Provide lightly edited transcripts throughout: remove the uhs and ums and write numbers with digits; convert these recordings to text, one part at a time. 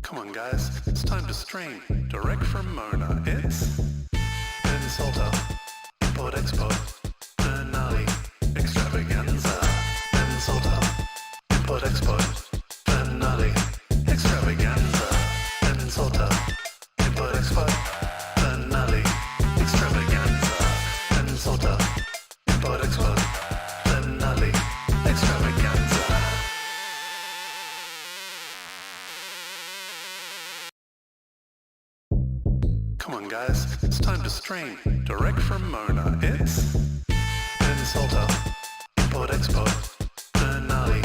Come on guys, it's time to stream, direct from Mona. It's Insulter, Import Export, Finale, Extravaganza. Insulter, Import Export, Finale, Extravaganza. Insulter, Import Export, Finale, Extravaganza. Insulter, Import Export, Finale, Extravaganza. Come on guys, it's time to stream, direct from Mona. It's Insulter, Import Export, Finale,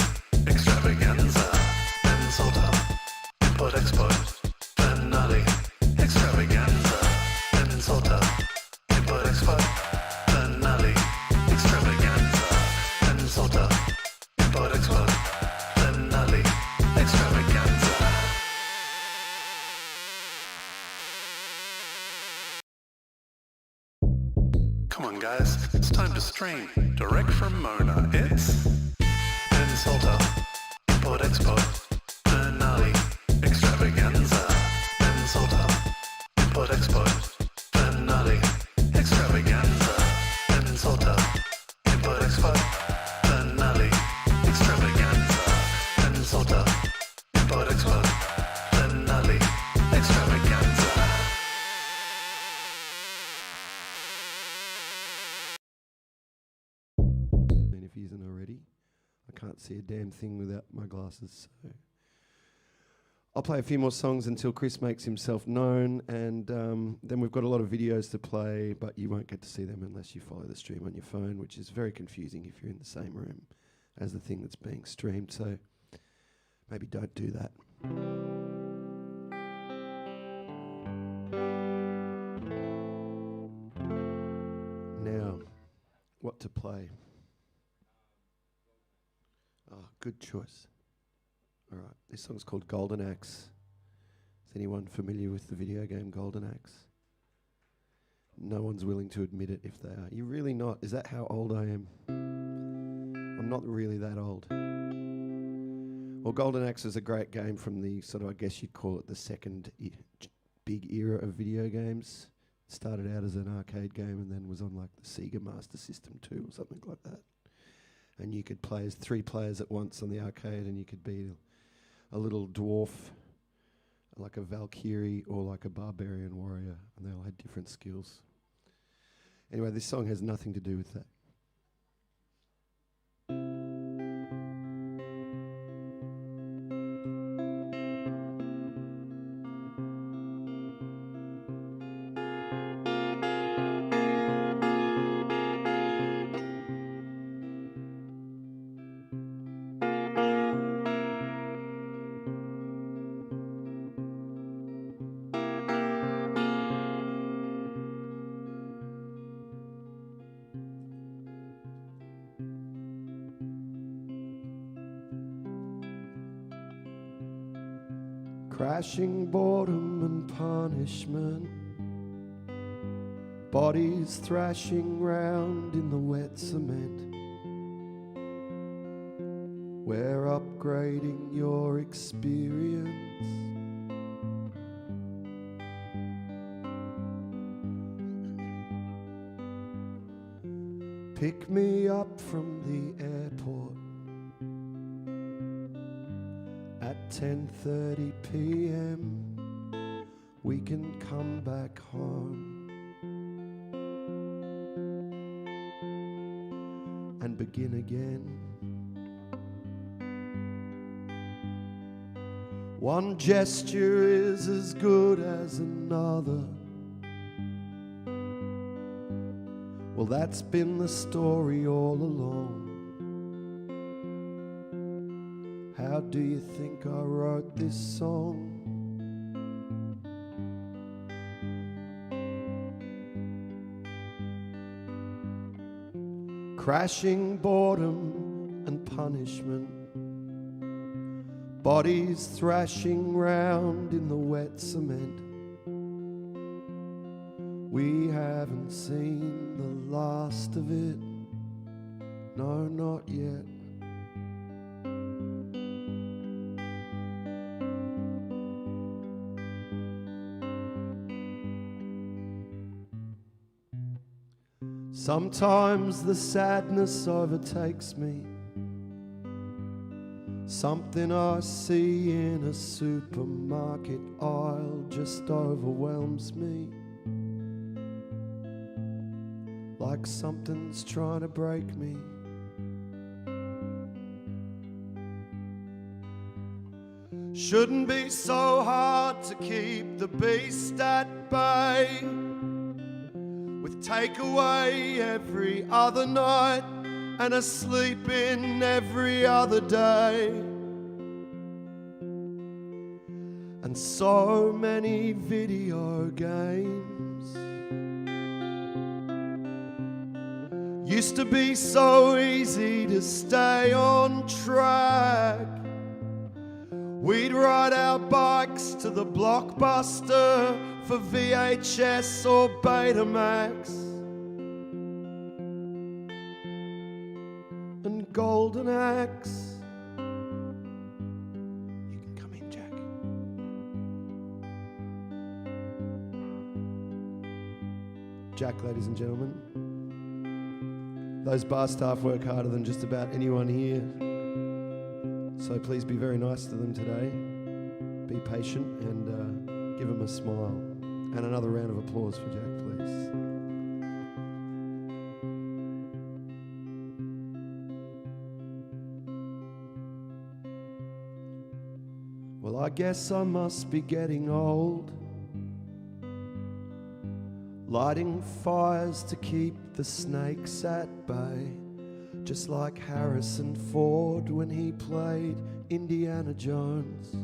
Extravaganza. Insulter, Import Export, Finale, Extravaganza. Insulter, Import Export, Finale, Extravaganza. Insulter, Import Export, Finale, Extravaganza. Come on guys, it's time to stream, direct from Mona. It's Insulter, Import Export, Finale, Extravaganza. Insulter, Import Export, Finale, Extravaganza. Insulter, Import Export, Finale, Extravaganza. Insulter, Import Export, Finale, Extravaganza. And if he isn't already, I can't see a damn thing without my glasses. So I'll play a few more songs until Chris makes himself known, and then we've got a lot of videos to play, but you won't get to see them unless you follow the stream on your phone, which is very confusing if you're in the same room as the thing that's being streamed. So maybe don't do that. Now, what to play? Oh, good choice. All right, this song's called Golden Axe. Is anyone familiar with the video game Golden Axe? No one's willing to admit it if they are. You're really not. Is that how old I am? I'm not really that old. Well, Golden Axe is a great game from the sort of, I guess you'd call it the second big era of video games. Started out as an arcade game and then was on like the Sega Master System 2 or something like that. And you could play as 3 players at once on the arcade, and you could be a little dwarf, like a Valkyrie, or like a barbarian warrior, and they all had different skills. Anyway, this song has nothing to do with that. Crashing boredom and punishment, bodies thrashing round in the wet cement. We're upgrading your experience. Pick me up from the airport at 10:30 p.m. We can come back home and begin again. One gesture is as good as another. Well, that's been the story all along. How do you think I wrote this song? Crashing boredom and punishment, bodies thrashing round in the wet cement. We haven't seen the last of it, no, not yet. Sometimes the sadness overtakes me. Something I see in a supermarket aisle just overwhelms me. Like something's trying to break me. Shouldn't be so hard to keep the beast at bay, with takeaway every other night and a sleep in every other day. And so many video games used to be so easy to stay on track. We'd ride our bikes to the Blockbuster for VHS or Betamax. And Golden Axe. You can come in, Jack. Jack, ladies and gentlemen. Those bar staff work harder than just about anyone here. So please be very nice to them today. Be patient and give them a smile. And another round of applause for Jack, please. Well, I guess I must be getting old, lighting fires to keep the snakes at bay, just like Harrison Ford when he played Indiana Jones.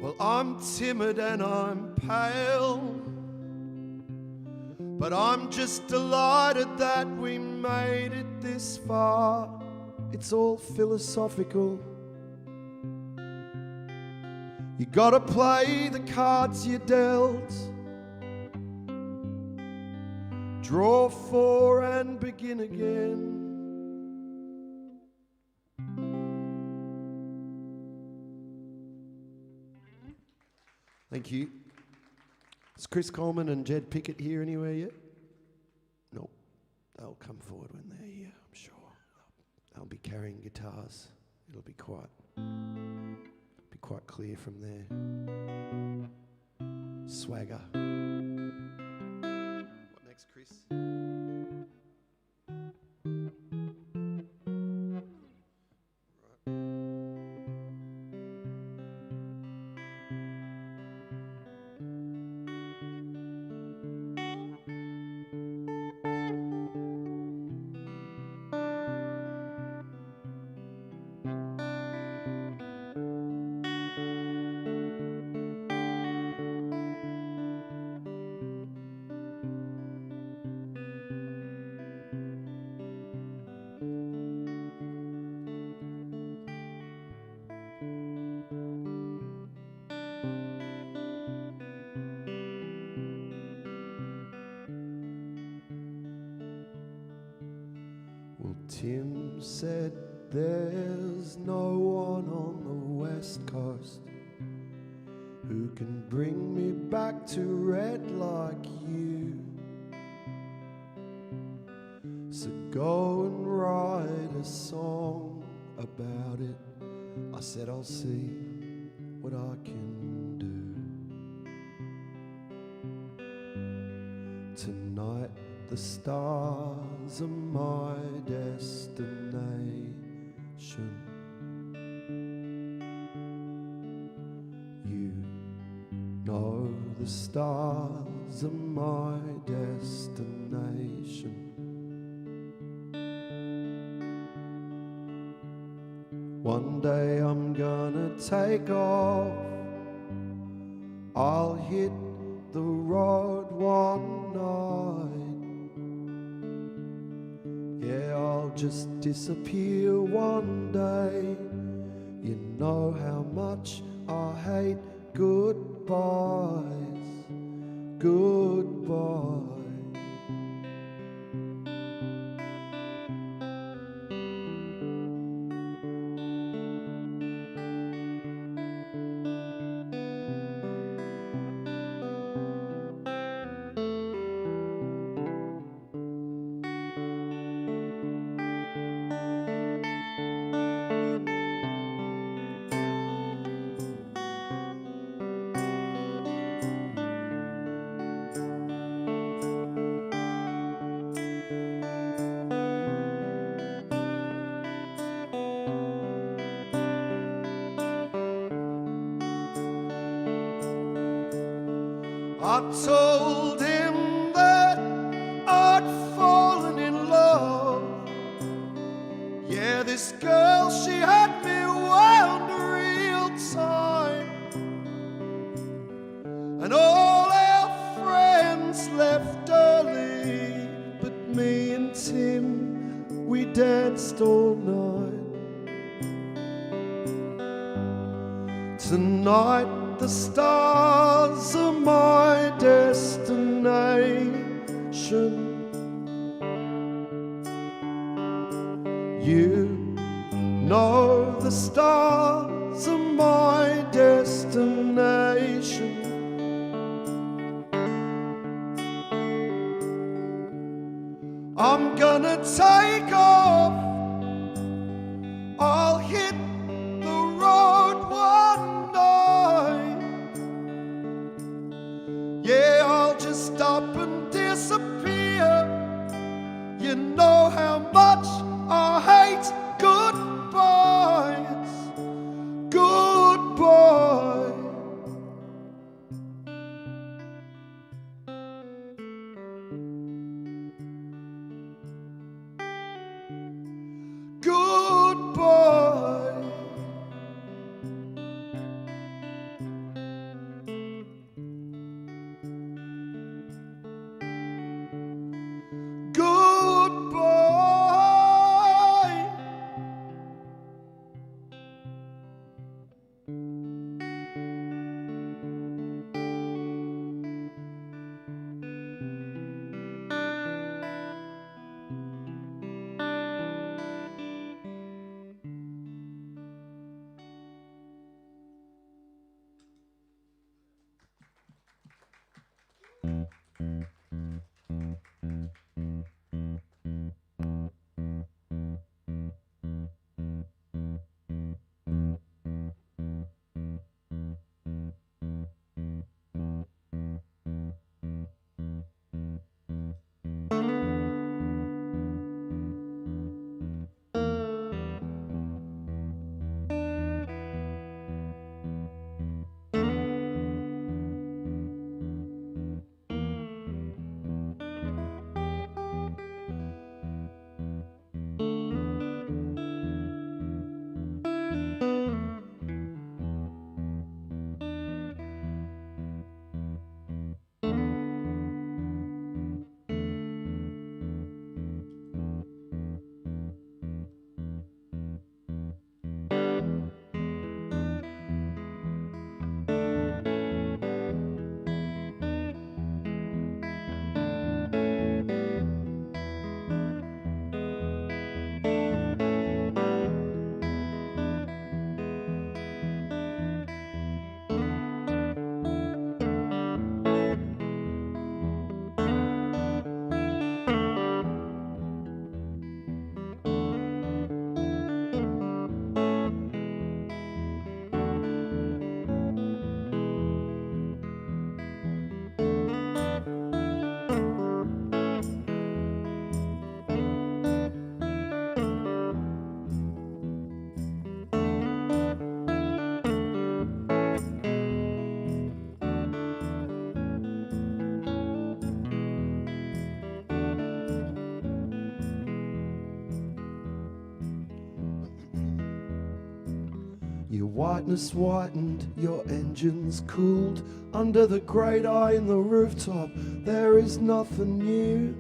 Well, I'm timid and I'm pale, but I'm just delighted that we made it this far. It's all philosophical. You gotta play the cards you're dealt, draw four and begin again. Thank you. Is Chris Coleman and Jed Pickett here anywhere yet? Nope. They'll come forward when they're here, I'm sure. They'll be carrying guitars. It'll be quite clear from their swagger. What next, Chris? Well, Tim said there's no one on the West Coast who can bring me back to red like you. So go and write a song about it. I said I'll see what I can do. Tonight the stars are my destination. You know the stars are my destination. One day I'm gonna take off. I'll hit the road one night. Yeah, I'll just disappear one day. You know how much I hate goodbyes, goodbye. I told him that I'd fallen in love. Yeah, this girl, she had me wound real tight. And all our friends left early, but me and Tim, we danced all night. Tonight the stars are my destination. You know the stars are my destination. I'm gonna take off. I'll hit the road one night. Yeah, I'll just stop and disappear. You know how much I hate goodbyes, goodbye. Goodbye. Goodbye. Your whiteness whitened, your engines cooled. Under the great eye in the rooftop, there is nothing new.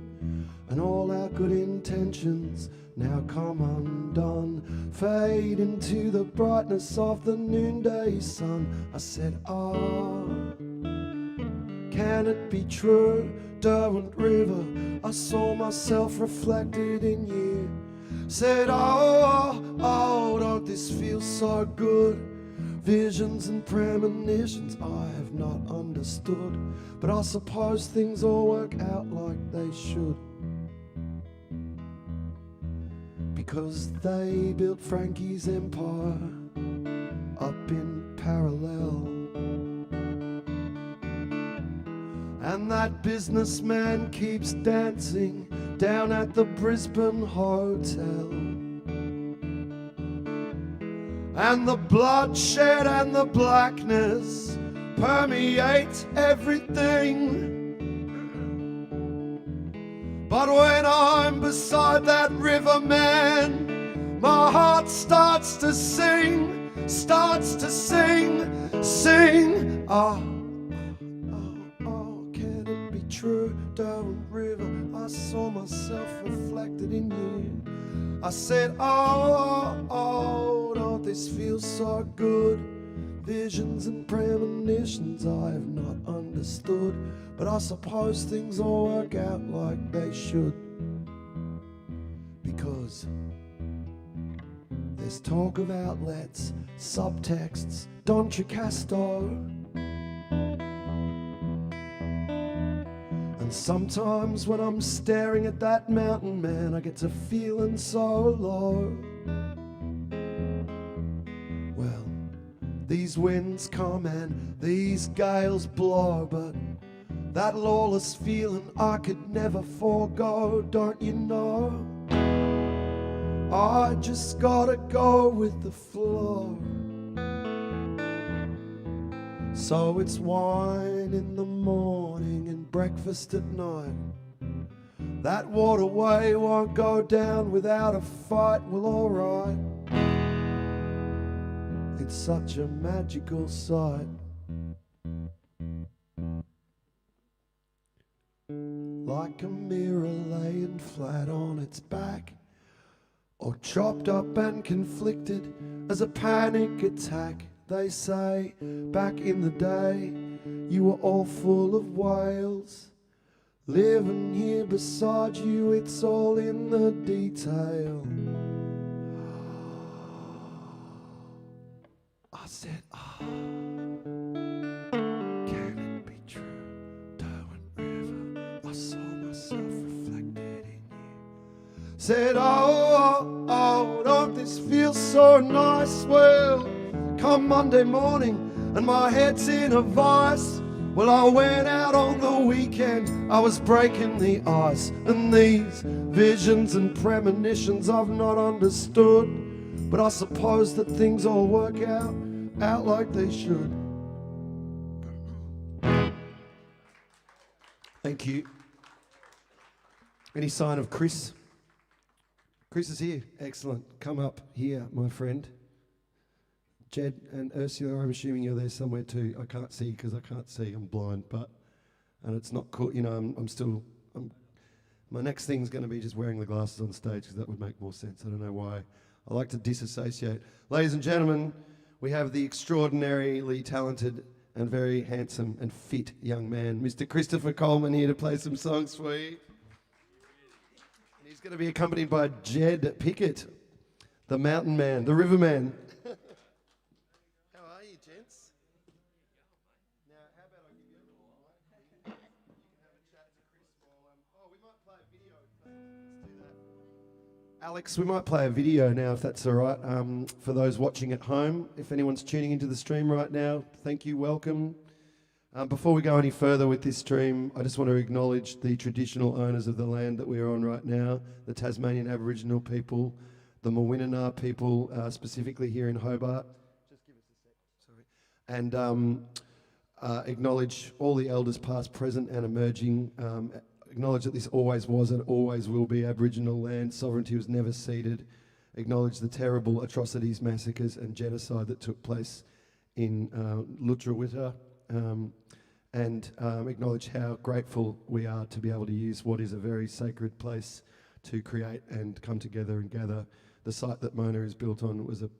And all our good intentions now come undone, fade into the brightness of the noonday sun. I said, ah, can it be true? Derwent River, I saw myself reflected in you. Said, oh, don't this feel so good? Visions and premonitions I have not understood, but I suppose things all work out like they should, because they built Frankie's empire up in parallel. And that businessman keeps dancing down at the Brisbane Hotel. And the bloodshed and the blackness permeate everything. But when I'm beside that river, man, my heart starts to sing, sing. Oh, can it be true? Derwent River, I saw myself reflected in you. I said, oh, don't this feel so good? Visions and premonitions I have not understood, but I suppose things all work out like they should, because there's talk of outlets, subtexts, Don Tricasto. And sometimes when I'm staring at that mountain, man, I get to feeling so low. Well, these winds come and these gales blow, but that lawless feeling I could never forego, don't you know? I just gotta go with the flow. So it's wine in the morning and breakfast at night. That waterway won't go down without a fight, well alright. It's such a magical sight. Like a mirror laying flat on its back, or chopped up and conflicted as a panic attack. They say, back in the day, you were all full of whales. Living here beside you, it's all in the detail. I said, can it be true? Derwent River, I saw myself reflected in you. Said, oh, don't this feel so nice? Well, come Monday morning and my head's in a vice. Well, I went out on the weekend, I was breaking the ice, and these visions and premonitions I've not understood, but I suppose that things all work out like they should. Thank you. Any sign of Chris? Chris is here. Excellent. Come up here, my friend. Jed and Ursula, I'm assuming you're there somewhere too. I can't see because I can't see. I'm blind, and it's not cool. You know, my next thing's going to be just wearing the glasses on stage because that would make more sense. I don't know why. I like to disassociate. Ladies and gentlemen, we have the extraordinarily talented and very handsome and fit young man, Mr. Christopher Coleman, here to play some songs for you. And he's going to be accompanied by Jed Pickett, the mountain man, the river man. Alex, we might play a video now if that's all right, for those watching at home. If anyone's tuning into the stream right now, thank you, welcome. Before we go any further with this stream, I just want to acknowledge the traditional owners of the land that we're on right now, the Tasmanian Aboriginal people, the Mawinana people, specifically here in Hobart. Just give us a sec, sorry. And acknowledge all the elders past, present and emerging. Acknowledge that this always was and always will be Aboriginal land. Sovereignty was never ceded. Acknowledge the terrible atrocities, massacres and genocide that took place in Lutruwita. And acknowledge how grateful we are to be able to use what is a very sacred place to create and come together and gather. The site that Mona is built on was a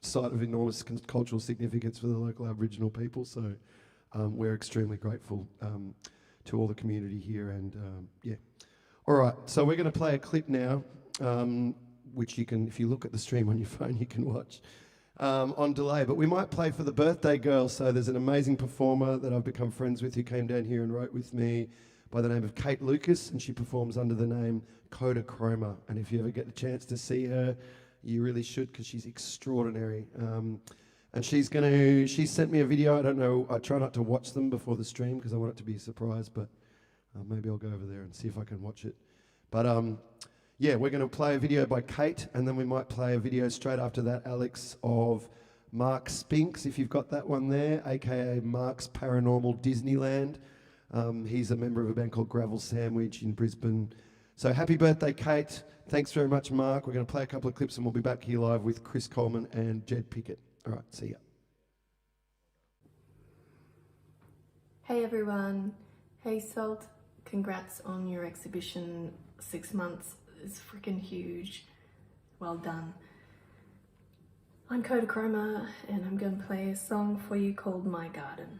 site of enormous cultural significance for the local Aboriginal people, so we're extremely grateful to all the community here, and yeah. All right, so we're going to play a clip now, which you can, if you look at the stream on your phone, you can watch on delay, but we might play for the birthday girl. So there's an amazing performer that I've become friends with who came down here and wrote with me by the name of Kate Lucas, and she performs under the name Coda Chroma, and if you ever get the chance to see her, you really should, because she's extraordinary. And she sent me a video. I don't know, I try not to watch them before the stream because I want it to be a surprise, but maybe I'll go over there and see if I can watch it. But yeah, we're going to play a video by Kate, and then we might play a video straight after that, Alex, of Mark Spinks, if you've got that one there, aka Mark's Paranormal Disneyland. He's a member of a band called Gravel Sandwich in Brisbane. So happy birthday, Kate. Thanks very much, Mark. We're going to play a couple of clips and we'll be back here live with Chris Coleman and Jed Pickett. All right, see ya. Hey everyone. Hey Salt. Congrats on your exhibition. 6 months is freaking huge. Well done. I'm Coda Chroma and I'm going to play a song for you called My Garden.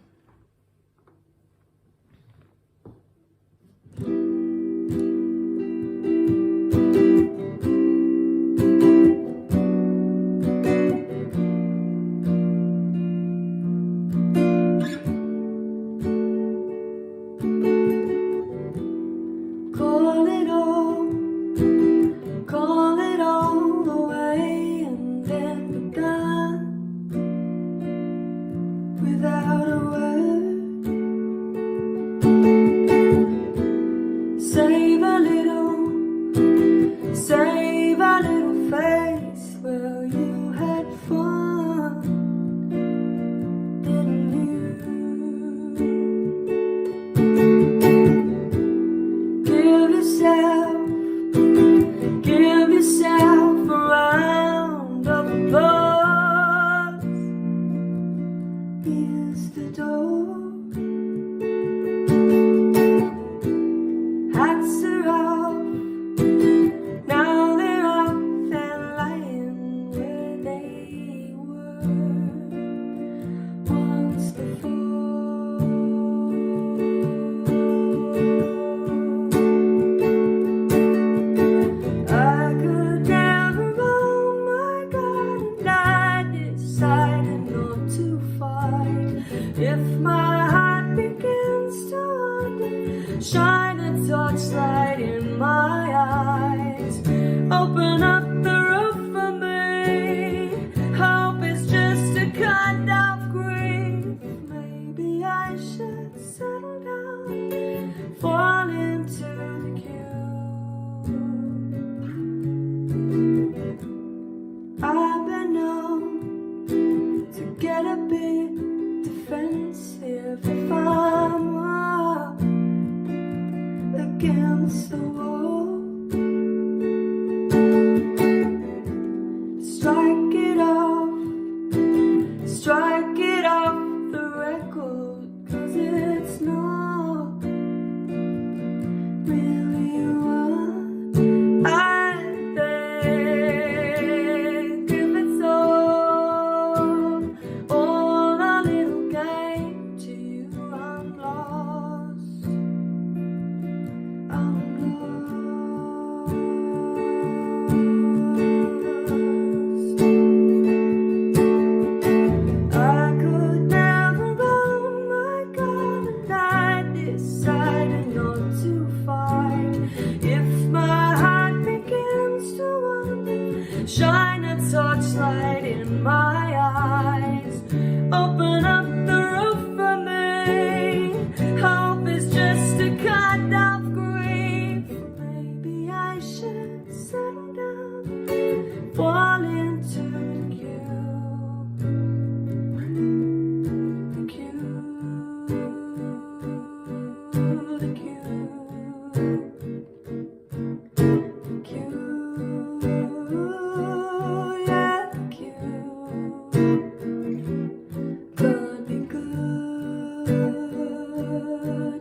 Could be good,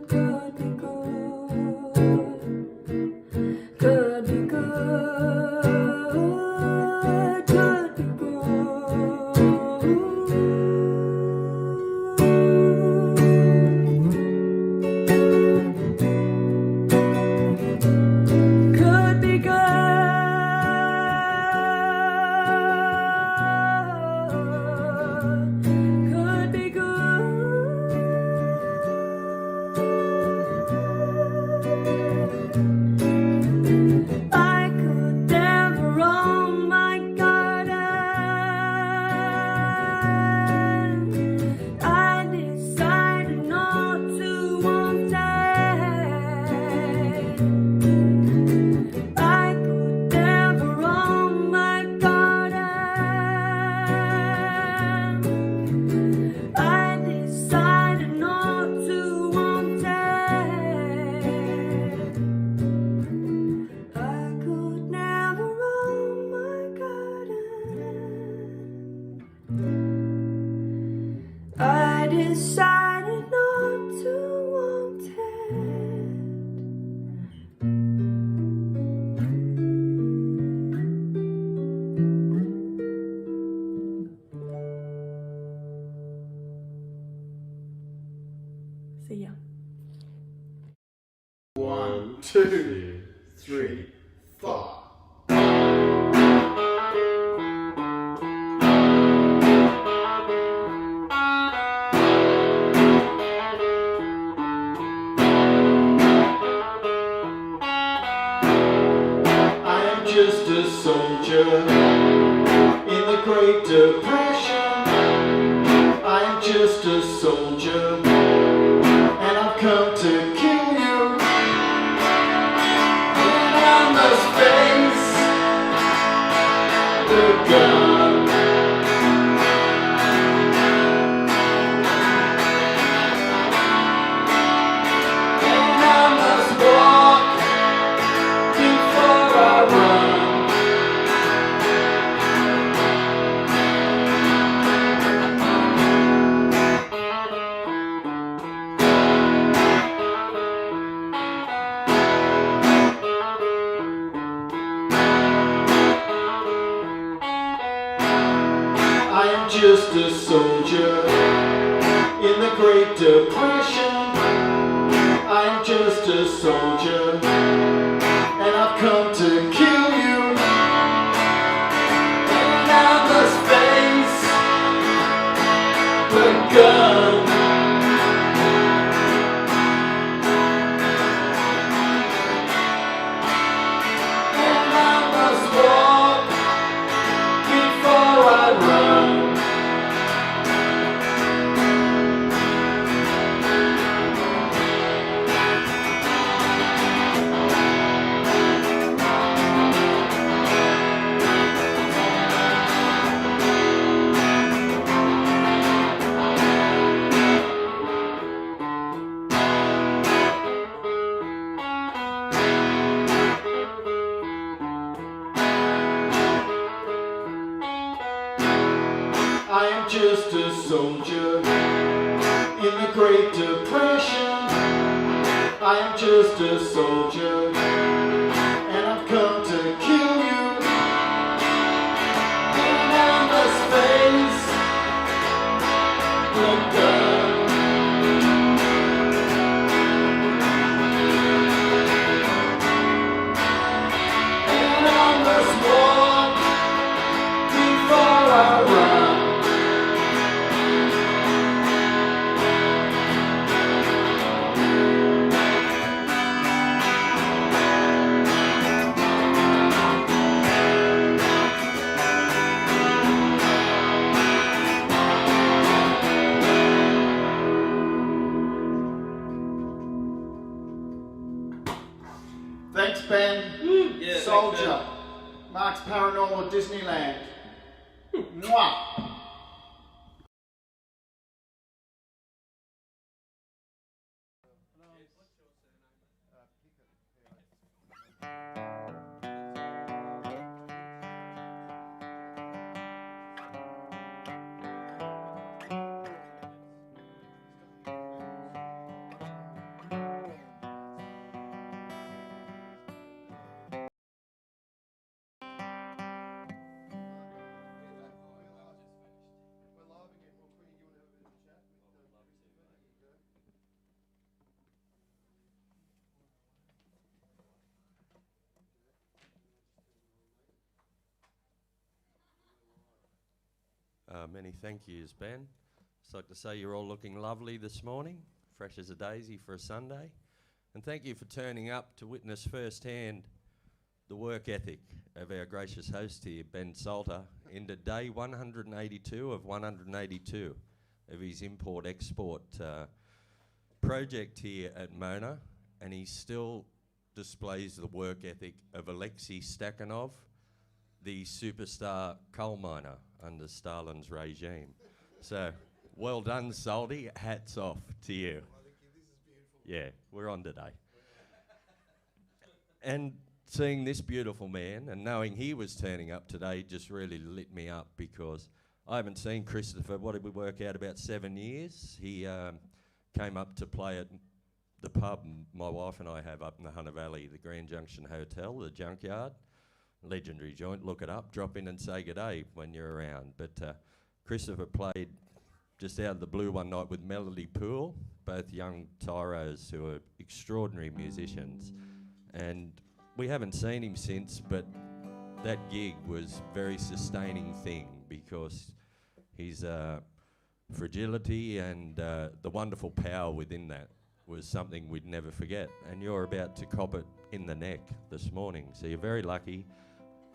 could be good. 2, 3, 4. Just a soldier in the Great Depression. I'm just a soldier, and I've come to kill you. And I must face the gun. And I must walk before I run. Just a soldier in the Great Depression. I'm just a soldier, and I've come to kill you. And I must face the gun. And I must walk before I run. I am just a soldier in the Great Depression. I am just a soldier, and I've come to kill you. And I must face the gun. And I must walk before I run. Thanks, Ben. Yeah, Soldier. Mark's Paranormal Disneyland. Mwah. Many thank yous, Ben. Just like to say you're all looking lovely this morning, fresh as a daisy for a Sunday. And thank you for turning up to witness firsthand the work ethic of our gracious host here, Ben Salter, into day 182 of 182 of his import-export project here at Mona. And he still displays the work ethic of Alexei Stakhanov, the superstar coal miner under Stalin's regime. So, well done, Salty. Hats off to you. Yeah, we're on today. And seeing this beautiful man and knowing he was turning up today just really lit me up, because I haven't seen Christopher, what did we work out, about 7 years? He came up to play at the pub my wife and I have up in the Hunter Valley, the Grand Junction Hotel, the Junkyard. Legendary joint, look it up, drop in and say good day when you're around. But Christopher played just out of the blue one night with Melody Poole, both young tyros who are extraordinary musicians. And we haven't seen him since, but that gig was a very sustaining thing because his fragility and the wonderful power within that was something we'd never forget. And you're about to cop it in the neck this morning, so you're very lucky.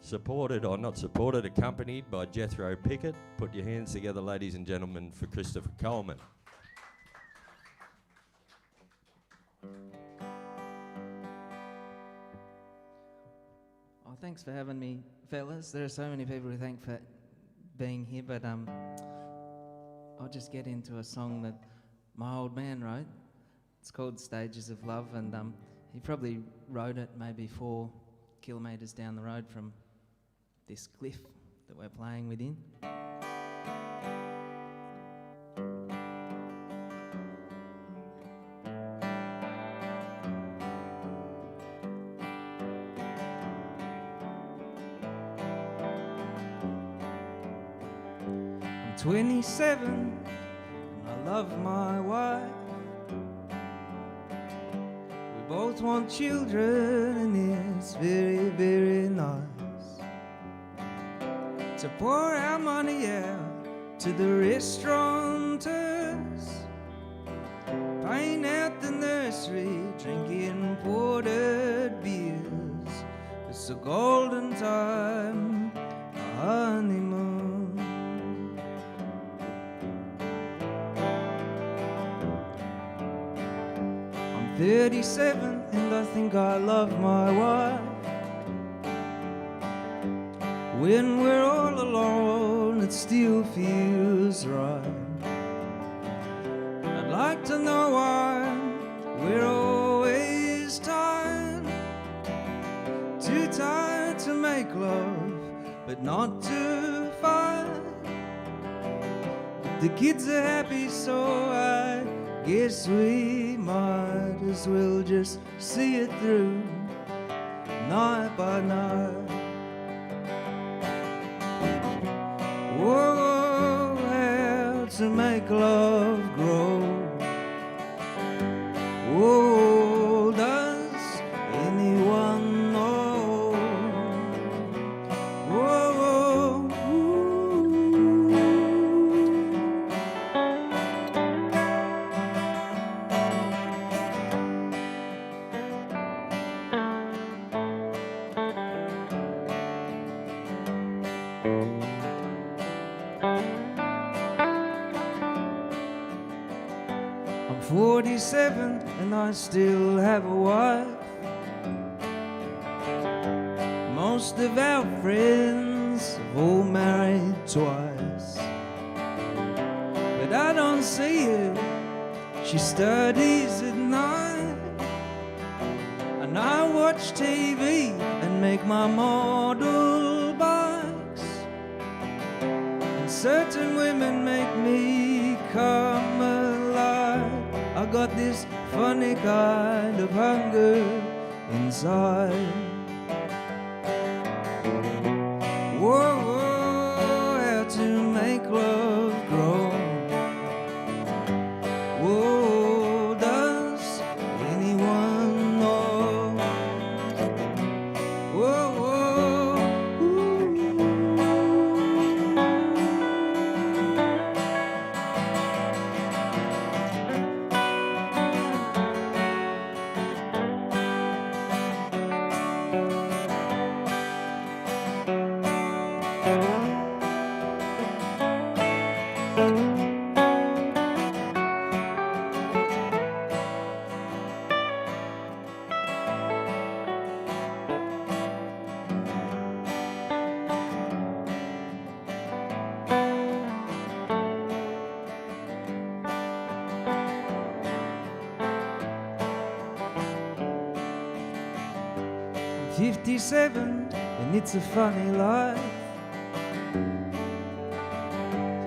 Supported, or not supported, accompanied by Jethro Pickett. Put your hands together, ladies and gentlemen, for Christopher Coleman. Oh, thanks for having me, fellas. There are so many people to thank for being here, but I'll just get into a song that my old man wrote. It's called Stages of Love, and he probably wrote it maybe 4 kilometres down the road from this cliff that we're playing within. I'm 27 and I love my wife. We both want children and it's very, very nice to pour our money out to the restaurateurs, paying out the nursery, drinking ported beers. It's a golden time, a honeymoon. I'm 37 and I think I love my wife. When we're all alone, it still feels right. I'd like to know why we're always tired. Too tired to make love, but not to fight. But the kids are happy, so I guess we might as well just see it through, night by night. Whoa, how to make love grow. Whoa, does anyone know? Whoa, I'm 47 and I still have a wife. Most of our friends have all married twice, but I don't see her. She studies at night, and I watch TV and make my model bikes. And certain women make me come alive. I got this funny kind of hunger inside. Whoa, whoa, how to make love grow. Whoa, does anyone know? Whoa, whoa, ooh. I'm 57 and it's a funny life.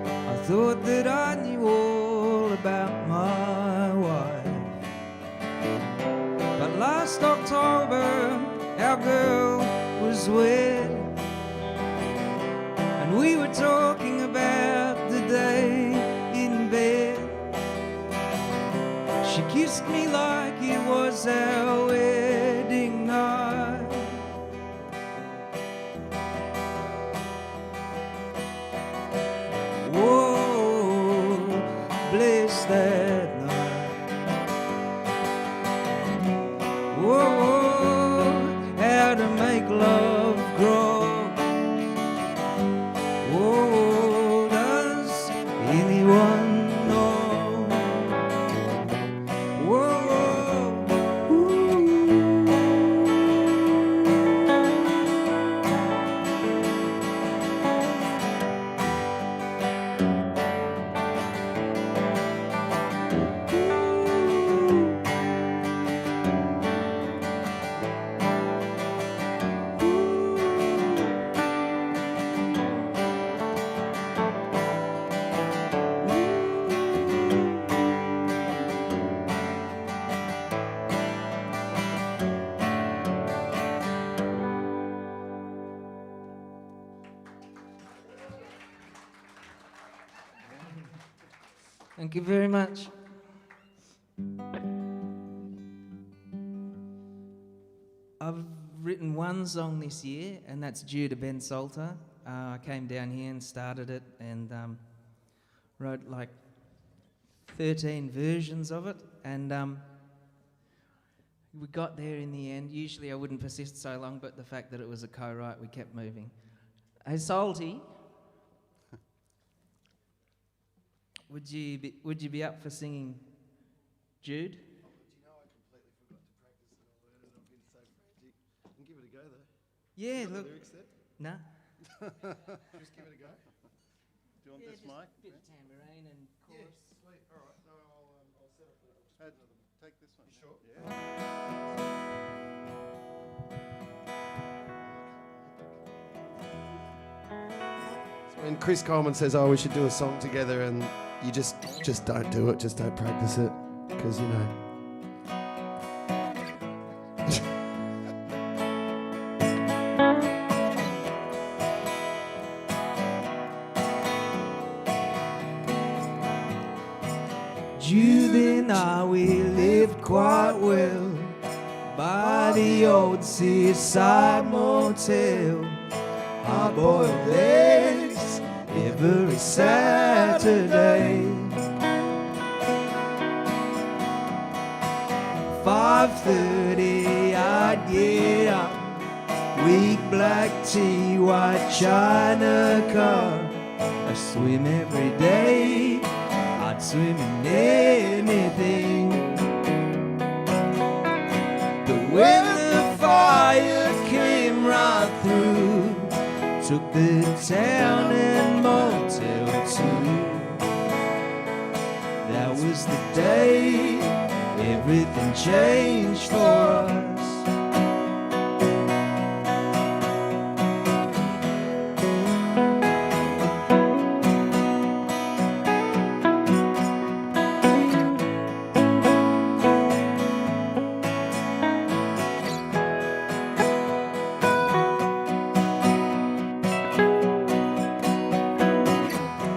I thought that I knew all about my wife, but last October our girl was wed, and we were talking about the day in bed. She kissed me like it was our wedding night. Whoa, how to make love grow. Whoa, does anyone know? Whoa, ooh. Thank you very much. I've written one song this year, and that's due to Ben Salter. I came down here and started it and wrote like 13 versions of it, and we got there in the end. Usually I wouldn't persist so long, but the fact that it was a co-write, we kept moving. Hey, Salty, would you be up for singing Jude? Do you know I completely forgot to practice it all and I've been so frantic. I can give it a go though. Yeah, Got look. the lyrics there? No. Just give it a go. Do you want this mic? Bit of tambourine and chorus. Yeah, sweet. All right. No, I'll set up for it. Take this one. Sure. Yeah. When Chris Coleman says, "Oh, we should do a song together," and you just don't do it, just don't practice it, because you know. Jude and I, we lived quite well by the old seaside motel. Hard-boiled eggs every Saturday. 5:30 I'd get up, weak black tea, white china car. I swim every day, I'd swim in anything. But when the fire came right through, took the town and Motel 2. That was the day everything changed for us.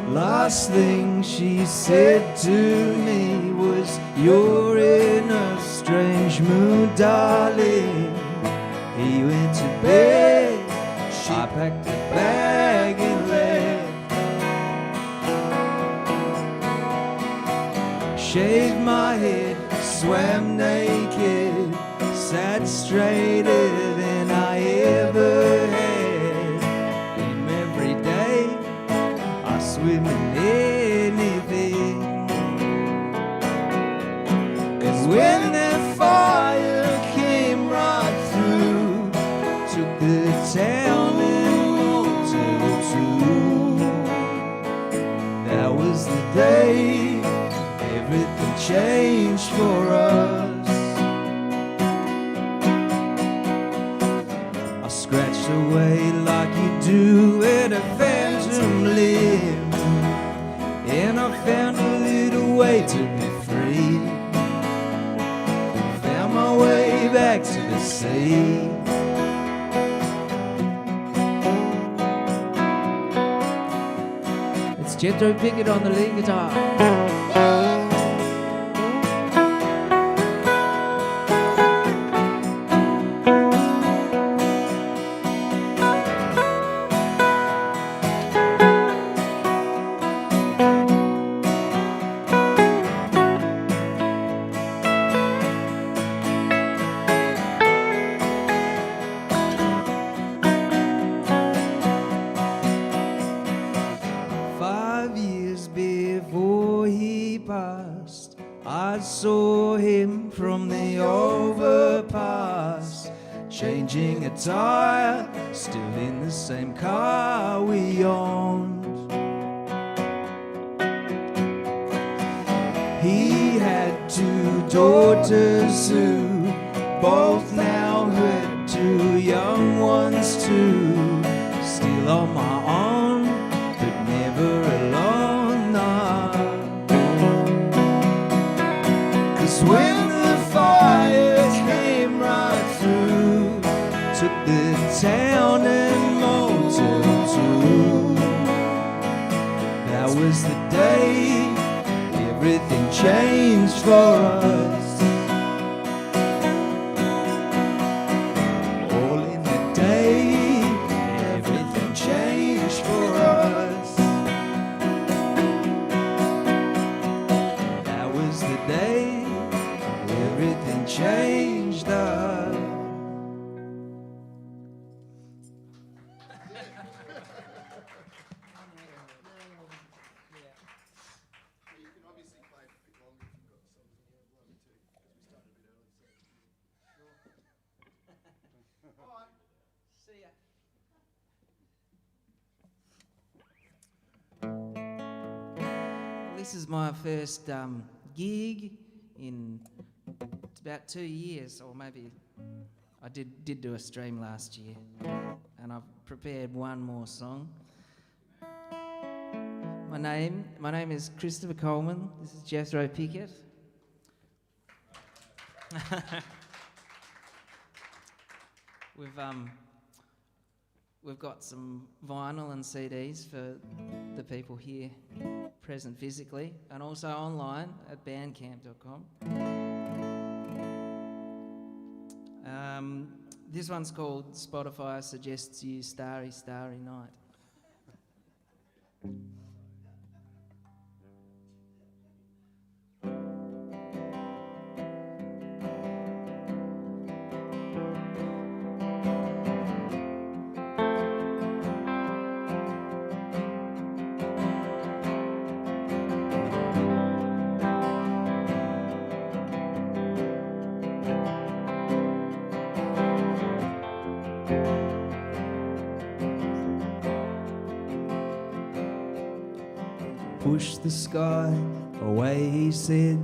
Last thing she said to me was, "You're in a strange mood, darling." He went to bed, I packed a bag and left. Shaved my head, swam naked, sat straighter than I ever had. Him every day, I swim in anything. And when that fire came right through, took the town and Motel 2. That was the day everything changed for us. I scratched away like you do at a phantom limb, and I found a little way to be free. Found my way back to the sea. It's Jethro Pickett on the lead guitar. saw him from the overpass, changing a tire, still in the same car we owned. He had 2 daughters who both now had 2 young ones too. Still on my own, but never alone, nah. 'Cause when the fire came right through, took the town and Motel 2. That was the day everything changed for us. All in the day, everything changed for us. That was the day everything changed us. This is my first gig in about 2 years, or maybe I did do a stream last year, and I've prepared one more song. My name is Christopher Coleman. This is Jethro Pickett. We've got some vinyl and CDs for the people here present physically, and also online at bandcamp.com. This one's called Spotify Suggests You Starry, Starry Night. Push the sky away, he said,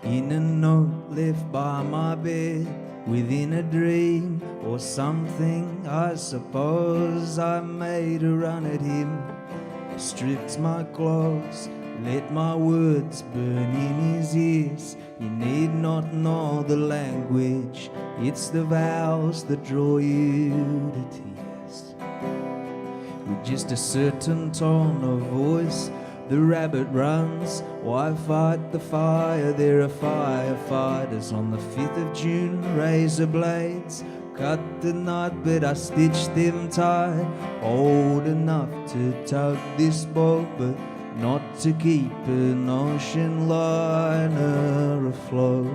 in a note left by my bed. Within a dream or something, I suppose I made a run at him. Stripped my clothes, let my words burn in his ears. You need not know the language, it's the vows that draw you to tears. With just a certain tone of voice, the rabbit runs. Why fight the fire? There are firefighters on the 5th of June. Razor blades cut the knot, but I stitched them tight. Old enough to tug this boat, but not to keep an ocean liner afloat.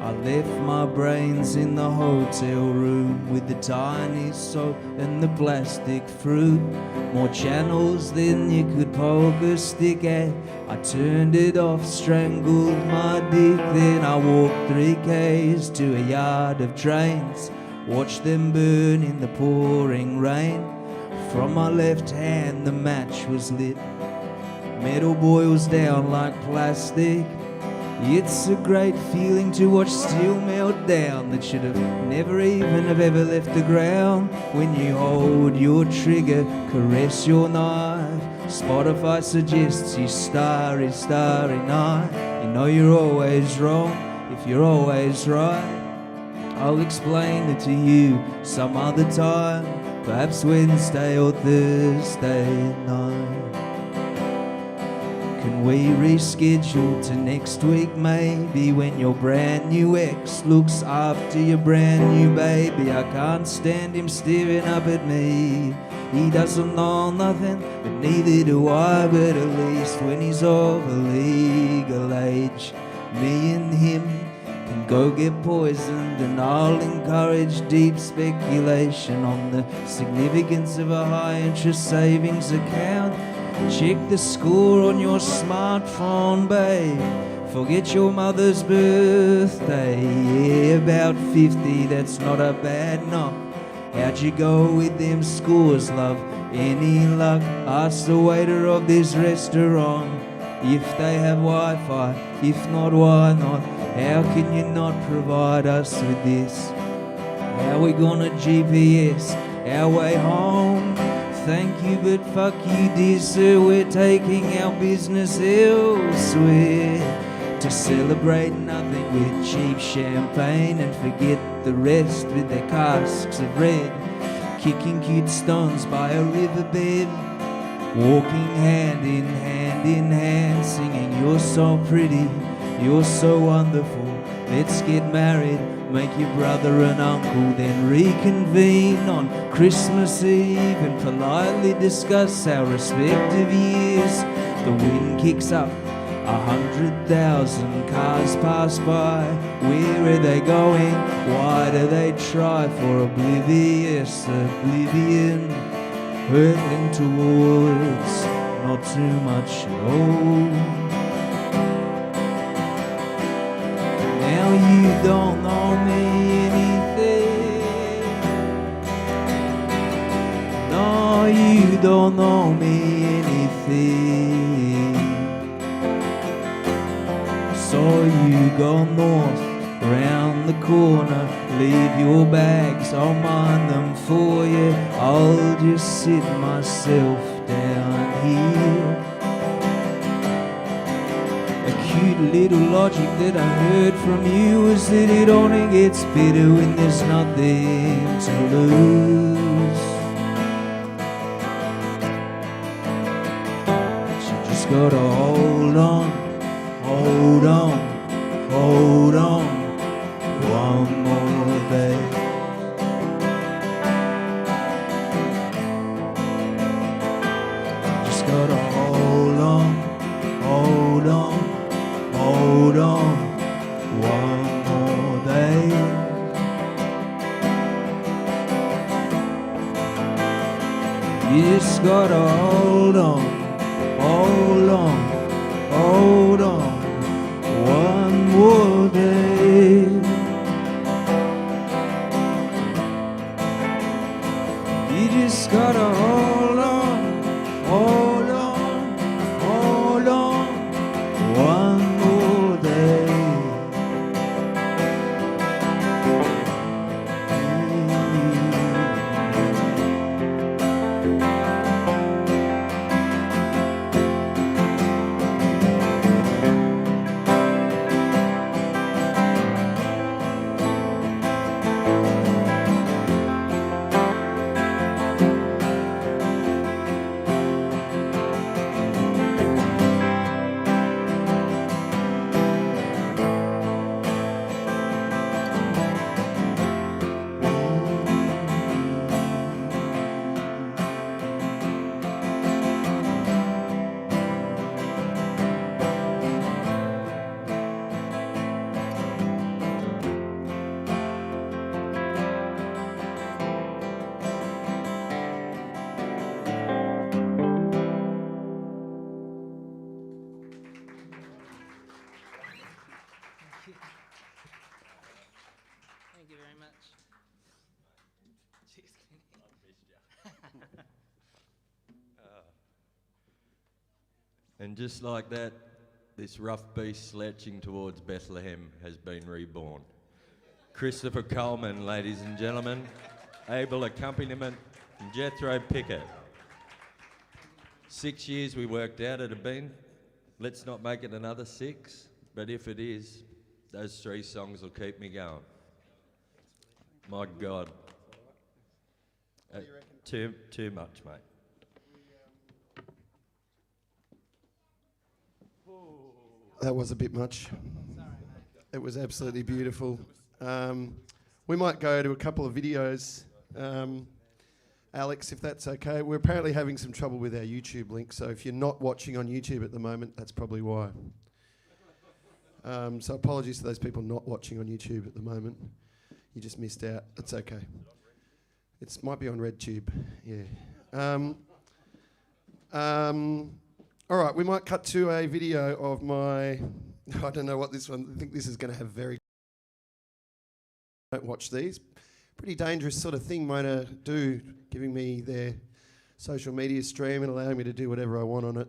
I left my brains in the hotel room with the tiny soap and the plastic fruit. More channels than you could poke a stick at. I turned it off, strangled my dick. Then I walked 3 Ks to a yard of trains, watched them burn in the pouring rain. From my left hand the match was lit. Metal boils down like plastic. It's a great feeling to watch steel melt down that should have never even have ever left the ground. When you hold your trigger, caress your knife, Spotify suggests you starry, starry night. You know you're always wrong if you're always right. I'll explain it to you some other time, perhaps Wednesday or Thursday night. Can we reschedule to next week maybe, when your brand new ex looks after your brand new baby? I can't stand him staring up at me. He doesn't know nothing, but neither do I. But at least when he's over legal age, me and him can go get poisoned, and I'll encourage deep speculation on the significance of a high interest savings account. Check the score on your smartphone, babe. Forget your mother's birthday. Yeah, about 50, that's not a bad knock. How'd you go with them scores, love? Any luck? Ask the waiter of this restaurant if they have Wi-Fi. If not, why not? How can you not provide us with this? How we gonna GPS our way home? Thank you, but fuck you, dear sir. We're taking our business elsewhere to celebrate nothing with cheap champagne and forget the rest with their casks of red. Kicking cute stones by a riverbed, walking hand in hand, singing, you're so pretty, you're so wonderful. Let's get married, make your brother and uncle, then reconvene on Christmas Eve and politely discuss our respective years. The wind kicks up, 100,000 cars pass by. Where are they going? Why do they try for oblivious oblivion? Hurtling towards not too much at all. Now you don't know me anything. No, you don't know me anything. So you go north, round the corner, leave your bags, I'll mind them for you. I'll just sit myself down here. A cute little logic that I heard from you is that it only gets better when there's nothing to lose. But you just gotta hold on, hold on, hold on, one more day. Just gotta hold on, hold on, hold on, one more day. You just gotta hold on, hold on, hold on, one more day. You just gotta hold on, hold on, hold on, one more day. Thank you very much. And just like that, this rough beast slouching towards Bethlehem has been reborn. Christopher Coleman, ladies and gentlemen, able accompaniment from Jethro Pickett. 6 years we worked out it had been. Let's not make it another 6, but if it is, those 3 songs will keep me going. My God. Too much, mate. That was a bit much. It was absolutely beautiful. We might go to a couple of videos. Alex, if that's okay. We're apparently having some trouble with our YouTube link, so if you're not watching on YouTube at the moment, that's probably why. So apologies to those people not watching on YouTube at the moment. You just missed out. That's okay. It might be on RedTube, yeah. All right, we might cut to a video of my... I don't know what this one... I think this is going to have very... Don't watch these. Pretty dangerous sort of thing Mona do, giving me their social media stream and allowing me to do whatever I want on it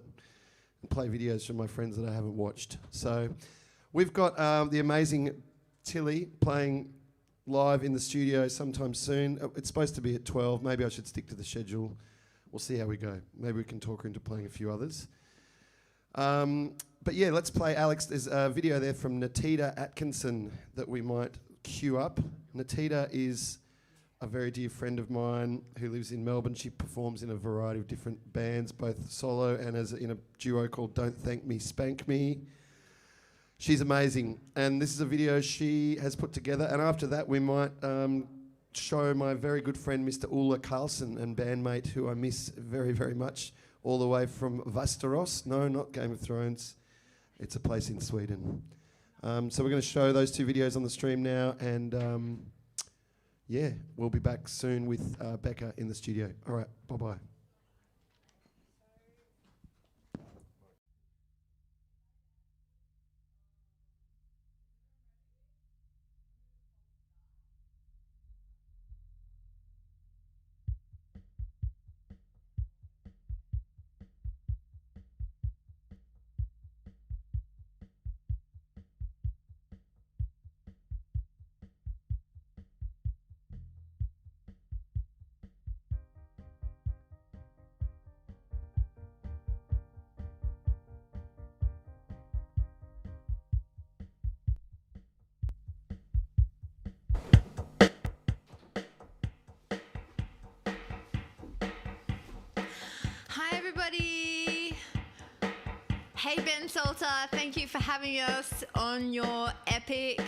and play videos from my friends that I haven't watched. So we've got the amazing Tilley playing live in the studio sometime soon. It's supposed to be at 12. Maybe I should stick to the schedule. We'll see how we go. Maybe we can talk her into playing a few others. But yeah, let's play Alex. There's a video there from Natita Atkinson that we might queue up. Natita is a very dear friend of mine who lives in Melbourne. She performs in a variety of different bands, both solo and as in a duo called Don't Thank Me, Spank Me. She's amazing. And this is a video she has put together. And after that, we might show my very good friend, Mr. Ola Carlson, and bandmate who I miss very, very much, all the way from Västerås. No, not Game of Thrones. It's a place in Sweden. So we're going to show those two videos on the stream now, and yeah, we'll be back soon with Becca in the studio. All right, bye-bye. Hi everybody! Hey Ben Salter, thank you for having us on your epic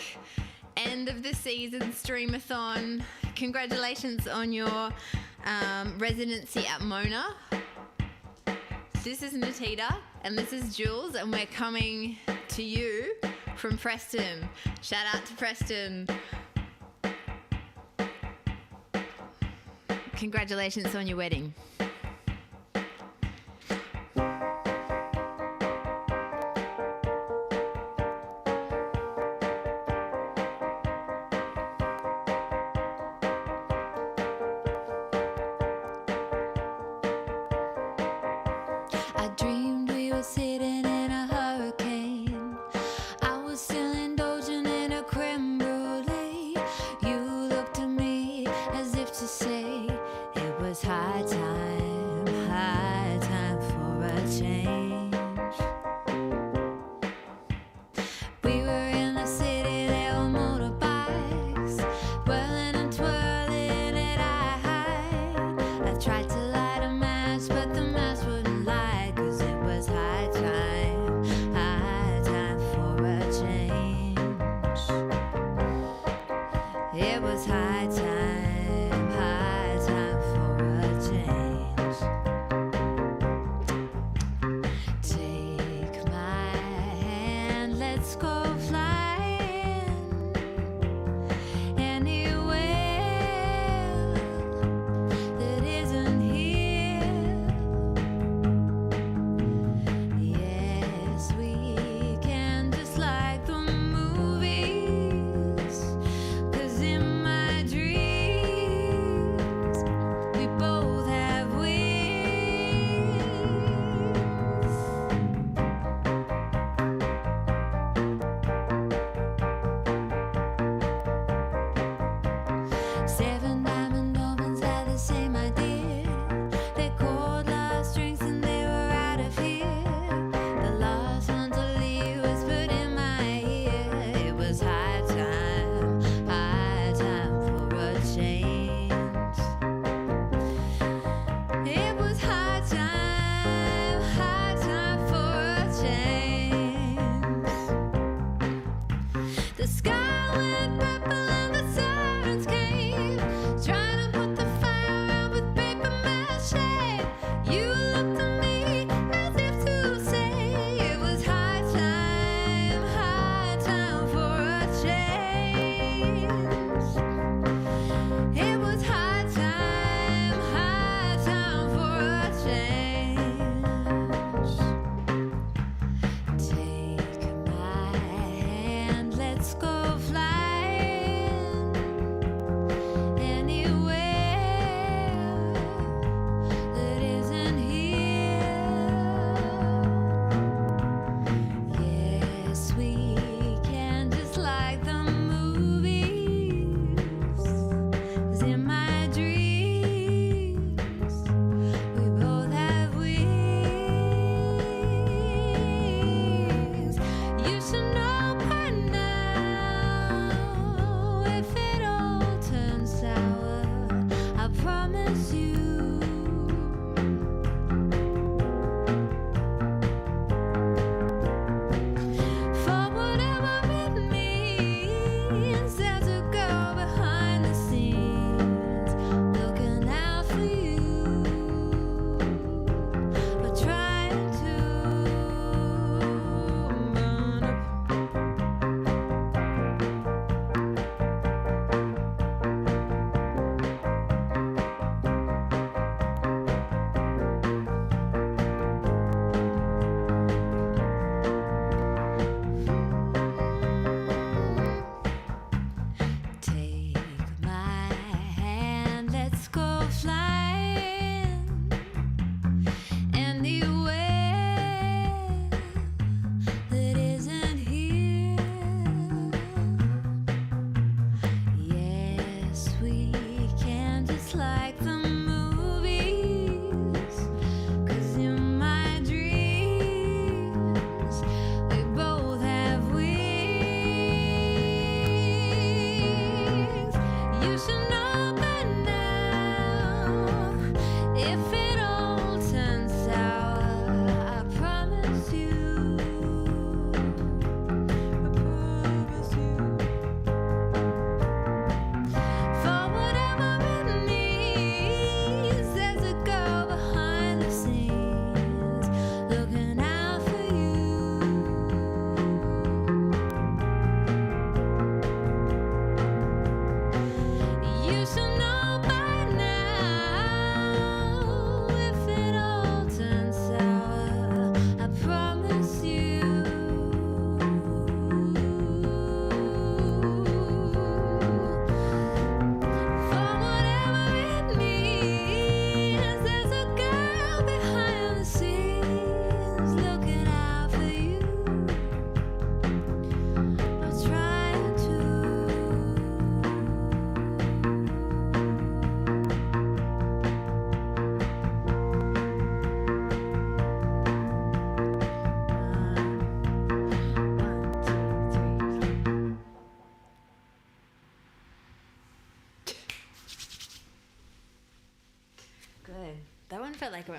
end of the season streamathon. Congratulations on your residency at Mona. This is Natita and this is Jules, and we're coming to you from Preston. Shout out to Preston. Congratulations on your wedding. I dreamed we were sitting in a hurricane. I was still indulging in a creme brulee. You looked at me as if to say it was high time for a change. We were in the city, there were motorbikes, whirling and twirling at our height. I tried to light a match, but the match wouldn't light, 'cause it was high time for a change. It was high time for a change. Take my hand, let's go flying anywhere that isn't here. Yes, we can, just like the movies, 'cause in my dreams we both have wings. 7 diamond dolphins had the same idea. They called love strings and they were out of here. The last one to leave whispered in my ear. It was high time for a change. It was high time for a change. The sky went purple and the sirens came, trying to put the fire out with paper mache. You looked at me as if to say it was high time for a change. It was high time for a change.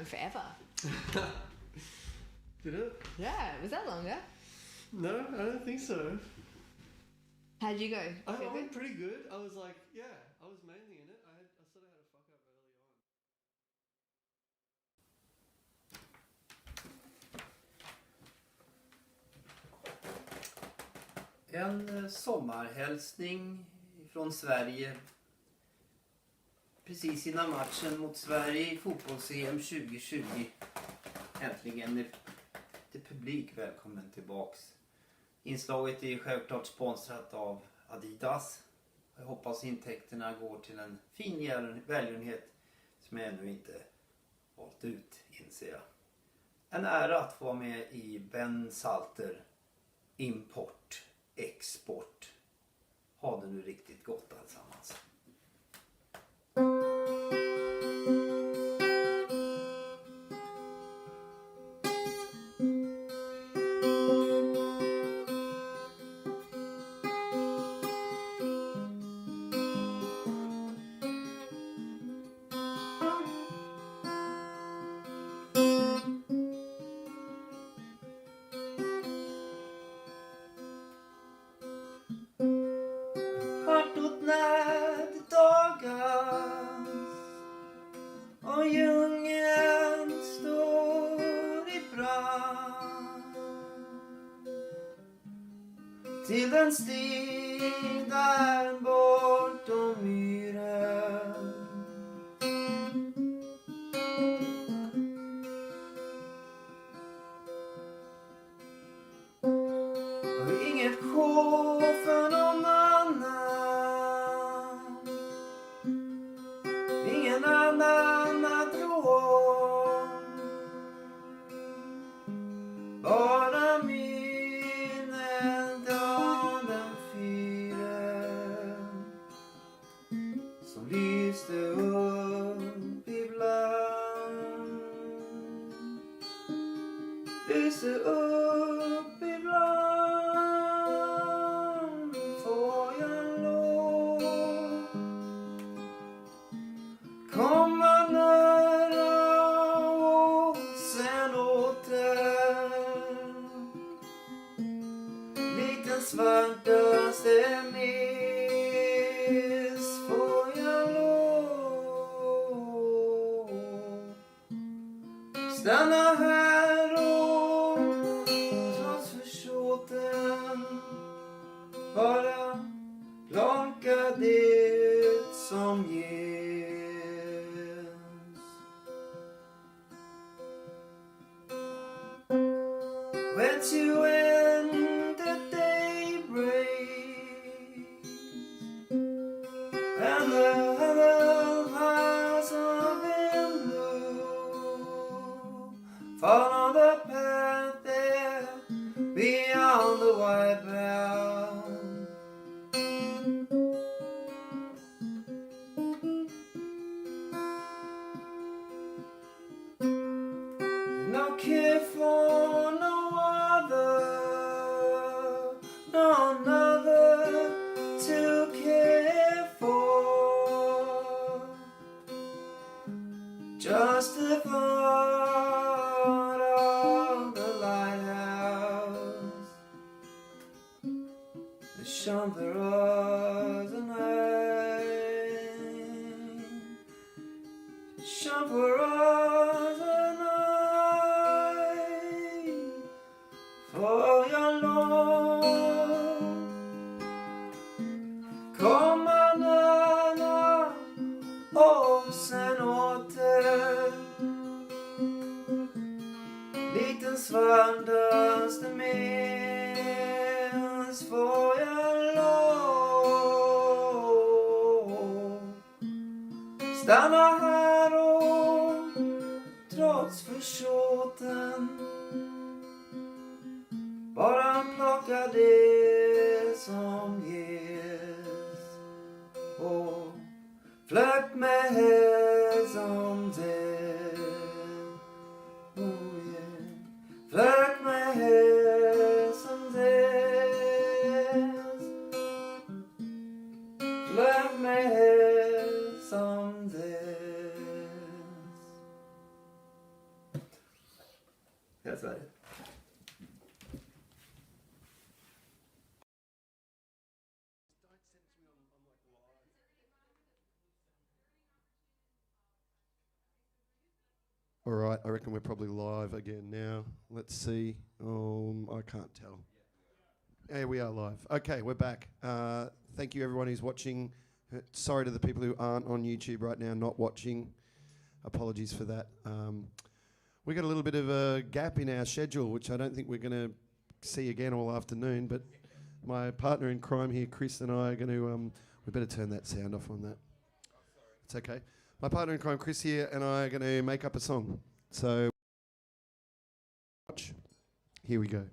forever. Did it? Yeah, was that longer? No, I don't think so. How'd you go? I Feel good? went pretty good. I was like, yeah, I was mainly in it. I sort of had a fuck up early on. En sommarhälsning från Sverige precis innan matchen mot Sverige i fotbolls-EM 2020. Äntligen är publik välkommen tillbaks. Inslaget är självklart sponsrat av Adidas. Jag hoppas intäkterna går till en fin välgörenhet som jag ännu inte valt ut, inser jag. En ära att få vara med i Ben Salter Import Export. Ha det nu riktigt gott allesammans. Vartåt när det dagas och djungeln står i brand till den stig där bortom myren och inget sjå för någon annan, ingen annan att rå om, bara minnet av den fyren som lyste upp ibland, lyste upp ibland, får jag lov komma nära och sen åter likt en svartaste miss, får jag lov stanna här och trots försåten bara plocka det som ges. When to end the day breaks and the heavens of in blue follow the path there beyond the white belt. No care for no other, no other to care for, just the thought of the lighthouse that shone for us tonight, shone for us tonight, for your love komma nära och sen åter likt den svartaste minns, får jag lov stanna här och trots försåten bara plocka det som ges och flört med här som det, oh yeah, flört med här som det, flört med här som det. All right, I reckon we're probably live again now. Let's see. I can't tell. Yeah, we are live. Okay, we're back. Thank you, everyone who's watching. Sorry to the people who aren't on YouTube right now, not watching. Apologies for that. We got a little bit of a gap in our schedule, which I don't think we're going to see again all afternoon. But my partner in crime here, Chris, and I are going to. We better turn that sound off on that. It's okay. My partner in crime, Chris, here, and I are going to make up a song. So, watch. Here we go.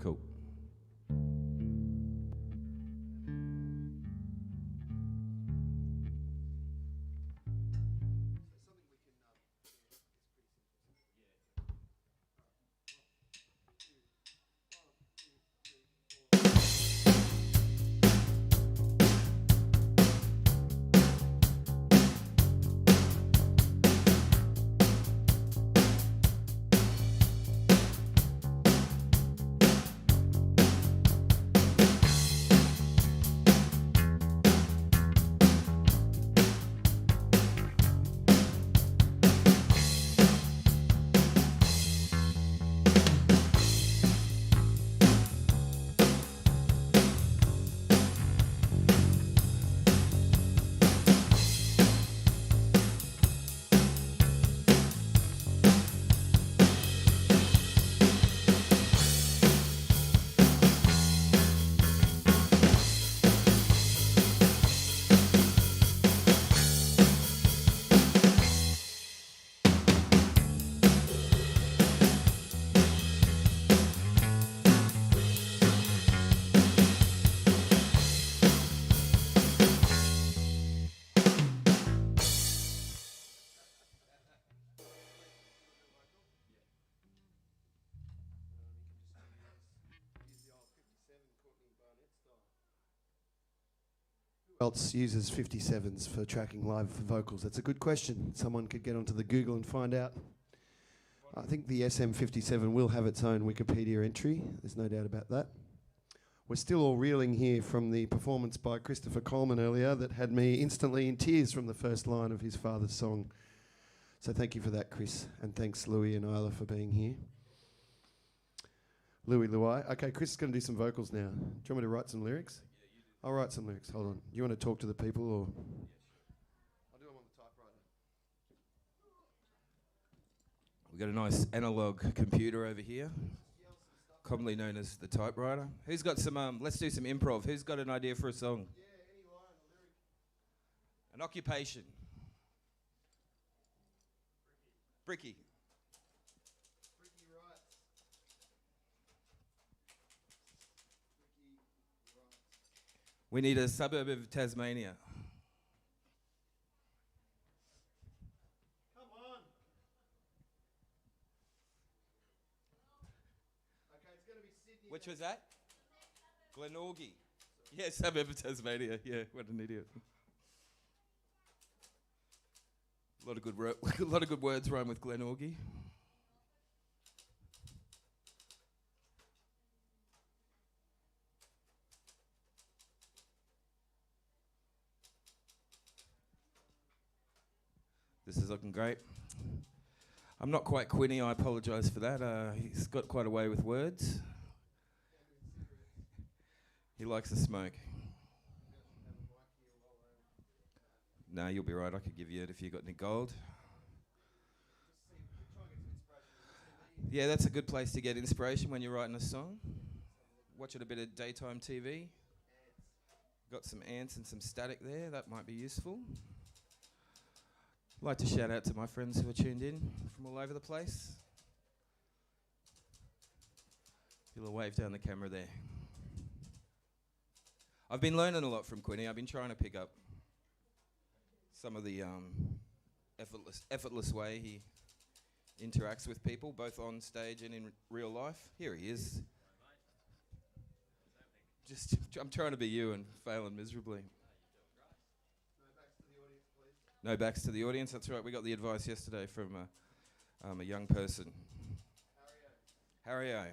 Cool. Who else uses 57s for tracking live vocals? That's a good question. Someone could get onto the Google and find out. I think the SM57 will have its own Wikipedia entry. There's no doubt about that. We're still all reeling here from the performance by Christopher Coleman earlier that had me instantly in tears from the first line of his father's song. So thank you for that, Chris. And thanks, Louis and Isla, for being here. Louis. Okay, Chris is going to do some vocals now. Do you want me to write some lyrics? I'll write some lyrics. Hold on. Do you want to talk to the people or? I'll do them on the typewriter. We've got a nice analog computer over here, commonly known as the typewriter. Who's got some, let's do some improv. Who's got an idea for a song? Yeah, any line or lyric. An occupation. Bricky. Bricky writes. We need a suburb of Tasmania. Come on. Okay, it's going to be Sydney. Which was that? Glenorchy. Yeah, suburb of Tasmania. Yeah, what an idiot. A lot of good words rhyme with Glenorchy. This is looking great. I'm not quite Quinny, I apologise for that. He's got quite a way with words. He likes to smoke. No, you'll be right, I could give you it if you got any gold. Yeah, that's a good place to get inspiration when you're writing a song. Watching a bit of daytime TV. Got some ants and some static there, that might be useful. I'd like to shout out to my friends who are tuned in from all over the place. Give a wave down the camera there. I've been learning a lot from Quinny. I've been trying to pick up some of the effortless way he interacts with people, both on stage and in real life. Here he is. I'm trying to be you and failing miserably. No backs to the audience. That's right. We got the advice yesterday from a young person. Harry O.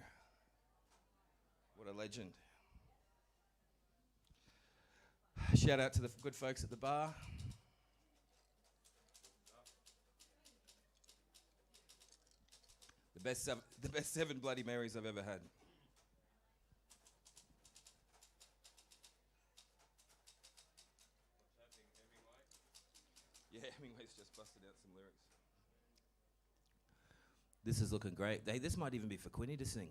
What a legend. Shout out to the good folks at the bar. The best 7 Bloody Marys I've ever had. Yeah, Hemingway's just busted out some lyrics. This is looking great. Hey, this might even be for Quinny to sing.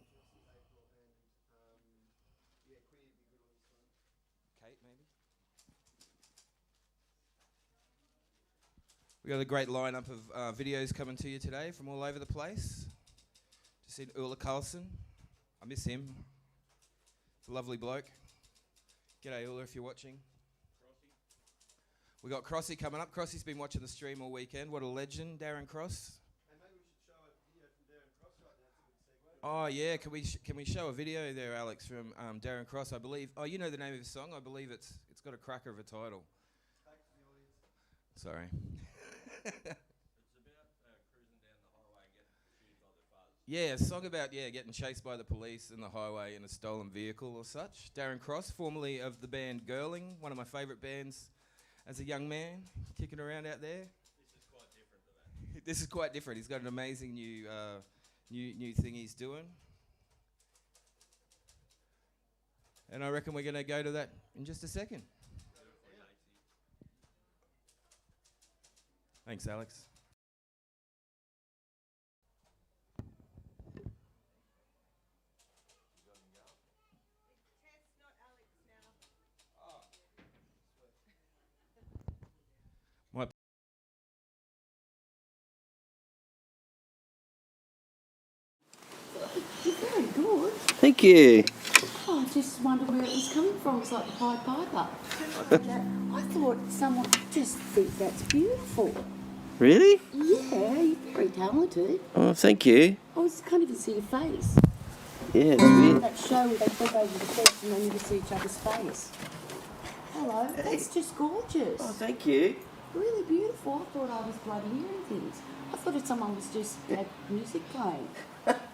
Kate, maybe? We got a great lineup of videos coming to you today from all over the place. Just seen Ewah Carlson. I miss him. He's a lovely bloke. G'day, Ewah, if you're watching. We got Crossy coming up. Crossy's been watching the stream all weekend. What a legend, Darren Cross. Hey, maybe we should show a video from Darren Cross right now. It's a good segue. Oh yeah, can we show a video there, Alex, from Darren Cross? I believe. Oh, you know the name of his song. I believe it's got a cracker of a title. Back to the audience. Sorry. It's about cruising down the highway and getting pursued by the fuzz. Yeah, a song about getting chased by the police in the highway in a stolen vehicle or such. Darren Cross, formerly of the band Girling, one of my favourite bands as a young man, kicking around out there. This is quite different to that. This is quite different. He's got an amazing new thing he's doing. And I reckon we're going to go to that in just a second. Thanks, Alex. Very good. Thank you. Oh, I just wondered where it was coming from. It's like the Pied Piper. I thought someone just think that's beautiful. Really? Yeah, you're very talented. Oh, thank you. I can't even see your face. Yeah, it's weird. That show where they flip over the fence and then you can see each other's face. Hello, that's just gorgeous. Oh, thank you. Really beautiful. I thought I was bloody hearing things. I thought that someone was just had music playing.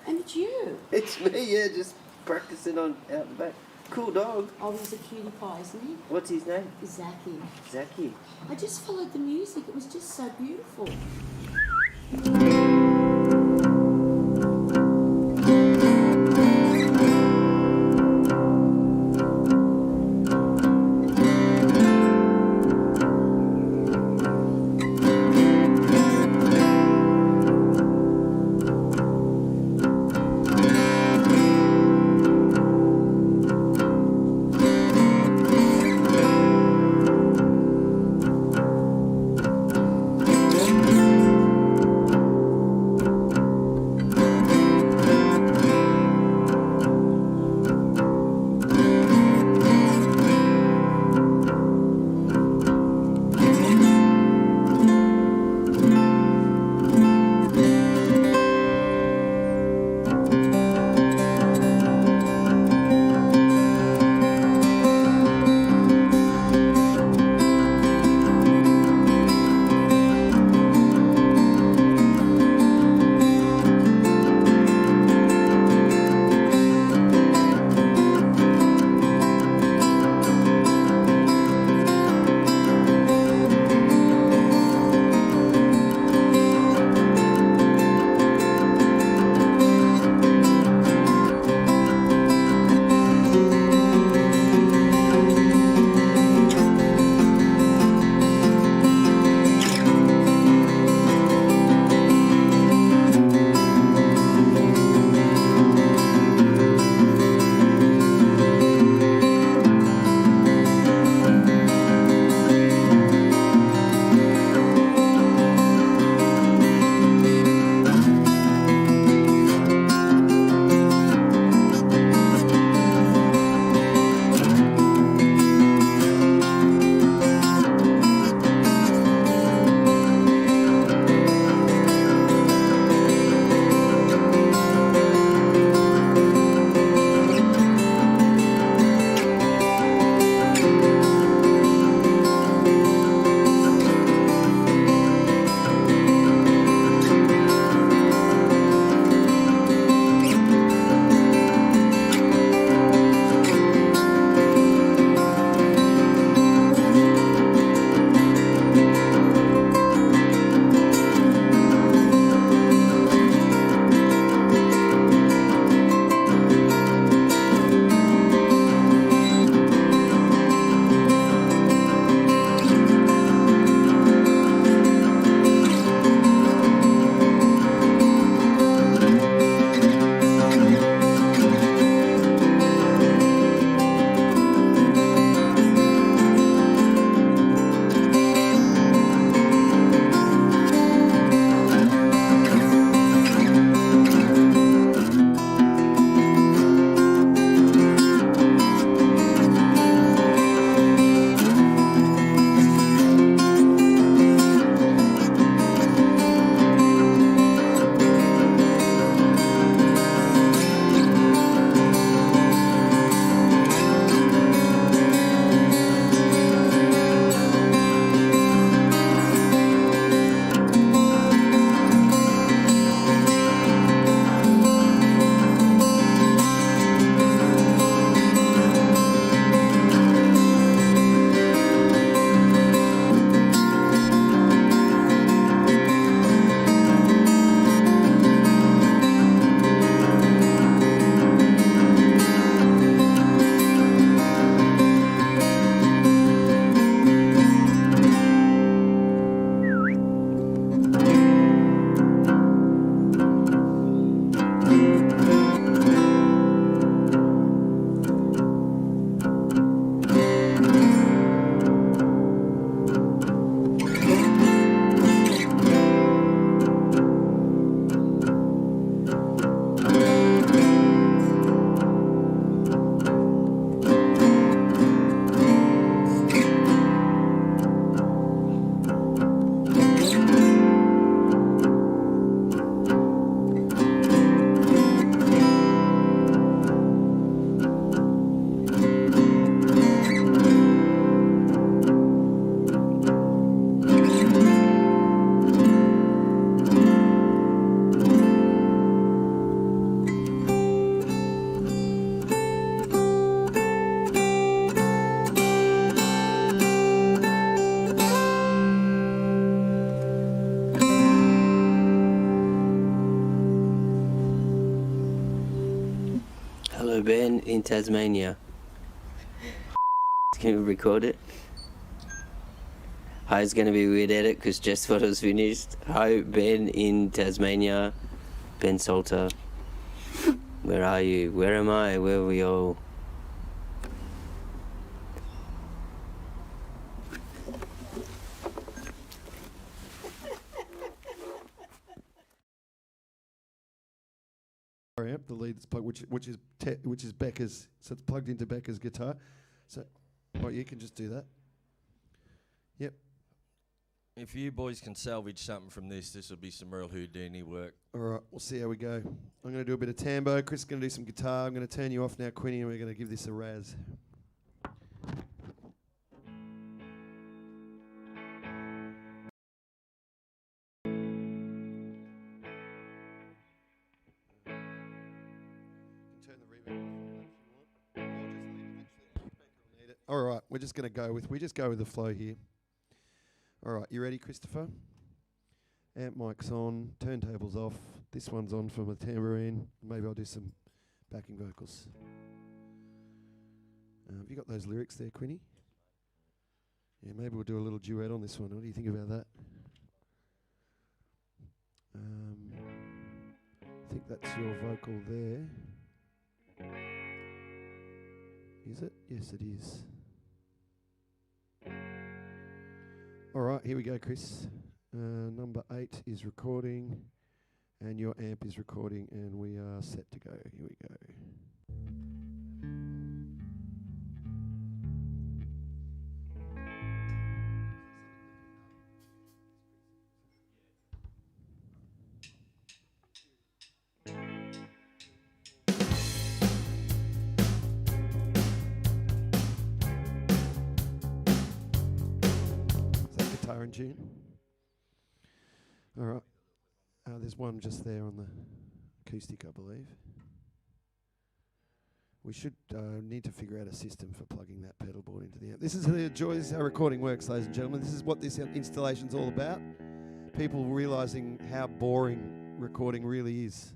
And it's you. It's me, yeah, just practicing on out the back. Cool dog. Oh, he's a cutie pie, isn't he? What's his name? Zachy. Zachy. I just followed the music. It was just so beautiful. a band in Tasmania. Can we record it? Hi, it's going to be a weird edit because just photos finished. Hi, Ben in Tasmania. Ben Salter. Where are you? Where am I? Where are we all? Amp, the lead that's plugged, which is Becca's, so it's plugged into Becca's guitar. So, well, you can just do that. Yep. If you boys can salvage something from this will be some real Houdini work. All right, we'll see how we go. I'm going to do a bit of tambo. Chris is going to do some guitar. I'm going to turn you off now, Quinny, and we're going to give this a razz. All right, we just go with the flow here. All right, you ready, Christopher? Amp mic's on, turntables off. This one's on for my tambourine. Maybe I'll do some backing vocals. Have you got those lyrics there, Quinny? Yeah, maybe we'll do a little duet on this one. What do you think about that? I think that's your vocal there. Is it? Yes, it is. All right, here we go, Chris. Number 8 is recording, and your amp is recording, and we are set to go. Here we go. Guitar in tune. All right. There's one just there on the acoustic, I believe. We should need to figure out a system for plugging that pedal board into the amp. This is the joy. This is how recording works, ladies and gentlemen. This is what this installation's all about. People realising how boring recording really is.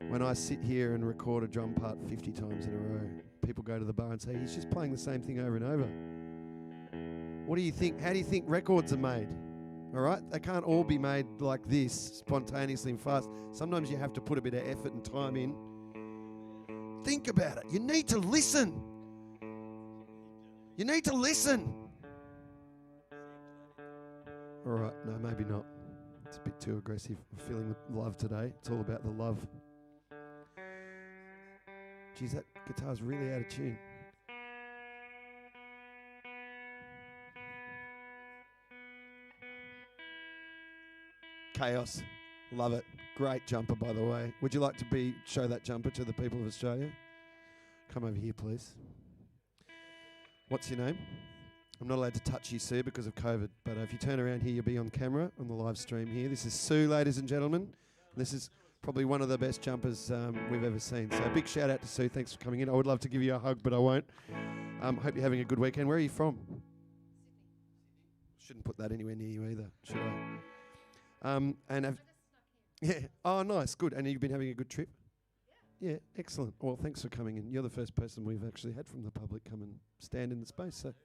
When I sit here and record a drum part 50 times in a row, people go to the bar and say, he's just playing the same thing over and over. What do you think? How do you think records are made? All right? They can't all be made like this, spontaneously and fast. Sometimes you have to put a bit of effort and time in. Think about it. You need to listen. You need to listen. All right. No, maybe not. It's a bit too aggressive. I'm feeling the love today. It's all about the love. Geez, that guitar's really out of tune. Chaos. Love it. Great jumper, by the way. Would you like to show that jumper to the people of Australia? Come over here, please. What's your name? I'm not allowed to touch you, Sue, because of COVID, but if you turn around here, you'll be on camera on the live stream here. This is Sue, ladies and gentlemen. This is probably one of the best jumpers we've ever seen. So a big shout out to Sue. Thanks for coming in. I would love to give you a hug, but I won't. Hope you're having a good weekend. Where are you from? Shouldn't put that anywhere near you either, should I? Yeah. Oh, nice. Good. And you've been having a good trip? Yeah. Excellent. Well, thanks for coming in. You're the first person we've actually had from the public come and stand in the space. So.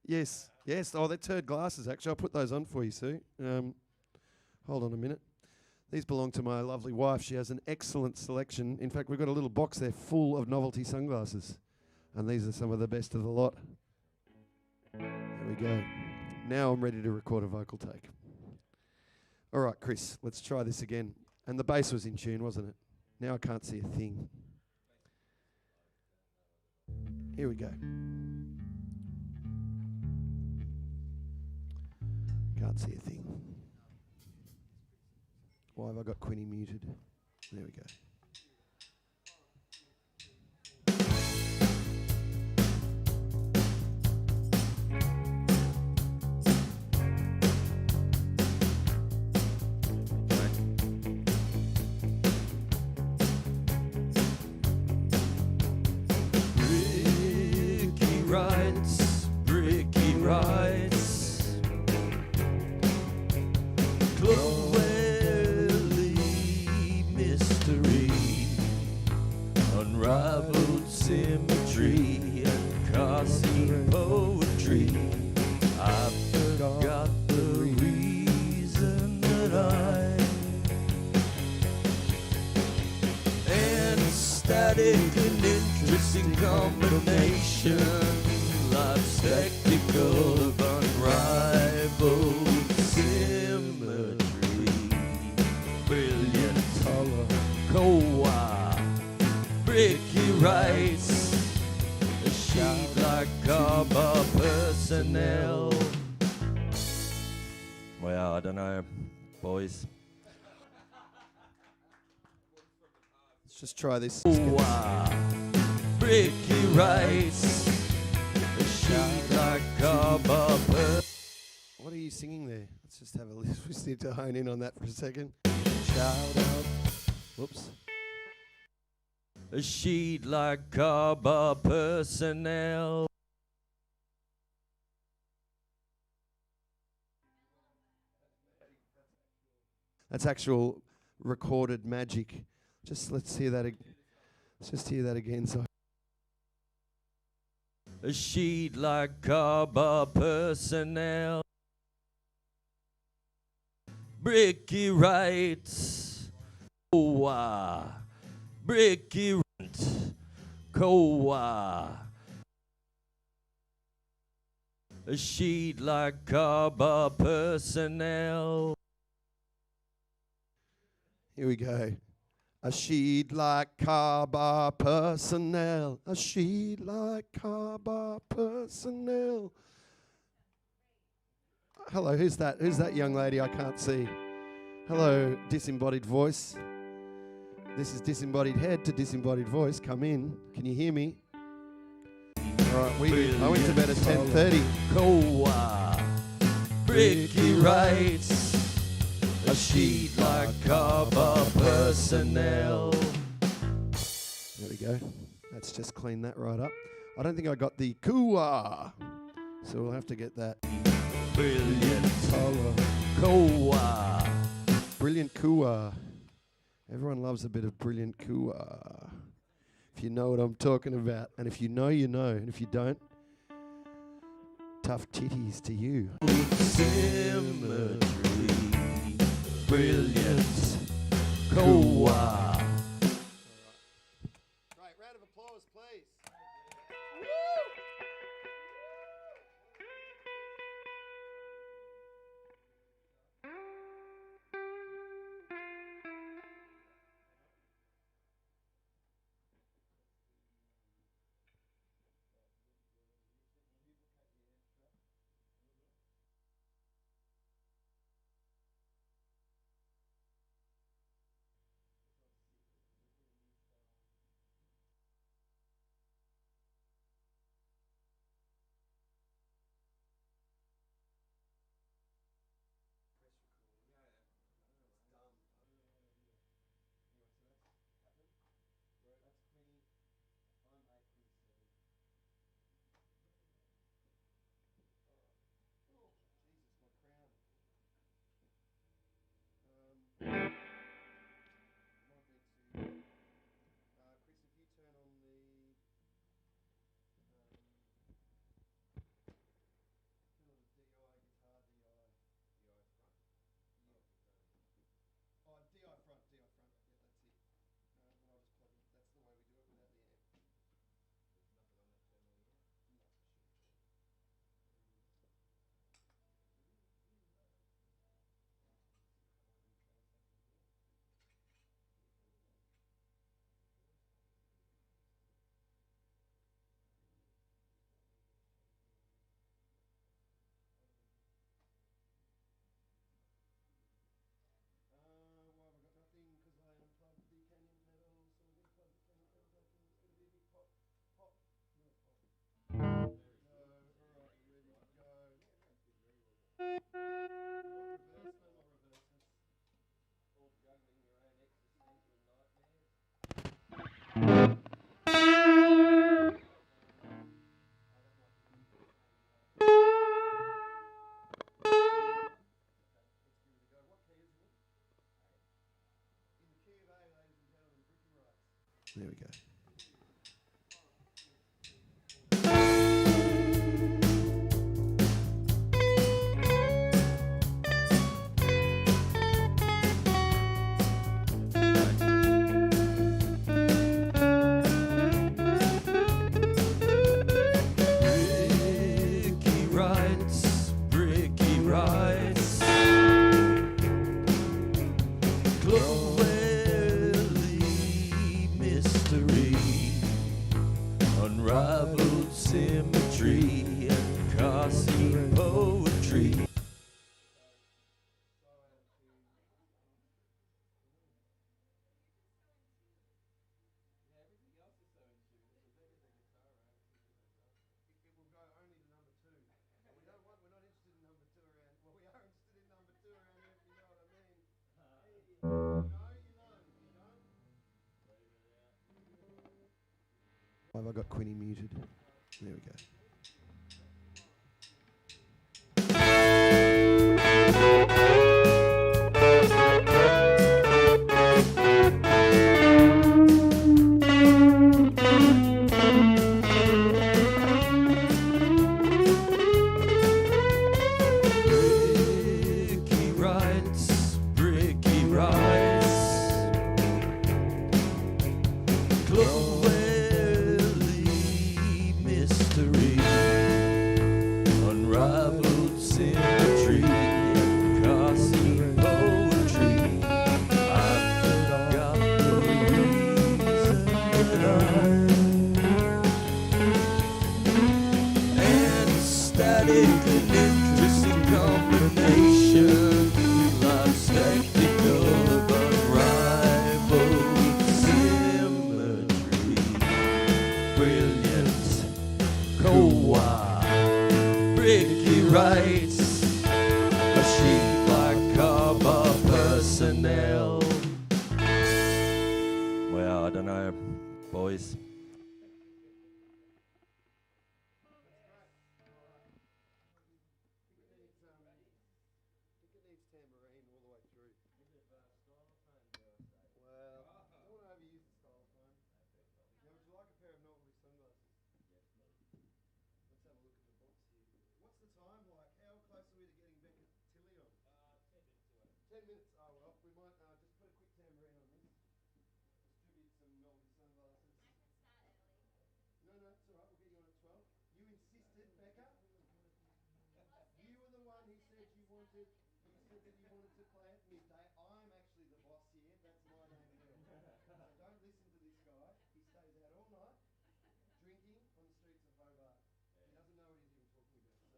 Yes. Oh, they're turd glasses, actually. I'll put those on for you, Sue. Hold on a minute. These belong to my lovely wife. She has an excellent selection. In fact, we've got a little box there full of novelty sunglasses. And these are some of the best of the lot. There we go. Now I'm ready to record a vocal take. All right, Chris, let's try this again. And the bass was in tune, wasn't it? Now I can't see a thing. Here we go. Can't see a thing. Why have I got Quinny muted? There we go. Bricky rights, Chloe, Mr. me. Unrivaled symmetry and classy poetry. I forgot the reason that and static and interesting combination. Life spectacle of unrivaled symmetry. Brilliant color, Ewah, bricky rights, a sheet like Garber personnel. Well, I don't know, boys. Let's just try this. Ewah, bricky rights, a sheet like Garber. What are you singing there? Let's just have a listen. We just need to hone in on that for a second. Shout out. Whoops. A sheet like Garber personnel. That's actual recorded magic. Let's hear that. Let's just hear that again. So. A sheet like Garber personnel. Bricky rights. Ewah, bricky rent. Ewah. A sheet like Garber personnel. Here we go. A sheet like Garber personnel. A sheet like Garber personnel. Hello, who's that? Who's that young lady I can't see? Hello, disembodied voice. This is disembodied head to disembodied voice. Come in. Can you hear me? All right, I went to bed at 10:30. Ewah, bricky rights. A sheet like Garber personnel. There we go. Let's just clean that right up. I don't think I got the Ewah, so we'll have to get that. Brilliant color, Ewah. Brilliant Ewah. Everyone loves a bit of brilliant Ewah. If you know what I'm talking about. And if you know, you know. And if you don't, tough titties to you. Symmetry. Brilliant Ewah. Right, round of applause, please. There we go. Unrivaled symmetry and costly poetry. Have I got Quinny muted? There we go. Bricky writes, Bricky writes. Mystery, unrivaled symmetry, and costly poetry. I forgot the reason and static and interesting combination, like spectacle of unrivaled symmetry, brilliant. Bricky writes, a sheet like cover personnel. Well, I don't know, boys. What's the time like? How close are we to getting Becca Tilley on? 10 minutes. Oh well, we might just put a quick tambourine on this. Distribute some novelty sunglasses. No, it's alright. We'll get you on at 12. You insisted, Becca. You were the one who said you wanted. You said that you wanted to play at midday. I'm actually the boss here. That's my name here. So don't listen to this guy. He stays out all night, drinking on the streets of Hobart. He doesn't know what he's even talking about.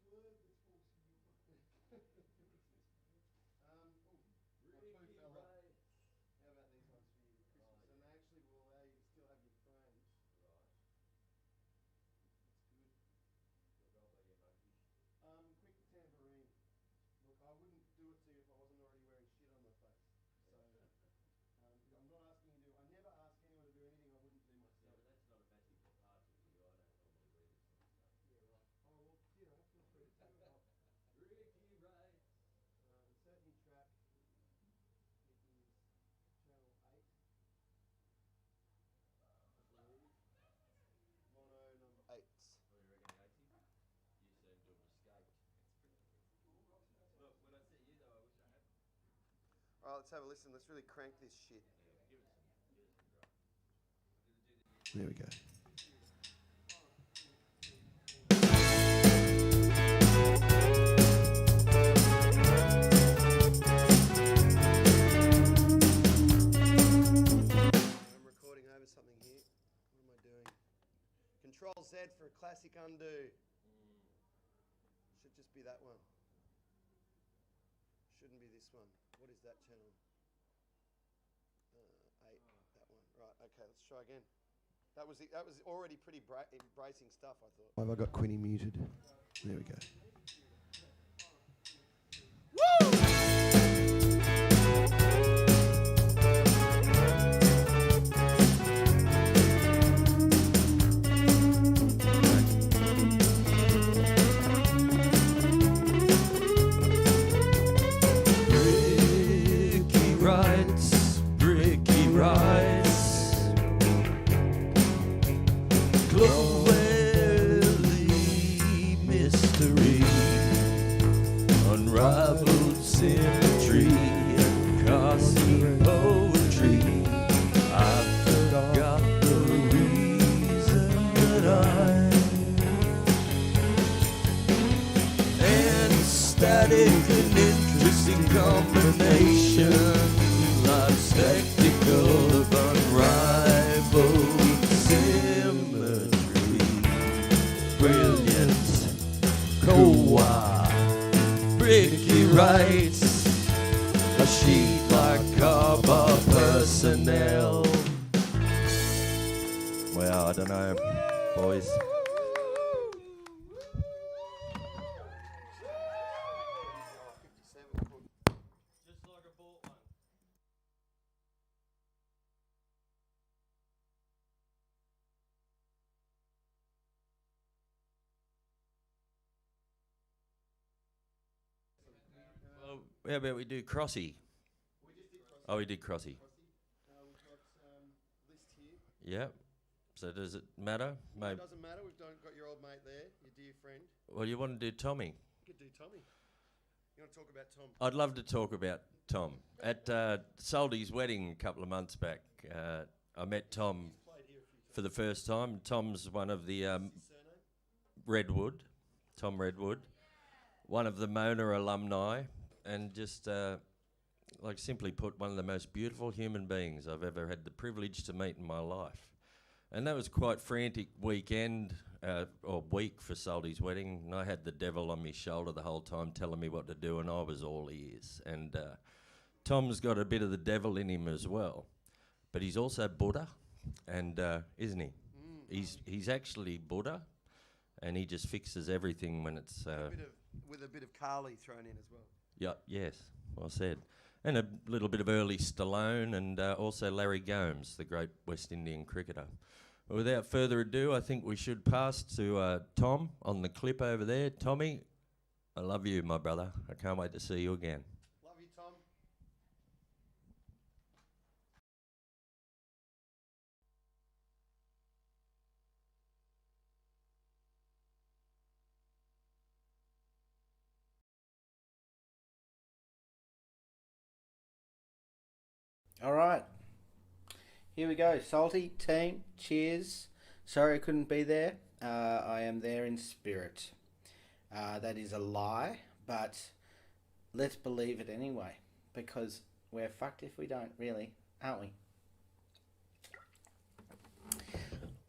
So look, let's just wait till midday. Two fella. How about these ones for you for Christmas? And they actually will allow you to still have your frames. That's good. Quick tambourine. Look, I wouldn't do it to you if I wasn't already wearing shit on my face. So, I'm not asking you to. I never ask anyone to do anything I wouldn't do myself. Yeah, but that's not a massive departure for you. I don't normally wear this sort of stuff. Yeah, right. Oh well, feel free to take it off. Ricky writes. Insert new track. It is channel 8. I believe. Mono number 8. What do you reckon, 80? You seem to have escaped. Look, when I see you though, I wish I had. Alright, let's have a listen. Let's really crank this shit. Yeah, give us some drop. There we go. I'm recording over something here. What am I doing? Control Z for a classic undo. Should just be that one. Shouldn't be this one. What is that channel? 8. That one. Right. Okay. Let's try again. That was already pretty embracing stuff, I thought. Have I got Quinny muted? There we go. spectacle of unrivaled symmetry, brilliance, Ewah, Ricky writes a sheet like cover personnel. Well, I don't know, boys. How about we do Crossy? Oh, we did Crossy. We've got list here. Yeah. So does it matter? No, it doesn't matter. We've got your old mate there, your dear friend. Well, you want to do Tommy? You could do Tommy. You want to talk about Tom? I'd love to talk about Tom. At Soldy's wedding a couple of months back, I met Tom for the first time. Tom's one of the Redwood, Tom Redwood, one of the Mona alumni, and just like simply put, one of the most beautiful human beings I've ever had the privilege to meet in my life. And that was quite frantic weekend or week for Soldy's wedding, and I had the devil on my shoulder the whole time telling me what to do, and I was all ears. And Tom's got a bit of the devil in him as well, but he's also Buddha, and isn't he? He's actually Buddha, and he just fixes everything when it's with a bit of Carly thrown in as well. Yeah, yes, well said. And a little bit of early Stallone, and also Larry Gomes, the great West Indian cricketer. Well, without further ado, I think we should pass to Tom on the clip over there. Tommy, I love you, my brother. I can't wait to see you again. Love you, Tom. All right. Here we go. Salty team, cheers. Sorry I couldn't be there. I am there in spirit. That is a lie, but let's believe it anyway, because we're fucked if we don't, really, aren't we?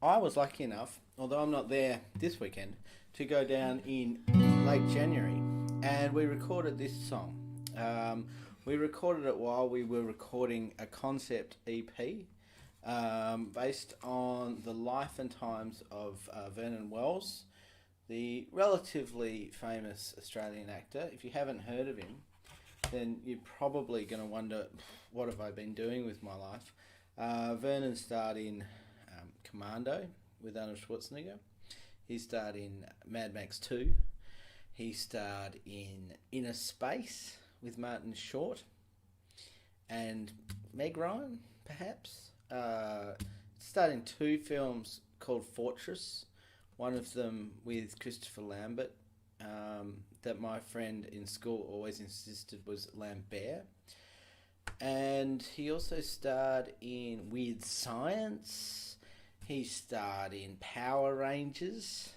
I was lucky enough, although I'm not there this weekend, to go down in late January, and we recorded this song. We recorded it while we were recording a concept EP based on the life and times of Vernon Wells, the relatively famous Australian actor. If you haven't heard of him, then you're probably going to wonder, what have I been doing with my life? Vernon starred in Commando with Arnold Schwarzenegger. He starred in Mad Max 2. He starred in Inner Space with Martin Short and Meg Ryan, perhaps. Starred in 2 films called Fortress, one of them with Christopher Lambert, that my friend in school always insisted was Lambert. And he also starred in Weird Science. He starred in Power Rangers,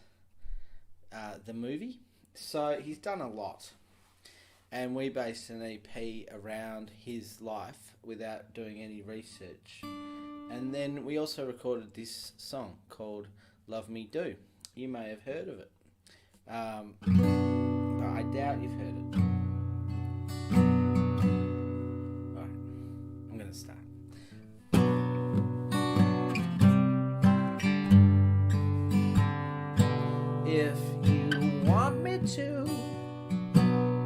the movie. So he's done a lot. And we based an EP around his life without doing any research. And then we also recorded this song called Love Me Do. You may have heard of it. But I doubt you've heard it. Alright, I'm going to start. If you want me to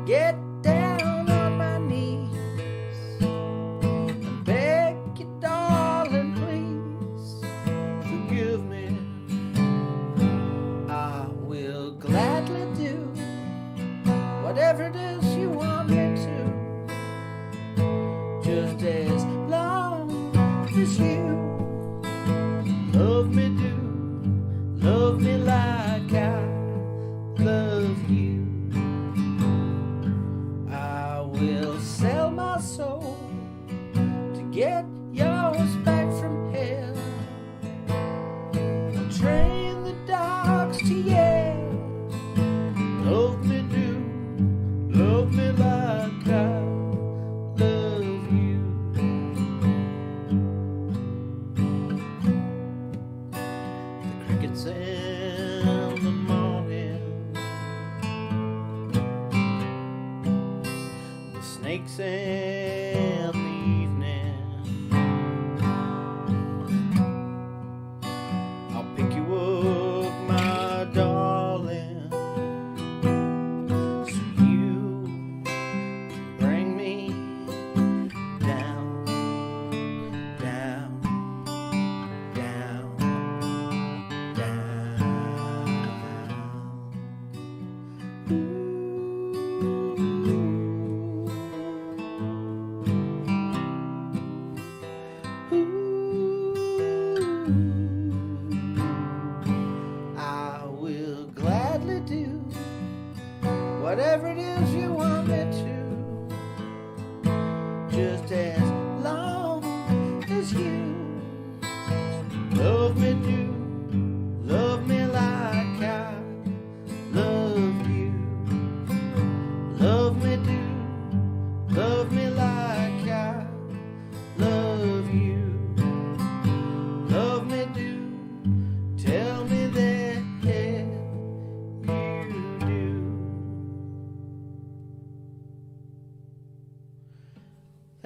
get down on my knees and beg you, darling, please forgive me, I will gladly do whatever it is you want me to, just as long as you love me, love me like I love you. I will sell my soul to get yours back from hell. I'll train the dogs to yell. Love me do, love me like I love you.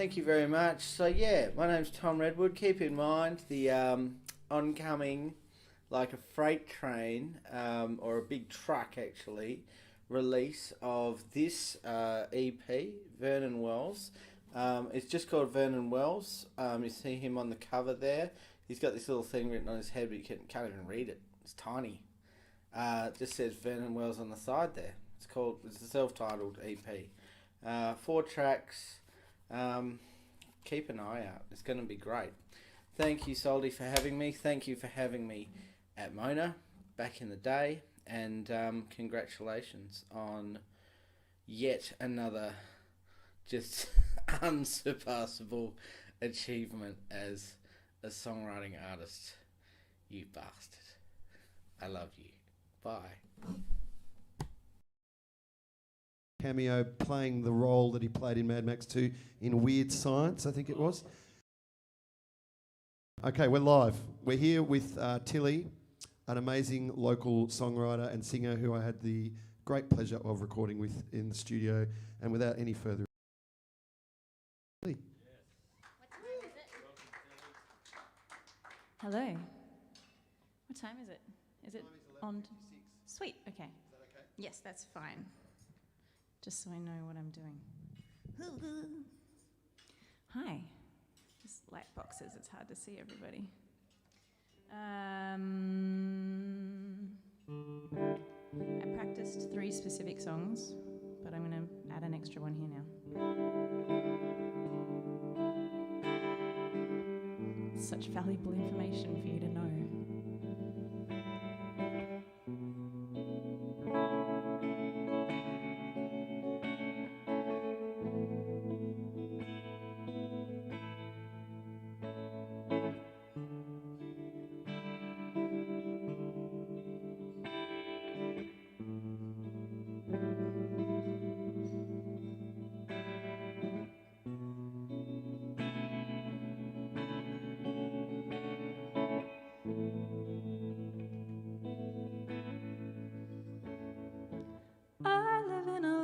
Thank you very much. So yeah, my name's Tom Redwood. Keep in mind the oncoming, like a freight train, or a big truck actually, release of this EP, Vernon Wells. It's just called Vernon Wells. You see him on the cover there. He's got this little thing written on his head, but you can't even read it. It's tiny. It just says Vernon Wells on the side there. It's a self-titled EP. 4 tracks. Keep an eye out. It's going to be great. Thank you, Soldy, for having me. Thank you for having me at Mona back in the day. And congratulations on yet another just unsurpassable achievement as a songwriting artist. You bastard. I love you. Bye. Cameo playing the role that he played in Mad Max 2 in Weird Science, I think it was. Okay, we're live. We're here with Tilley, an amazing local songwriter and singer who I had the great pleasure of recording with in the studio. And without any further ado, Hello. What time is it? Is it on? Sweet. Okay. Is that okay? Yes, that's fine. Just so I know what I'm doing. Hi. Just light boxes. It's hard to see everybody. I practiced 3 specific songs, but I'm going to add an extra one here now. Such valuable information for you to know.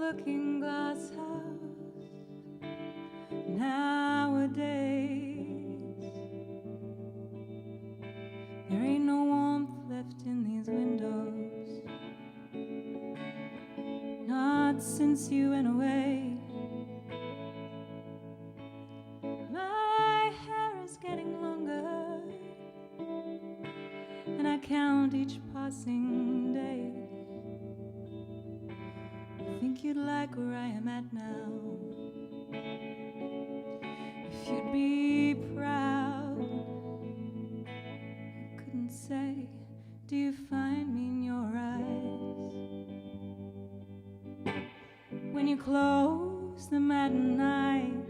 Looking glass house nowadays. There ain't no warmth left in these windows, not since you went away. My hair is getting longer, and I count each passing day. Think you'd like where I am at now, if you'd be proud. I couldn't say, do you find me in your eyes when you close them at night?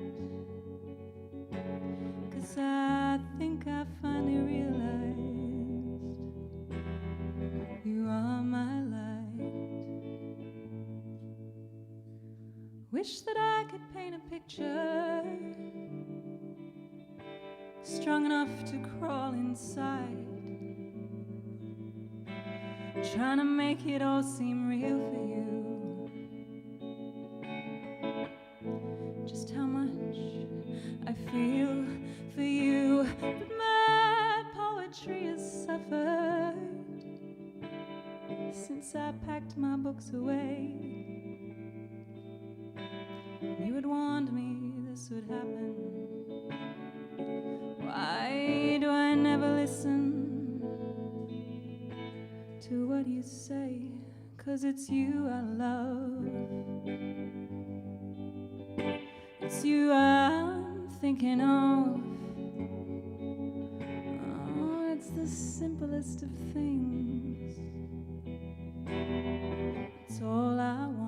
'Cause I think I finally realized you are my light. Wish that I could paint a picture strong enough to crawl inside, trying to make it all seem real for you. Just how much I feel for you, but my poetry has suffered since I packed my books away. You had warned me this would happen. Why do I never listen to what you say? 'Cause it's you I love. It's you I'm thinking of. Oh, it's the simplest of things. It's all I want.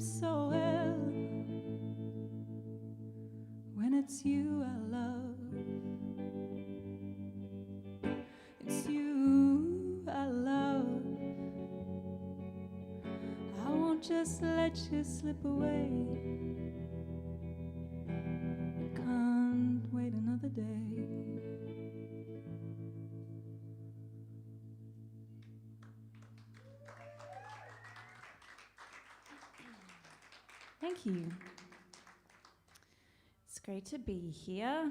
seems so well when it's you I love. It's you I love. I won't just let you slip away. I can't wait another day. Thank you. It's great to be here.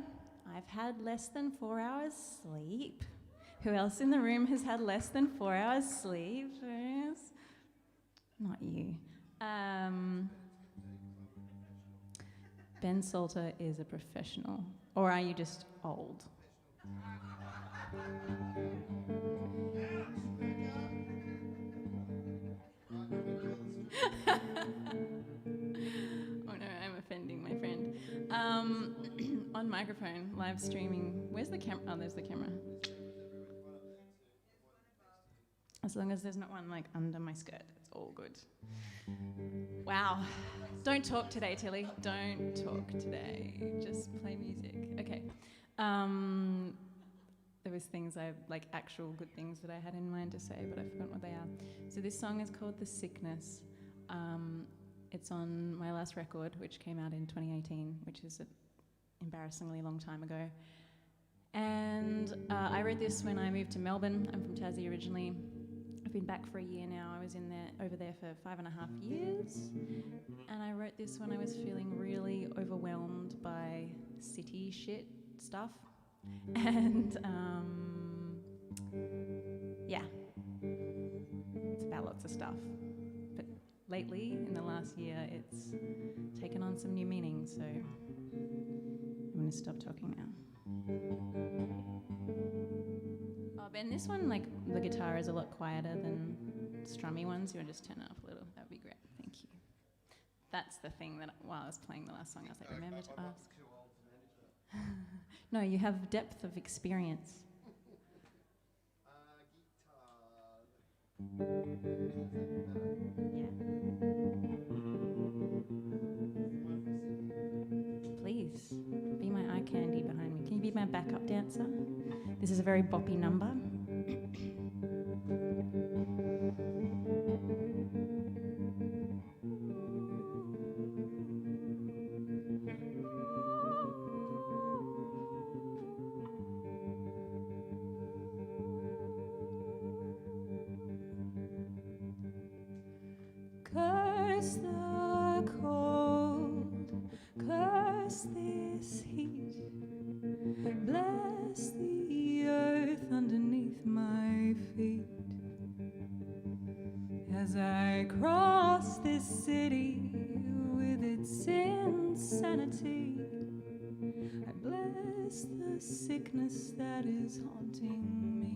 I've had less than 4 hours sleep. Who else in the room has had less than 4 hours sleep? Yes. Not you. Ben Salter is a professional. Or are you just old? Oh no, I'm offending my friend. On microphone, live streaming. Where's the camera? Oh, there's the camera. As long as there's not one like under my skirt, it's all good. Wow. Don't talk today, Tilly. Don't talk today. Just play music. Okay. There was things actual good things that I had in mind to say, but I forgot what they are. So this song is called The Sickness. It's on my last record, which came out in 2018, which is an embarrassingly long time ago. And I wrote this when I moved to Melbourne. I'm from Tassie originally. I've been back for a year now. I was over there for 5.5 years. And I wrote this when I was feeling really overwhelmed by city shit stuff. And yeah, it's about lots of stuff. But lately, in the last year, it's taken on some new meaning, so I'm going to stop talking now. Oh, Ben, this one, the guitar is a lot quieter than strummy ones. You want to just turn it off a little? That would be great. Thank you. That's the thing that while I was playing the last song, I was like, remember to ask. No, you have depth of experience. Yeah. Please, be my eye candy behind me. Can you be my backup dancer? This is a very boppy number. Curse the cold, curse this heat, bless the earth underneath my feet. As I cross this city with its insanity, I bless the sickness that is haunting me.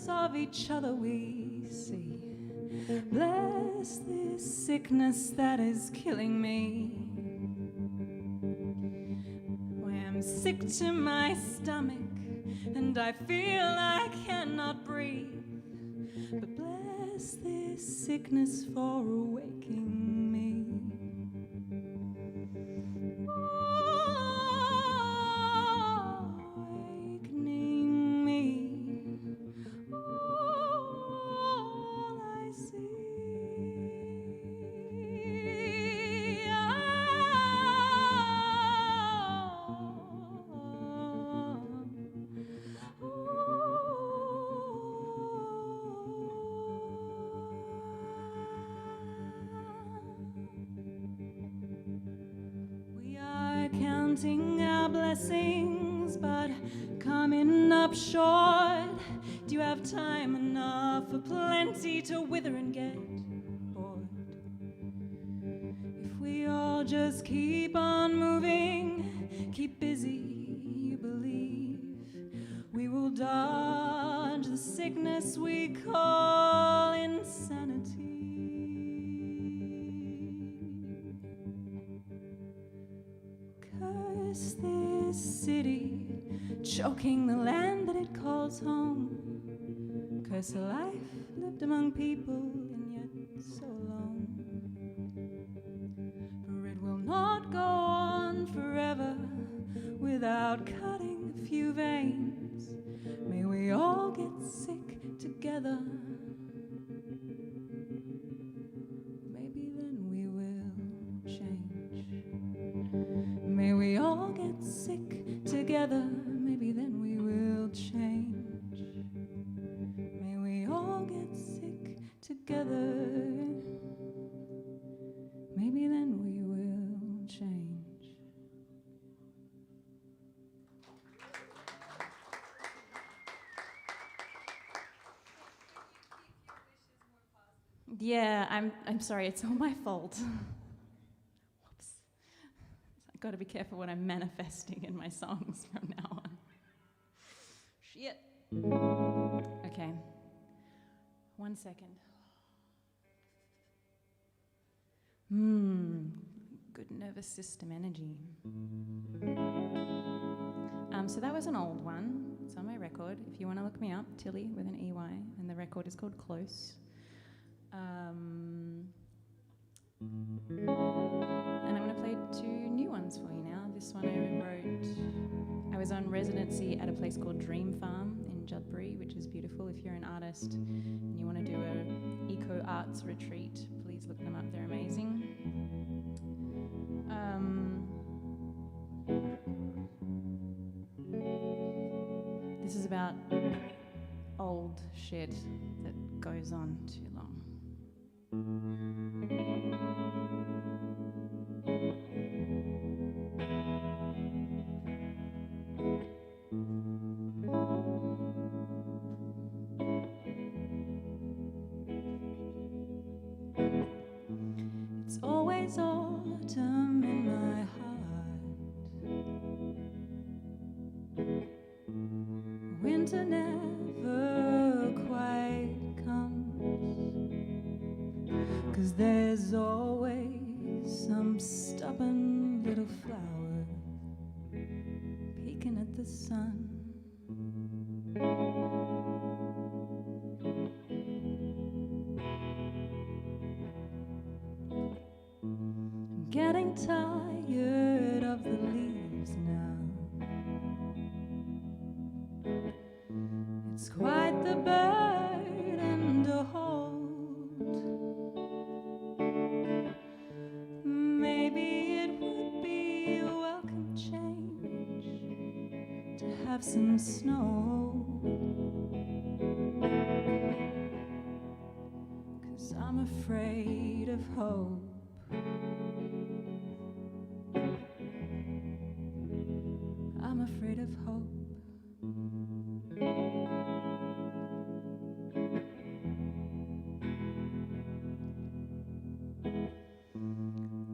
Of each other we see. Bless this sickness that is killing me. I am sick to my stomach and I feel I cannot breathe. But bless this sickness for awaking me. Counting our blessings, but coming up short. Do you have time enough for plenty to wither and get bored? If we all just keep on moving, keep busy, you believe we will dodge the sickness we call insanity. Curse this city, choking the land that it calls home. Curse a life lived among people and yet so alone. For it will not go on forever without cutting a few veins. May we all get sick together. Maybe then we will change. May we all get sick together. Maybe then we will change. May we all get sick together. Maybe then we will change. Yeah, I'm sorry, it's all my fault. Whoops. I've got to be careful what I'm manifesting in my songs from now on. Shit. Okay. 1 second. Good nervous system energy. So that was an old one. It's on my record. If you want to look me up, Tilley with an EY, and the record is called Close. And I'm going to play 2 new ones for you now. This one I wrote, I was on residency at a place called Dream Farm in Judbury, which is beautiful. If you're an artist and you want to do an eco-arts retreat, please look them up, they're amazing. This is about old shit that goes on too long. It's always autumn in my heart. Winter never quite comes, 'cause there's always some stubborn little flower peeking at the sun. I'm getting tired of the leaves now. It's quite the burden to hold. Maybe it would be a welcome change to have some snow. 'Cause I'm afraid of hope. I'm afraid of hope.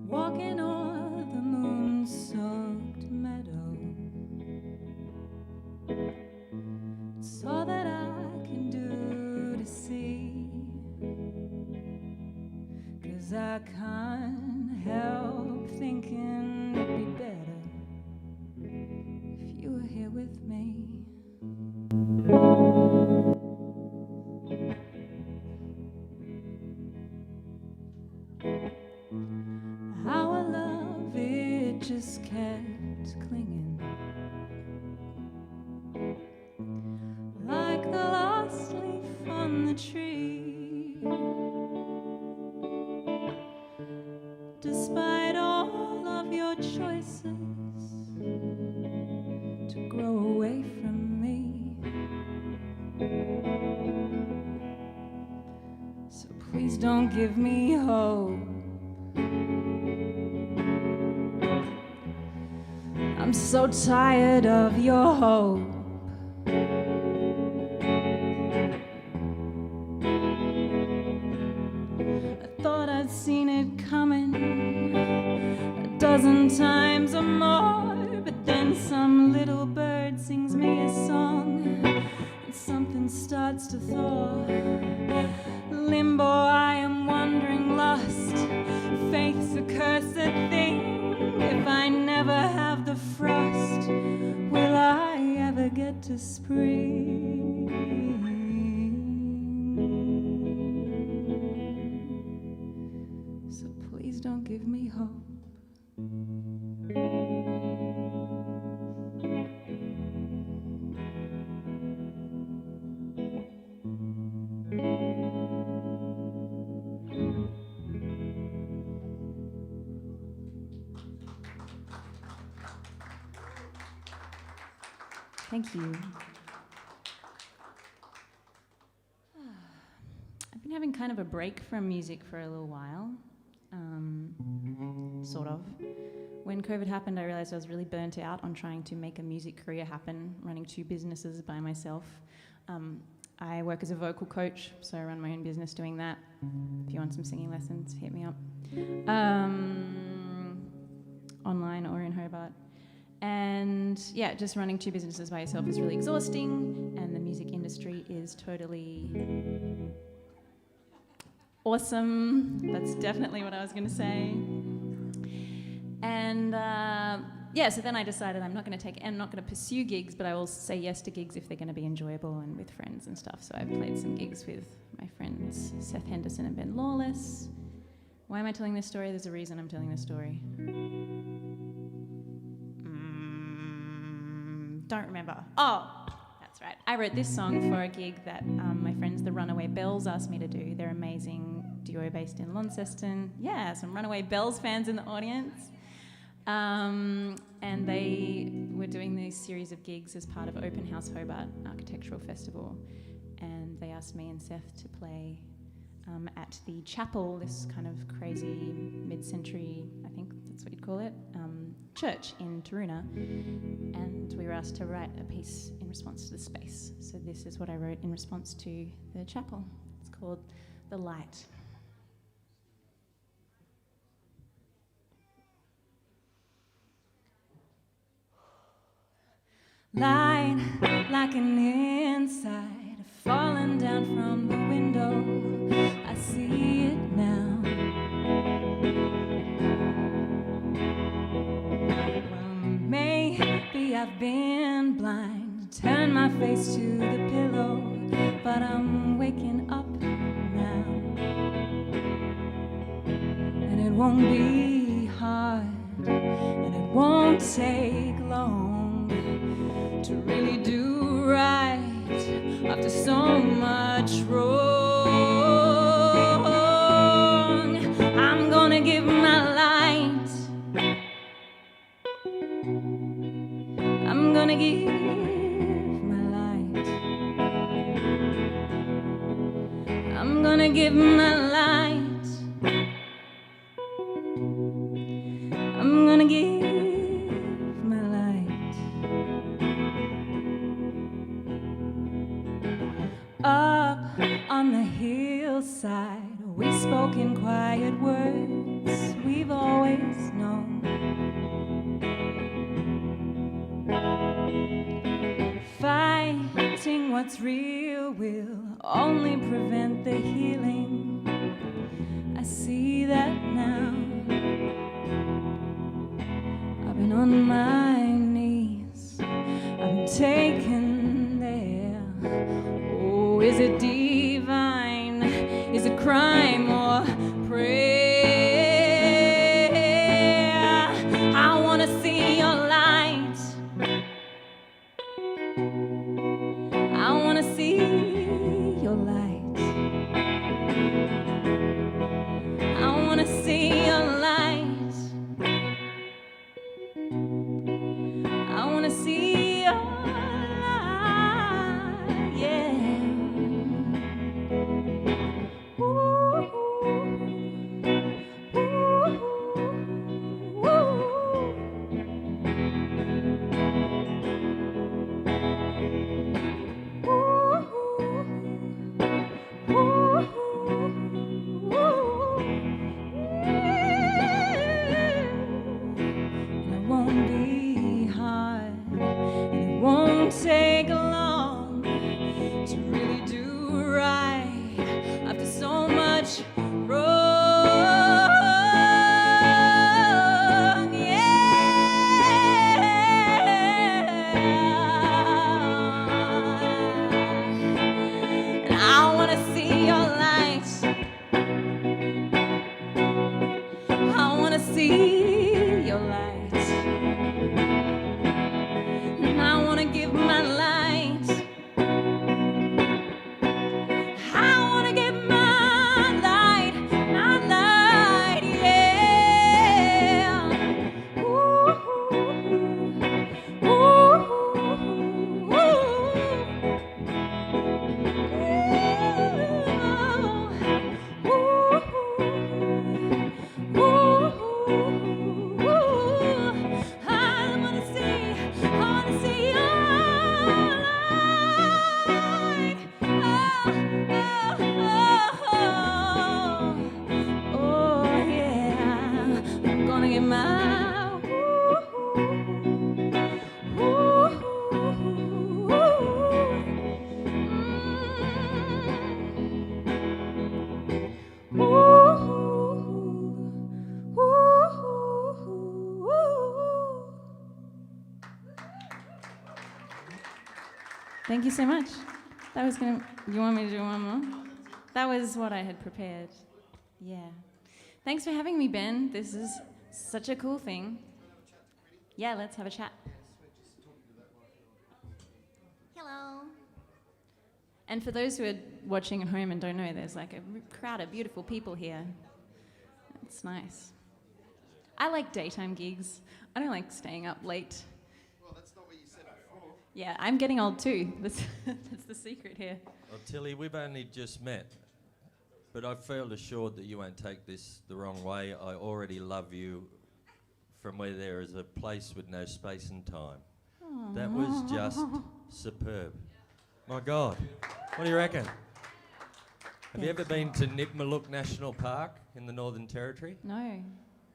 Walking on the moon-soaked meadow, it's all that I can do to see. 'Cause I can't help thinking it'd be better if you were here with me. Our love, it just kept clinging, like the last leaf on the tree. Despite all of your choices to grow away from me, so please don't give me hope. I'm so tired of your hope. I thought I'd seen it coming a dozen times or more, but then some little bird sings me a song, and something starts to thaw. Limbo, I am wandering lost. Faith's a cursed thing. If I never have the frost, will I ever get to spring? So please don't give me hope. Thank you. I've been having kind of a break from music for a little while, sort of. When COVID happened, I realised I was really burnt out on trying to make a music career happen, running 2 businesses by myself. I work as a vocal coach, so I run my own business doing that. If you want some singing lessons, hit me up. Online or in Hobart. And yeah, just running 2 businesses by yourself is really exhausting, and the music industry is totally awesome. That's definitely what I was going to say. And yeah, so then I decided I'm not going to pursue gigs, but I will say yes to gigs if they're going to be enjoyable and with friends and stuff. So I've played some gigs with my friends Zac Henderson and Ben Lawless. Why am I telling this story? There's a reason I'm telling this story. Don't remember. Oh, that's right. I wrote this song for a gig that my friends the Runaway Bells asked me to do. They're amazing duo based in Launceston. Yeah, some Runaway Bells fans in the audience. And they were doing this series of gigs as part of Open House Hobart Architectural Festival. And they asked me and Seth to play at the chapel, this kind of crazy mid-century, I think that's what you'd call it, church in Taroona. And we were asked to write a piece in response to the space. So this is what I wrote in response to the chapel. It's called The Light. Light like an inside, falling down from the window. I see it now. Well, maybe I've been blind, turn my face to the pillow, but I'm waking up now. And it won't be hard, and it won't take long to really do right after so much wrong. I'm gonna give my light. I'm gonna give my light. I'm gonna give my light. I'm gonna give my light. Up on the hillside, we spoke in quiet words we've always known. Fighting what's real will only prevent the healing. I see that now. I've been on my knees, I've been taken there. Oh, is it divine? Is it crime or prayer? I wanna see your light. I wanna see your light. I wanna see your light. I wanna see your light, yeah. Ooh. much wrong, yeah. And I wanna see your light. I wanna see your light. And I wanna give my light. I wanna give my light, yeah. Ooh, ooh, ooh, I wanna see your light. Oh, yeah. I'm gonna get my Thank you so much. That was gonna. You want me to do one more? That was what I had prepared. Yeah. Thanks for having me, Ben. This is such a cool thing. Yeah, let's have a chat. Hello. And for those who are watching at home and don't know, there's like a crowd of beautiful people here. It's nice. I like daytime gigs. I don't like staying up late. Well, that's not what you said before. Yeah, I'm getting old too. That's the secret here. Well, Tilly, we've only just met, but I feel assured that you won't take this the wrong way. I already love you from where there is a place with no space and time. Aww. That was just superb. My God, what do you reckon? Have you ever been to Nipmuc National Park in the Northern Territory? No.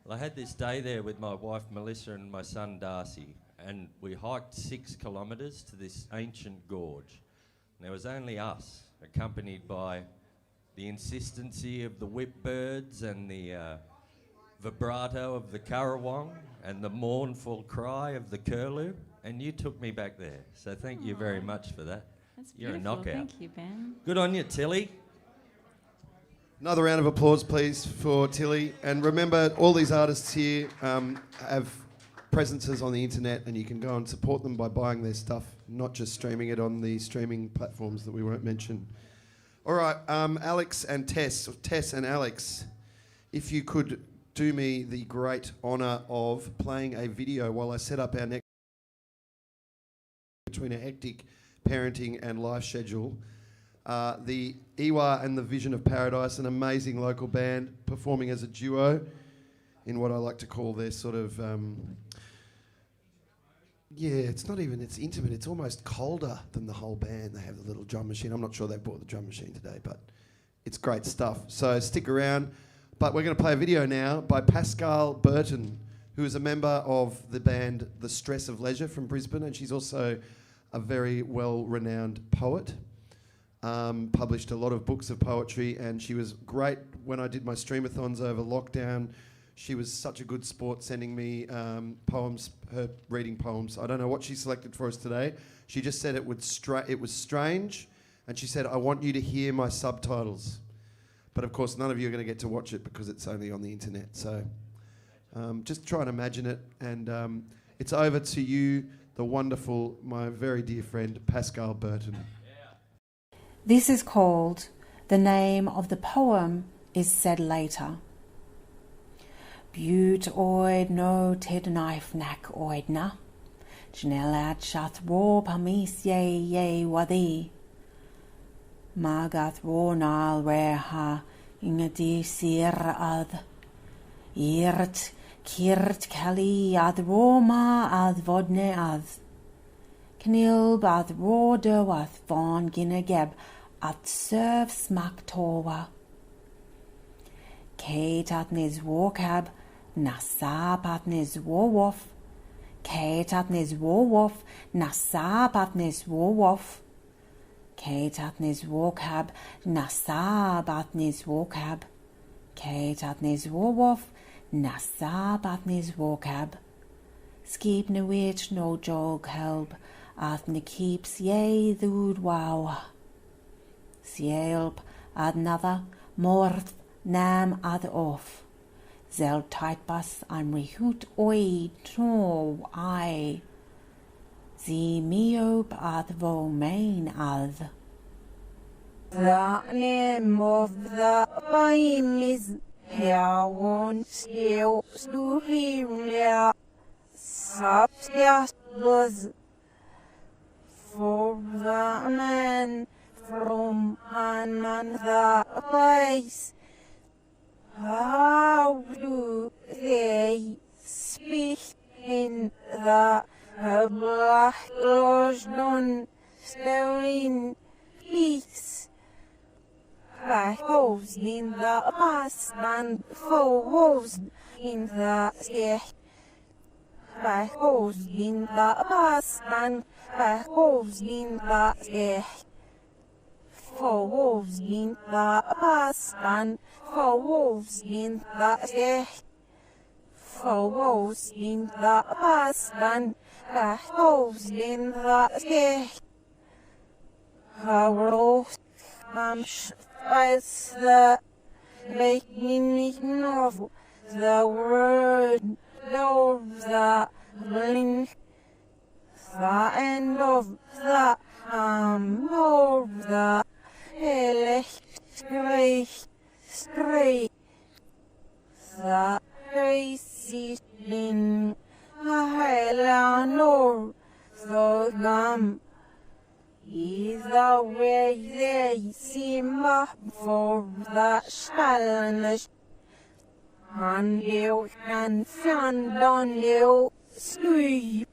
Well, I had this day there with my wife Melissa and my son Darcy, and we hiked 6 kilometres to this ancient gorge. And there was only us, accompanied by the insistency of the whipbirds and the vibrato of the currawong and the mournful cry of the curlew, and you took me back there. So thank you very much for that. That's You're beautiful. a knockout. Thank you, Ben. Good on you, Tilly. Another round of applause, please, for Tilly. And remember, all these artists here have presences on the internet, and you can go and support them by buying their stuff, not just streaming it on the streaming platforms that we won't mention. All right, Alex and Tess, and Alex, if you could do me the great honour of playing a video while I set up our next between a hectic parenting and life schedule. The Ewah and the Vision of Paradise, an amazing local band performing as a duo in what I like to call their sort of, it's intimate, it's almost colder than the whole band. They have the little drum machine. I'm not sure they brought the drum machine today, but it's great stuff. So stick around. But we're going to play a video now by Pascal Burton, who is a member of the band The Stress of Leisure from Brisbane, and she's also a very well-renowned poet. Published a lot of books of poetry, and she was great when I did my streamathons over lockdown. She was such a good sport, sending me poems, her reading poems. I don't know what she selected for us today. She just said it was strange, and she said, I want you to hear my subtitles. But of course, none of you are going to get to watch it because it's only on the internet. So just try and imagine it, and it's over to you, the wonderful, my very dear friend, Pascal Burton. This is called The Name of the Poem is Said Later. Bute oid no ted knife knack oidna. Jnelad shath ro pamis ye wadi. Magath ro nal reha ingadi sir ad. Irt kirt kali ad roma ad vodne ad. Knil bad ro derwath von ginegeb at serve smack towa. Kate at nis wokab, nasab at nis wowof. Kate at nis wowof, nasab at nis wowof. Kate Atnes Walkab, Nasab Atnes Walkab. Kate Atnes Warwoff, Nasab Atnes Walkab. Skip na witch no jog help, Athne keeps ye thud wow. Sielp ad nather, morth nam ad off. Zel tight bus am rehoot oi no I. Zi miob ad vo main ad. The name of the vine is Heaven still to him subject was for the man from another place. How do they speak in the black London staring peace? Foes in the past and foes in the sky. Foes in the past and foes in the sky. Foes in the past and foes in the sky. Foes in the past and foes in the sky. How as the making of the word of the blink, the end of the of the electric straight, the racing Eleanor, the gum. Either way they seem up for the challenge, and you can find on your sleep.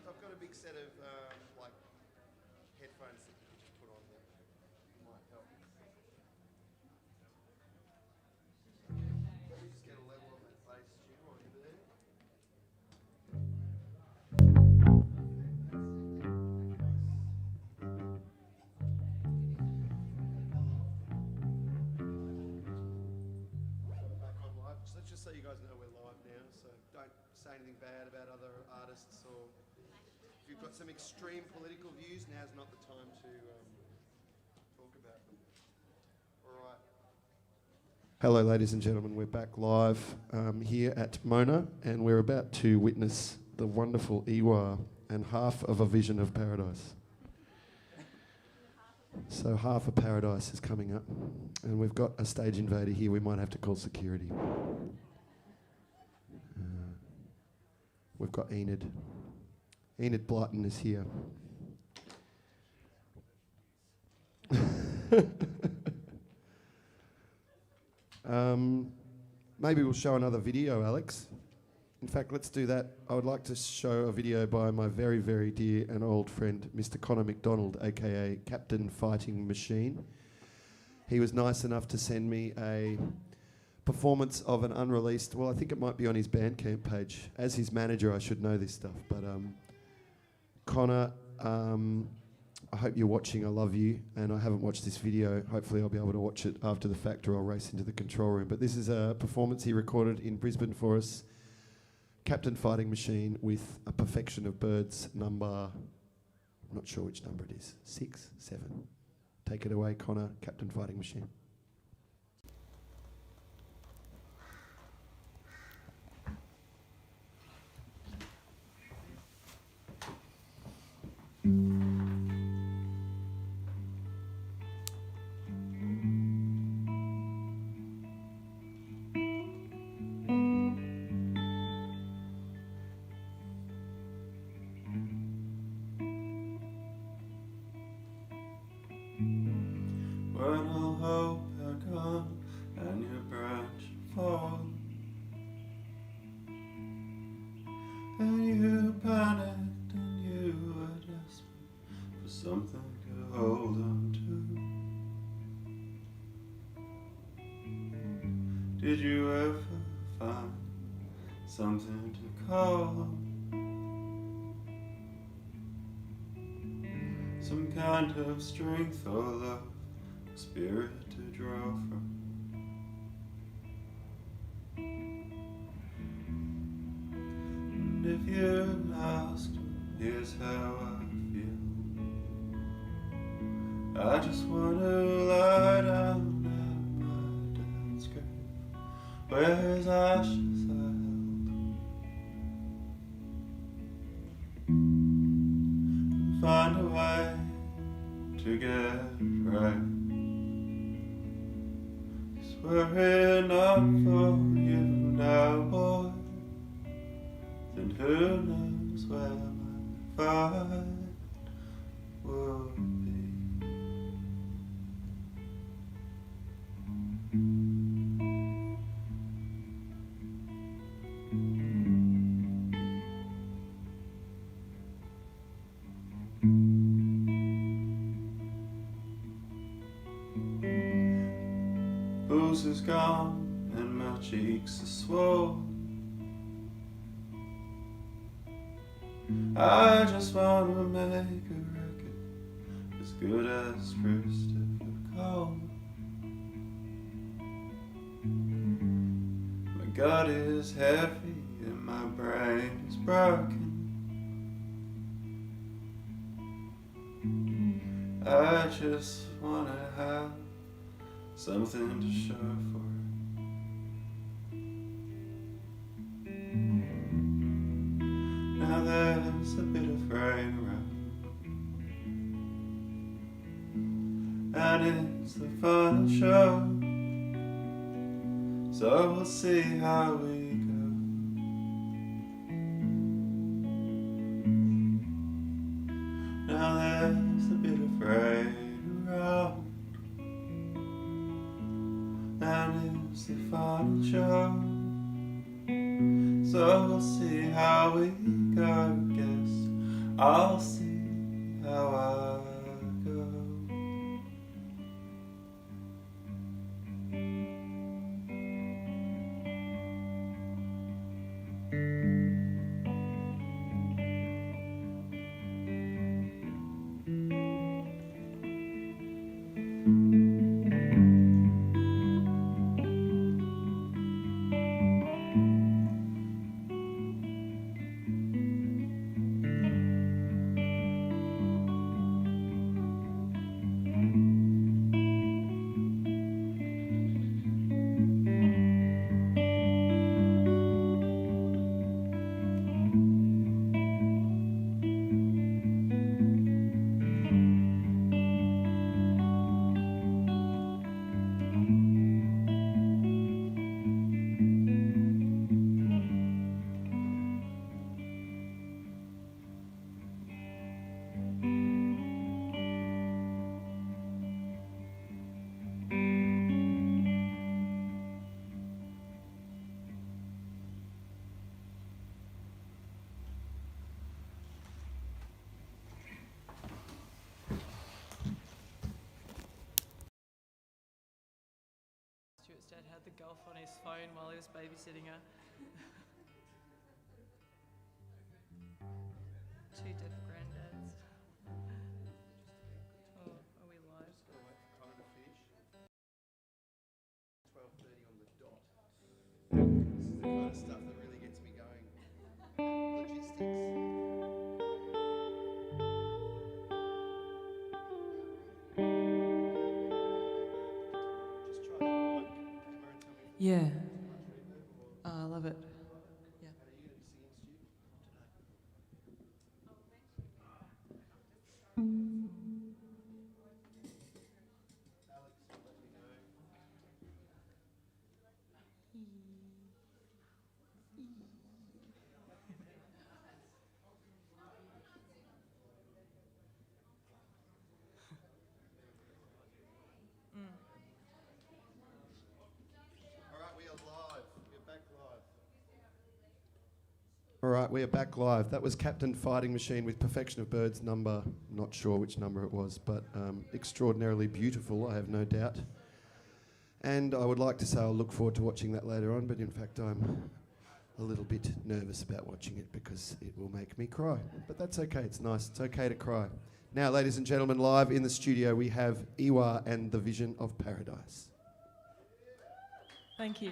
I've got a big set of like headphones that you can just put on there. Might help. Let me just get a level on that bass, Stu, while you're there. Back on live. So let's just so you guys know we're live now, so don't say anything bad about other artists, or if you've got some extreme political views, now's not the time to talk about them. All right. Hello, ladies and gentlemen. We're back live here at Mona, and we're about to witness the wonderful Ewah and half of a vision of paradise. So half of paradise is coming up, and we've got a stage invader here. We might have to call security. We've got Enid. Enid Blyton is here. Maybe we'll show another video, Alex. In fact, let's do that. I would like to show a video by my very, very dear and old friend, Mr. Connor McDonald, aka Captain Fighting Machine. He was nice enough to send me a performance of an unreleased, well, I think it might be on his Bandcamp page. As his manager, I should know this stuff, but Connor, I hope you're watching. I love you, and I haven't watched this video. Hopefully I'll be able to watch it after the fact, or I'll race into the control room. But this is a performance he recorded in Brisbane for us. Captain Fighting Machine with a Perfection of Birds number, I'm not sure which number it is, 6, 7. Take it away, Connor, Captain Fighting Machine. when all hope had gone and your branch fall, and you panicked and you were desperate for something to hold on to. Did you ever find something to call on? Some kind of strength or love, spirit to draw from. And if you're lost, here's how I feel. I just wanna lie down at my dad's grave, where his ashes are held, and find a way to get right. 'Cause we're not for you now, boy. Then who knows where my fight would be. Booze is gone and my cheeks are swollen. I just wanna make a record as good as Christopher Coleman. My gut is heavy and my brain is broken. I just wanna have something to show for it. Now there's a bit of rain around, and it's the final show, so we'll see how we go. Now there's a bit of rain around, and it's the final show, so we'll see how we go. Guess I'll see how I go. Stuart's dad had the golf on his phone while he was babysitting her. Two dead granddads. Oh, are we live? Just gotta wait for Connor to finish. 12:30 on the dot. This is the kind of stuff that really gets me going. Logistics. Yeah. I love it. Yeah. All right, we are back live. That was Captain Fighting Machine with Perfection of Birds number, not sure which number it was, but extraordinarily beautiful, I have no doubt. And I would like to say I'll look forward to watching that later on, but in fact I'm a little bit nervous about watching it because it will make me cry. But that's okay, it's nice, it's okay to cry. Now, ladies and gentlemen, live in the studio we have Ewah and the Vision of Paradise. Thank you.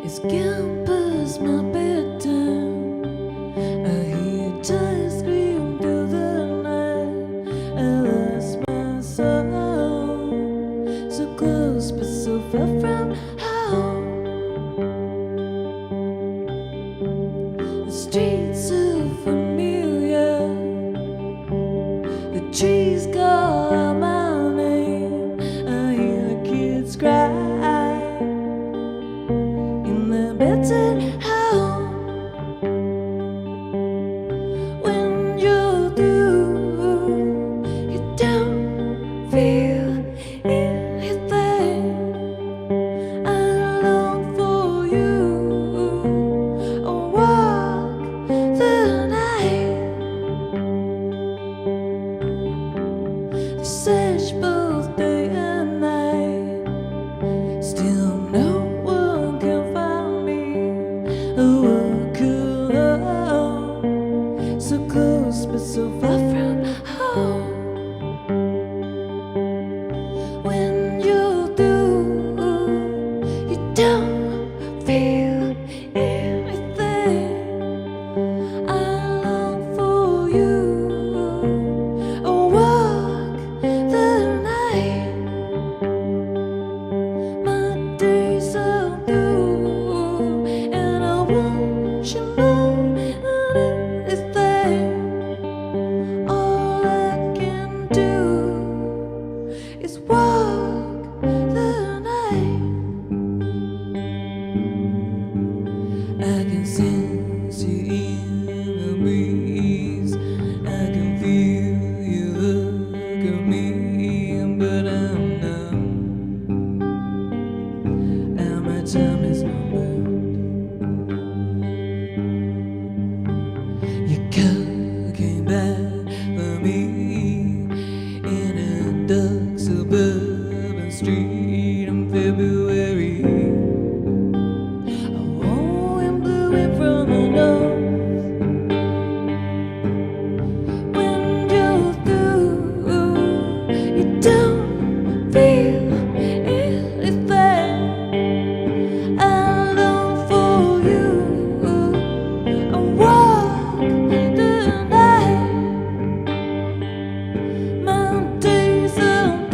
It's campus, my bedtime. I hear giants scream through the night. I lost my soul, so close but so far from home. The streets so familiar. The trees call out my name. I hear the kids cry. Beds at home. When you're through, you don't feel anything. I long for you. I'll walk the night. Search both day and night. Still no one can find me. Walk alone, so close but so far from home. When you're through, you don't feel anything. I long for you. I'll walk the night. My days are through, and I want you more than anything. All I can do is walk the night. I can sense you in the breeze. I can feel you look at me, but I'm numb. And my time is numbered. Your car came back for me in a dark suburban street in February. Oh, and blew it from the north. When you're through, you don't feel anything. I long for you. I walk the night. My days are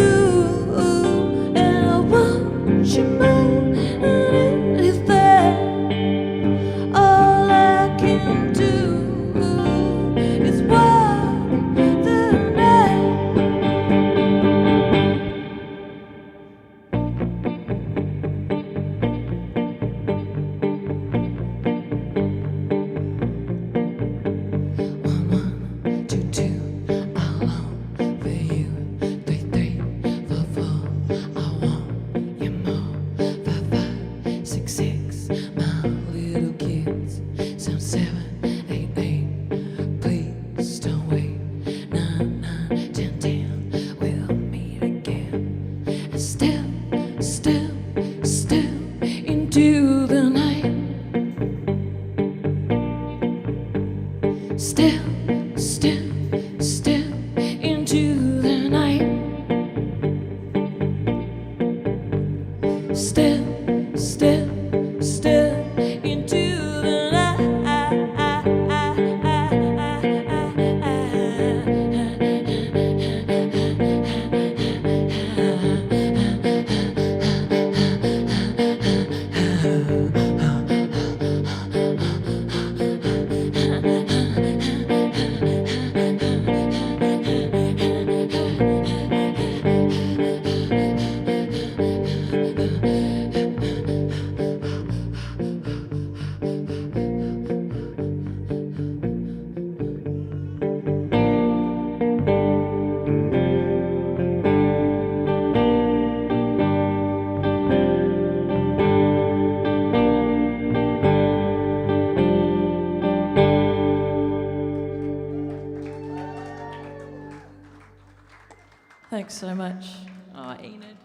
Thanks so much. Oh, Enid.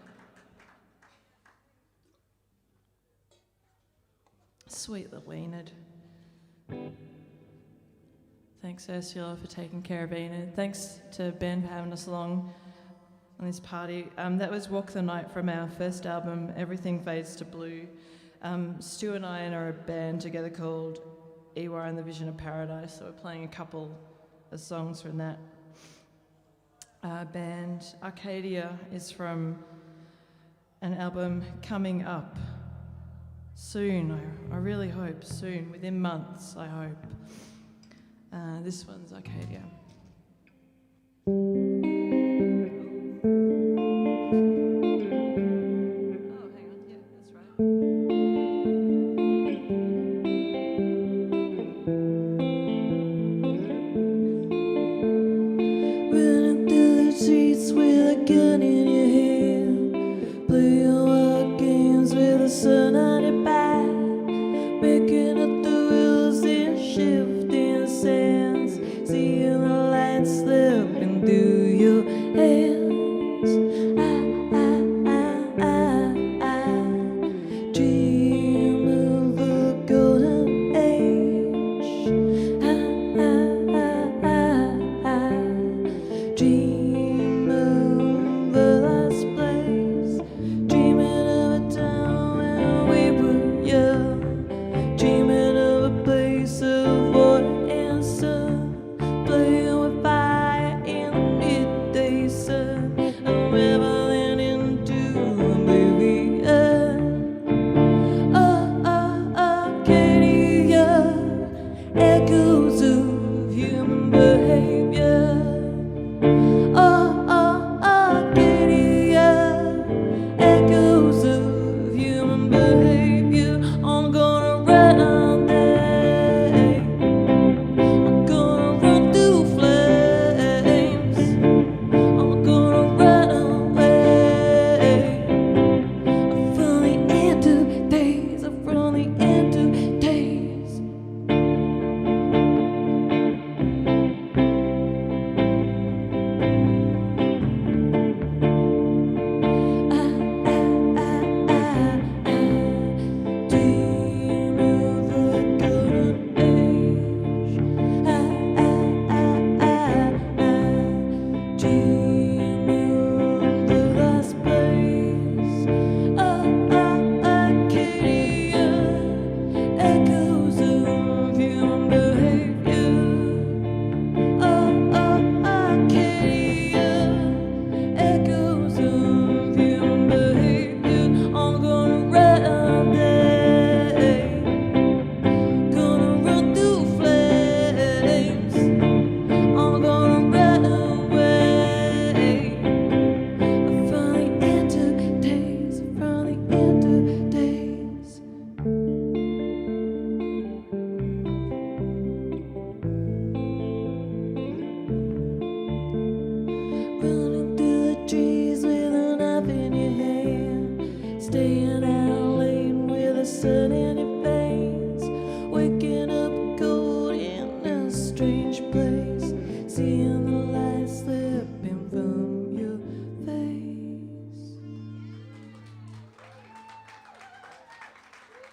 Sweet little Enid. Thanks, Ursula, for taking care of Enid. Thanks to Ben for having us along on this party. That was Walk the Night from our first album, Everything Fades to Blue. Stu and I are a band together called Ewah and the Vision of Paradise, so we're playing a couple of songs from that band. Arcadia is from an album coming up soon. I really hope soon, within months, I hope. This one's Arcadia.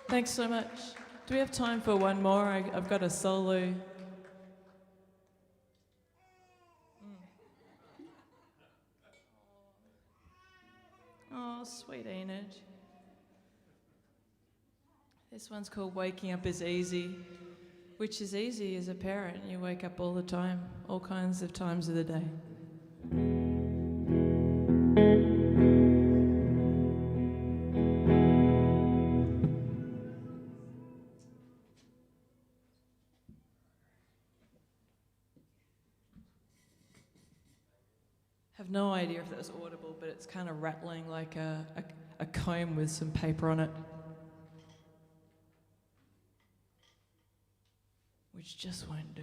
Thanks so much. Do we have time for one more? I've got a solo. Oh, sweet Enid. This one's called Waking Up is Easy, which is easy as a parent. You wake up all the time, all kinds of times of the day. Have no idea if that was audible, but it's kind of rattling like a comb with some paper on it. Which just won't do.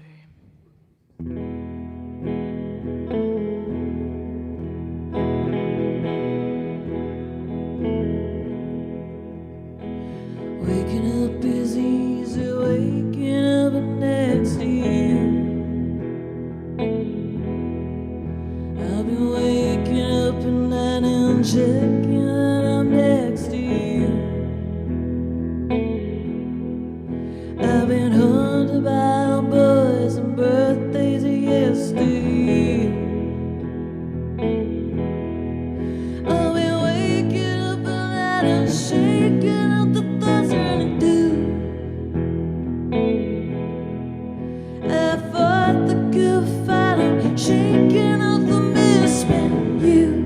Waking up is easy, waking up next to you. I've been waking up and checking that I'm next to you. I've been haunted by boys and birthdays of yesteryear. I've been waking up at night and shaking up the thoughts running through. I fought the good fight, I'm shaking off the misspent youth.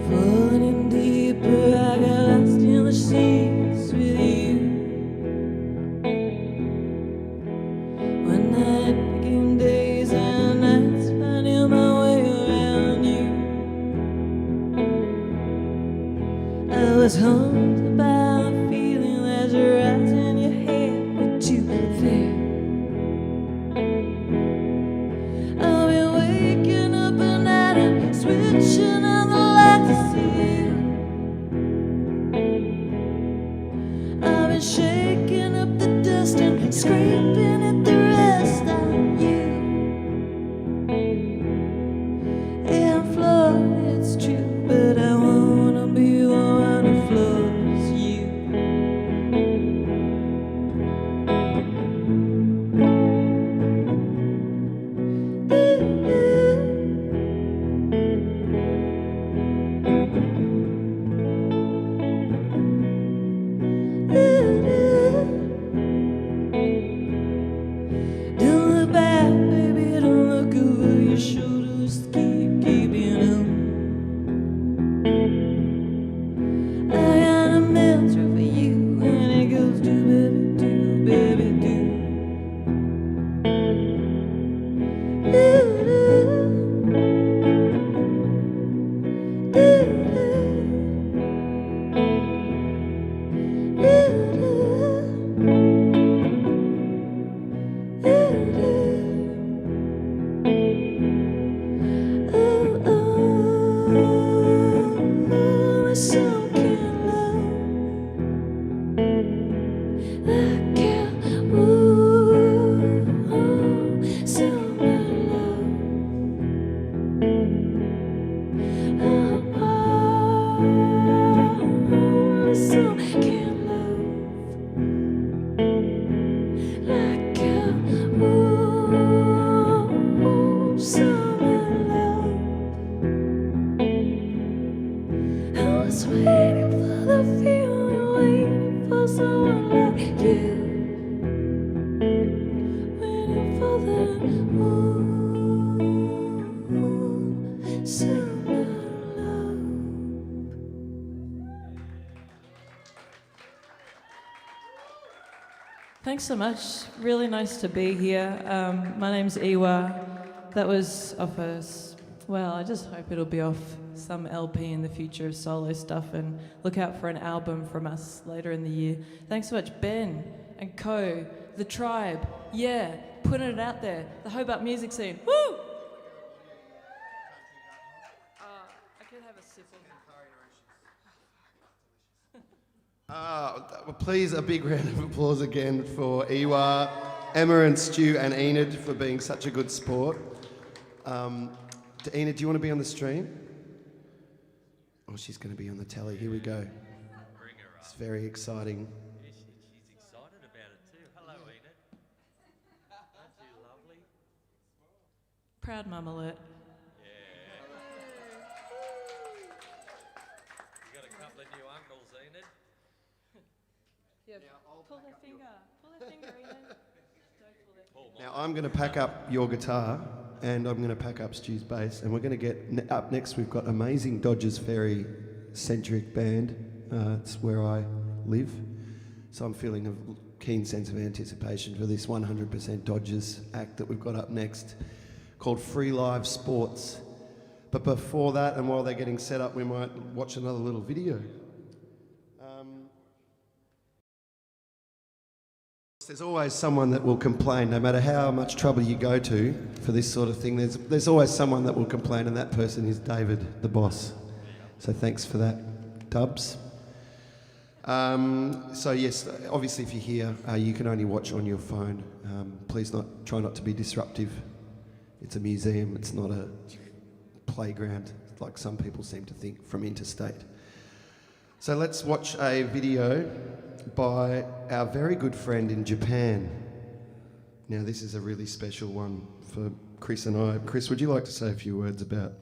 Falling in deeper, I got lost in the seas with you. One night became days and nights, finding my way around you. I was haunted by a feeling that your eyes and your hair were too fair. I've been waking up at night and switching on the lights to see you. I've been shaking up the dust and scraping at the rest of you. Yeah, I'm flawed, it's true, but I wanna be the one who floors you. Don't look back, baby, don't look over your shoulders. Keep keeping up. I got a mantra for you, and it goes do, baby, do, baby, do. Some can love like you. Some love. Some can love like you. Some love. I was waiting for the feeling, waiting for someone like you. Waiting for the summer love. Thanks so much. Really nice to be here. My name's Ewah. That was off well, I just hope it'll be off some LP in the future of solo stuff, and look out for an album from us later in the year. Thanks so much, Ben and Co, the Tribe, yeah, putting it out there, the Hobart music scene. Woo! I could have a sip of Please, a big round of applause again for Ewah, Emma and Stu and Enid for being such a good sport. Enid, do you want to be on the stream? Oh, she's going to be on the telly. Here we go. It's very exciting. She's excited about it too. Hello, Enid. Aren't you lovely? Proud mum alert. You got a couple of new uncles, Enid. Yeah, pull their finger. Pull their finger, Enid. Now, I'm going to pack up your guitar and I'm going to pack up Stu's bass, and we're going to get up next. We've got amazing Dodgers Ferry centric band. It's where I live, so I'm feeling a keen sense of anticipation for this 100% Dodgers act that we've got up next, called Free Live Sports. But before that, and while they're getting set up, we might watch another little video. There's always someone that will complain, no matter how much trouble you go to for this sort of thing. There's always someone that will complain, and that person is David, the boss. So thanks for that, Dubs. So yes, obviously if you're here, you can only watch on your phone. Please try not to be disruptive. It's a museum, it's not a playground, like some people seem to think from interstate. So let's watch a video by our very good friend in Japan. Now this is a really special one for Chris and I. Chris, would you like to say a few words about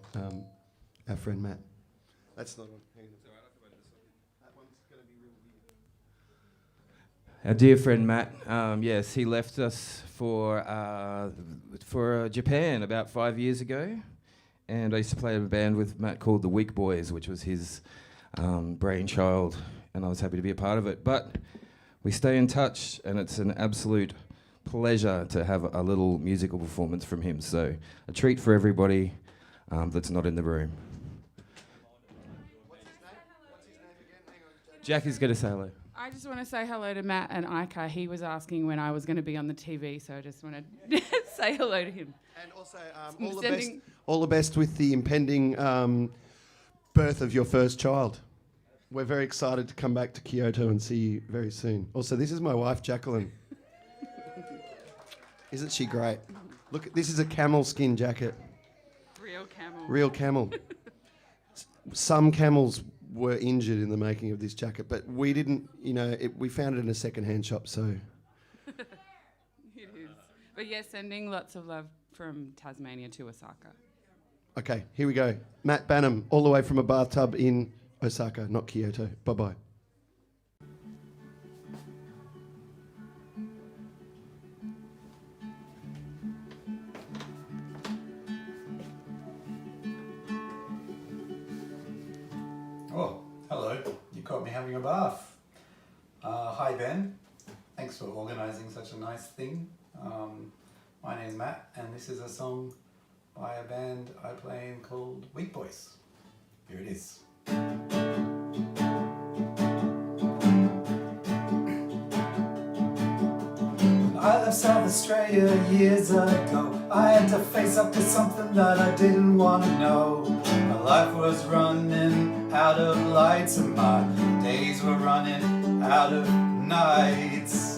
our friend Matt? That's not one. Our dear friend Matt, yes, he left us for Japan about 5 years ago, and I used to play in a band with Matt called the Weak Boys, which was his brainchild, and I was happy to be a part of it. But we stay in touch, and it's an absolute pleasure to have a little musical performance from him. So a treat for everybody that's not in the room. Jackie's going to say hello. I just want to say hello to Matt and Ika. He was asking when I was going to be on the TV, so I just want to say hello to him. And also, all the best with the impending birth of your first child. We're very excited to come back to Kyoto and see you very soon. Also, this is my wife, Jacqueline. Isn't she great? Look, this is a camel skin jacket. Real camel. Real camel. Some camels were injured in the making of this jacket, but we didn't, we found it in a second-hand shop, so. It is. But yes, sending lots of love from Tasmania to Osaka. Okay, here we go. Matt Banham, all the way from a bathtub in Osaka, not Kyoto. Bye-bye. Oh, hello. You caught me having a bath. Hi, Ben. Thanks for organising such a nice thing. My name's Matt, and this is a song by a band I play in called Weak Boys. Here it is. When I left South Australia years ago, I had to face up to something that I didn't want to know. My life was running out of lights, and my days were running out of nights.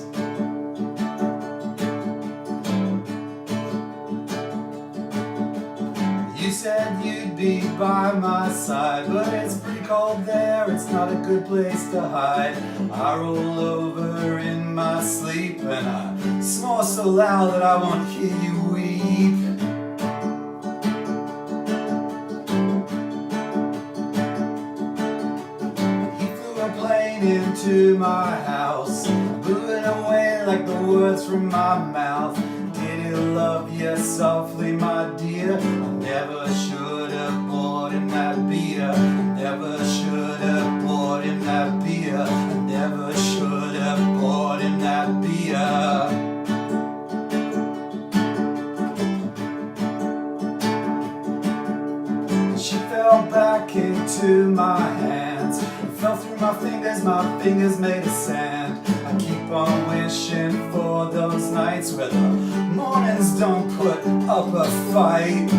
You said you'd be by my side, but it's pretty cold there, it's not a good place to hide. I roll over in my sleep and I snore so loud that I won't hear you weep. He flew a plane into my house, blew it away like the words from my mouth. Did he love you softly, my dear? I never should have bought him that beer. I never should have bought him that beer. I never should have bought him that beer. She fell back into my hands, fell through my fingers made of sand. I keep on wishing for those nights where the mornings don't put up a fight.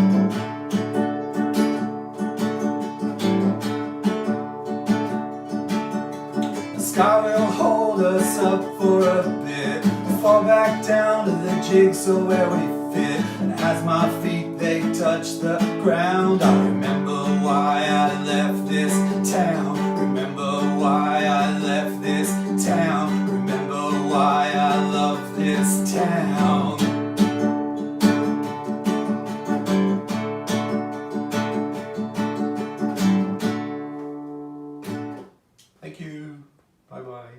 The sky will hold us up for a bit, fall back down to the jigsaw where we fit. And as my feet they touch the ground, I remember why I left this town. Remember why I left this town. Remember why I love this town. Thank you. Bye-bye.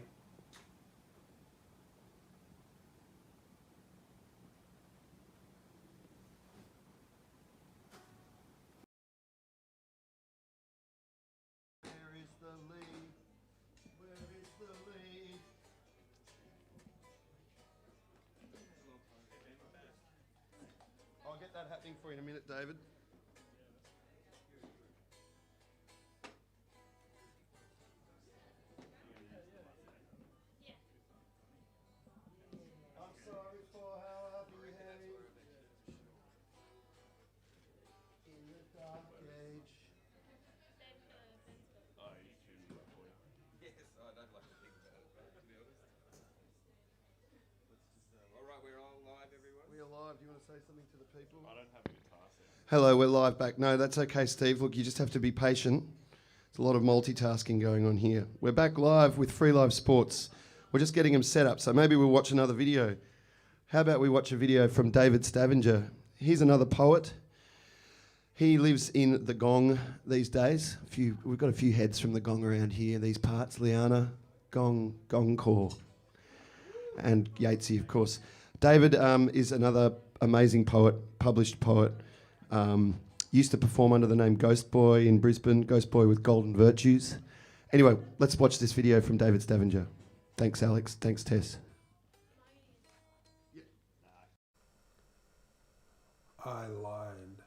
I'll get that happening for you in a minute, David. Do you want to say something to the people? I don't have a guitar set. Hello, we're live back. No, that's okay, Steve. Look, you just have to be patient. There's a lot of multitasking going on here. We're back live with Free Live Sports. We're just getting them set up, so maybe we'll watch another video. How about we watch a video from David Stavanger? He's another poet. He lives in the Gong these days. We've got a few heads from the Gong around here, these parts. Liana, Gong, Gongcore, and Yatesy, of course. David is another amazing poet, published poet. Used to perform under the name Ghost Boy in Brisbane, Ghost Boy with Golden Virtues. Anyway, let's watch this video from David Stavanger. Thanks, Alex. Thanks, Tess. I lied.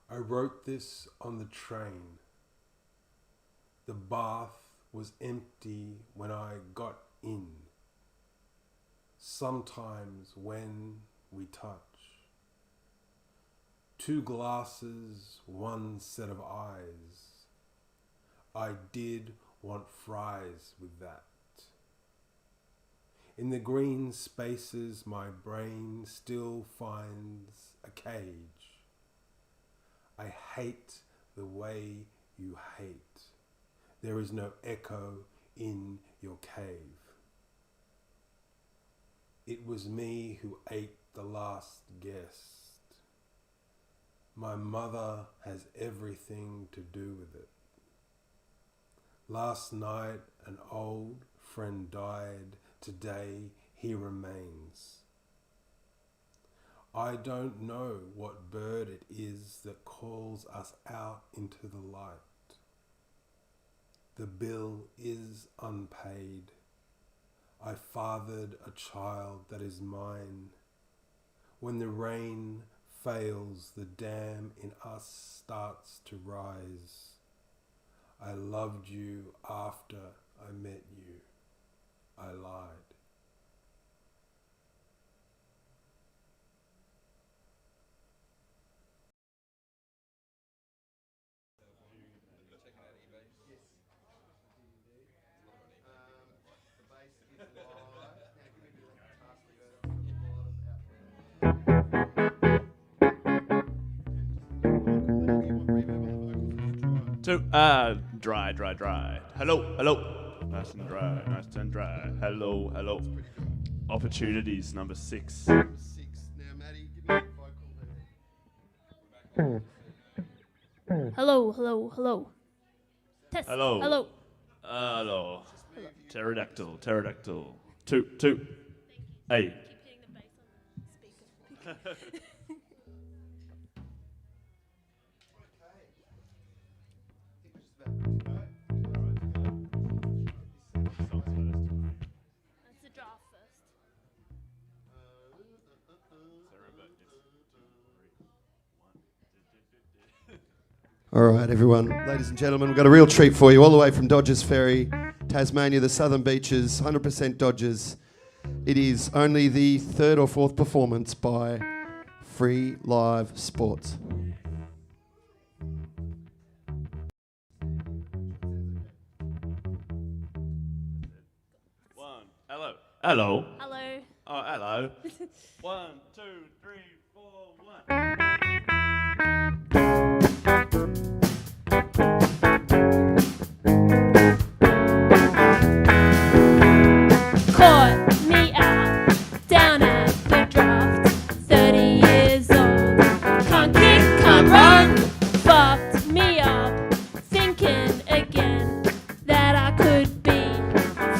I wrote this on the train. The bath was empty when I got in. Sometimes when we touch. 2 glasses, 1 set of eyes. I did want fries with that. In the green spaces, my brain still finds a cage. I hate the way you hate. There is no echo in your cave. It was me who ate the last guest. My mother has everything to do with it. Last night an old friend died. Today he remains. I don't know what bird it is that calls us out into the light. The bill is unpaid. I fathered a child that is mine. When the rain fails, the dam in us starts to rise. I loved you after I met you. I lied. Dry. Hello. Nice and dry. Hello. Opportunities, number 6. Now, Maddie, give me a vocal Hello. Test. Hello. Pterodactyl. 2. Hey. That's the draft first. All right, everyone. Ladies and gentlemen, we've got a real treat for you all the way from Dodgers Ferry, Tasmania, the southern beaches, 100% Dodgers. It is only the 3rd or 4th performance by Free Live Sports. Hello. Oh, hello. 1, 2, 3, 4, 1. Caught me out down at the draft. 30 years old. Can't kick, can't run. Fucked me up. Thinking again that I could be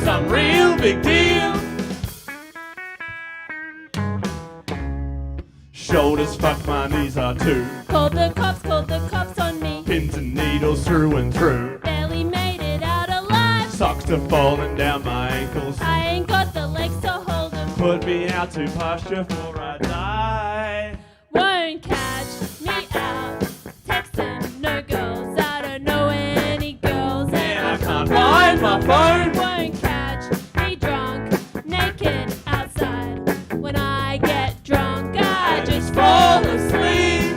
some real big deal. Shoulders fuck, my knees are too. Called the cops on me. Pins and needles through and through. Barely made it out alive. Socks are falling down my ankles. I ain't got the legs to hold them. Put me out to pasture before I die. Won't catch me out. Texting no girls. I don't know any girls. And I can't find my phone. Won't catch me drunk. Naked outside. When I get drunk, I just fall asleep.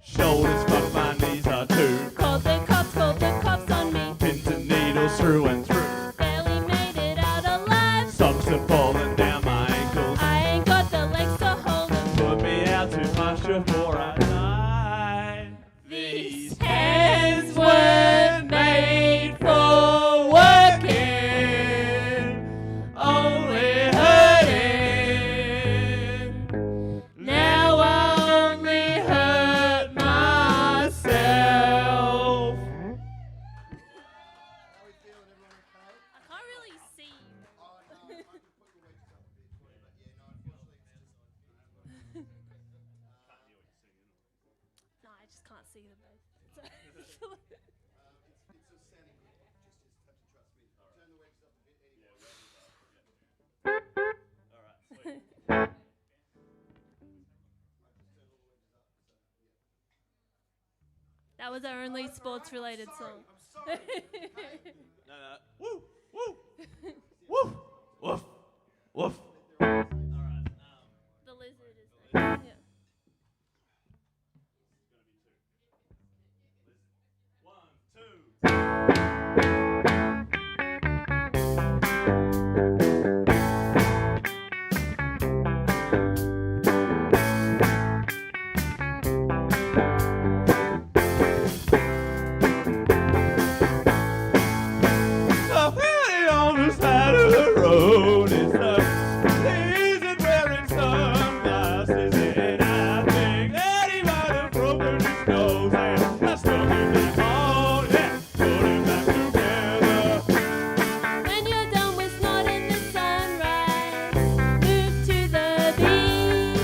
Shoulders fuck, my knees are too. Called the cops on me. Pins and needles through and through. Barely made see them both. It's a sounding good. Just have to trust me. Turn the wedges up a bit anyway. All right, sweet. That was our only sports-related song. No. Woo! Woo! Woof! Woof! Woof! The lizard is there. Yeah. On the side of the road is the lizard wearing sunglasses, and I think that he might have broken his nose, and I stuck him back on, yeah, put him back together. When you're done with snorting the sunrise, move to the beach.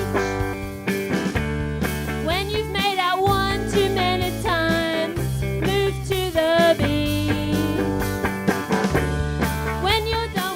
When you've made out one too many times, move to the beach. When you're done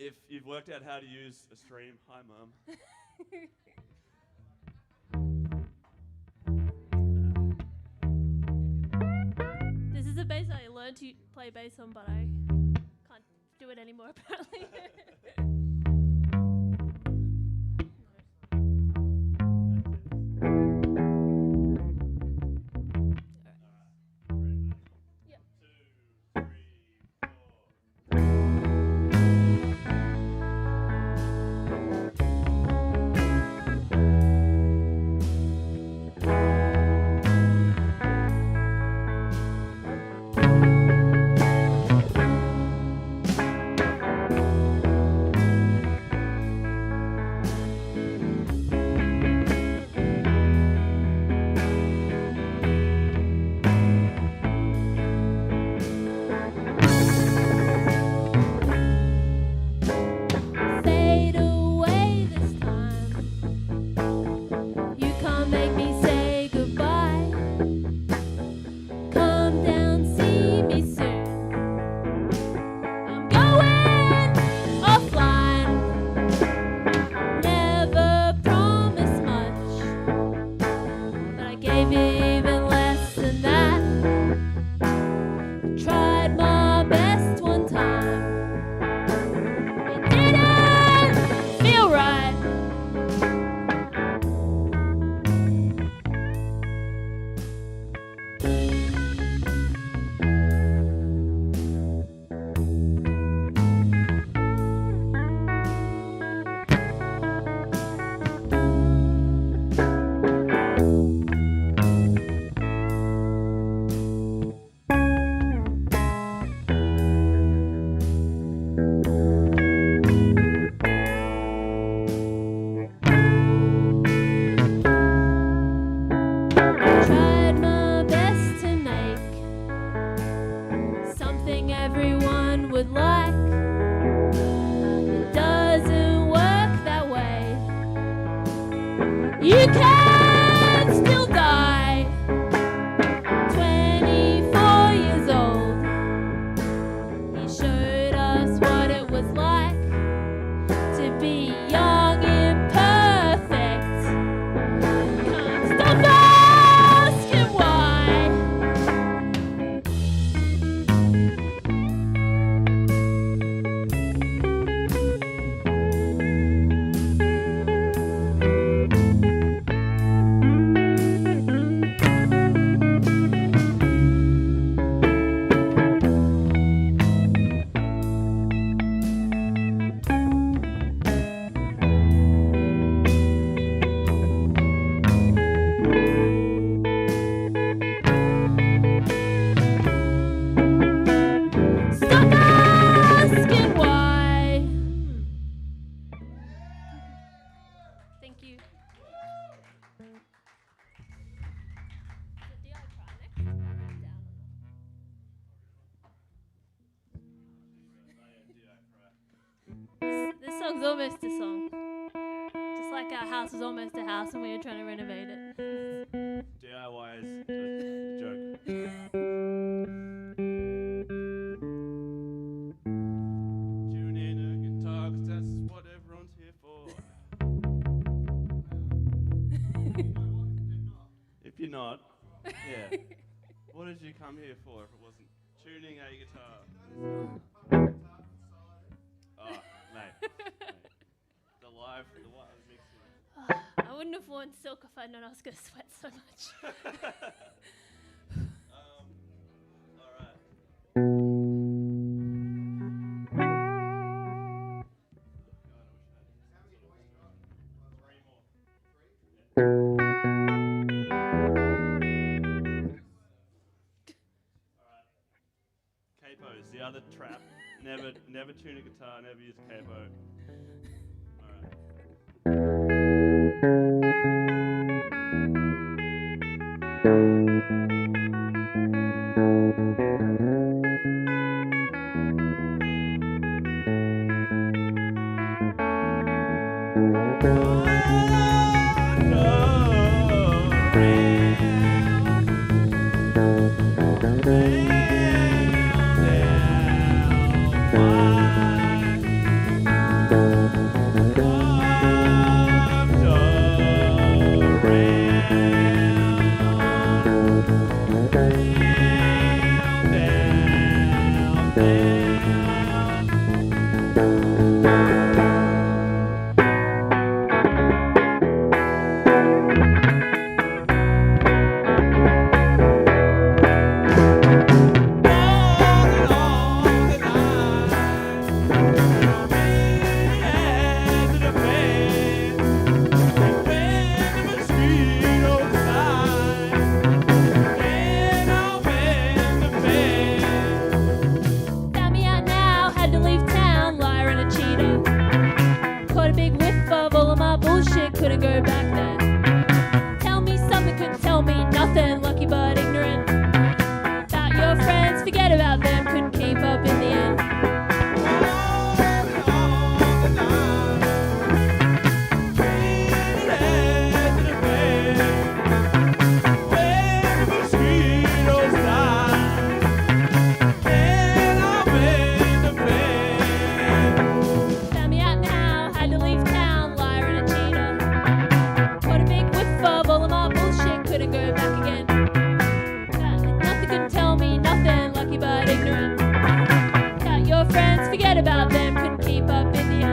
if you've worked out how to use a stream, hi Mum. This is a bass I learned to play bass on, but I can't do it anymore apparently. You can still die. 24 years old. He showed us what it was like to be young, imperfect. Can't stop asking why. Stop asking why. Thank you. This song's almost a song. Just like our house was almost a house and we were trying to renovate it. DIY is a joke. Tune in a guitar 'cause that's what everyone's here for. If you're not, yeah. What did you come here for if it wasn't tuning a guitar? Oh, mate. The live mixing. I wouldn't have worn silk if I'd known I was going to sweat so much. Capo is the other trap. Never tune a guitar, never use capo. Found me out now, had to leave town, liar and a cheater. Caught a big whiff of all of my bullshit, couldn't go back there. Tell me something, couldn't tell me nothing, lucky but ignorant. About your friends, forget about them, couldn't keep up in the end. Found me out now, had to leave town, liar and a cheater. Caught a big whiff of all of my bullshit, couldn't go back again. Nothing could tell me nothing, lucky but ignorant. About your friends, forget about them, couldn't keep up in the end.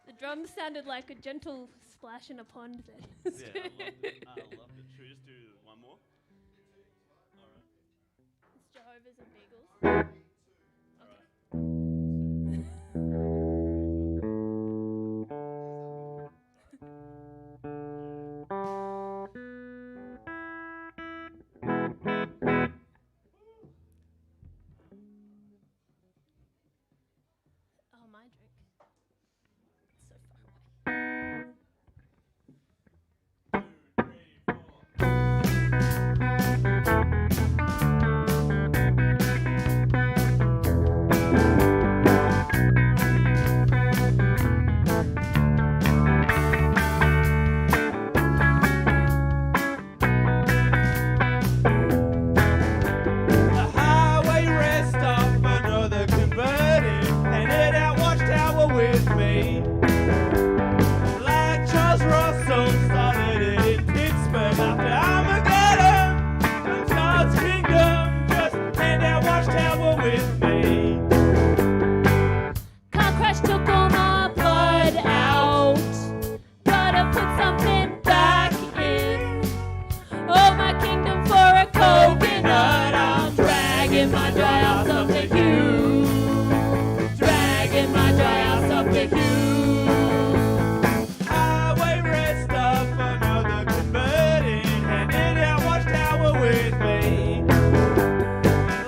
The drums sounded like a gentle splash in a pond then. Yeah, I loved it. Should we just do one more? It's Jehovah's and Beagles. Oh, my drink. It's so far away. The highway rest stop, another converted, and it out Watchtower with me. Like Charles Russell started it in Pittsburgh after Armageddon. And God's kingdom, just hand out Watchtower with me. Car crash took all my blood out. Gotta put something back in. Oh, my kingdom for a coconut. I'm dragging my dry ass up the hill. Dragging my dry ass up the hill. Highway rest stop, another converted, and it out Watchtower with me.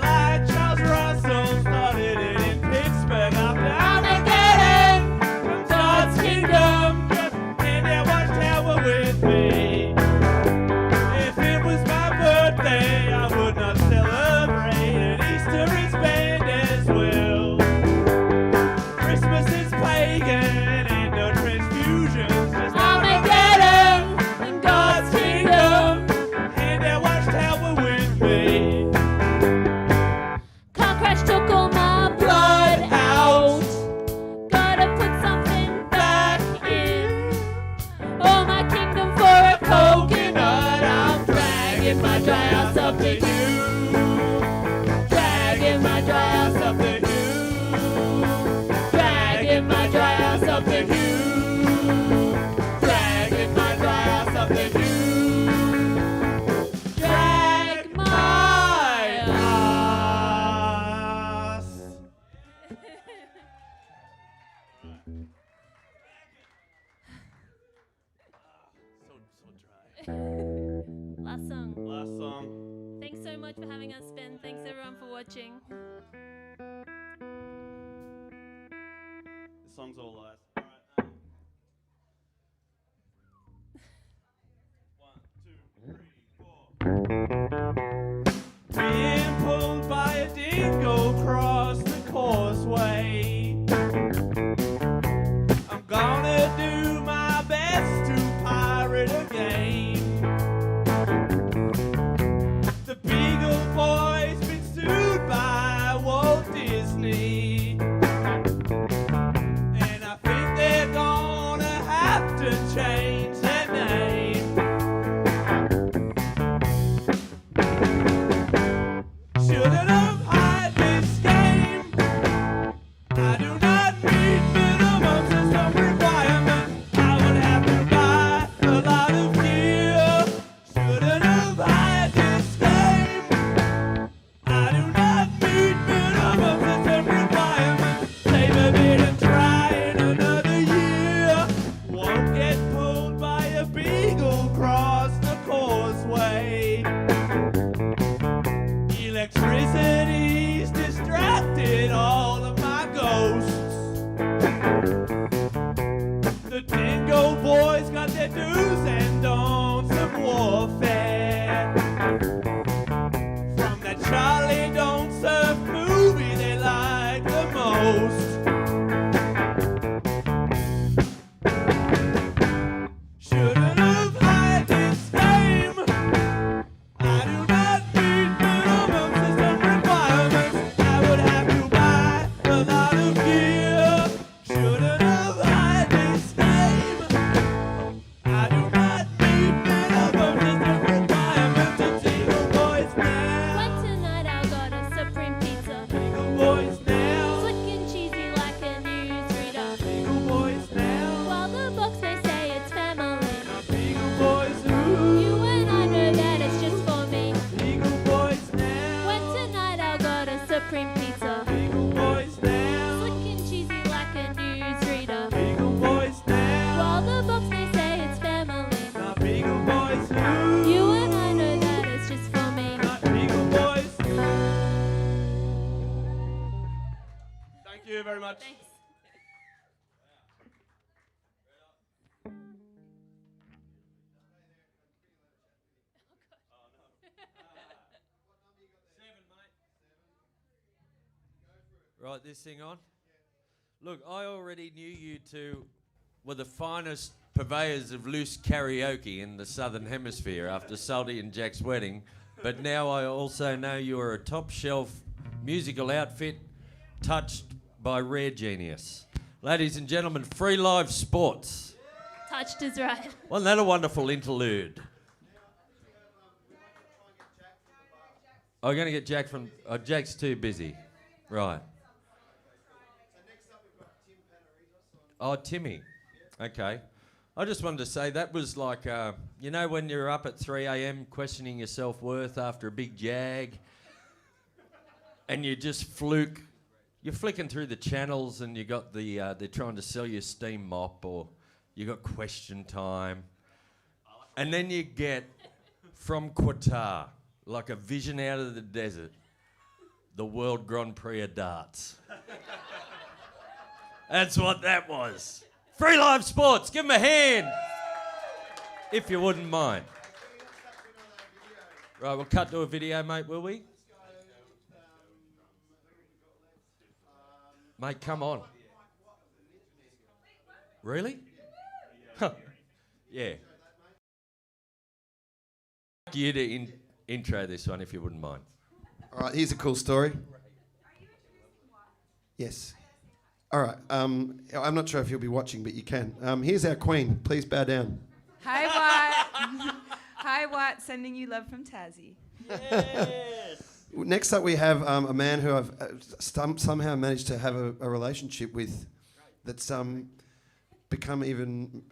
Like Charles Russell started it in Pittsburgh after Armageddon. From God's kingdom, just hand out Watchtower with me. If it was my birthday, I would not celebrate, and Easter is banned as well. Christmas is pagan and no transfusions, just Armageddon in God's kingdom. Hand out Watchtower with me. Car crash took all my blood out. Gotta put something back in. Oh, my kingdom for a coconut. I'm dragging my dry ass up the hill. Dragging my dry ass up the hill. Dragging my dry ass up the hill. Dragging my dry ass up the hill. Drag my ass. Last song. Last song. Thanks so much for having us, Ben. Thanks everyone for watching. This song's all lies. Being pulled by a dingo across the causeway. I'm gonna do my best to pirate again. The Beagle Boy's been sued by Walt Disney, and I think they're gonna have to change their name. Shouldn't have hired this game. I do not meet minimum system requirements. I would have to buy a lot of gear. Shouldn't have hired this game. I do not meet minimum system requirements. Save a bit and try in another year. Won't get pulled by a beagle across the causeway. Electricity's distracted all of my ghosts. The Dingo Boys got their do's and don'ts of warfare. From that Charlie Don't Surf movie they like the most. Shouldn't have hired this game. I do not meet minimum system requirements. I would have to buy a lot of gear. Shouldn't have hired this game. I do not meet minimum system requirements. It's Eagle Boys now. Like tonight I got a Supreme pizza. Eagle Boys now. Slick and cheesy like a newsreader. Eagle Boys now. While the box may say it's family. Eagle Boys who? You and I know that it's just for me. Eagle Boys now. When tonight I got a Supreme pizza. Eagle Boys now. Slick and cheesy like a newsreader. Eagle Boys now. While the box may say it's family. Not Eagle Boys who? You and I know that it's just for me. Not Eagle Boys. Thank you very much. Thanks. Right, this thing on? Look, I already knew you two were the finest purveyors of loose karaoke in the Southern Hemisphere after Salty and Jack's wedding, but now I also know you are a top-shelf musical outfit touched by rare genius. Ladies and gentlemen, Free Live Sports. Touched is right. Wasn't that a wonderful interlude? I'm going to get Jack from... Oh, Jack's too busy. Right. Oh, Timmy. Okay. I just wanted to say that was like, you know, when you're up at 3 a.m. questioning your self-worth after a big jag, and you just fluke, you're flicking through the channels and you got the, they're trying to sell you steam mop, or you got Question Time, and then you get from Qatar, like a vision out of the desert, the World Grand Prix of darts. That's what that was. Free Live Sports, give them a hand, if you wouldn't mind. Right, we'll cut to a video, mate, will we? Mate, come on. Really? Huh. Yeah. I'd like you to intro this one, if you wouldn't mind. All right, here's a cool story. Yes. All right. I'm not sure if you'll be watching, but you can. Here's our queen. Please bow down. Hi, Watt. Hi, Watt. Sending you love from Tassie. Yes. Next up, we have a man who I've somehow managed to have a relationship with that's become even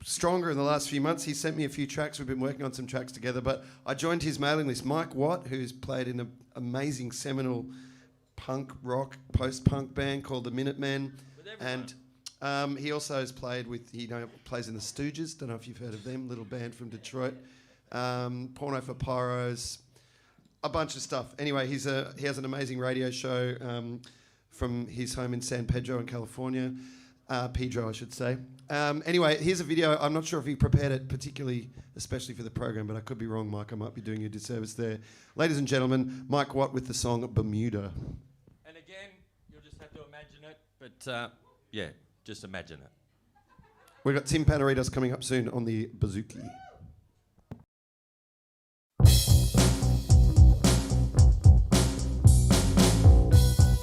stronger in the last few months. He sent me a few tracks. We've been working on some tracks together, but I joined his mailing list. Mike Watt, who's played in an amazing seminal punk rock post-punk band called the Minutemen, and he also has played with, plays in the Stooges, don't know if you've heard of them, little band from Detroit, Porno for Pyros, a bunch of stuff. Anyway, he has an amazing radio show from his home in San Pedro in California. Pedro, I should say. Anyway, here's a video. I'm not sure if he prepared it particularly, especially for the program, but I could be wrong, Mike. I might be doing you a disservice there. Ladies and gentlemen, Mike Watt with the song Bermuda. And again, you'll just have to imagine it, but yeah, just imagine it. We've got Tim Panaretos coming up soon on the bouzouki.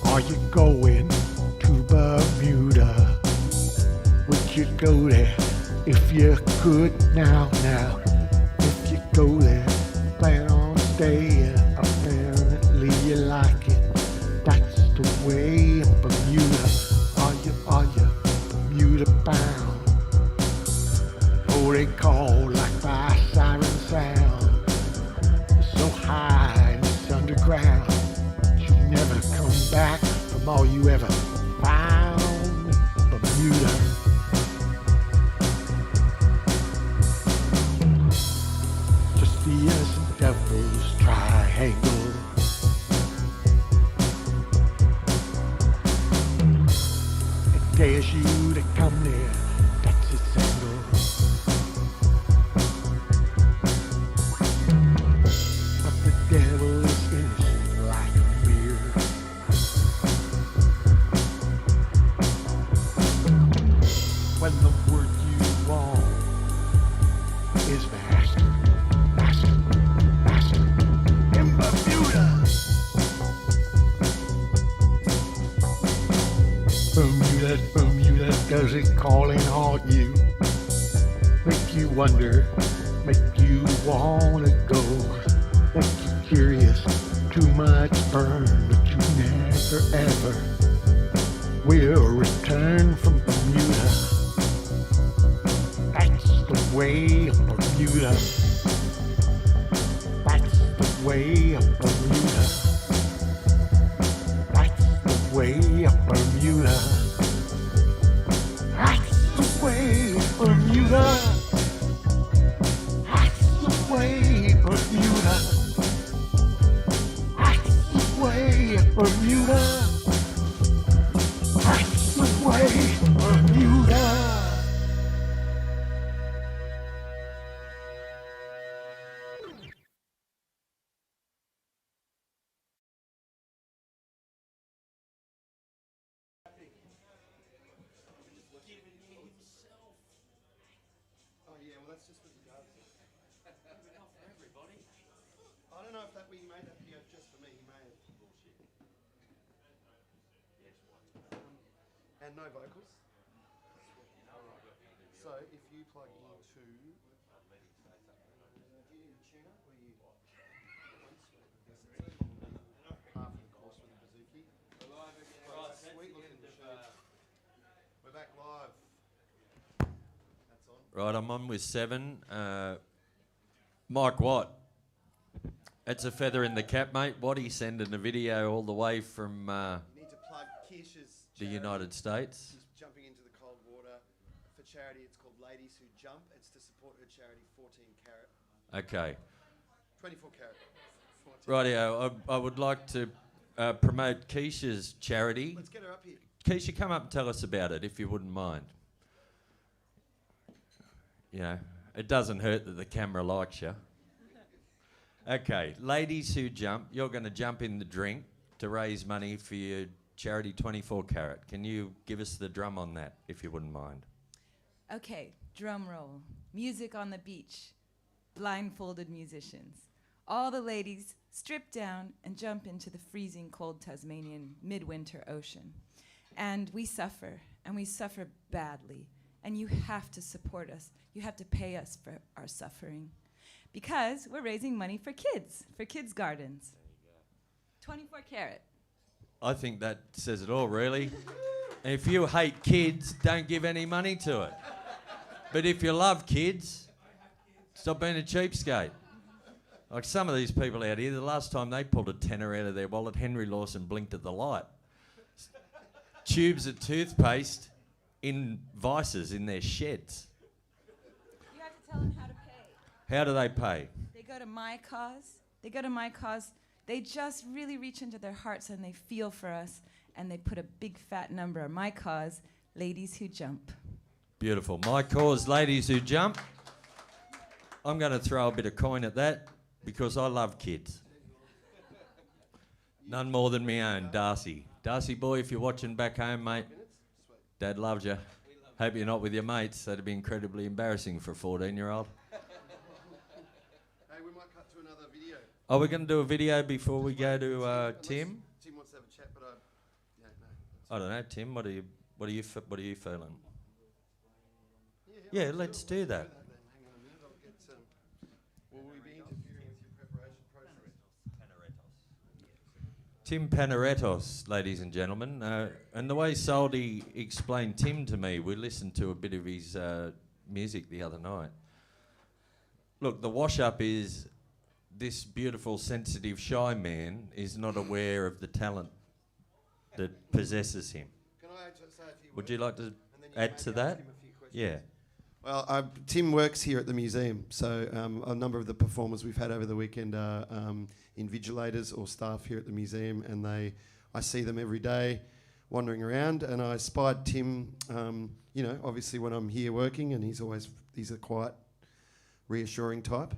Are you going to Bermuda? Would you go there if you could now? If you go there, plan on staying. Apparently you like it. That's the way in Bermuda. Are you Bermuda bound? Oh, they call like by siren sound. So high and it's underground. You never come back from all you ever found. Bermuda. Just the innocent devil's triangle. It dares you to come there. That's its angle. But the devil is innocent like a mirror. When the word you want is master, master, master in Bermuda. Bermuda, does it call and haunt you? Make you wonder, make you wanna go, make you curious, too much burn, but you never ever will return from Bermuda. That's the way of Bermuda. That's the way of Bermuda. That's the way of Bermuda. That's the way of Bermuda. That's the way of Bermuda. That's the way of Bermuda. That's the way of Bermuda. Oh yeah, well that's just what he does. Not for everybody. I don't know if he made that video just for me. He may have. Bullshit. And no vocals. So if you plug into, do you need a tuner or you half of the course with the bouzouki? We're live again. Right, sweet looking machine. We're back live. Right, I'm on with 7. Mike Watt. It's a feather in the cap, mate. Watty sending a video all the way from You need to plug Keisha's the United States. She's jumping into the cold water for charity. It's called Ladies Who Jump. It's to support her charity, 14 Carat. Okay. 24 Carat. 14. Rightio, I would like to promote Keisha's charity. Let's get her up here. Keisha, come up and tell us about it, if you wouldn't mind. You know, it doesn't hurt that the camera likes you. Okay, Ladies Who Jump, you're going to jump in the drink to raise money for your charity 24 Carat. Can you give us the drum on that, if you wouldn't mind? Okay, drum roll. Music on the beach. Blindfolded musicians. All the ladies strip down and jump into the freezing cold Tasmanian midwinter ocean. And we suffer badly. And you have to support us. You have to pay us for our suffering. Because we're raising money for kids' gardens. 24 Carat. I think that says it all, really. If you hate kids, don't give any money to it. But if you love kids, stop being a cheapskate. Like some of these people out here, the last time they pulled a tenner out of their wallet, Henry Lawson blinked at the light. Tubes of toothpaste in vices in their sheds. You have to tell them how to pay. How do they pay? They go to My Cause. They just really reach into their hearts and they feel for us and they put a big fat number on My Cause. Ladies Who Jump. Beautiful. My cause, Ladies Who Jump. I'm going to throw a bit of coin at that because I love kids. None more than me own, Darcy. Darcy boy, if you're watching back home, mate, Dad loves you. Hope you're not with your mates. That'd be incredibly embarrassing for a 14-year-old. Hey, we might cut to another video. Oh, we're going to do a video before we go to Tim? Tim wants to have a chat, but I don't know, Tim, what are you feeling? Yeah, let's do that. Will we be interfering with your preparation process? Tim Panaretos, ladies and gentlemen. And the way Soldy explained Tim to me, we listened to a bit of his music the other night. Look, the wash-up is this beautiful, sensitive, shy man is not aware of the talent that possesses him. Can I just say a few Would you like to add to that? Yeah. Well, Tim works here at the museum, so a number of the performers we've had over the weekend are invigilators or staff here at the museum, and I see them every day wandering around, and I spied Tim, obviously when I'm here working, and he's a quiet, reassuring type.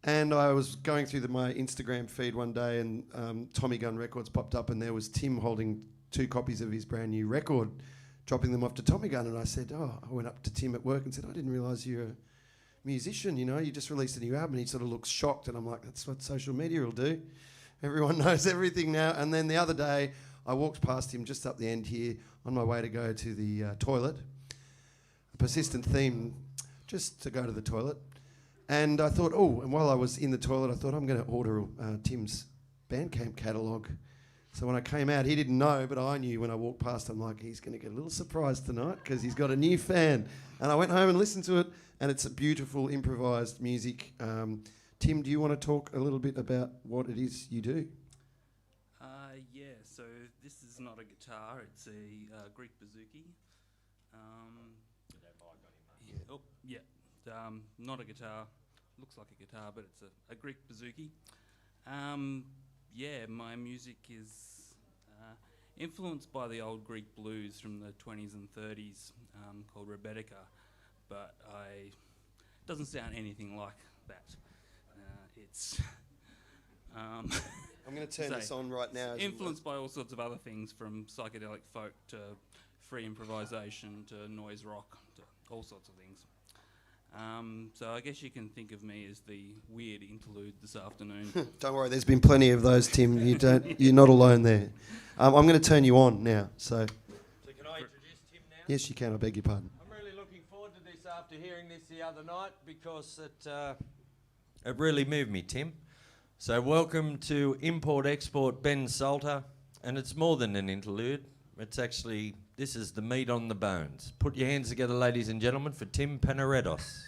And I was going through my Instagram feed one day, and Tommy Gun Records popped up, and there was Tim holding 2 copies of his brand new record, dropping them off to Tommy Gun. And I said, I went up to Tim at work and said, I didn't realise you're a musician, you just released a new album. And he sort of looks shocked, and I'm like, that's what social media will do. Everyone knows everything now. And then the other day, I walked past him just up the end here on my way to go to the toilet. A persistent theme, just to go to the toilet. And I thought, and while I was in the toilet, I thought, I'm going to order Tim's Bandcamp catalogue. So when I came out, he didn't know, but I knew when I walked past, I'm like, he's going to get a little surprise tonight because he's got a new fan. And I went home and listened to it, and it's a beautiful improvised music. Tim, do you want to talk a little bit about what it is you do? Yeah, so this is not a guitar, it's a Greek bouzouki. Not a guitar. Looks like a guitar, but it's a Greek bouzouki. My music is influenced by the old Greek blues from the 20s and 30s called Rebettica, but it doesn't sound anything like that. I'm going to turn this on right now. Influenced by all sorts of other things, from psychedelic folk to free improvisation to noise rock to all sorts of things. So I guess you can think of me as the weird interlude this afternoon. Don't worry, there's been plenty of those, Tim. You're not alone there. I'm going to turn you on now. So can I introduce Tim now? Yes, you can. I beg your pardon. I'm really looking forward to this after hearing this the other night because it really moved me, Tim. So welcome to Import Export Ben Salter, and it's more than an interlude. It's actually, this is the meat on the bones. Put your hands together, ladies and gentlemen, for Tim Panaretos.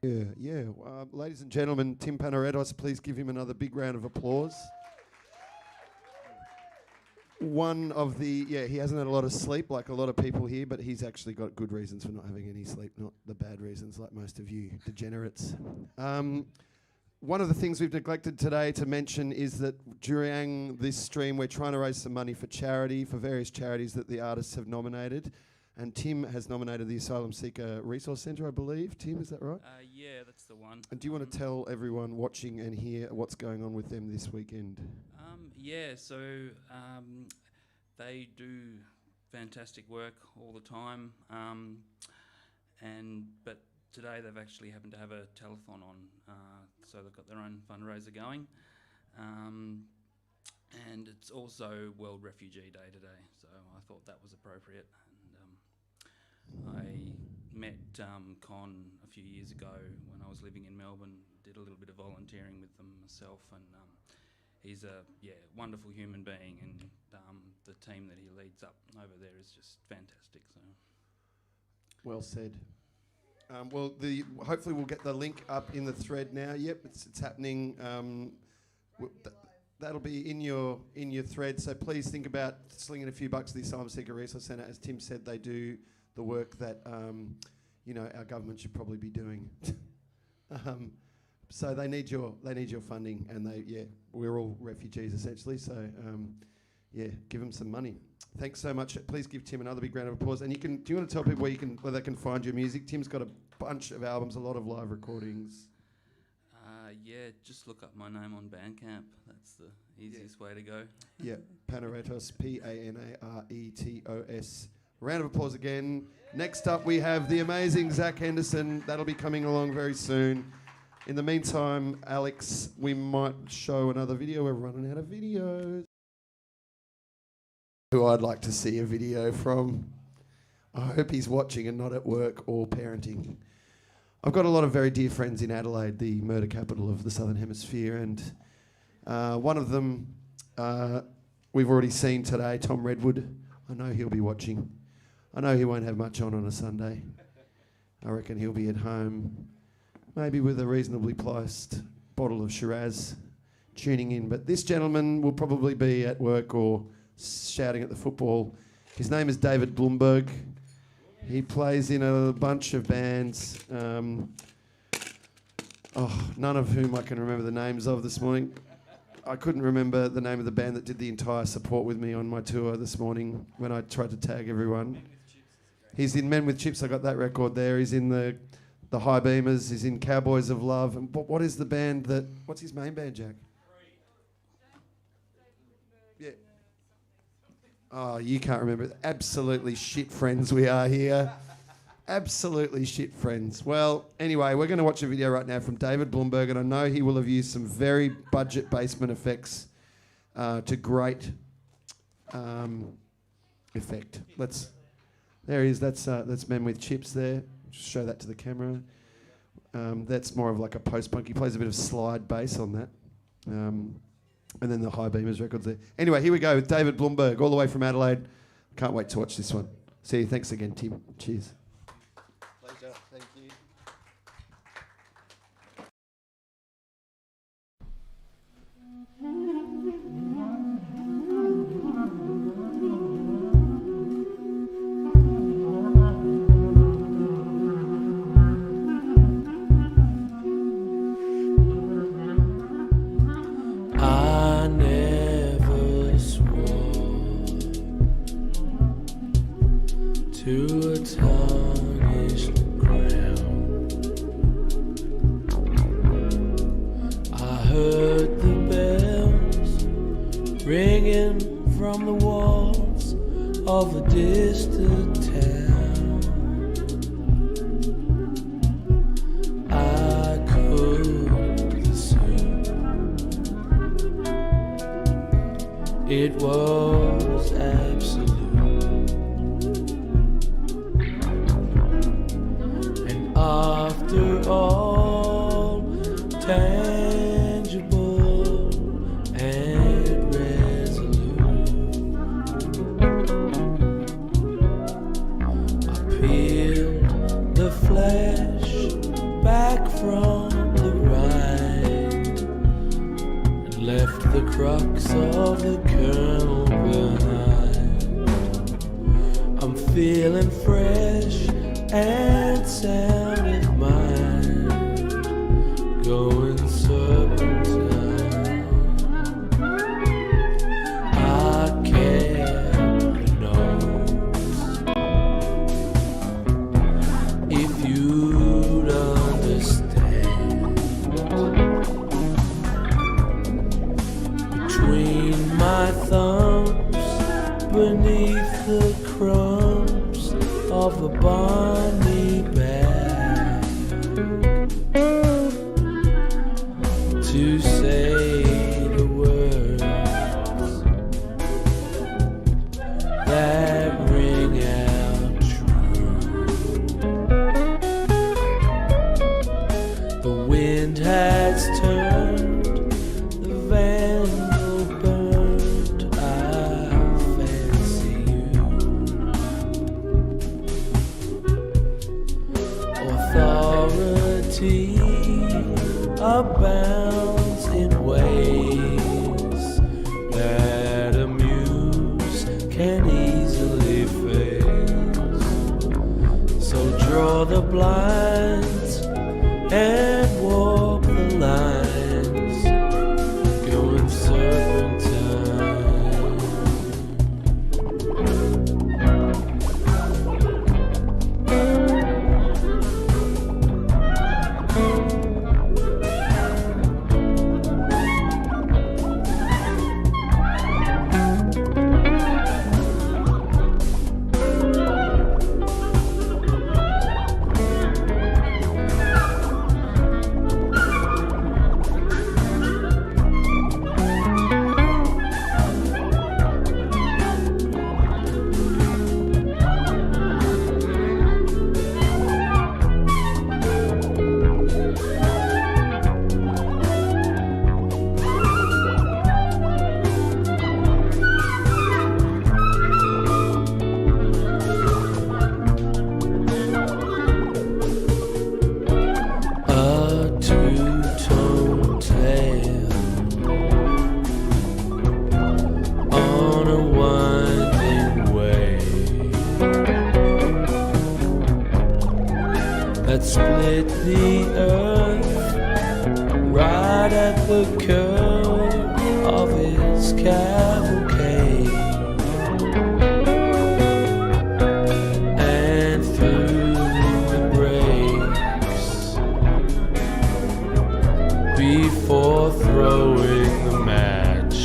Yeah. Ladies and gentlemen, Tim Panaretos, please give him another big round of applause. He hasn't had a lot of sleep like a lot of people here, but he's actually got good reasons for not having any sleep, not the bad reasons like most of you degenerates. One of the things we've neglected today to mention is that during this stream we're trying to raise some money for charity, for various charities that the artists have nominated. And Tim has nominated the Asylum Seeker Resource Centre, I believe. Tim, is that right? Yeah, that's the one. And do you want to tell everyone watching and hear what's going on with them this weekend? They do fantastic work all the time, but today they've actually happened to have a telethon on, so they've got their own fundraiser going, and it's also World Refugee Day today, so I thought that was appropriate. And I met Con a few years ago when I was living in Melbourne, did a little bit of volunteering with them myself, and he's a wonderful human being, and the team that he leads up over there is just fantastic. So, well said. Hopefully we'll get the link up in the thread now. Yep, it's happening. That'll be in your thread. So please think about slinging a few bucks to the Asylum Seeker Resource Centre. As Tim said, they do the work that our government should probably be doing. So they need your funding, and we're all refugees essentially. So give them some money. Thanks so much. Please give Tim another big round of applause. And do you want to tell people where they can find your music? Tim's got a bunch of albums, a lot of live recordings. Just look up my name on Bandcamp. That's the easiest way to go. Yeah, Panaretos, Panaretos. Round of applause again. Next up, we have the amazing Zac Henderson. That'll be coming along very soon. In the meantime, Alex, we might show another video. We're running out of videos. Who I'd like to see a video from. I hope he's watching and not at work or parenting. I've got a lot of very dear friends in Adelaide, the murder capital of the Southern Hemisphere, and one of them we've already seen today, Tom Redwood. I know he'll be watching. I know he won't have much on a Sunday. I reckon he'll be at home, maybe with a reasonably priced bottle of Shiraz, tuning in. But this gentleman will probably be at work or shouting at the football. His name is David Bloomberg. He plays in a bunch of bands, none of whom I can remember the names of this morning. I couldn't remember the name of the band that did the entire support with me on my tour this morning when I tried to tag everyone. He's in Men with Chips, I got that record there. He's in the High Beamers, he's in Cowboys of Love. And what is the band what's his main band, Jack? Yeah. Oh, you can't remember. Absolutely shit friends we are here. Absolutely shit friends. Well, anyway, we're going to watch a video right now from David Bloomberg, and I know he will have used some very budget basement effects to great effect. There he is. That's Men with Chips there. Just show that to the camera. That's more of like a post-punk. He plays a bit of slide bass on that. And then the High Beamers records there. Anyway, here we go with David Bloomberg, all the way from Adelaide. Can't wait to watch this one. See you. Thanks again, Tim. Cheers. Pleasure. Thank you. I never swore to a tarnished ground. I heard the bells ringing from the walls of a distant town. I could assume it was absolute. And after all, tangible and resolute, I peeled the flesh back from of the kernel behind. I'm feeling fresh and sound of mind, going serpentine. I can't know if you'd understand. Between my thumbs, beneath the crumbs of the Barney bag, to say the words that ring out true. The wind has turned, the vandal burned, I fancy you. Authority abounds in ways that amuse can easily fail. So draw the blinds and walk the lines, going serpentine. A two-tone tale on a winding way that split the earth right at the curve of its cavalcade, and through the breaks before throwing the match.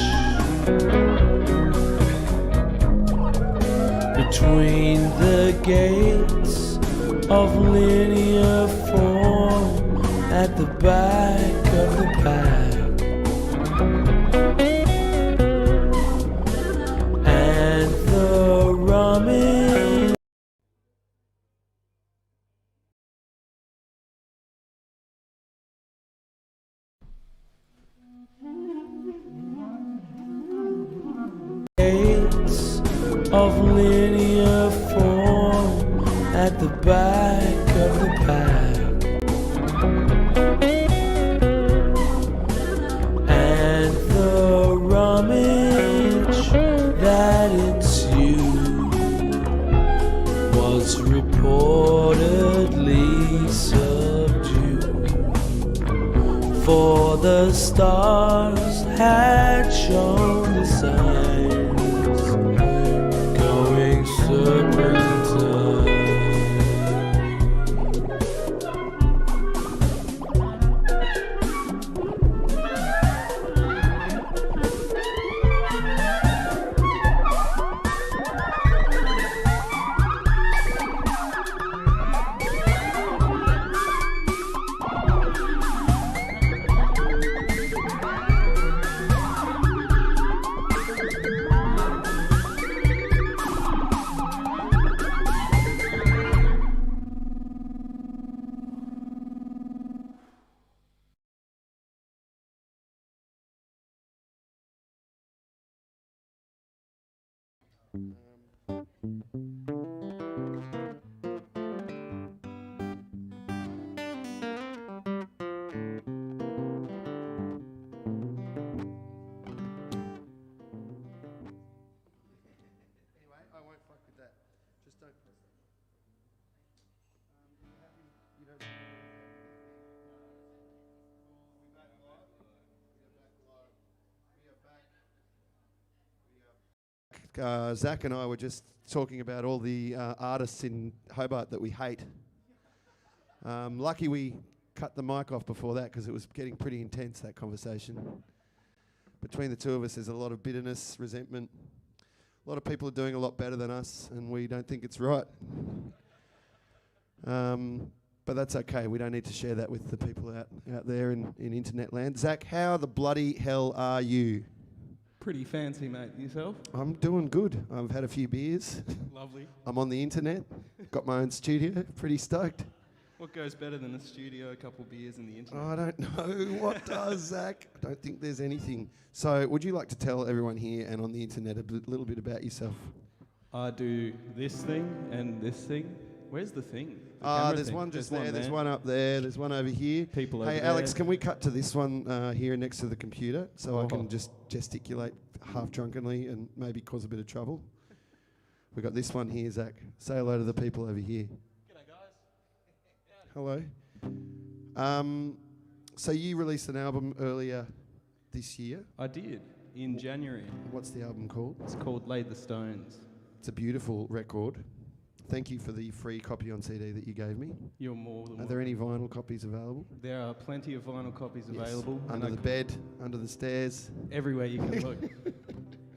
Between the gates of linear form at the back of the pack, and the rummage gates of linear form at the back of the pack, and the rummage that ensued was reportedly subdued, for the stars had shown the signs, going serpentine. Zac and I were just talking about all the artists in Hobart that we hate. Lucky we cut the mic off before that because it was getting pretty intense, that conversation. Between the two of us, there's a lot of bitterness, resentment. A lot of people are doing a lot better than us, and we don't think it's right. But that's okay. We don't need to share that with the people out there in internet land. Zac, how the bloody hell are you? Pretty fancy, mate. Yourself? I'm doing good. I've had a few beers. Lovely. I'm on the internet. Got my own studio. Pretty stoked. What goes better than a studio, a couple beers, and the internet? I don't know what does, Zac. I don't think there's anything. So would you like to tell everyone here and on the internet a little bit about yourself? I do this thing and this thing. Where's the thing? There's one just there. There's one up there. There's one over here. People over Hey, there. Alex, can we cut to this one here next to the computer so I can just gesticulate half drunkenly and maybe cause a bit of trouble? We've got this one here, Zac. Say hello to the people over here. Hello. So you released an album earlier this year? I did, in January. What's the album called? It's called Laid the Stones. It's a beautiful record. Thank you for the free copy on CD that you gave me. You're more than Are there any vinyl copies available? There are plenty of vinyl copies Yes. available. Under the bed, under the stairs. Everywhere you can look.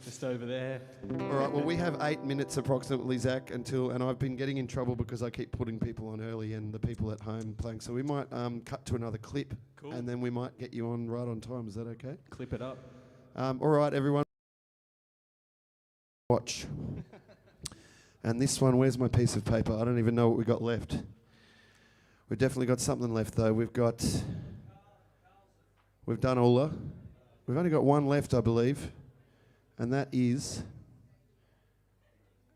Just over there. All right, well, we have 8 minutes approximately, Zac, and I've been getting in trouble because I keep putting people on early and the people at home playing. So we might cut to another clip, Cool. and then we might get you on right on time. Is that okay? Clip it up. All right, everyone. Watch. And this one, where's my piece of paper? I don't even know what we got left. We've definitely got something left, though. We've done Ewah. We've only got one left, I believe. And that is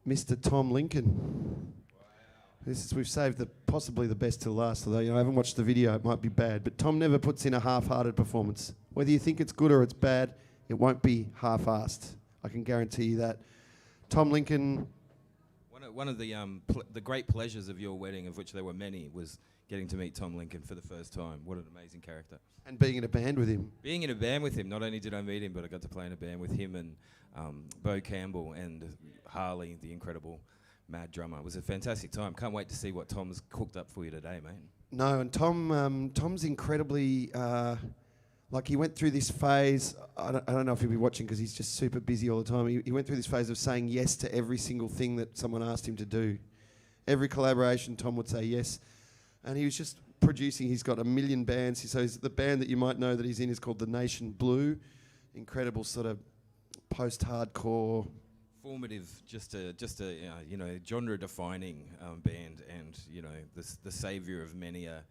Mr. Tom Lincoln. We've saved possibly the best till last, although I haven't watched the video, it might be bad. But Tom never puts in a half-hearted performance. Whether you think it's good or it's bad, it won't be half-assed. I can guarantee you that. Tom Lincoln. One of the great pleasures of your wedding, of which there were many, was getting to meet Tom Lincoln for the first time. What an amazing character. And being in a band with him. Being in a band with him. Not only did I meet him, but I got to play in a band with him and Bo Campbell and Harley, the incredible mad drummer. It was a fantastic time. Can't wait to see what Tom's cooked up for you today, mate. No, and Tom's incredibly... like he went through this phase, I don't know if he'll be watching because he's just super busy all the time. He went through this phase of saying yes to every single thing that someone asked him to do. Every collaboration, Tom would say yes. And he was just producing, he's got 1 million bands. So the band that you might know that he's in is called The Nation Blue. Incredible sort of post-hardcore. Formative, just a genre-defining band, and the saviour of many a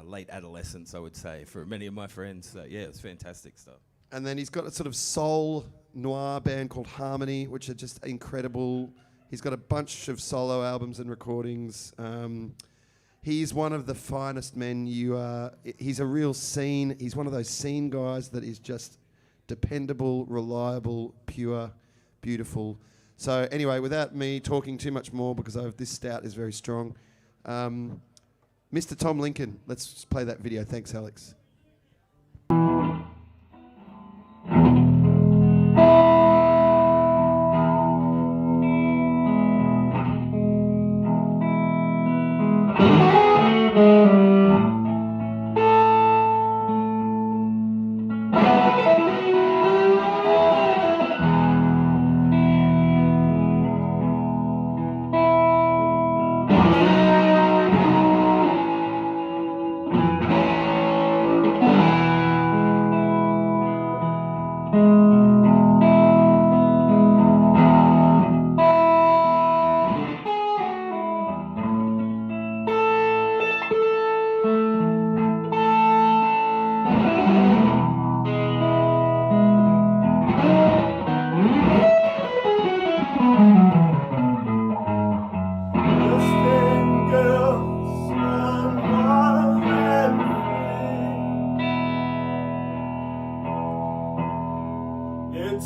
late adolescence, I would say, for many of my friends. So yeah, it's fantastic stuff. And then he's got a sort of soul noir band called Harmony, which are just incredible. He's got a bunch of solo albums and recordings. He's one of the finest men. He's a real scene. He's one of those scene guys that is just dependable, reliable, pure, beautiful. So anyway, without me talking too much more, because this stout is very strong, Mr. Tom Lincoln, let's play that video. Thanks, Alex.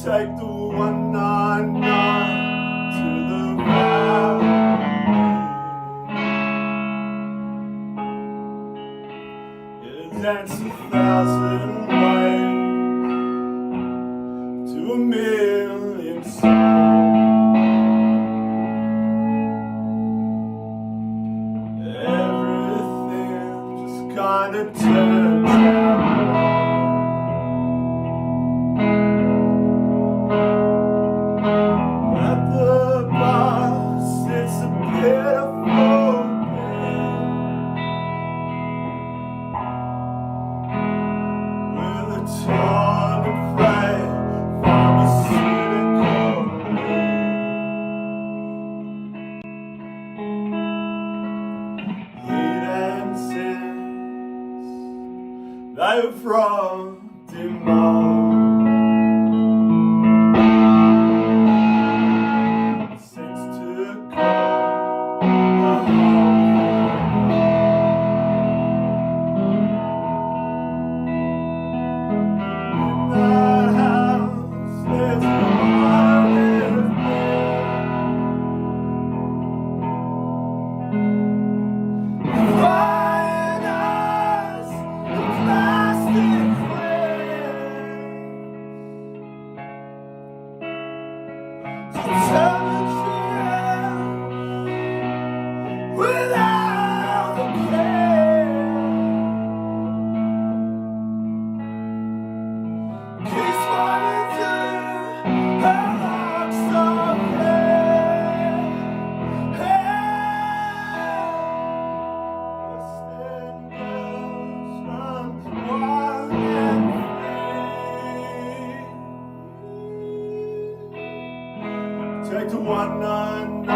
Take the 199 to the valley. It'll dance 1,000 ways to 1,000,000 souls. I've robbed him all. Since to call in the house there's no live Flying us in plastic flames to cemetery without a care. Keeps running through her locks of hair. Take the 199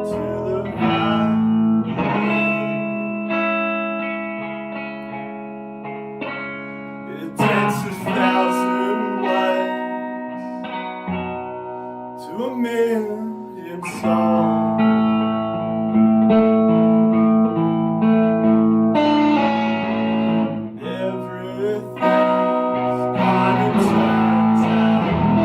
to the valley. It dances 1,000 ways to a million songs. Everything's gonna turn out.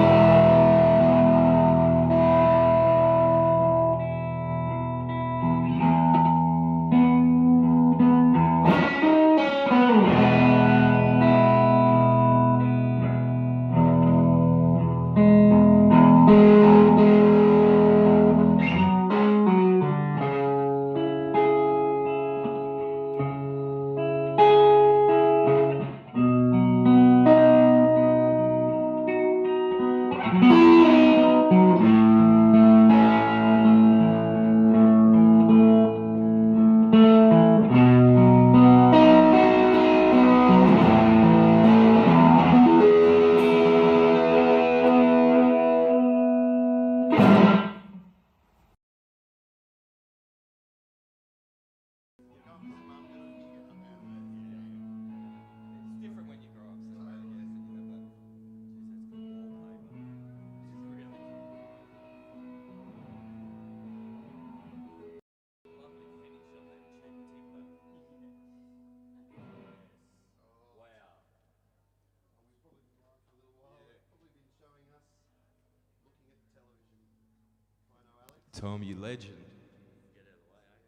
Tom, you legend.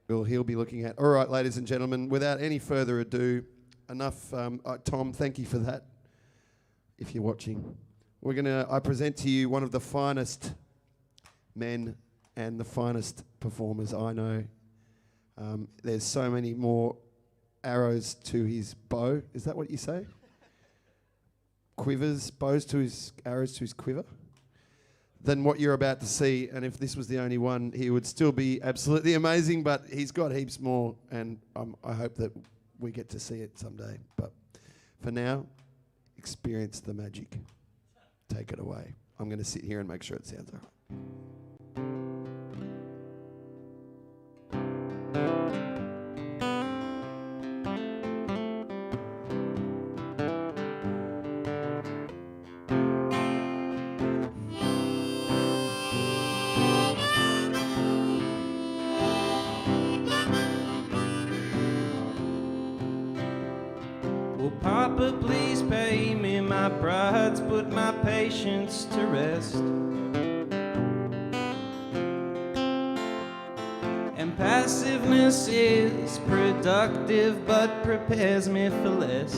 Well, he'll be looking at. All right, ladies and gentlemen, without any further ado, enough. Tom, thank you for that. If you're watching, I present to you one of the finest men and the finest performers I know. There's so many more arrows to his bow. Is that what you say? Quivers, bows to his arrows to his quiver. Than what you're about to see, and if this was the only one, he would still be absolutely amazing, but he's got heaps more, and I hope that we get to see it someday. But for now, experience the magic. Take it away. I'm going to sit here and make sure it sounds all right. Papa, please pay me my pride's put my patience to rest. And passiveness is productive but prepares me for less.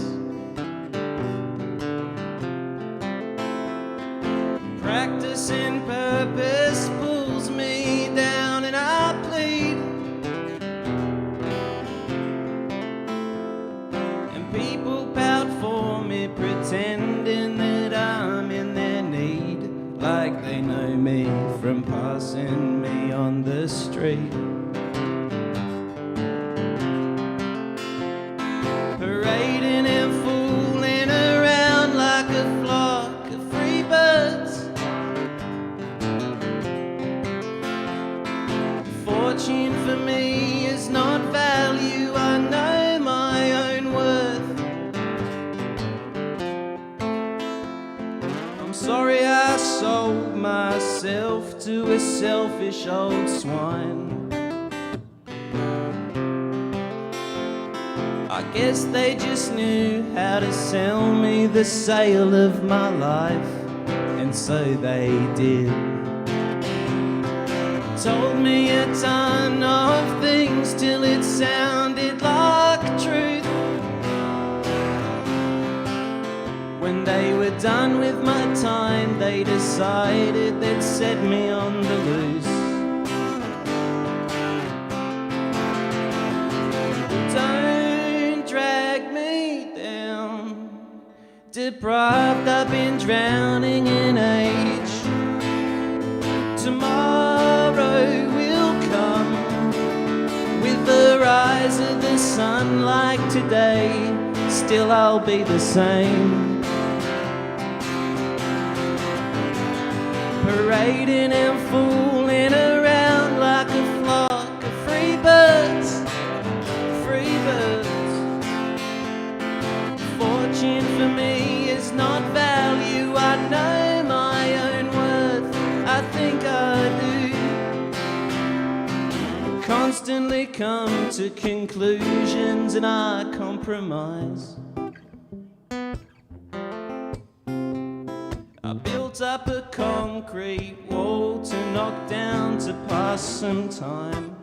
Practice and purpose pulls me down and I plead. Pretending that I'm in their need, like they know me from passing me on the street. Parading and fooling around like a flock of free birds. Fortune for me is not value, I know my own worth. myself to a selfish old swine. I guess they just knew how to sell me the sale of my life, and so they did. Told me a ton of things till it sounded like truth. When they were done with my time, they decided they'd set me on the loose. Don't drag me down. Deprived, I've been drowning in age. Tomorrow will come with the rise of the sun like today. Still I'll be the same. Parading and fooling around like a flock of free birds, free birds. Fortune for me is not value, I know my own worth, I think I do. Constantly come to conclusions and I compromise. I built up a concrete wall to knock down to pass some time.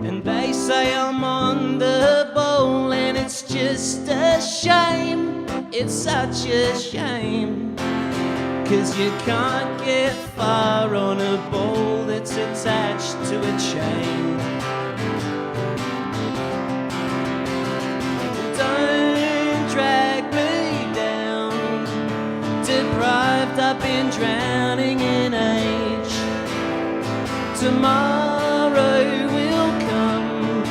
And they say I'm on the ball and it's just a shame. It's such a shame. 'Cause you can't get far on a ball that's attached to a chain. Don't drag me down. Deprived, I've been drowning in age. Tomorrow will come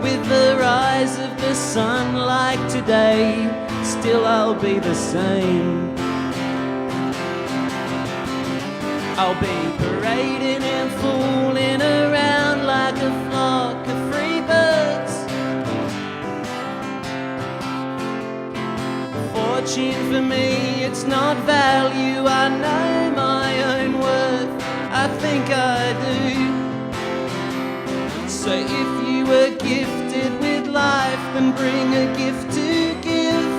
with the rise of the sun like today. Still I'll be the same. I'll be parading and fooling around like a flock of free birds. Fortune for me, it's not value, I know my own worth, I think I do. So if you were gifted with life, then bring a gift to give.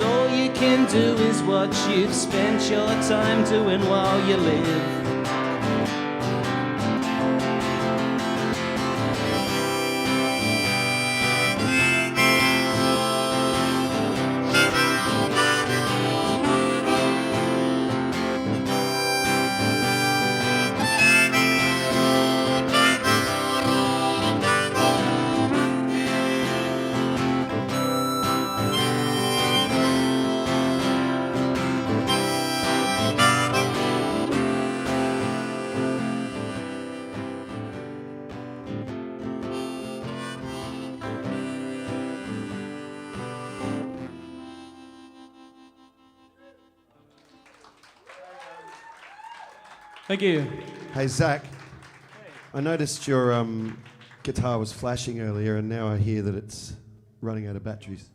All you can do is what you've spent your time doing while you live. Thank you. Hey, Zac. I noticed your guitar was flashing earlier, and now I hear that it's running out of batteries.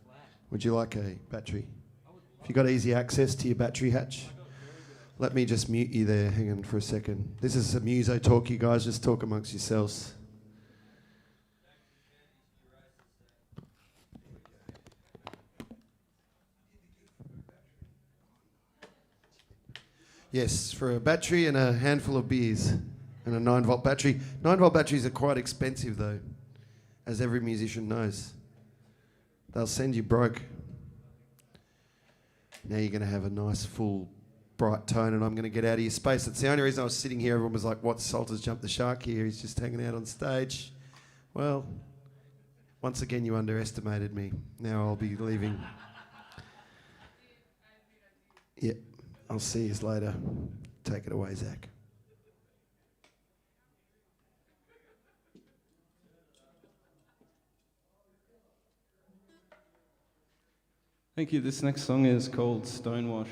Would you like a battery? If you got easy access to your battery hatch, let me just mute you there. Hang on for a second. This is a muso talk, you guys. Just talk amongst yourselves. Yes, for a battery and a handful of beers and a 9-volt battery. 9-volt batteries are quite expensive though, as every musician knows. They'll send you broke. Now you're going to have a nice, full, bright tone, and I'm going to get out of your space. That's the only reason I was sitting here. Everyone was like, what, Salter's jumped the shark here? He's just hanging out on stage. Well, once again, you underestimated me. Now I'll be leaving. Yeah. I'll see you later. Take it away, Zac. Thank you. This next song is called Stonewash.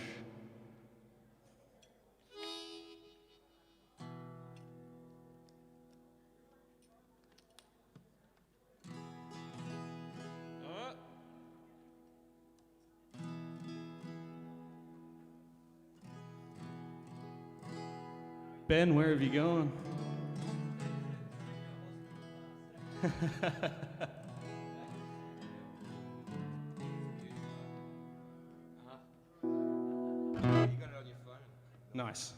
Ben, where have you gone? Nice.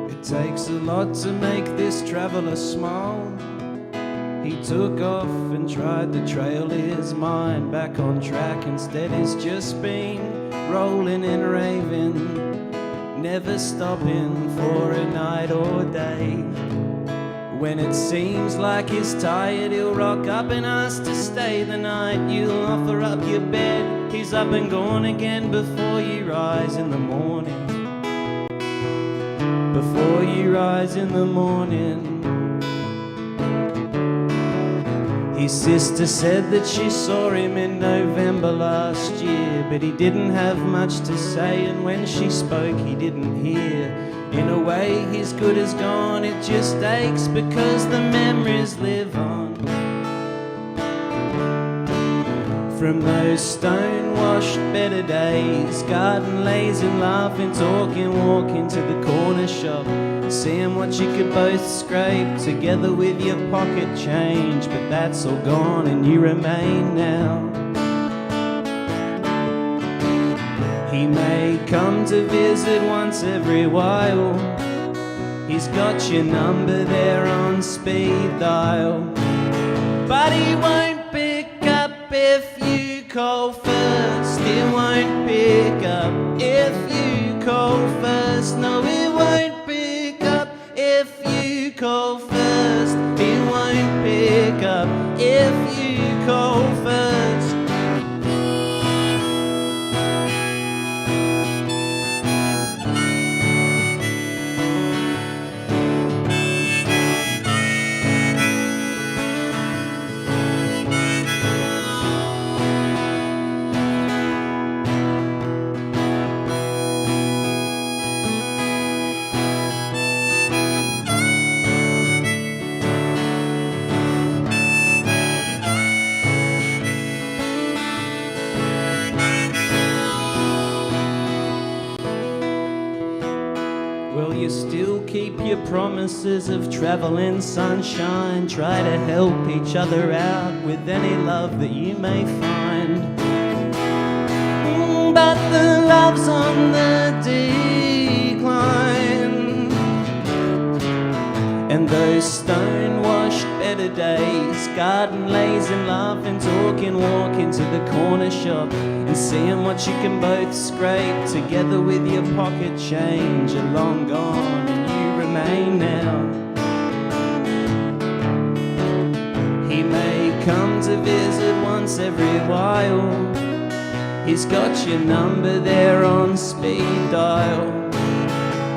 It takes a lot to make this traveller smile. He took off and tried to trail his mind back on track. Instead he's just been rolling and raving, never stopping for a night or day. When it seems like he's tired, he'll rock up and ask to stay the night. You'll offer up your bed, he's up and gone again before you rise in the morning. Before you rise in the morning. His sister said that she saw him in November last year, but he didn't have much to say, and when she spoke he didn't hear. In a way his good is gone, it just aches because the memories live on. From those stone-washed better days, garden lazing, laughing, talking, walking to the corner shop, seeing what you could both scrape together with your pocket change. But that's all gone and you remain now. He may come to visit once every while, he's got your number there on speed dial, but he won't pick up if you call first. He won't pick up if you call first. No, he won't pick up if you call first. He won't pick up if you call first. Keep your promises of travel and sunshine. Try to help each other out with any love that you may find. But the love's on the decline, and those stone-washed better days, garden lazing, laughing, talking, walking to the corner shop and seeing what you can both scrape together with your pocket change, are long gone and you remain now. He may come to visit once every while, he's got your number there on speed dial,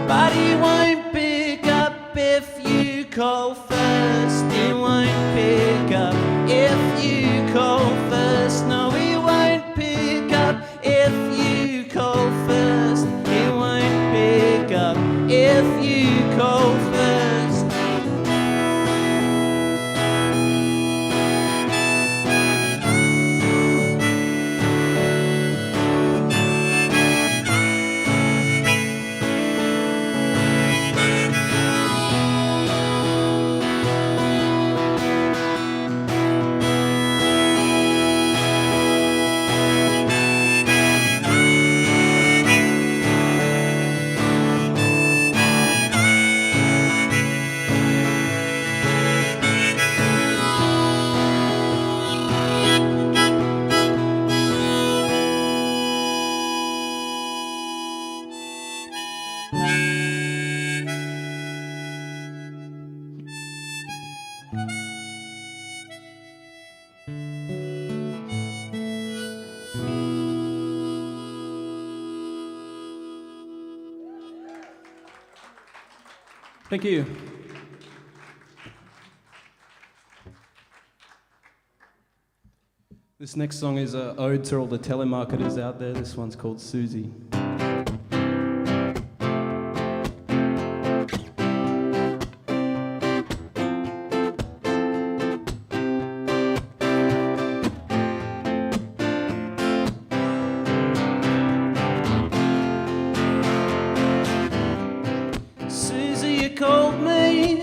but he won't pick up if you call first. He won't pick up if you call first. No, he won't pick up if you call first. He won't pick up if you call first. Thank you. This next song is an ode to all the telemarketers out there. This one's called Susie. Susie, you called me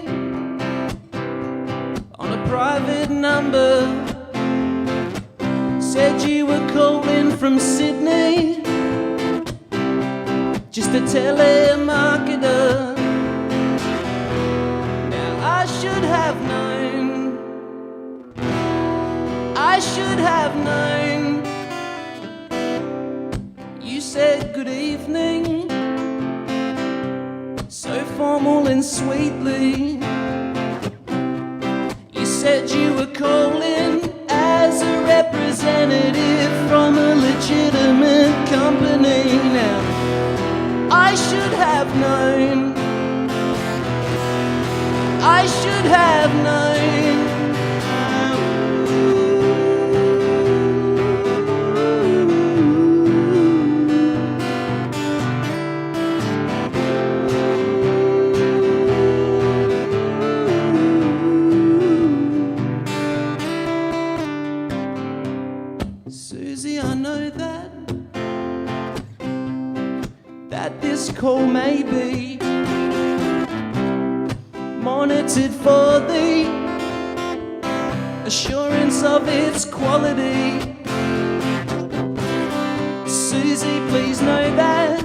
on a private number. Said you were calling from Sydney, just a telemarketer. Now I should have known, I should have known. You said good evening, so formal and sweetly. You said you were calling as a representative from a legitimate company. Now I should have known, I should have known. Susie, I know that this call may be monitored for the assurance of its quality. Susie, please know that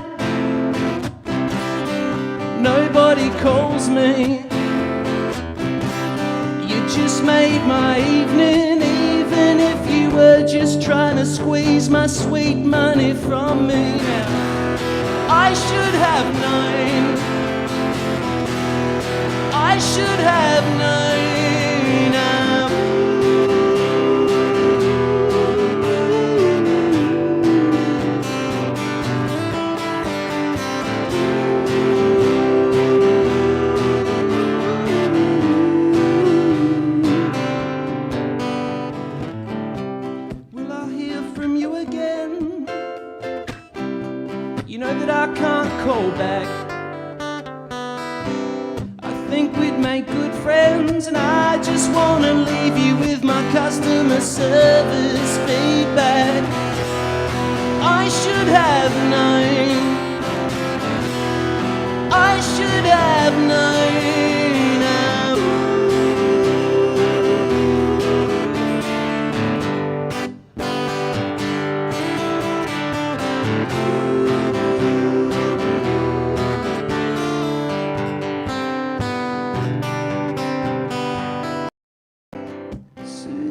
nobody calls me. You just made my evening, even if you were just trying to squeeze my sweet money from me. Now I should have known, I should have known. Will I hear from you again? You know that I can't call back. I think we'd make good friends, and I just want to leave you with my customer service feedback. I should have known, I should have known.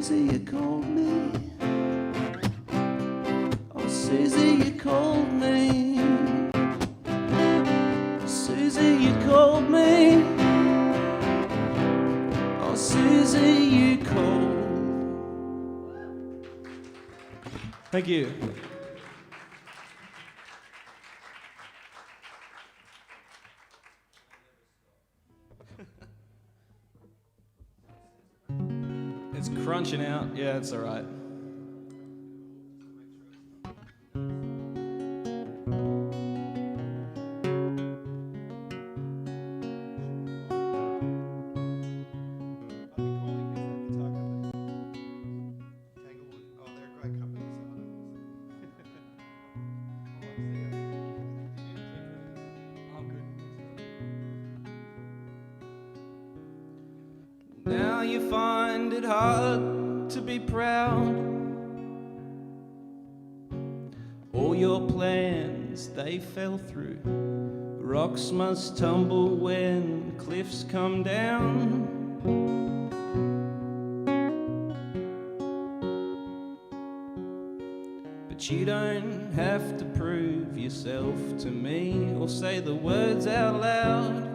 Susie, you called me. Oh, Susie, you called me. Susie, you called me. Oh, Susie, you called. Thank you. It's crunching out. Yeah, it's all right. Now you find it hard to be proud. All your plans, they fell through. Rocks must tumble when cliffs come down. But you don't have to prove yourself to me or say the words out loud.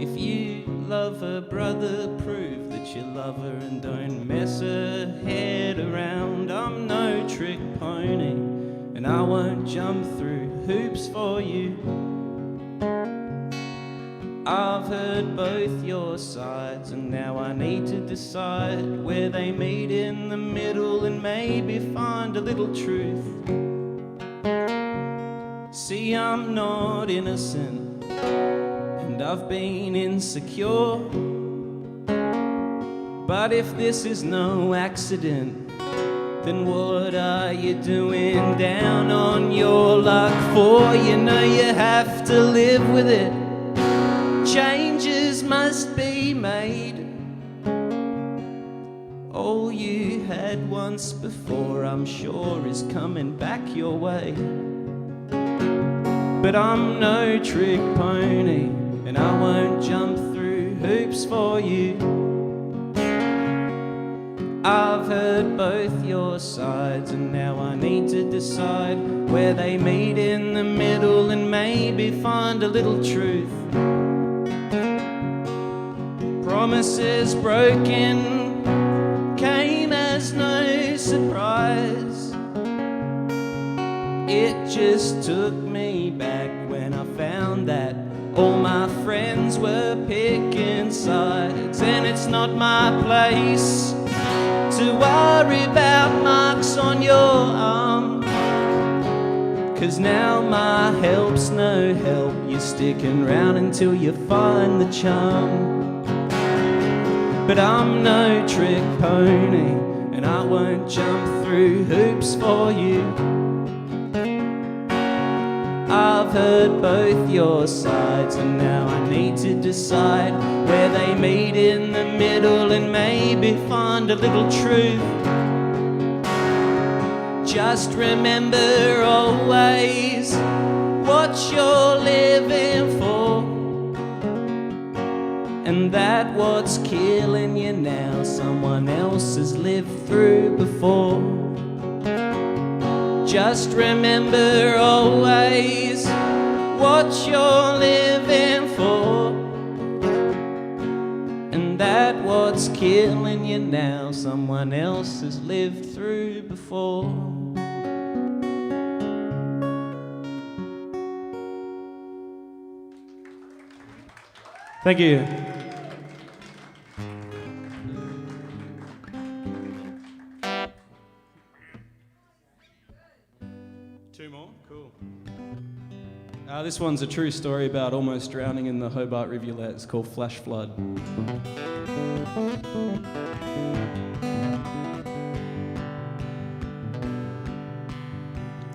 If you love her, brother, prove that you love her and don't mess her head around. I'm no trick pony, and I won't jump through hoops for you. I've heard both your sides, and now I need to decide where they meet in the middle and maybe find a little truth. See, I'm not innocent, and I've been insecure. But if this is no accident, then what are you doing down on your luck for? You know you have to live with it. Changes must be made. All you had once before, I'm sure, is coming back your way. But I'm no trick pony, and I won't jump through hoops for you. I've heard both your sides, and now I need to decide where they meet in the middle and maybe find a little truth. Promises broken came as no surprise. It just took me back when I found that all my friends were picking sides. And it's not my place to worry about marks on your arm, 'cause now my help's no help. You're sticking round until you find the charm. But I'm no trick pony, and I won't jump through hoops for you. I've heard both your sides, and now I need to decide where they meet in the middle and maybe find a little truth. Just remember always what you're living for, and that what's killing you now someone else has lived through before. Just remember always what you're living for, and that what's killing you now someone else has lived through before. Thank you. Two more? Cool. This one's a true story about almost drowning in the Hobart rivulet. It's called Flash Flood.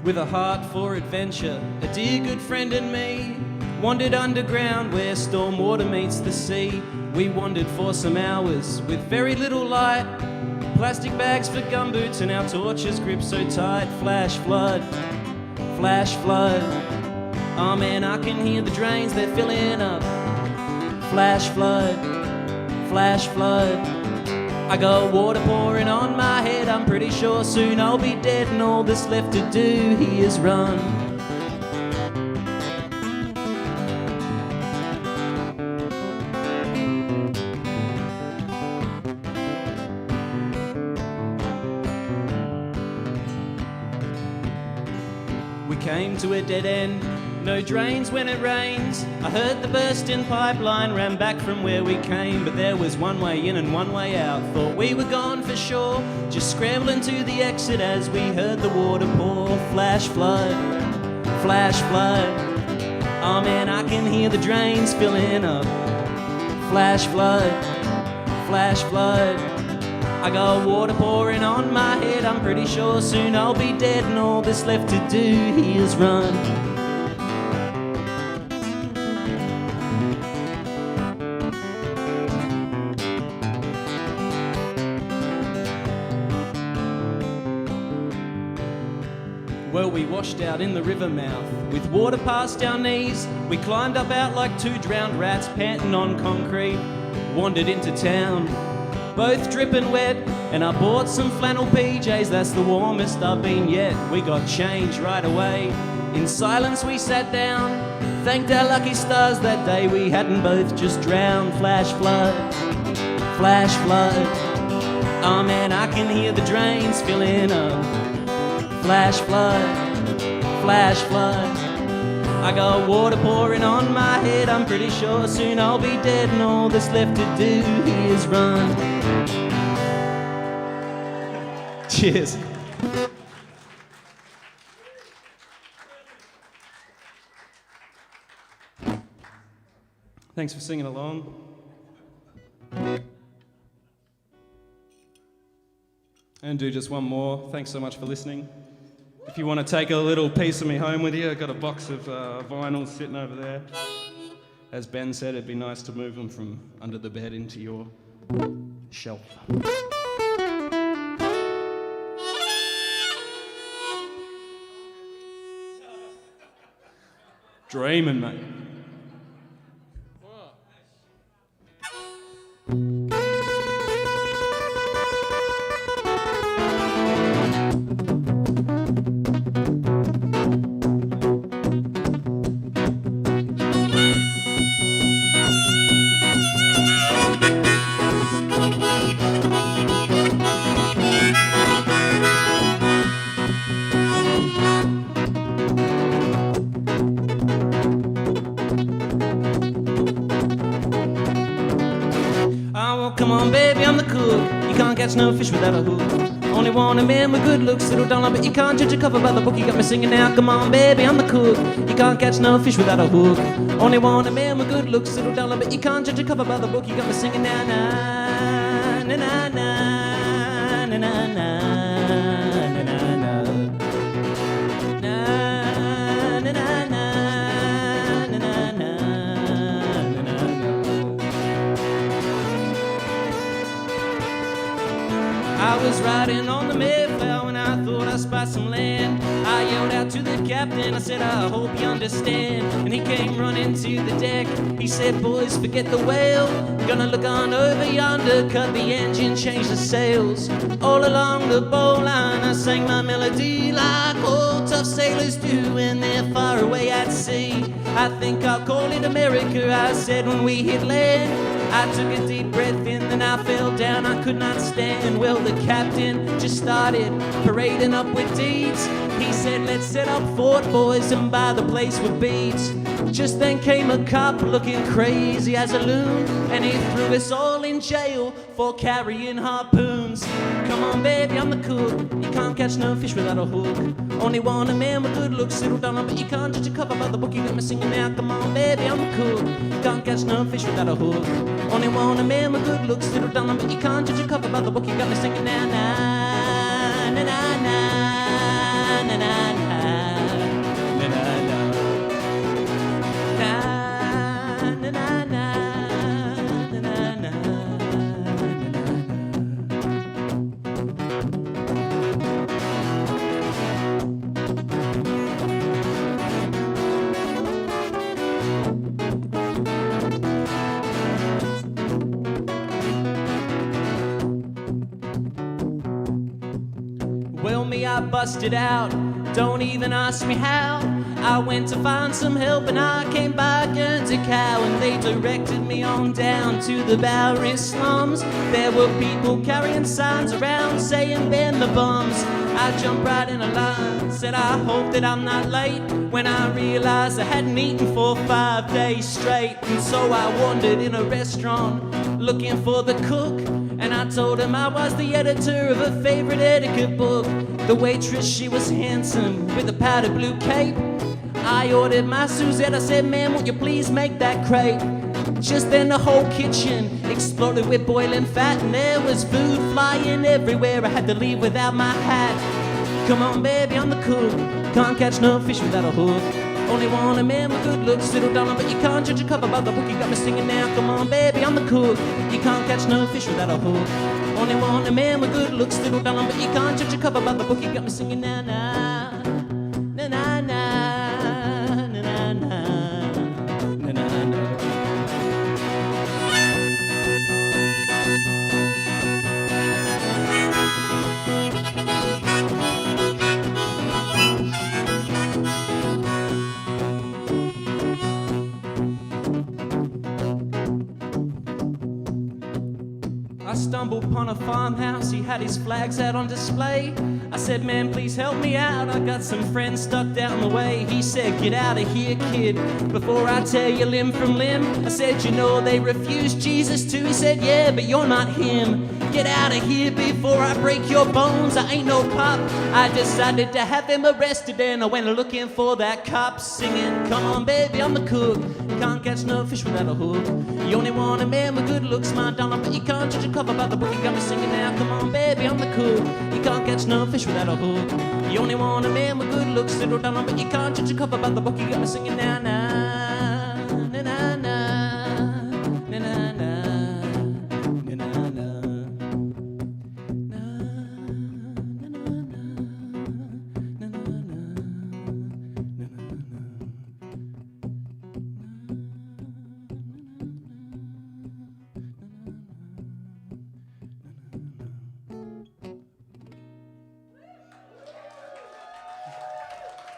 With a heart for adventure, a dear good friend and me wandered underground where storm water meets the sea. We wandered for some hours with very little light, plastic bags for gumboots and our torches gripped so tight. Flash flood, flash flood. Oh man, I can hear the drains, they're filling up. Flash flood, flash flood. I got water pouring on my head, I'm pretty sure soon I'll be dead, and all that's left to do here is run. We came to a dead end, no drains when it rains. I heard the bursting pipeline ran back from where we came, but there was one way in and one way out. Thought we were gone for sure, just scrambling to the exit as we heard the water pour. Flash flood, flash flood. Oh man, I can hear the drains filling up. Flash flood, flash flood. I got water pouring on my head, I'm pretty sure soon I'll be dead, and all that's left to do here is run. Well, we washed out in the river mouth with water past our knees. We climbed up out like two drowned rats panting on concrete. Wandered into town, both dripping wet, and I bought some flannel PJs, that's the warmest I've been yet. We got change right away. In silence we sat down, thanked our lucky stars that day we hadn't both just drowned. Flash flood, flash flood. Oh man, I can hear the drains filling up. Flash flood, flash flood. I got water pouring on my head. I'm pretty sure soon I'll be dead, and all that's left to do is run. Cheers. Thanks for singing along. And do just one more. Thanks so much for listening. If you want to take a little piece of me home with you, I've got a box of vinyls sitting over there. As Ben said, it'd be nice to move them from under the bed into your shelf. Dreaming, mate. Come on, baby, I'm the cook. You can't catch no fish without a hook. Only want a man with good looks, little dollar, but you can't judge a cover by the book. You got me singing now. Come on, baby, I'm the cook. You can't catch no fish without a hook. Only want a man with good looks, little dollar, but you can't judge a cover by the book. You got me singing now, na na na na na na na. I was riding on the Mayflower when I thought I spied some land. I yelled out to the captain, I said, I hope you understand. And he came running to the deck. He said, boys, forget the whale. Gonna look on over yonder, cut the engine, change the sails. All along the bowline I sang my melody like all tough sailors do when they're far away at sea. I think I'll call it America, I said when we hit land. I took a deep breath in, then I fell down, I could not stand. Well, the captain just started parading up with deeds. He said, let's set up fort, boys, and buy the place with beads. Just then came a cop looking crazy as a loon, and he threw us all in jail for carrying harpoons. Come on, baby, I'm the cook. You can't catch no fish without a hook. Only want a man with good looks, little dollar, but you can't judge a cover by the book. You got me singing now. Come on, baby, I'm the cook. Can't catch no fish without a hook. Only want a man with good looks, little dollar, but you can't judge a cover by the book. You got me singing now, na na na na na na na. Well, me, I busted out. Don't even ask me how. I went to find some help and I came back and a cow, and they directed me on down to the Bowery slums. There were people carrying signs around saying bend the bums. I jumped right in a line, said I hope that I'm not late, when I realized I hadn't eaten for 5 days straight. And so I wandered in a restaurant looking for the cook, and I told him I was the editor of a favorite etiquette book. The waitress, she was handsome with a powder blue cape. I ordered my Suzette, I said, ma'am, would you please make that crepe? Just then the whole kitchen exploded with boiling fat, and there was food flying everywhere. I had to leave without my hat. Come on, baby, I'm the cook. Can't catch no fish without a hook. Only want a man with good looks, little dollar, but you can't judge a cover by the book. You got me singing now. Come on, baby, I'm the cook. You can't catch no fish without a hook. Only want a man with good looks, little dollar, but you can't judge a cover by the book. You got me singing now, na na na na na na na na na. I stumbled upon a farmhouse, he had his flags out on display. I said, man, please help me out, I got some friends stuck down the way. He said, get out of here, kid, before I tear you limb from limb. I said, you know they refused Jesus too. He said, yeah, but you're not him. Get out of here before I break your bones, I ain't no cop. I decided to have him arrested and I went looking for that cop, singing, come on baby, I'm the cook. You can't catch no fish without a hook. You only want a man with good looks, my darling, but you can't judge a cover by the book. You got me singing now, come on baby, I'm the cook. You can't catch no fish without a hook. You only want a man with good looks, little darling, but you can't judge a cover by the book. You got me singing now, na na na na na na na.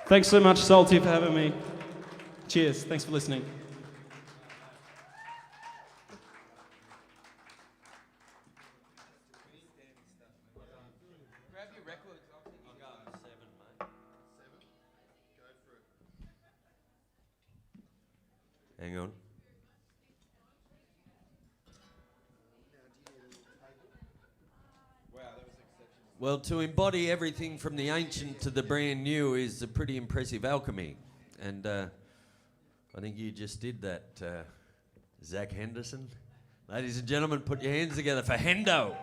Thanks so much, Salty, for having me. Cheers. Thanks for listening. Grab your records. I'll go on 7, mate. 7? Go for it. Hang on. Well, to embody everything from the ancient to the brand new is a pretty impressive alchemy. And I think you just did that, Zac Henderson. Ladies and gentlemen, put your hands together for Hendo.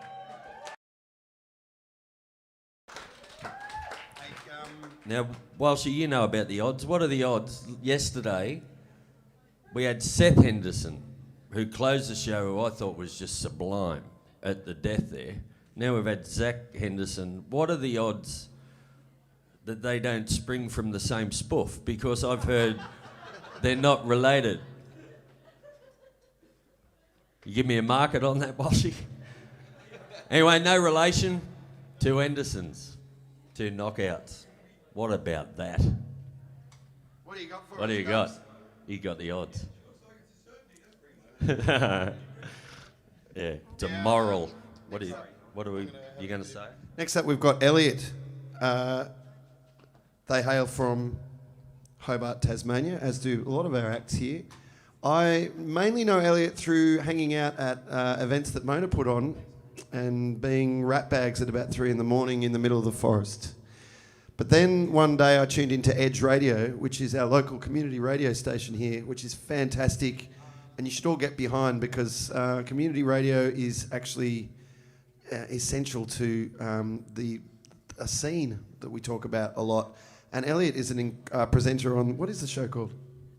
Now, Walshy, you know about the odds. What are the odds? Yesterday, we had Seth Henderson, who closed the show, who I thought was just sublime at the death there. Now we've had Zac Henderson. What are the odds that they don't spring from the same spoof? Because I've heard they're not related. You give me a market on that, Walshy? Anyway, no relation. 2 Hendersons, 2 knockouts. What about that? What do you got for What us, do you guys? got? You got the odds. Yeah, it's a moral. What are you going to say? Next up, we've got Elliot. They hail from Hobart, Tasmania, as do a lot of our acts here. I mainly know Elliot through hanging out at events that Mona put on and being rat bags at about 3 a.m. in the middle of the forest. But then one day I tuned into Edge Radio, which is our local community radio station here, which is fantastic. And you should all get behind because community radio is actually essential to a scene that we talk about a lot. And Elliot is a presenter on, what is the show called?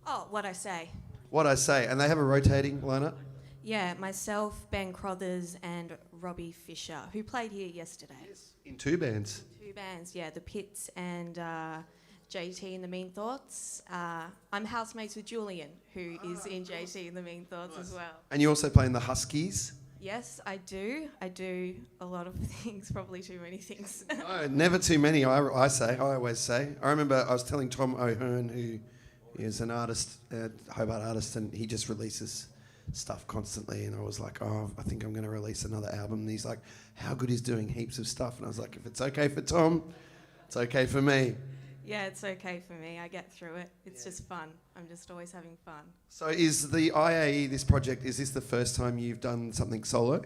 Oh, What I Say. What I Say. And they have a rotating lineup? Yeah, myself, Ben Crothers and Robbie Fisher, who played here yesterday. Yes. In 2 bands? 2 bands, yeah, The Pits and JT and the Mean Thoughts. I'm housemates with Julian, who is in JT and the Mean Thoughts as well. And you also play in the Huskies? Yes, I do. I do a lot of things, probably too many things. No, never too many, I always say. I remember I was telling Tom O'Hearn, who is an artist, Hobart artist, and he just releases stuff constantly, and I was like, oh, I think I'm going to release another album. And he's like, how good he's doing heaps of stuff. And I was like, if it's okay for Tom, it's okay for me. Yeah, it's okay for me. I get through it. It's just fun. I'm just always having fun. So is the IAE, this project, is this the first time you've done something solo?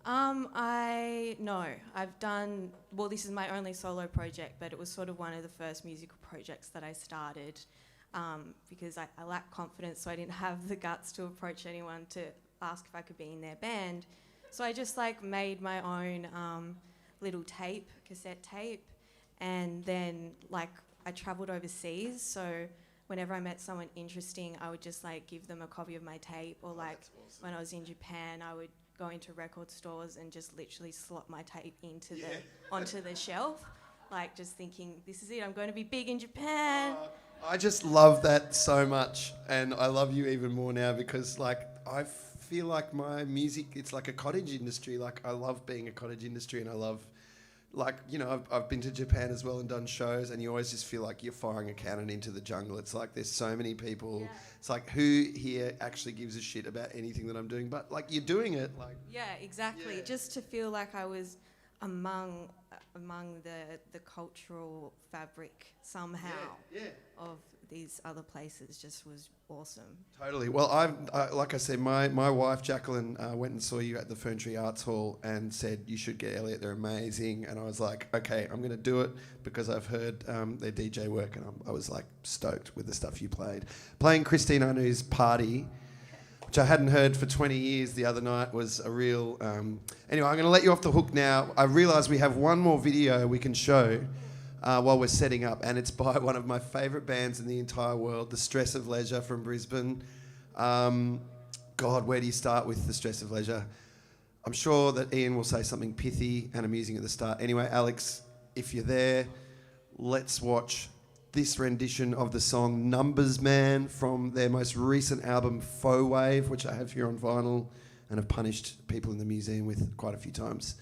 No, I've done, well, this is my only solo project, but it was sort of one of the first musical projects that I started because I lacked confidence, so I didn't have the guts to approach anyone to ask if I could be in their band. So I just made my own little cassette tape, and then I travelled overseas, so whenever I met someone interesting, I would just give them a copy of my tape, or when I was in Japan, I would go into record stores and just literally slot my tape into onto the shelf, just thinking, this is it, I'm going to be big in Japan. I just love that so much, and I love you even more now because I feel like my music, it's like a cottage industry. I love being a cottage industry, and I love like, you know, I've been to Japan as well and done shows, and you always just feel like you're firing a cannon into the jungle. It's like there's so many people. Yeah. It's like, who here actually gives a shit about anything that I'm doing? But like, you're doing it. Like, yeah, exactly. Yeah. Just to feel like I was among the cultural fabric somehow of these other places just was awesome. Totally. Well, like I said, my wife Jacqueline went and saw you at the Ferntree Arts Hall and said you should get Elliot. They're amazing. And I was like, okay, I'm going to do it because I've heard their DJ work, and I was like stoked with the stuff you played. Playing Christine Anu's Party, which I hadn't heard for 20 years the other night, was a real... Anyway, I'm going to let you off the hook now. I realise we have one more video we can show while we're setting up, and it's by one of my favourite bands in the entire world, The Stress of Leisure from Brisbane. God, where do you start with The Stress of Leisure? I'm sure that Ian will say something pithy and amusing at the start. Anyway, Alex, if you're there, let's watch this rendition of the song Numbers Man from their most recent album Faux Wave, which I have here on vinyl and have punished people in the museum with quite a few times.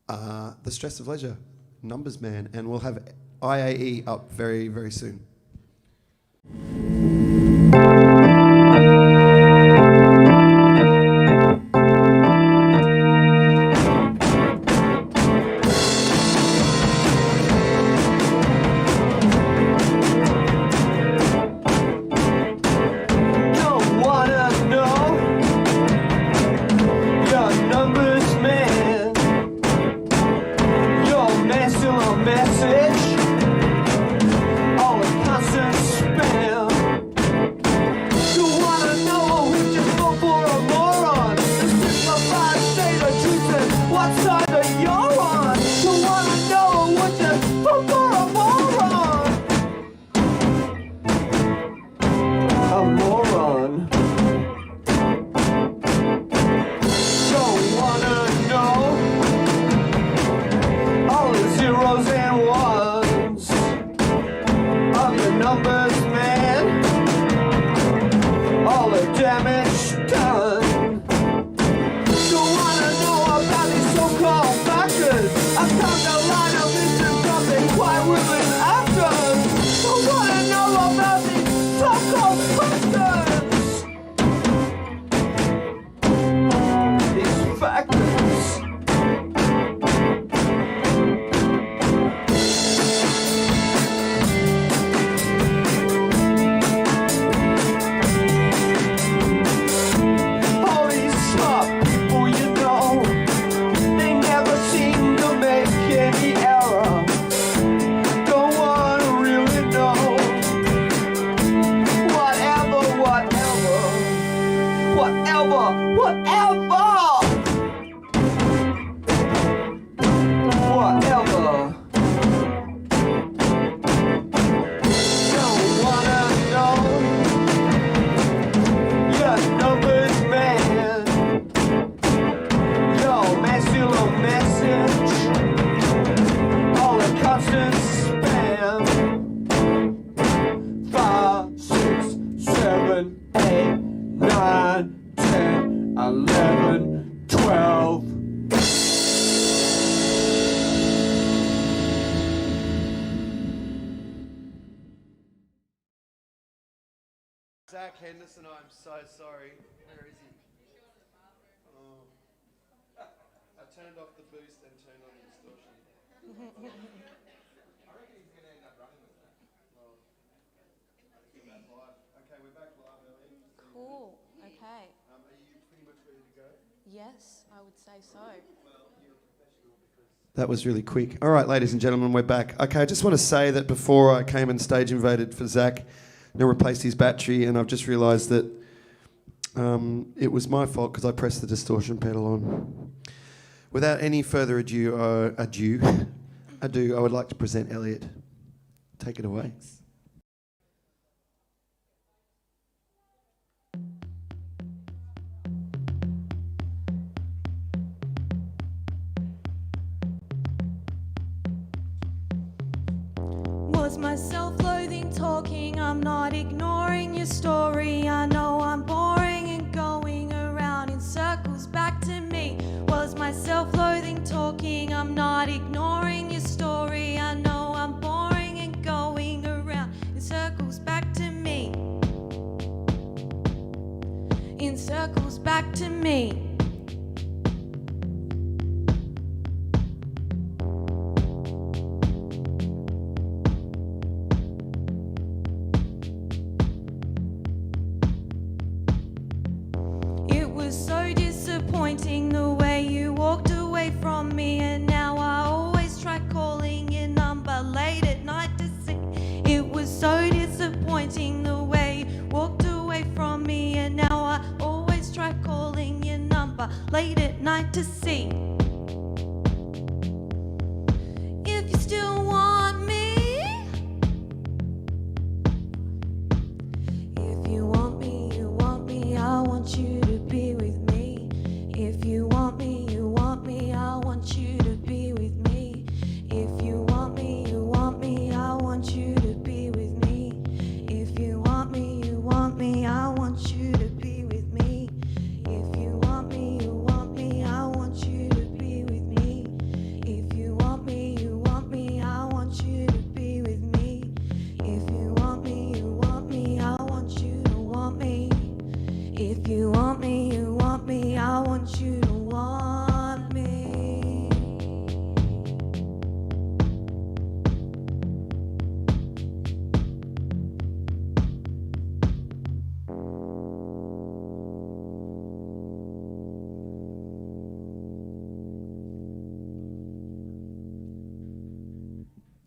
The Stress of Leisure, Numbers Man, and we'll have IAE up very, very soon. Zac Henderson, I'm so sorry. Where is he? Oh. I turned off the boost and turned on the distortion. I reckon he's going to end up running with that. Well, we're back live. Okay, we're back live, Ellie. Cool. Okay. Are you pretty much ready to go? Yes, I would say so. Well, you're a professional because... That was really quick. All right, ladies and gentlemen, we're back. Okay, I just want to say that before I came and stage invaded for Zac, I replaced his battery, and I've just realised that it was my fault because I pressed the distortion pedal on. Without any further ado, I would like to present Elliot. Take it away. Thanks. Was my self-loathing talking? I'm not ignoring your story. I know I'm boring and going around in circles back to me. Was my self-loathing talking? talking, I'm not ignoring your story. I know I'm boring and going around in circles back to me. In circles back to me. It was so disappointing the way you walked away from me, and now I always try calling your number late at night to see. It was so disappointing the way you walked away from me, and now I always try calling your number late at night to see if you still want me. If you want me, you want me, I want you to be with me. If you want me, you want me, I want you to be with me. If you want me, you want me, I want you to be with me. If you want me, you want me, I want you to be with me. If you want me, you want me, I want you to be with me. If you want me, you want me, I want you to be with me. If you want me, you want me, I want you to want me. If you want me, you want me, I want you to want me.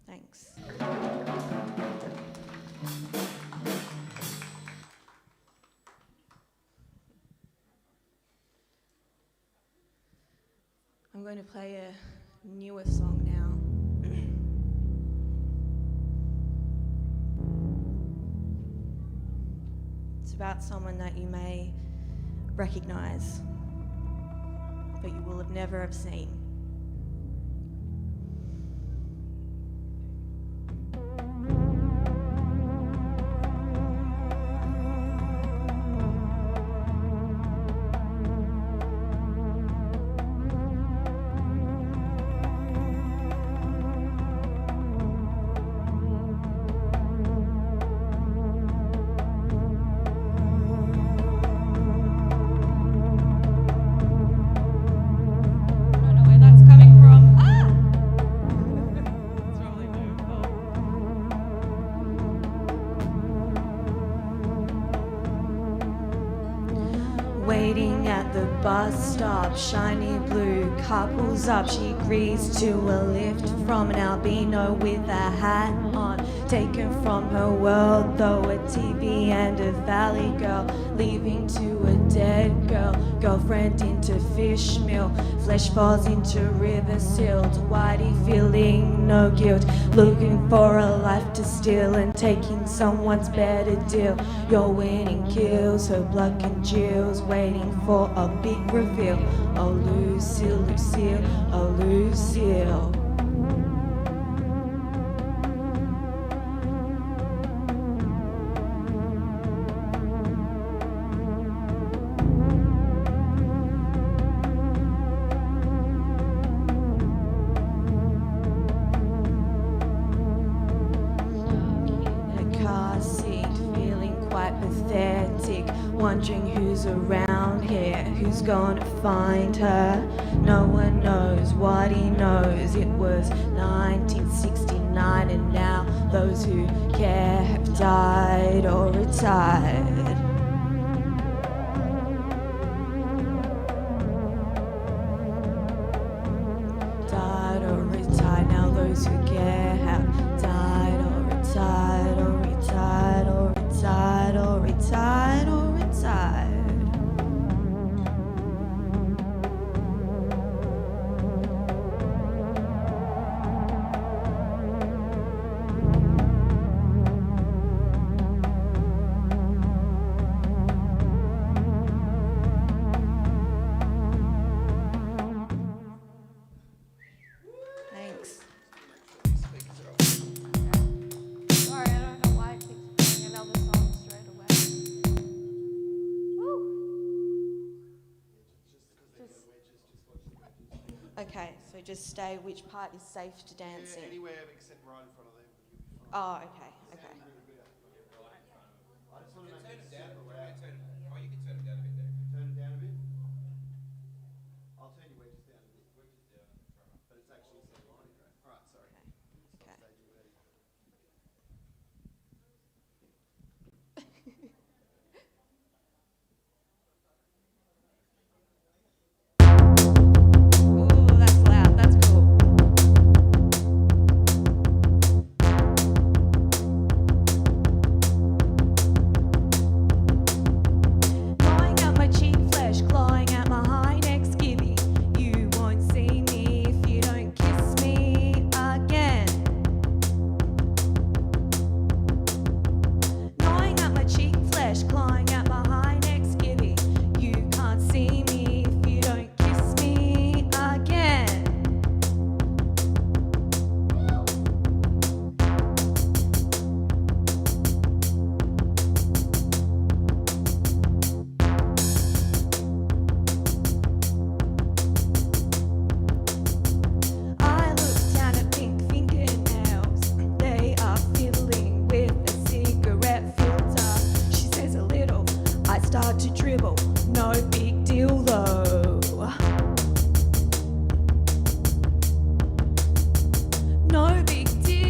Thanks. I'm going to play a newer song now. It's about someone that you may recognize, but you will have never have seen. Waiting at the bus stop, shiny blue couples up. She agrees to a lift from an albino with a hat on, taken from her world, though a TV and a valley girl, leaving to a dead girl, girlfriend into fish meal, flesh falls into river silt, whitey feeling no guilt, looking for a life to steal and taking someone's better deal. Your winning kills, her blood congeals, waiting for a big reveal. Oh Lucille, Lucille, oh Lucille. Wondering who's around here, who's gonna find her. No one knows what he knows. It was 1969 and now those who care have died or retired. Died or retired, now those who care have died or retired or retired or retired or retired or retired. Okay, so just stay. Which part is safe to dance in? Anywhere except right in front of them. Oh, okay, okay. I just want to make it super loud. Oh, you can turn it down a bit there. Turn it down a bit? I'll turn your wedges down a bit. Wedges down. But it's actually so loud. Alright, sorry. Okay. Ooh, that's loud. That's cool. Gnawing at my cheek flesh, clawing at my high neck skivvy. You won't see me if you don't kiss me again. Gnawing at my cheek flesh, clawing at my high neck skivvy. You can't see me if you don't kiss me again. I look down at pink fingernails. They are fiddling with a cigarette filter. She says a little. I start to dribble. No big deal though. No big deal.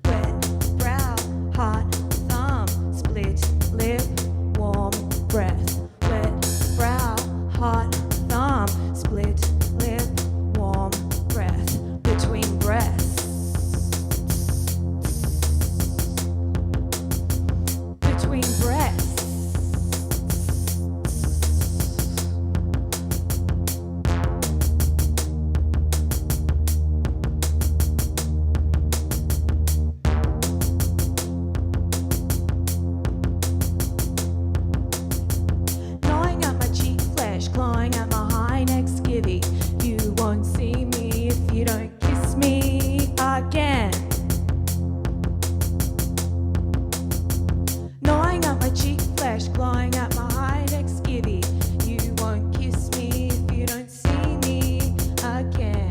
Wet brow, hot thumb, split lip, warm breath. Wet brow, hot thumb, split lip, warm breath. Between breasts. Between breasts. Gnawing at my cheek flesh, clawing at my high neck skivvy. You won't see me if you don't kiss me again. Gnawing at my cheek flesh, clawing at my high neck skivvy. You won't kiss me if you don't see me again.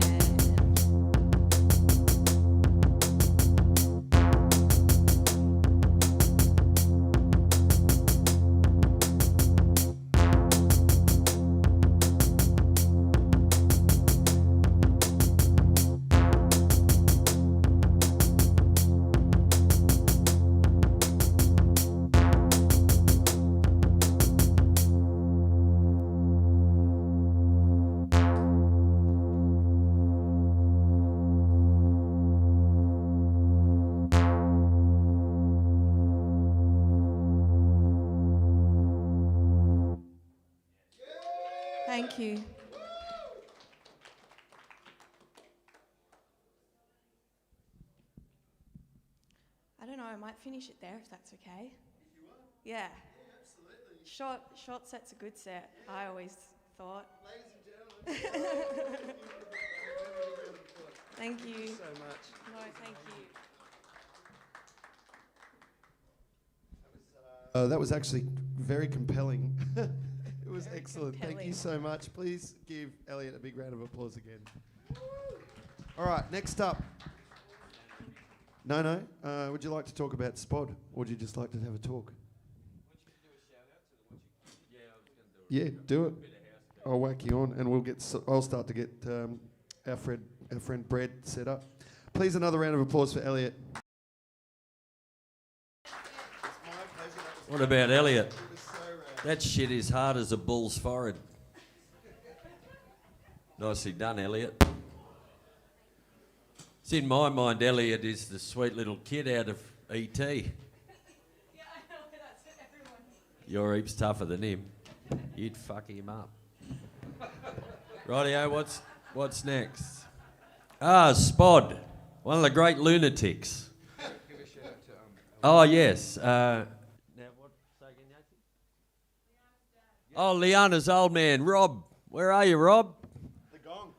Thank you. I don't know, I might finish it there if that's okay. Yeah. Short set's a good set, I always thought. Thank you. so much. No, thank you. That was actually very compelling. It was excellent. Thank you compelling. so much. Please give Elliot a big round of applause again. All right, next up. No. Would you like to talk about Spod, or would you just like to have a talk? Yeah, do it. I'll whack you on, and we'll get. I'll start to get our friend Brad set up. Please, another round of applause for Elliot. What about Elliot? That shit is hard as a bull's forehead. Nicely done, Elliot. It's in my mind, Elliot is the sweet little kid out of E.T. Yeah, I know, that's everyone. You're heaps tougher than him. You'd fuck him up. Rightio, what's next? Spod, one of the great lunatics. Give a shout out to Oh, yes. Now, what? Say again, Oh, Liana's old man, Rob. Where are you, Rob? The Gong.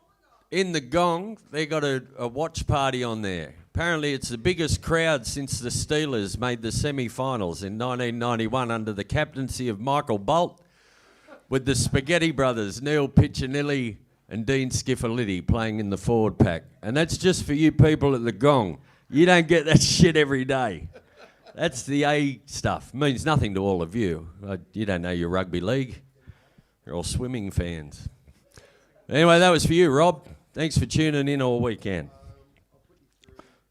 In the Gong, they got a watch party on there. Apparently it's the biggest crowd since the Steelers made the semi-finals in 1991 under the captaincy of Michael Bolt, with the Spaghetti Brothers, Neil Piccinilli and Dean Skiffolitti playing in the forward pack. And that's just for you people at the Gong. You don't get that shit every day. That's the A stuff. Means nothing to all of you. You don't know your rugby league. You're all swimming fans. Anyway, that was for you, Rob. Thanks for tuning in all weekend.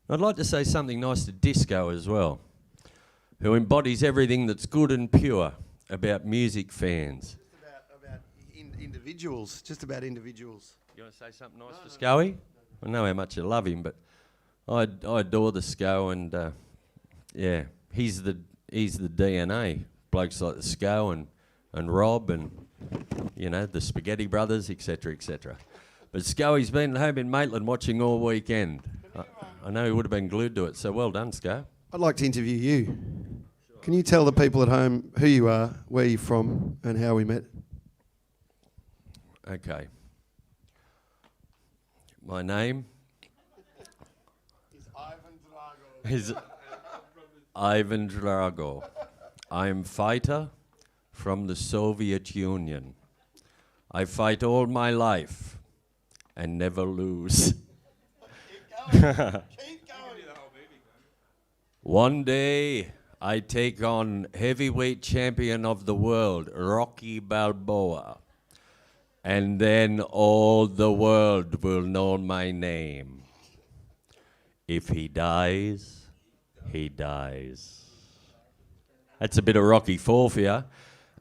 I'd like to say something nice to Disco as well, who embodies everything that's good and pure about music fans. Individuals, just about individuals. You want to say something nice for Scoey? I know how much you love him, but I adore the Sco, and yeah, he's the DNA. Blokes like the Sco and Rob and, you know, the Spaghetti Brothers, etc., etc. But Scoey's been home in Maitland watching all weekend. I know he would have been glued to it, so well done, Sco. I'd like to interview you. Can you tell the people at home who you are, where you're from, and how we met? Okay. My name is Ivan Drago. I'm fighter from the Soviet Union. I fight all my life and never lose. One day I take on heavyweight champion of the world, Rocky Balboa. And then all the world will know my name. If he dies, he dies. That's a bit of Rocky IV for you.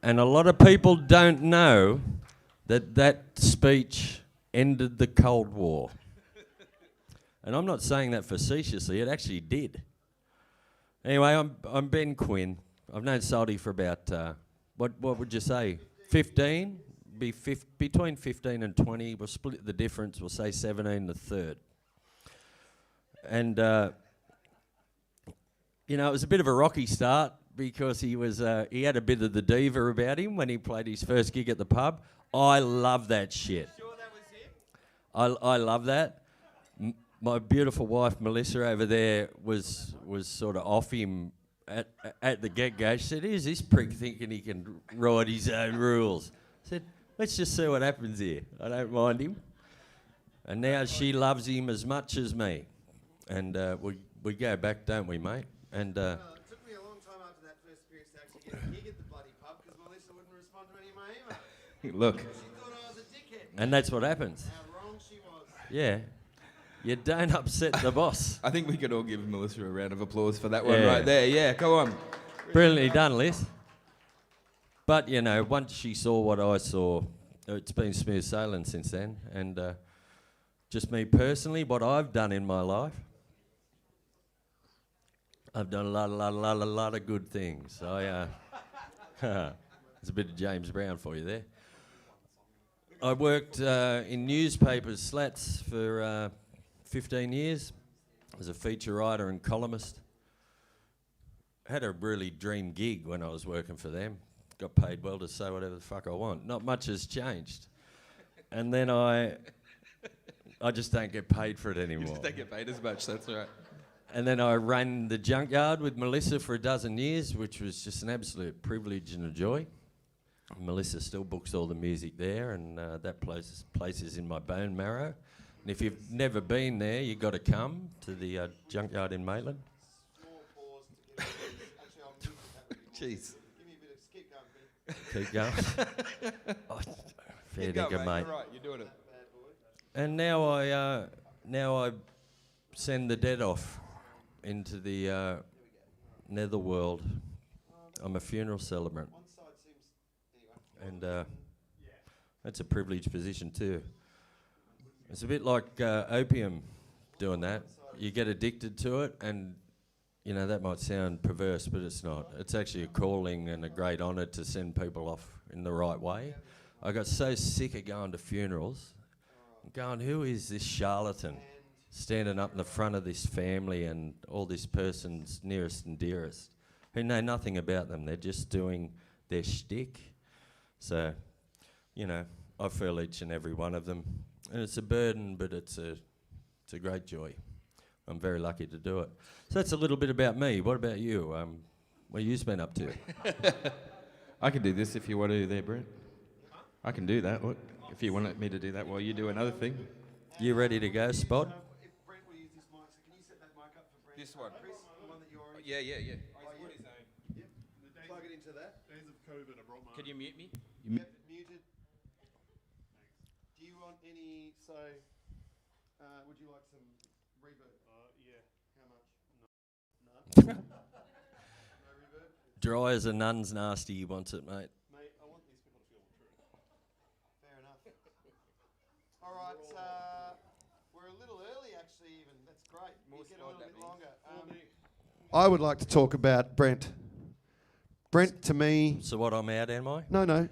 And a lot of people don't know that speech ended the Cold War. And I'm not saying that facetiously, it actually did. Anyway, I'm Ben Quinn. I've known Salty for about, what would you say, 15? Between 15 and 20, we'll split the difference, we'll say 17 the third. And, you know, it was a bit of a rocky start because he had a bit of the diva about him when he played his first gig at the pub. I love that shit. Sure that was him? I love that. My beautiful wife, Melissa, over there was sort of off him at the get-go. She said, "Who's this prick thinking he can write his own rules?" I said, "Let's just see what happens here. I don't mind him." And now she loves him as much as me. And we go back, don't we, mate? And it took me a long time after that first experience to actually get a gig at the bloody pub because Melissa wouldn't respond to any of my emails. Look. She thought I was a dickhead. And that's what happens. How wrong she was. Yeah. You don't upset the boss. I think we could all give Melissa a round of applause for that one right there. Yeah, come on. Brilliantly done, Liz. But, you know, once she saw what I saw, it's been smooth sailing since then. And just me personally, what I've done in my life, I've done a lot of good things. There's a bit of James Brown for you there. I worked in newspapers, slats, for 15 years as a feature writer and columnist. Had a really dream gig when I was working for them. Got paid well to say whatever the fuck I want. Not much has changed. And then I just don't get paid for it anymore. You just don't get paid as much, that's right. And then I ran the Junkyard with Melissa for 12 years, which was just an absolute privilege and a joy. Melissa still books all the music there, and that place is in my bone marrow. And if you've never been there, you've got to come to the Junkyard in Maitland. Jeez. Keep going. Oh, fair dinkum, mate. You're right, you're doing it. And now I send the dead off into the netherworld. I'm a funeral celebrant. And that's a privileged position too. It's a bit like opium doing that. You get addicted to it, and you know that might sound perverse, but it's not. It's actually a calling and a great honour to send people off in the right way. I got so sick of going to funerals, going, who is this charlatan standing up in the front of this family and all this person's nearest and dearest, who know nothing about them. They're just doing their shtick. So, you know, I feel each and every one of them. And it's a burden, but it's a great joy. I'm very lucky to do it. So that's a little bit about me. What about you? What have you been up to? I can do this if you want to there, Brent. I can do that. Look, if you want me to do that while you do another thing. You ready to go, Spod? This one. Yeah. Plug it into that. Days of COVID, I brought mine. Can you mute me? Muted. Do you want any, would you like some reverb? Yeah. How much? No. No reverb? Dry as a nun's nasty, he wants it, mate. Mate, I want these people to feel true. Fair enough. All right, we're a little early actually even. That's great. We'll get a little bit longer. I would like to talk about Brent. Brent, to me... So what, I'm out, am I? No.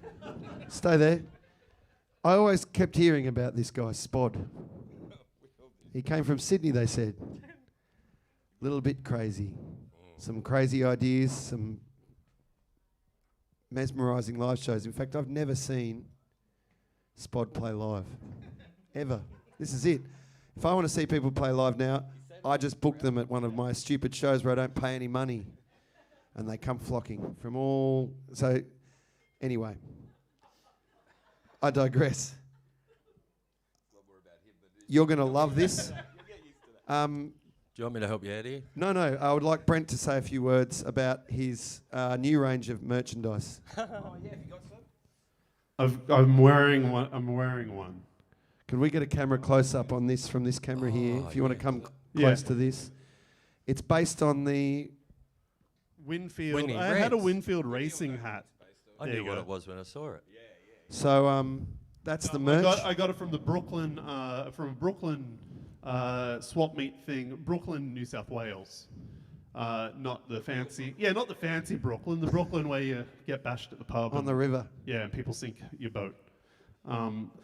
Stay there. I always kept hearing about this guy, Spod. He came from Sydney, they said. Little bit crazy. Some crazy ideas, some mesmerising live shows. In fact, I've never seen Spod play live. Ever. This is it. If I want to see people play live now, I just book them at one of my stupid shows where I don't pay any money. And they come flocking from all... So, anyway. I digress. You're going to love this. Do you want me to help you out here? No. I would like Brent to say a few words about his new range of merchandise. I'm wearing one. I'm wearing one. Can we get a camera close up on this from this camera here? If you want to come close to this. It's based on the... Winfield. I had a Winfield racing hat. I knew what it was when I saw it. So that's the merch. I got it from the Brooklyn swap meet thing, Brooklyn, New South Wales. Not the fancy Brooklyn, the Brooklyn where you get bashed at the pub. On the river. Yeah, and people sink your boat.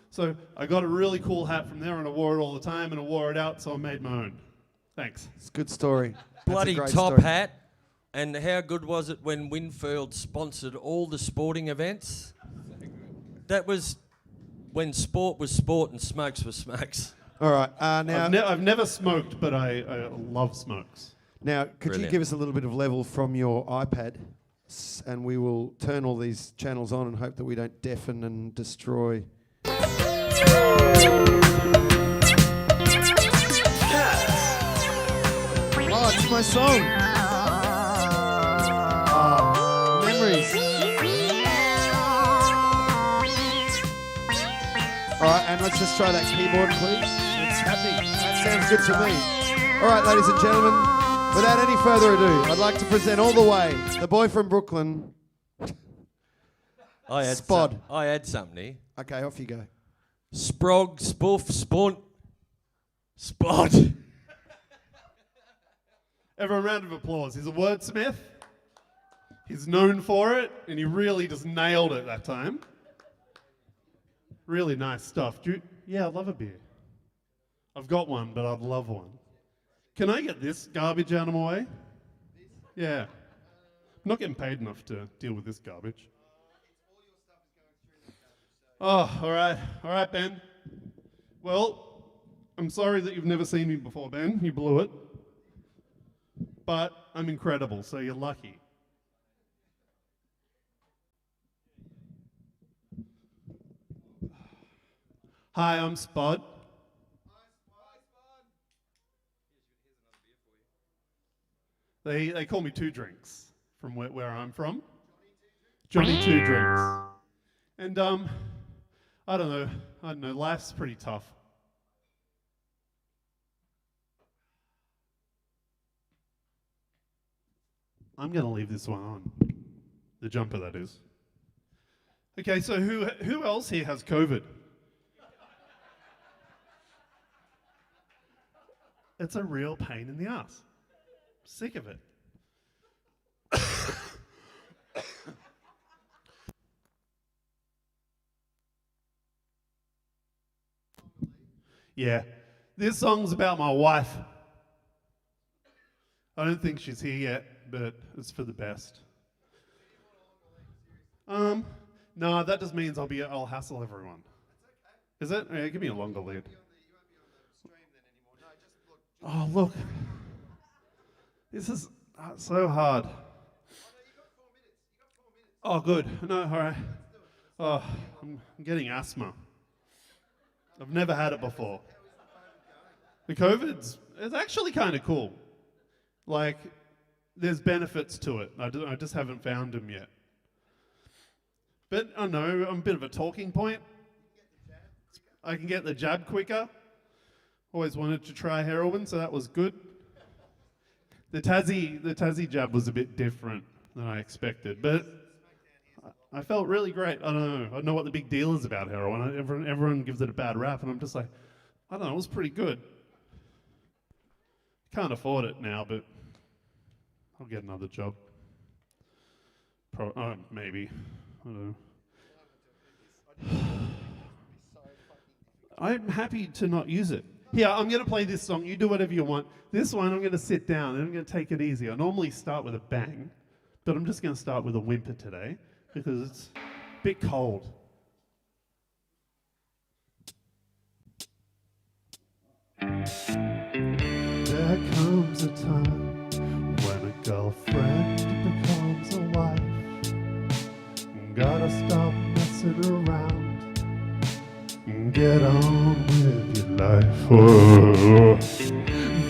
So I got a really cool hat from there and I wore it all the time and I wore it out, so I made my own. Thanks. It's a good story. Bloody That's a top great story. hat. And how good was it when Winfield sponsored all the sporting events? That was when sport was sport and smokes were smokes. All right. Now I've never smoked, but I love smokes. Now, could you Brilliant. give us a little bit of level from your iPad, and we will turn all these channels on and hope that we don't deafen and destroy. Oh, it's my song. Memories. All right, and let's just try that keyboard, please. It's happening. That sounds good to me. All right, ladies and gentlemen, without any further ado, I'd like to present all the way the boy from Brooklyn, Spod. I had something here. Okay, off you go. Sprog, spoof, spunt, Spod. Everyone, round of applause. He's a wordsmith. He's known for it, and he really just nailed it that time. Really nice stuff. Yeah, I'd love a beer. I've got one, but I'd love one. Can I get this garbage out of my way? Yeah. I'm not getting paid enough to deal with this garbage. Oh, all right. All right, Ben. Well, I'm sorry that you've never seen me before, Ben. You blew it. But I'm incredible, so you're lucky. Hi, I'm Spod. They call me Two Drinks from where I'm from. Johnny Two Drinks. And I don't know, life's pretty tough. I'm going to leave this one on. The jumper, that is. Okay, so who else here has COVID? It's a real pain in the ass. Sick of it. Yeah, this song's about my wife. I don't think she's here yet, but it's for the best. No, that just means I'll hassle everyone. Is it? Yeah, give me a longer lead. Oh, look. This is so hard. Oh, good. No, all right. Oh, I'm getting asthma. I've never had it before. The COVID's, it's actually kind of cool. Like, there's benefits to it. I just haven't found them yet. But I know I'm a bit of a talking point. I can get the jab quicker. Always wanted to try heroin, so that was good. The Tassie jab was a bit different than I expected, but I felt really great. I don't know. I know what the big deal is about heroin. Everyone gives it a bad rap, and I'm just like, I don't know. It was pretty good. Can't afford it now, but I'll get another job. Maybe. I don't know. I'm happy to not use it. Here, I'm going to play this song. You do whatever you want. This one, I'm going to sit down and I'm going to take it easy. I normally start with a bang, but I'm just going to start with a whimper today because it's a bit cold. There comes a time when a girlfriend becomes a wife. Gotta stop messing around and get on with your life. Oh.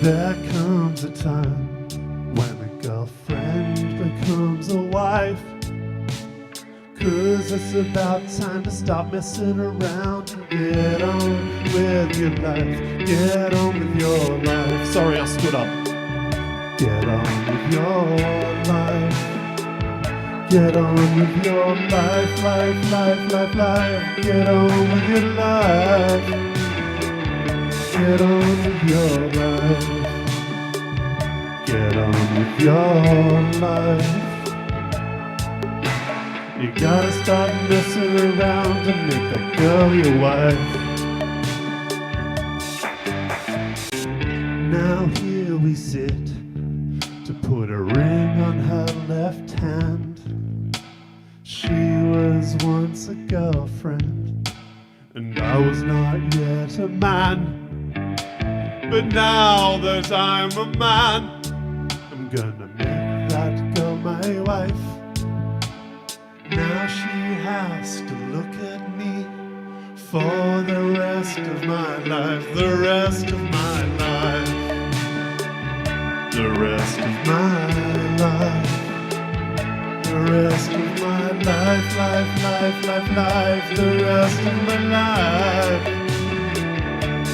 There comes a time when a girlfriend becomes a wife. 'Cause it's about time to stop messing around and get on with your life. Get on with your life. Sorry, I stood up. Get on with your life. Get on with your life, life, life, life, life. Get on with your life. Get on with your life. Get on with your life. You gotta stop messing around and make that girl your wife. Now here we sit to put a ring on her left hand. She was once a girlfriend, and I was not yet a man. But now that I'm a man, I'm gonna make that girl my wife. Now she has to look at me for the rest of my life, the rest of my life, the rest of my life. The rest of my life, life, life, life, life, the rest of my life.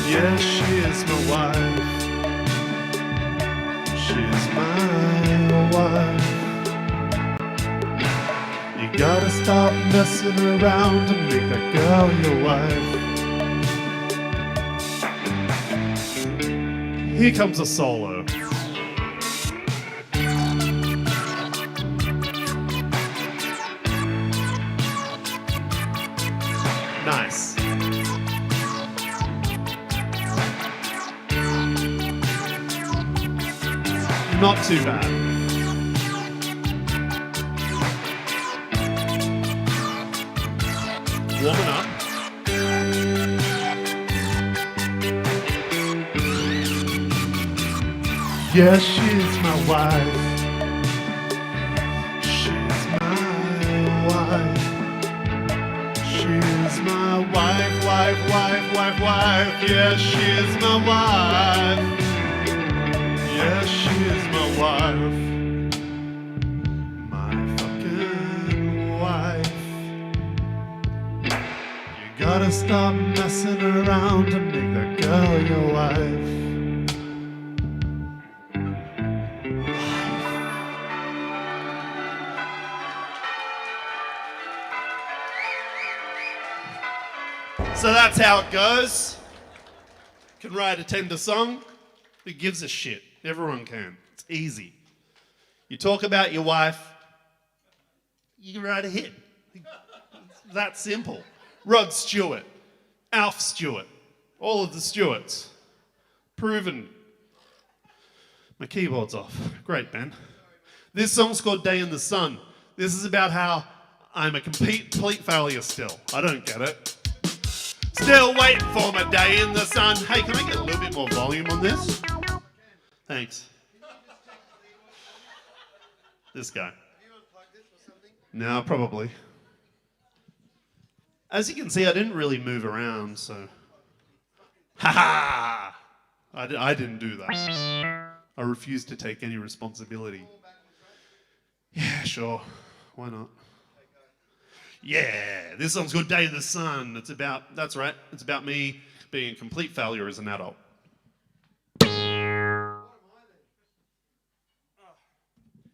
Yes, she is my wife. She is my wife. You gotta stop messing around and make that girl your wife. Here comes a solo. Nice. Not too bad. Warming up. Yes, she's my wife. She's my wife. She's my wife, wife, wife, wife, wife. Yes, she is my wife. Yes, she is my wife. My fucking wife. You gotta stop messing around and make that girl your wife. So that's how it goes. Can write a tender song. Who gives a shit? Everyone can. It's easy. You talk about your wife, you can write a hit. It's that simple. Rod Stewart, Alf Stewart, all of the Stewarts. Proven. My keyboard's off. Great, Ben. This song's called Day in the Sun. This is about how I'm a complete failure still. I don't get it. Still waiting for my day in the sun. Hey, can I get a little bit more volume on this? Thanks. This guy. No, probably. As you can see, I didn't really move around, so... Ha-ha! I didn't do that. I refuse to take any responsibility. Yeah, sure. Why not? Yeah, this song's called Day in the Sun. That's right, it's about me being a complete failure as an adult.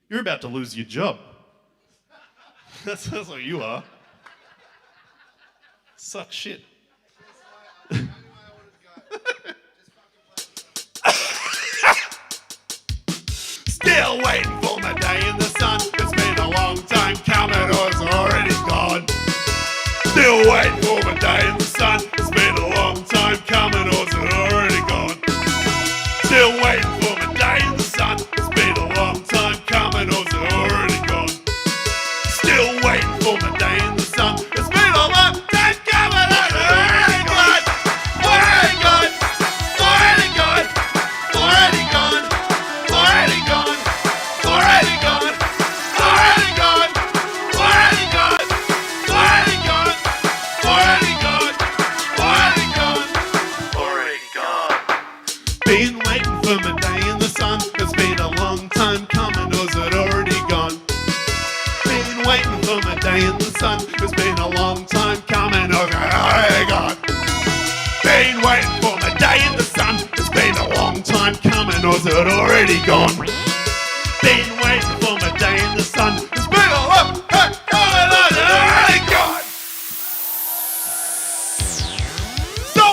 You're about to lose your job. That's what you are. Suck shit. Still waiting for my day in the sun. It's been a long time coming, or it's already gone. Still waiting for my day in the sun. It's been a long time coming, or it's already gone. Still waiting for my day in the sun. It's been a long time coming, or it's already gone. Still waiting for my day in the sun. It's been a long time coming, or it's already gone. Already gone. Already gone. Already gone. Already gone. Already gone. Already gone. Already gone. Already gone. Already gone. Already gone. Already gone. Been waiting for my day in the sun. It's been a long time coming, or is it already gone? Been waiting for my day in the sun. It's been a long time coming, or is it already gone? Been waiting for my day in the sun. It's been a long time coming, or is it already gone? Been waiting for my day in the sun. It's been a long time coming, or is it already gone? So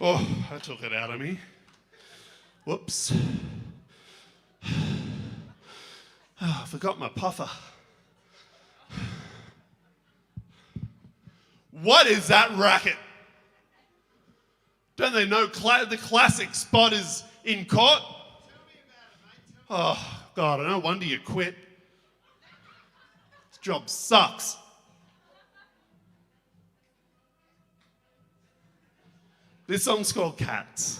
oh, that took it out of me. Whoops. Oh, I forgot my puffer. What is that racket? Don't they know the classic Spod is in court? Oh, God, no wonder you quit. This job sucks. This song's called Cats.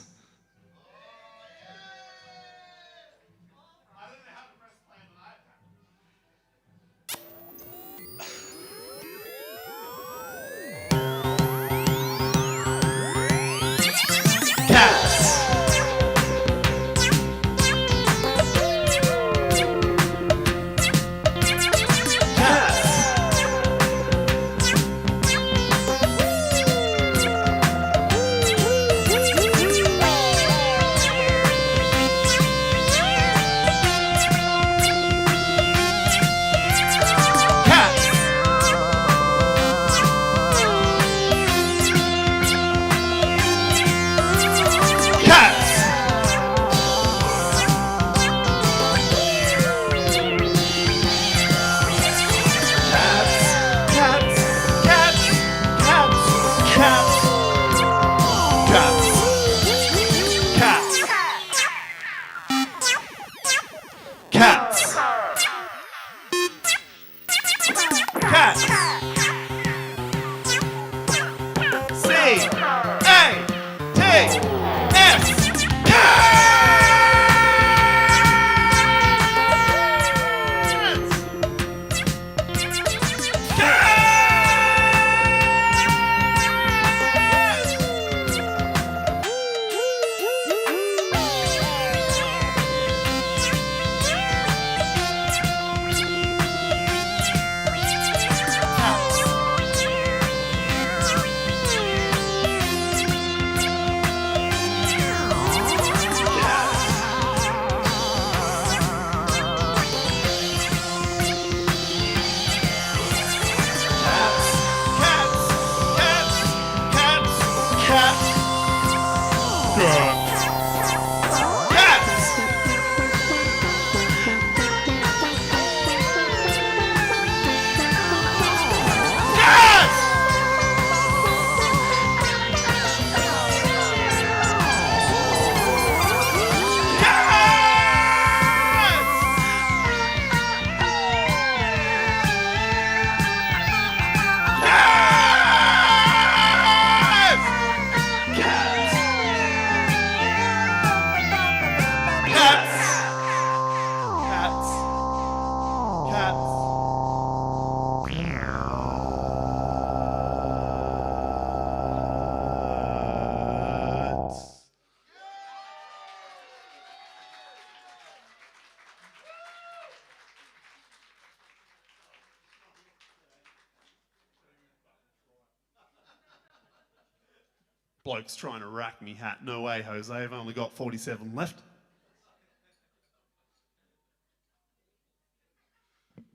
bloke's trying to rack me hat. No way, Jose. I've only got 47 left.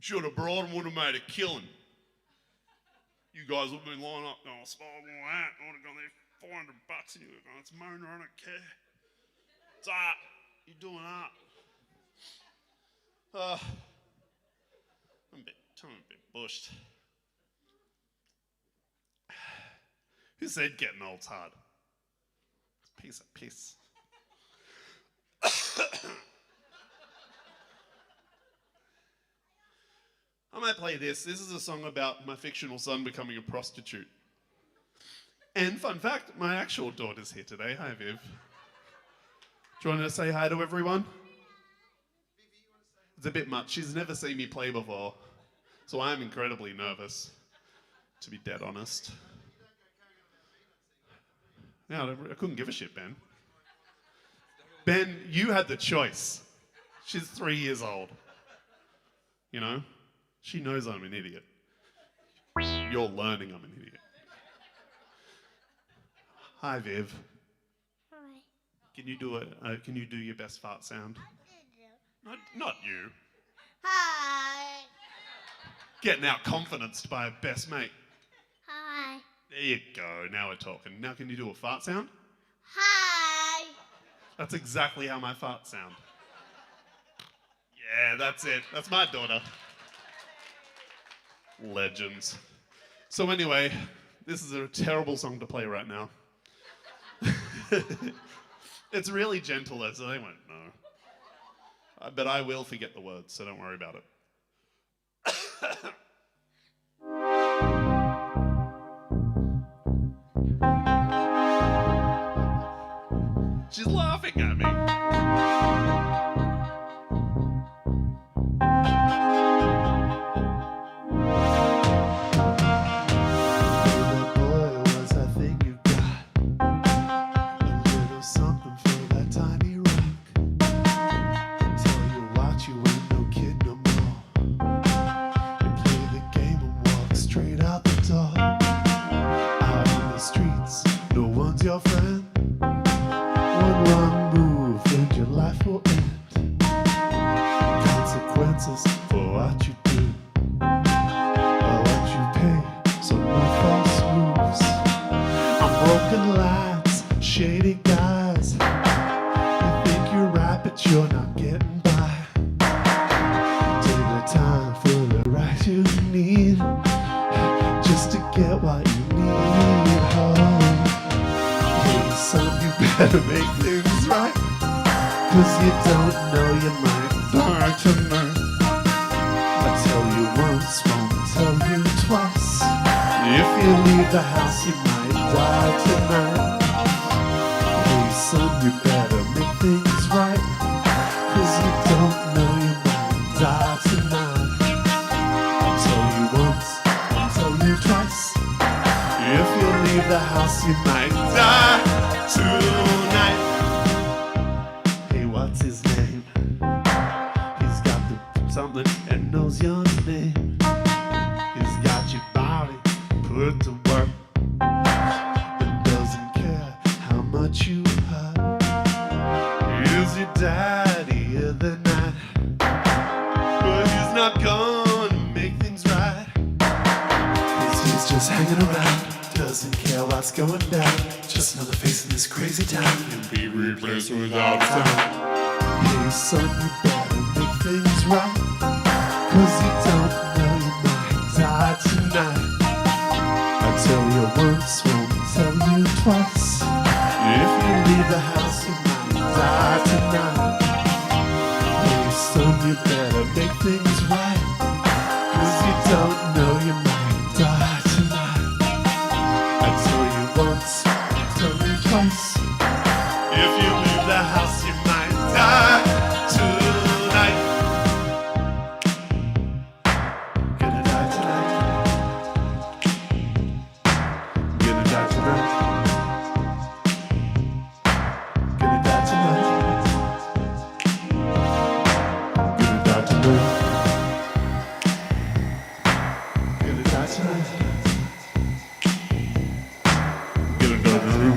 Should have brought him, would have made a killing. You guys would have been lining up going, Spod, all that. I would have gone there, $400 and you would have gone, it's Mona, I don't care. It's art. You're doing art. I'm a bit bushed. Who said getting old's hard? It's a piece of piss. I might play this. This is a song about my fictional son becoming a prostitute. And fun fact, my actual daughter's here today. Hi, Viv. Do you want to say hi to everyone? It's a bit much. She's never seen me play before, so I'm incredibly nervous, to be dead honest. Yeah, I couldn't give a shit, Ben. Ben, you had the choice. She's 3 years old. You know? She knows I'm an idiot. You're learning I'm an idiot. Hi, Viv. Hi. Can you do your best fart sound? Not you. Hi. Getting out-confidenced by a best mate. Hi. There you go. Now we're talking. Now can you do a fart sound? Hi. That's exactly how my farts sound. Yeah, that's it. That's my daughter. Legends. So anyway, this is a terrible song to play right now. It's really gentle, so they won't know. But I will forget the words, so don't worry about it. She's laughing at me. Your friend, one wrong move and your life will end. Consequences for what you do, or what you pay, so no false moves. Unbroken lines, shady guys. You think you're right, but you're not getting by. Take the time for the right you need, just to get what you need home. Son, you better make things right, 'cause you don't know you might die tonight. I tell you once, won't tell you twice. If you leave the house, you might die tonight. Hey son, you better make things right, 'cause you don't know you might die tonight. I tell you once, I'll tell you twice. If you leave the house, you might die tonight. Hey, what's his name? He's got something and knows your name. He's got your body put to work, and doesn't care how much you hurt. Is your daddy of the night, but he's not gonna make things right, 'cause he's just hanging around. Doesn't care what's going down, just another face in this crazy town, can be replaced without sound. Hey son, you better make things right, 'cause you don't know you might die tonight. I tell you once, won't tell you twice. If you leave the house, you might die tonight. Hey son, you better make things right, 'cause you don't know you might die tonight. I tell you once, tell you twice. If you leave the house, you might die tonight. Gonna die tonight. Gonna die tonight. Gonna die tonight. Gonna die tonight. Gonna die tonight. Gonna die tonight.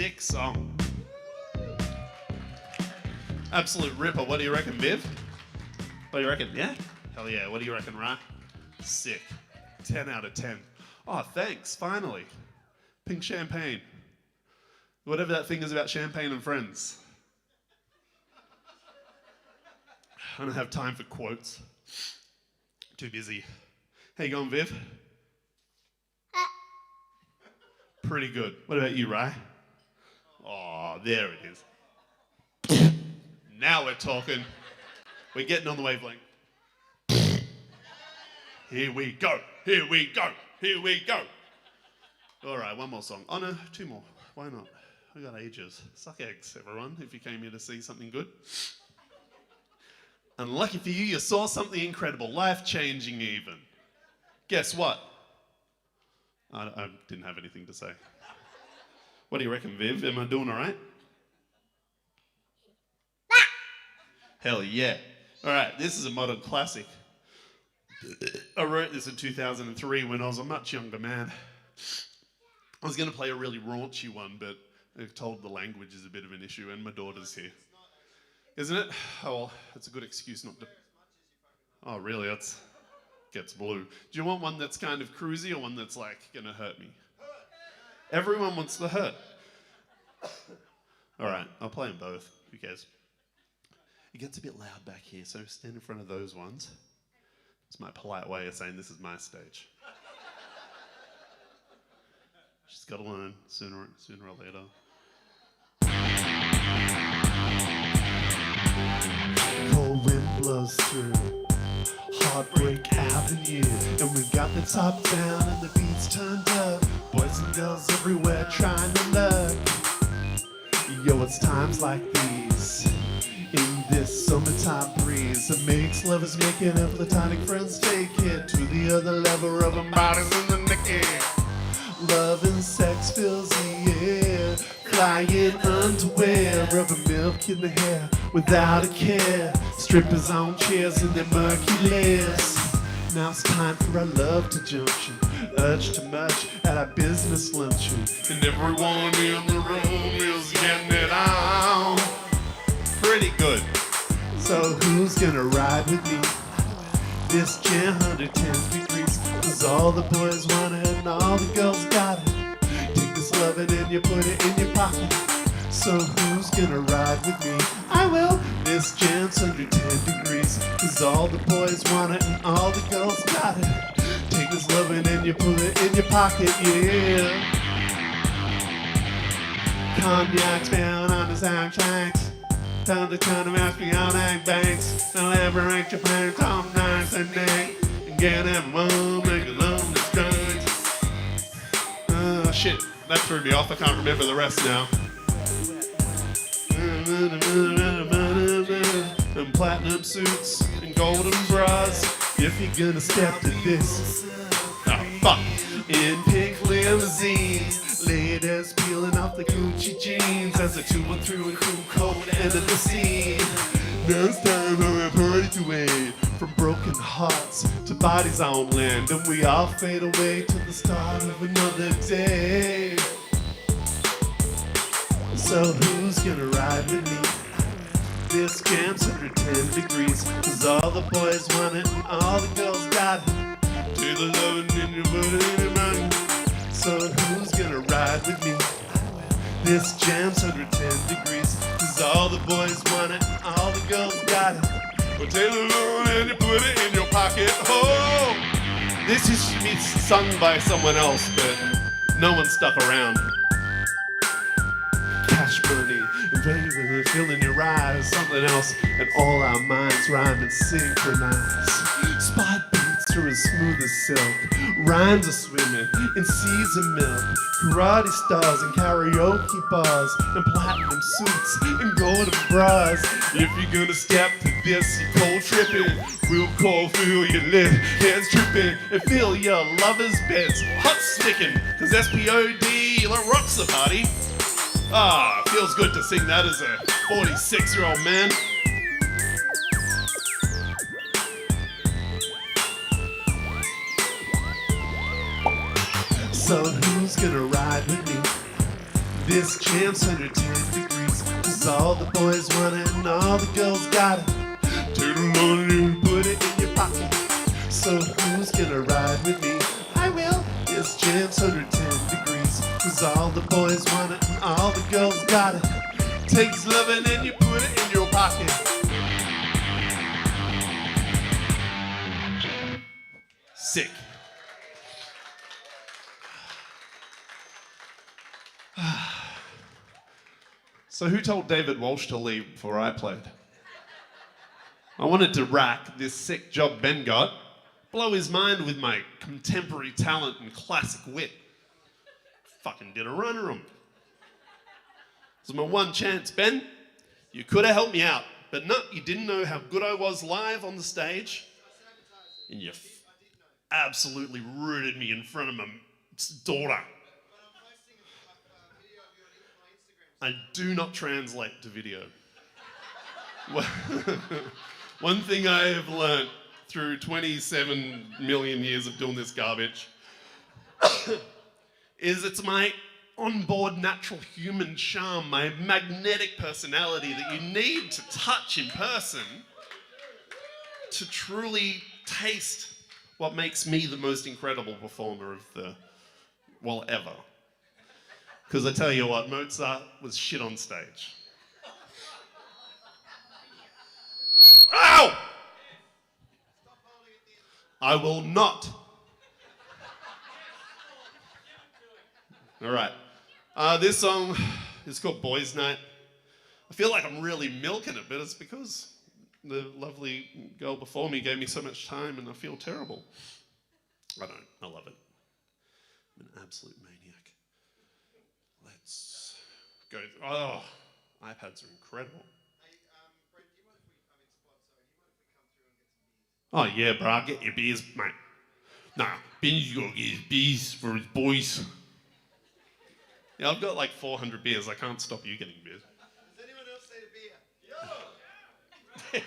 sick song. Absolute ripper. What do you reckon, Viv? What do you reckon? Yeah? Hell yeah. What do you reckon, Ryan? Sick. 10 out of 10. Oh, thanks. Finally. Pink champagne. Whatever that thing is about champagne and friends. I don't have time for quotes. Too busy. How you going, Viv? Pretty good. What about you, Rai? Oh, there it is. Now we're talking. We're getting on the wavelength. Here we go. Here we go. Here we go. All right, one more song. Oh, no, two more. Why not? We got ages. Suck eggs, everyone, if you came here to see something good. And lucky for you, you saw something incredible, life-changing even. Guess what? I didn't have anything to say. What do you reckon, Viv? Am I doing all right? Hell yeah. All right, this is a modern classic. I wrote this in 2003 when I was a much younger man. I was going to play a really raunchy one, but I told the language is a bit of an issue, and my daughter's here. Isn't it? Oh, well, it's a good excuse not to... Oh, really? That's... Gets blue. Do you want one that's kind of cruisy or one that's, like, going to hurt me? Everyone wants to hurt. All right, I'll play them both. Who cares? It gets a bit loud back here, so stand in front of those ones. It's my polite way of saying this is my stage. She's got to learn sooner or later. Cold wind blows through Heartbreak Avenue, and we got the top down and the beats turned up. Boys and girls everywhere trying to look. Yo, it's times like these, in this summertime breeze, that makes lovers making up, platonic friends take it to the other level, rubbing bodies in the naked. Love and sex fills the air, flying underwear, rubbing milk in the hair without a care. Strippers on chairs in their murky layers. Now it's time for our love to junction, urge to merge at our business luncheon, and everyone in the room is getting it on. Pretty good. So who's gonna ride with me? This jam 110 degrees, 'cause all the boys want it and all the girls got it. Take this lovin' and you put it in your pocket. So who's gonna ride with me? I will. This jam's 110 degrees, 'cause all the boys want it and all the girls got it. Take this lovin' and you put it in your pocket, yeah. Cognac's down on the soundtracks. Tell the kind of ask me on egg banks. Elaborate your plans on nice and day. And get everyone, make a lonely strike. Oh, shit. That threw me off. I can't remember the rest now. And platinum suits and golden bras. If you're gonna step to this, oh, fuck. In pink limousines, ladies peeling off the Gucci jeans as the 213 and crew cold entered the scene. Now it's time for a party to end, from broken hearts to bodies on land, and we all fade away to the start of another day. So who's gonna ride with me? This jam's 110 degrees, 'cause all the boys want it and all the girls got it. Do the loving in your booty in your mind. So who's gonna ride with me? This jam's 110 degrees, 'cause all the boys want it and all the girls got it. Well, take the loving and you put it in your pocket. Oh! This is me sung by someone else, but no one stuck around. Cash money and baby, filling your eyes, something else, and all our minds rhyme and synchronize. Spod beats are as smooth as silk, rhymes are swimming in seas of milk. Karate stars and karaoke bars, and platinum suits and golden bras. If you're gonna step to this, you're cold tripping. We'll cold feel your lip, hands tripping, and feel your lover's beds hot sticking. 'Cause SPOD rocks the party. Ah, feels good to sing that as a 46-year-old man. So who's gonna ride with me? This jam's 110 degrees, 'cause all the boys want it and all the girls got it. Turn on and put it in your pocket. So who's gonna ride with me? I will. This jam's 110 degrees, 'cause all the boys want it and all the girls got it. Takes loving and you put it in your pocket. Sick. So who told David Walsh to leave before I played? I wanted to rack this sick job Ben got, blow his mind with my contemporary talent and classic wit. Fucking did a runner on. It was my one chance, Ben. You could have helped me out, but no, you didn't know how good I was live on the stage. And you absolutely rooted me in front of my daughter. I do not translate to video. One thing I have learnt through 27 million years of doing this garbage is it's my onboard natural human charm, my magnetic personality that you need to touch in person to truly taste what makes me the most incredible performer of the, well, ever. Because I tell you what, Mozart was shit on stage. Ow! I will not. All right. This song is called Boys' Night. I feel like I'm really milking it, but it's because the lovely girl before me gave me so much time and I feel terrible. I don't. I love it. I'm an absolute maniac. Let's go. Oh, iPads are incredible. Oh yeah, bro, get your beers, mate. Nah, Ben's gotta get his beers for his boys. Yeah, I've got like 400 beers. I can't stop you getting beers. Does anyone else need a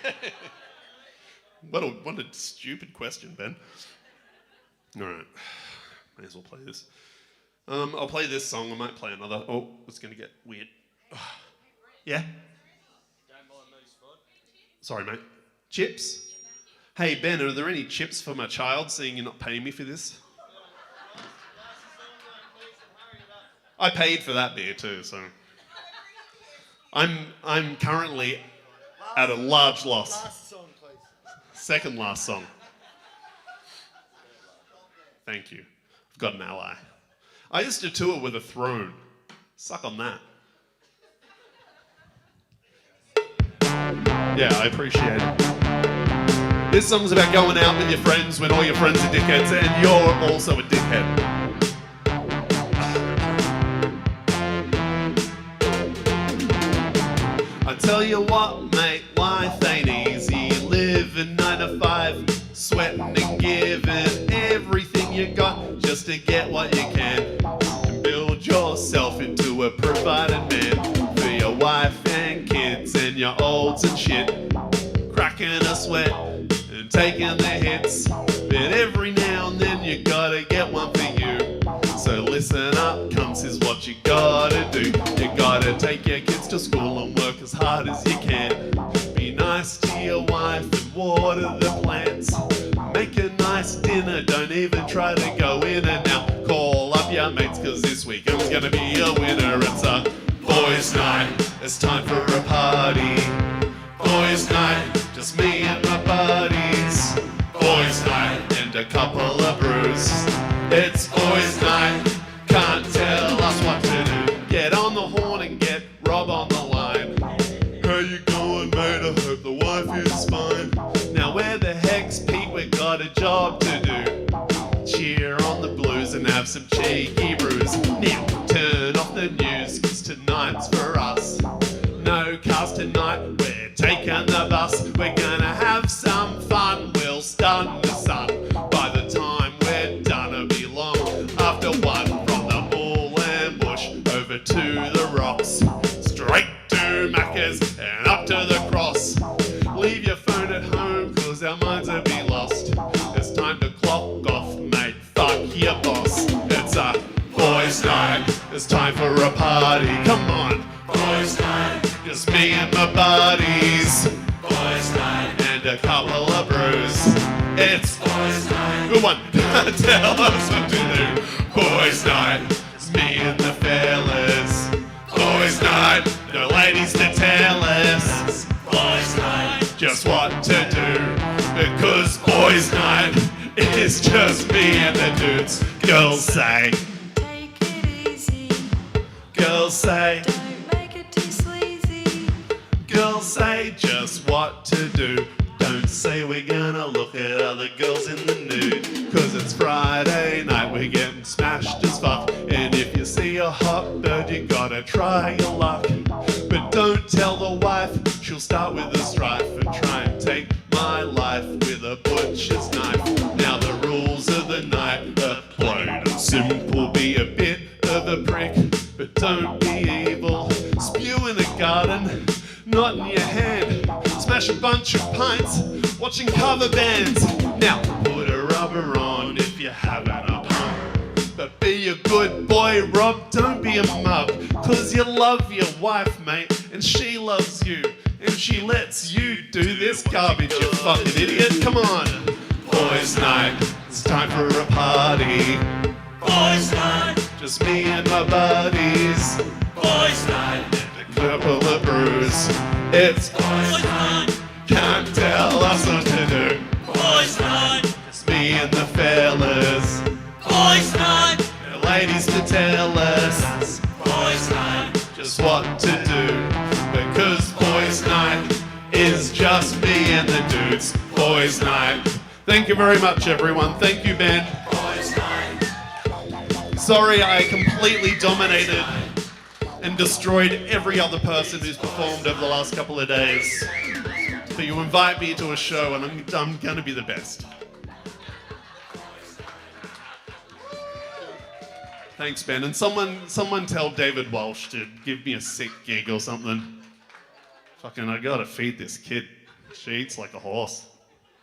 beer? What a stupid question, Ben. All right, may as well play this. I'll play this song. I might play another. Oh, it's gonna get weird. Yeah. Sorry, mate. Chips. Hey, Ben, are there any chips for my child, seeing you're not paying me for this? I paid for that beer too, so. I'm currently at a large loss. Last song, please. Second last song. Thank you. I've got an ally. I used to tour with a throne. Suck on that. Yeah, I appreciate it. This song's about going out with your friends when all your friends are dickheads and you're also a dickhead. I tell you what, mate, life ain't easy. Living 9 to 5, sweating and giving everything you got just to get what you can. And build yourself into a provided man for your wife and kids and your olds and shit. Cracking a sweat and taking the hits, but every now and then you gotta get one for you. So listen up, cunts, is what you gotta do. You gotta take your kids to school and work as hard as you can. Be nice to your wife and water the plants. Make a nice dinner, don't even try to go in and out. Call up your mates, cause this weekend's gonna be a winner. It's a boys' night, it's time for a party. Boys' night, just me and my buddies. Boys' night and a couple of brews. It's boys' night, can't tell us what to do. Get on the horn and get Rob on the line. How you going, mate? I hope the wife is fine. Now where the heck's Pete? We got a job to do. Cheer on the blues and have some cheeky brews. Now turn off the news, cause tonight's for us. No cast tonight, we're taking the bus. We're gonna have some fun, we'll stun the sun. By the time we're done, it'll be long after one. From the bull and bush over to the rocks, straight to Macca's and up to the cross. Leave your phone at home, cause our minds will be lost. It's time to clock off, mate, fuck your boss. It's a boys' night, It's time for a party. Come on. Boys' night. Just me and my buddies. Boys' night. And a couple of brews. It's boys' night. Good one. Tell us what to do. Boys' night. It's me and the fellas. Boys' night. No ladies to tell us. Boys' night. Just what to do. Because boys' night is just me and the dudes. Girls say. Take it easy. Girls say. Don't make it too sleazy. Girls say just what to do. Don't say we're gonna look at other girls in the nude. Cause it's Friday night, we're getting smashed as fuck. And if you see a hot bird, you gotta try your luck. But don't tell the wife, she'll start with a strife and try and take my life with a butcher's knife. Now the rules of the night are plain and simple. Be a bit of a prick, but don't be evil. Spew in the garden, not in your hand. Smash a bunch of pints, watching cover bands. Now put a rubber on if you're having a pump. But be a good boy, Rob, don't be a mug. Cause you love your wife, mate, and she loves you. And she lets you do this garbage, you fucking idiot. Come on. Boys' night, it's time for a party. Boys' night, just me and my buddies. Boys' night, and a couple of brews. It's boys' night, can't tell us what to do. Boys' night, it's me and the fellas. Boys' night, no ladies to tell us. Boys' night, just what to do. Because boys' night is just me and the dudes. Boys' night. Thank you very much, everyone. Thank you, Ben. Boys' night. Sorry I completely dominated and destroyed every other person who's performed over the last couple of days. But you invite me to a show and I'm going to be the best. Thanks, Ben. And someone tell David Walsh to give me a sick gig or something. Fucking, I gotta feed this kid. She eats like a horse.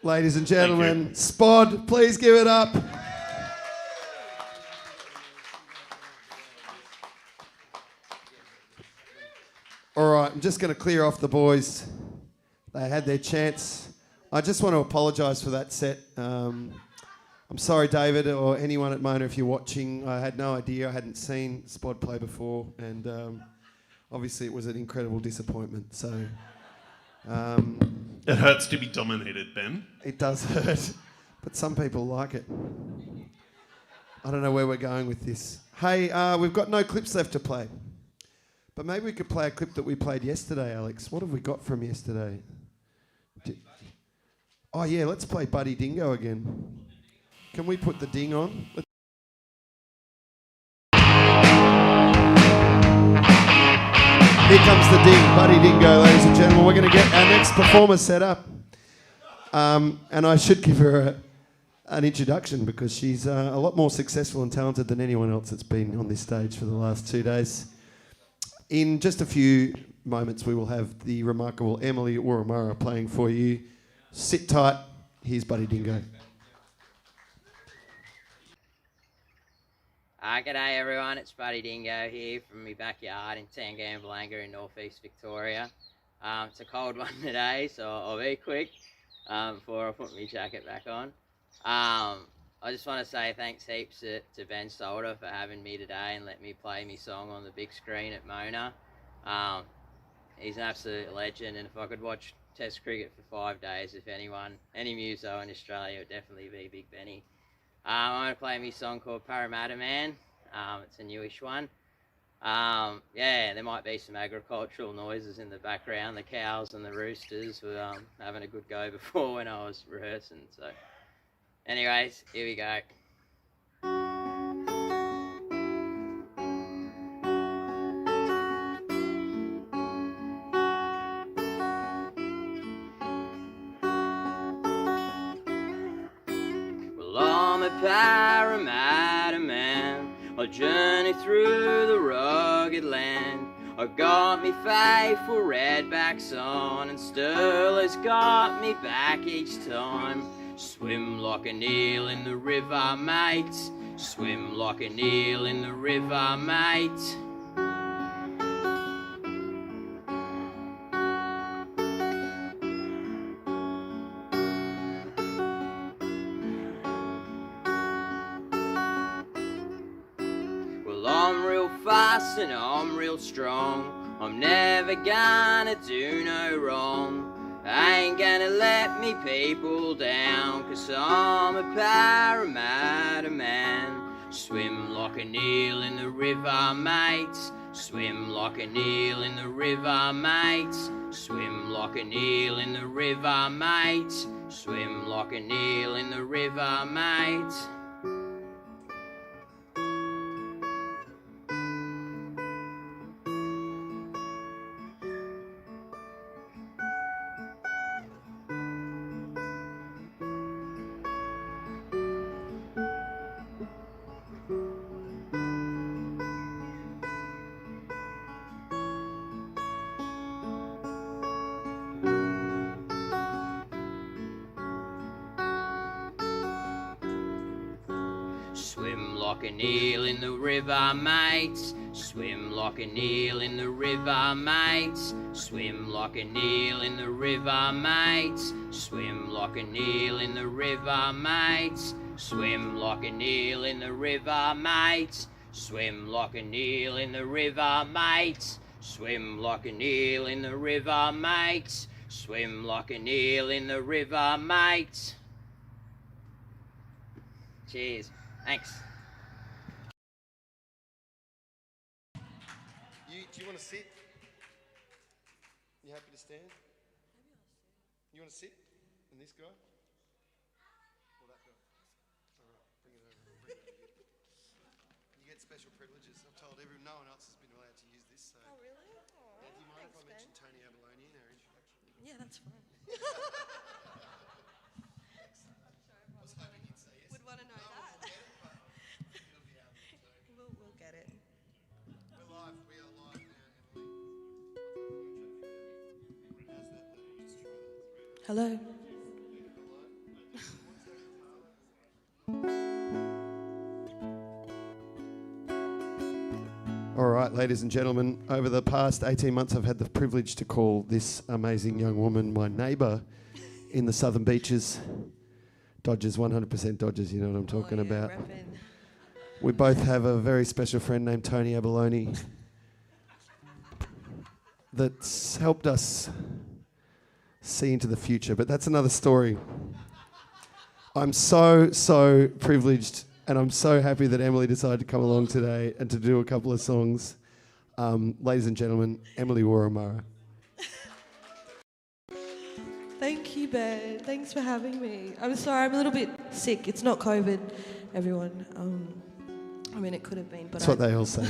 Ladies and gentlemen, Spod, please give it up. All right, I'm just going to clear off the boys. They had their chance. I just want to apologise for that set. I'm sorry, David, or anyone at Mona, if you're watching. I had no idea. I hadn't seen Spod play before, and obviously it was an incredible disappointment. So it hurts to be dominated, Ben. It does hurt, but some people like it. I don't know where we're going with this. Hey, we've got no clips left to play. But maybe we could play a clip that we played yesterday, Alex. What have we got from yesterday? Oh, yeah, let's play Buddy Dingo again. Can we put the ding on? Here comes the ding, Buddy Dingo, ladies and gentlemen. We're going to get our next performer set up. And I should give her an introduction because she's a lot more successful and talented than anyone else that's been on this stage for the last 2 days. In just a few moments, we will have the remarkable Emily Wurramara playing for you. Sit tight. Here's Buddy Dingo. G'day everyone, it's Buddy Dingo here from my backyard in Tangambalanga in northeast Victoria. It's a cold one today, so I'll be quick before I put my jacket back on. I just want to say thanks heaps to Ben Solder for having me today and let me play my song on the big screen at Mona. He's an absolute legend, and if I could watch Test cricket for 5 days, if any muso in Australia, it would definitely be Big Benny. I'm going to play me a song called Parramatta Man. It's a newish one. Yeah, there might be some agricultural noises in the background. The cows and the roosters were having a good go before when I was rehearsing. So, anyways, here we go. I'm a Parramatta man. I journey through the rugged land. I got me faithful redbacks on, and Sterler's got me back each time. Swim like an eel in the river, mates. Swim like an eel in the river, mate. Well, I'm real fast and I'm real strong. I'm never gonna do no wrong. I ain't gonna let me people down, 'cause I'm a Parramatta man. Swim like an eel in the river, mate. Swim like an eel in the river, mate. Swim like an eel in the river, mate. Swim like an eel in the river, mate. Swim like an eel in the river, mate. Swim like an eel in the river, mate. Swim like an eel in the river, mate. Swim like an eel in the river, mate. Swim like an eel in the river, mate. Swim like an eel in the river, mate. Swim like an eel in the river, mate. Swim like an eel in the river, mate. Cheers. Thanks. Do you want to sit? You happy to stand? You want to sit? And this guy? Or that guy? All right, bring it over. You get special privileges. I've told everyone, no one else has been allowed to use this. So. Oh, really? Oh, Yeah, do you mind if I mention Tony Abalone in our introduction? Yeah, that's fine. I was hoping you'd say yes. Would want to know that. We'll get it. We're live. We are live now, Emily. Hello. All right, ladies and gentlemen, over the past 18 months, I've had the privilege to call this amazing young woman my neighbour in the Southern Beaches. Dodgers, 100% Dodgers, you know what I'm talking about. Reppin'. We both have a very special friend named Tony Abalone that's helped us see into the future, but that's another story. I'm so privileged, and I'm so happy that Emily decided to come along today and to do a couple of songs. Ladies and gentlemen, Emily Wurramara. Thank you, Ben. Thanks for having me. I'm sorry, I'm a little bit sick. It's not COVID, everyone. I mean, it could have been, but That's what they all say.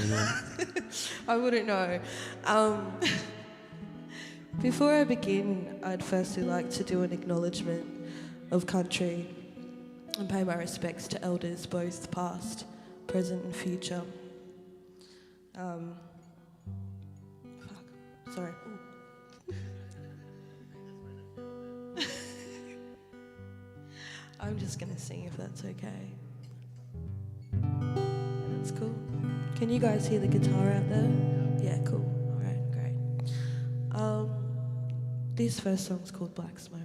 I wouldn't know. Before I begin, I'd firstly like to do an acknowledgement of country and pay my respects to elders, both past, present and future. Sorry. I'm just going to sing if that's okay. That's cool. Can you guys hear the guitar out there? Yeah, cool. All right, great. This first song's called Black Smoke.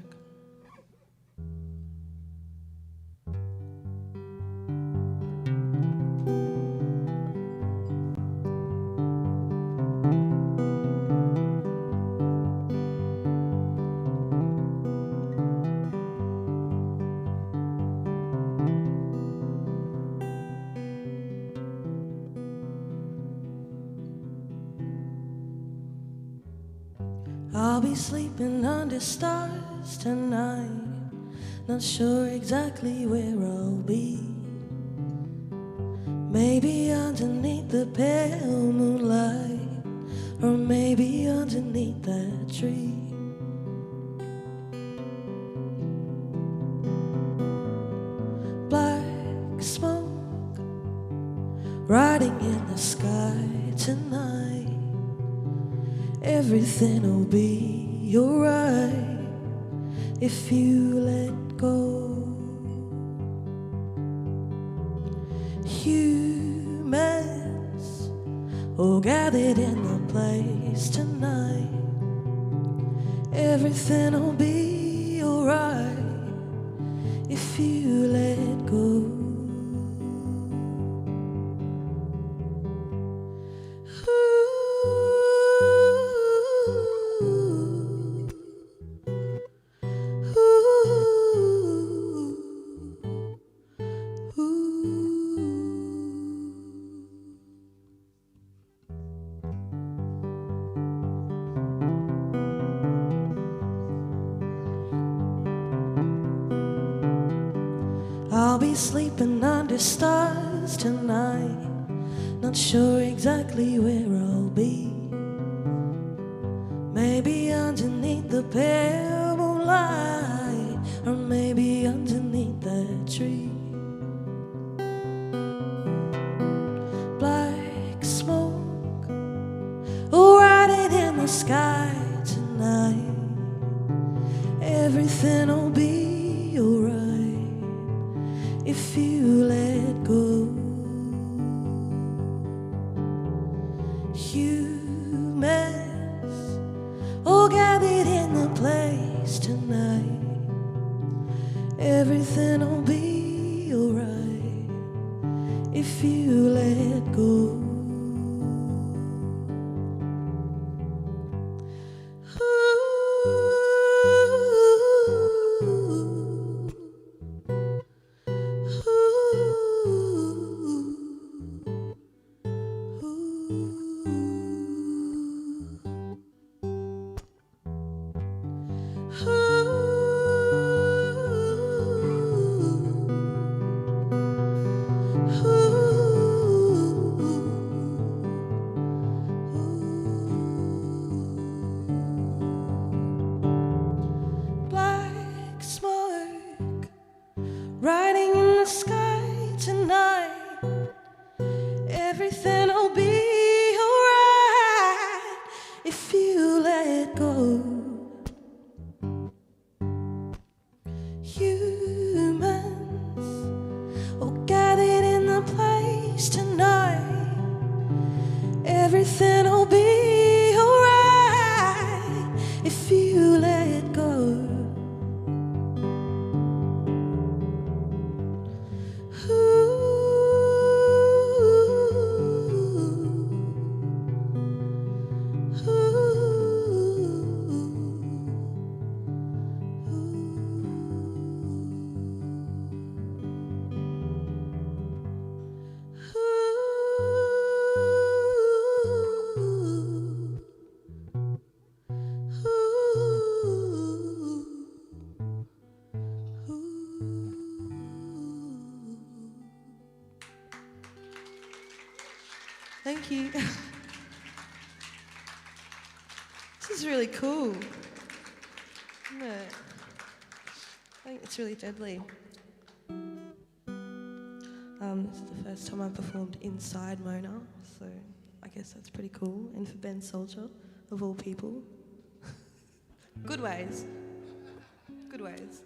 I'll be sleeping under stars tonight, not sure exactly where I'll be. Maybe underneath the pale moonlight, or maybe underneath that tree. Black smoke riding in the sky tonight. Everything'll be alright if you let go. Humans all gathered in the place tonight. Everything'll be alright if you let go. I'll be sleeping under stars tonight, not sure exactly where I'll be. Maybe underneath the pale moonlight, or maybe underneath that tree. Black smoke, oh, riding in the sky tonight. Everything'll be alright if you let go. Humans all gathered in the place tonight. Everything'll be alright if you let go. Black smoke riding in the sky tonight. Everything'll be alright if you let go. Humans all gathered in the place tonight. Everything'll be alright if you let go. Thank you. This is really cool, isn't it? I think it's really deadly. This is the first time I've performed inside Mona, so I guess that's pretty cool. And for Ben Soldier, of all people. Good ways. Good ways.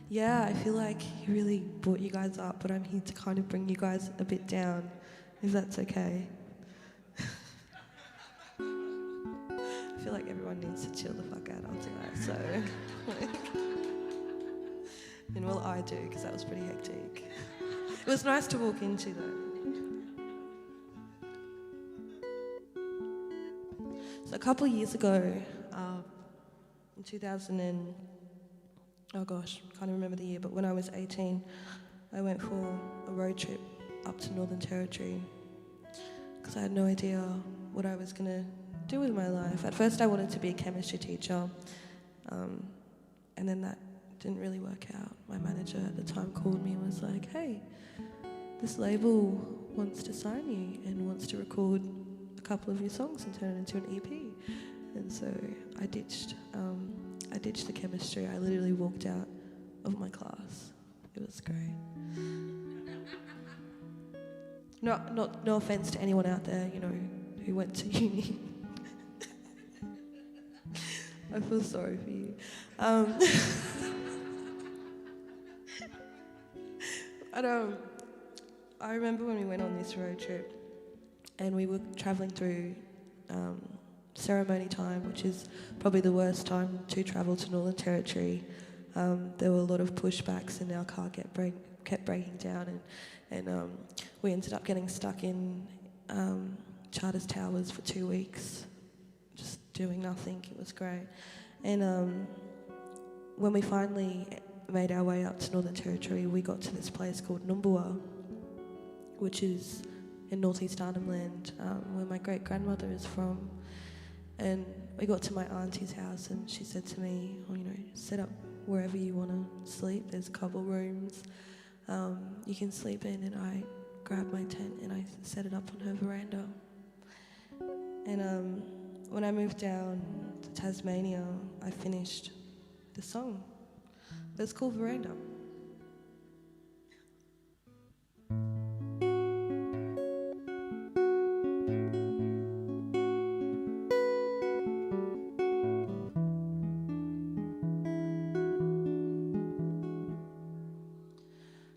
Yeah, I feel like he really brought you guys up, but I'm here to kind of bring you guys a bit down, if that's okay. I feel like everyone needs to chill the fuck out after that, so... and well, I do, because that was pretty hectic. It was nice to walk into, though. So a couple of years ago, in 2000 and... oh gosh, can't remember the year, but when I was 18, I went for a road trip up to Northern Territory because I had no idea what I was going to do with my life. At first I wanted to be a chemistry teacher, and then that didn't really work out. My manager at the time called me and was like, hey, this label wants to sign you and wants to record a couple of your songs and turn it into an EP. And so I ditched the chemistry. I literally walked out of my class. It was great. No offense to anyone out there, you know, who went to uni. I feel sorry for you. I remember when we went on this road trip and we were travelling through ceremony time, which is probably the worst time to travel to Northern Territory. There were a lot of pushbacks and our car kept breaking down, and we ended up getting stuck in Charters Towers for 2 weeks, just doing nothing. It was great. And when we finally made our way up to Northern Territory, we got to this place called Ewah, which is in northeast Arnhem Land, where my great-grandmother is from. And we got to my auntie's house and she said to me, oh, you know, set up wherever you want to sleep. There's a couple rooms you can sleep in. And I grabbed my tent and I set it up on her veranda. And when I moved down to Tasmania, I finished the song. It's called Veranda.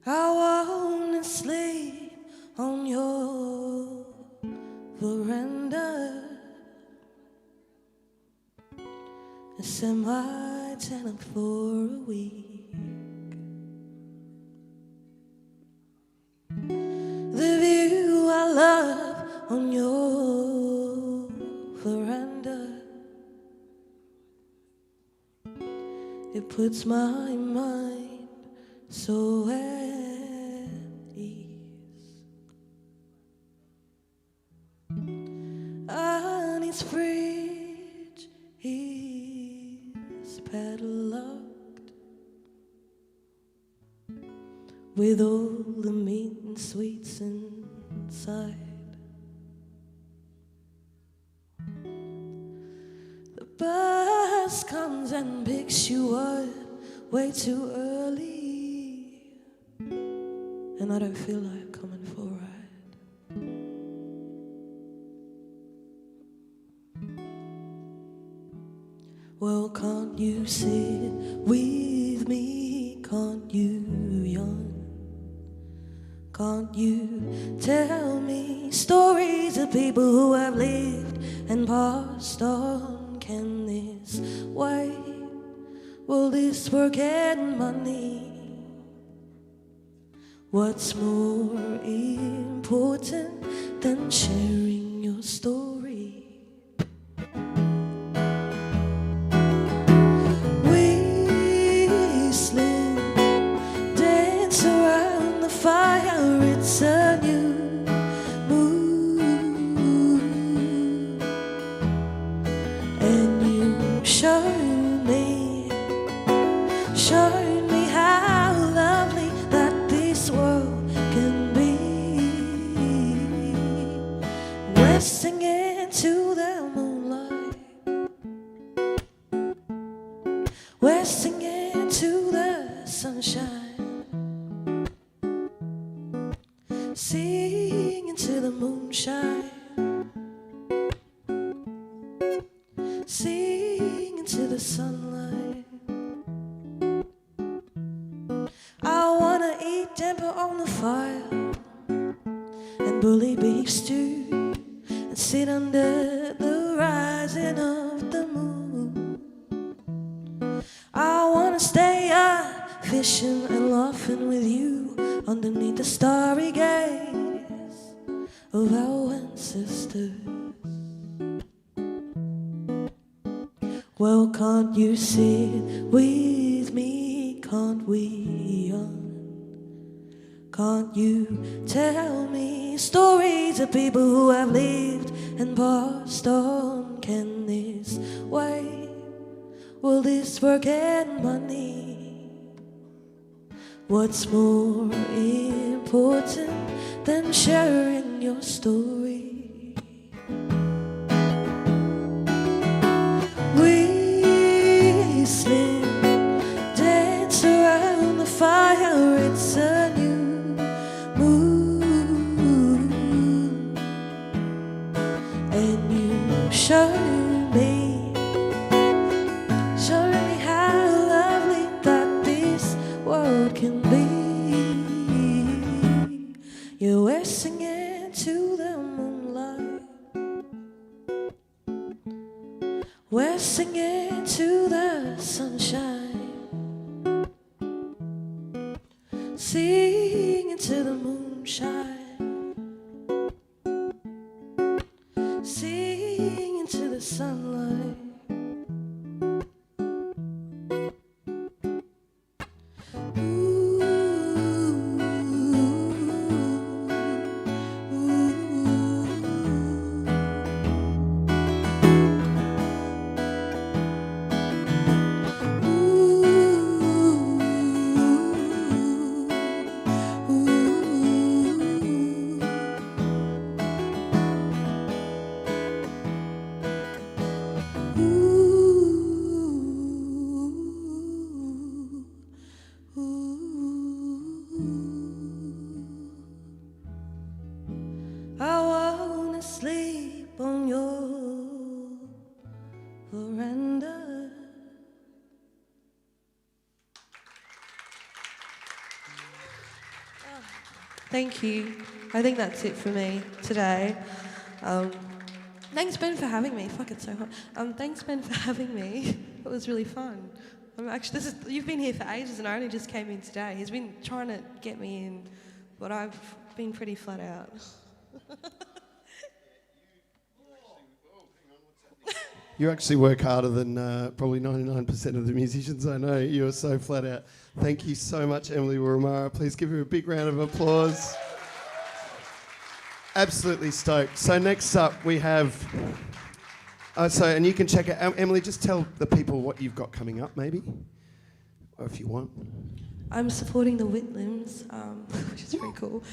I wanna sleep on your veranda and send my tenant for a week. The view I love on your veranda, it puts my mind so at ease. And his fridge is padlocked with all the meat and sweets inside. The bus comes and picks you up way too early, and I don't feel like coming for a ride. Well, can't you sit with me? Can't you yawn? Can't you tell me stories of people who have lived and passed on? Can this wait? Will this work and money? What's more important than sharing your story? Whistling, dance around the fire, it's a new moon, and you show me how lovely that this world can be. We're singing to the moonlight, we're singing to the sunshine, singing to the moonshine, singing to the sunlight. I wanna eat damper on the fire and bully beef stew and sit under the rising of the moon. I wanna stay up fishing and laughing with you underneath the starry gaze of our ancestors. Well, can't you sit with me? Can't we yawn? Can't you tell me stories of people who have lived and passed on? Can this wait? Will this work and money? What's more important than sharing your story? Whistling, dance around the fire, it's a new moon, and you show me how lovely that this world can be. Sing into the moonshine, sing into the sunlight. I wanna sleep on your veranda. Thank you. I think that's it for me today. Thanks, Ben, for having me. Fuck, it's so hot. Thanks, Ben, for having me. It was really fun. Actually, you've been here for ages, and I only just came in today. He's been trying to get me in, but I've been pretty flat out. You actually work harder than probably 99% of the musicians I know. You are so flat out. Thank you so much, Emily Wurramara. Please give her a big round of applause. Absolutely stoked. So next up we have... and you can check out... Emily, just tell the people what you've got coming up, maybe, or if you want. I'm supporting the Whitmans, which is pretty cool.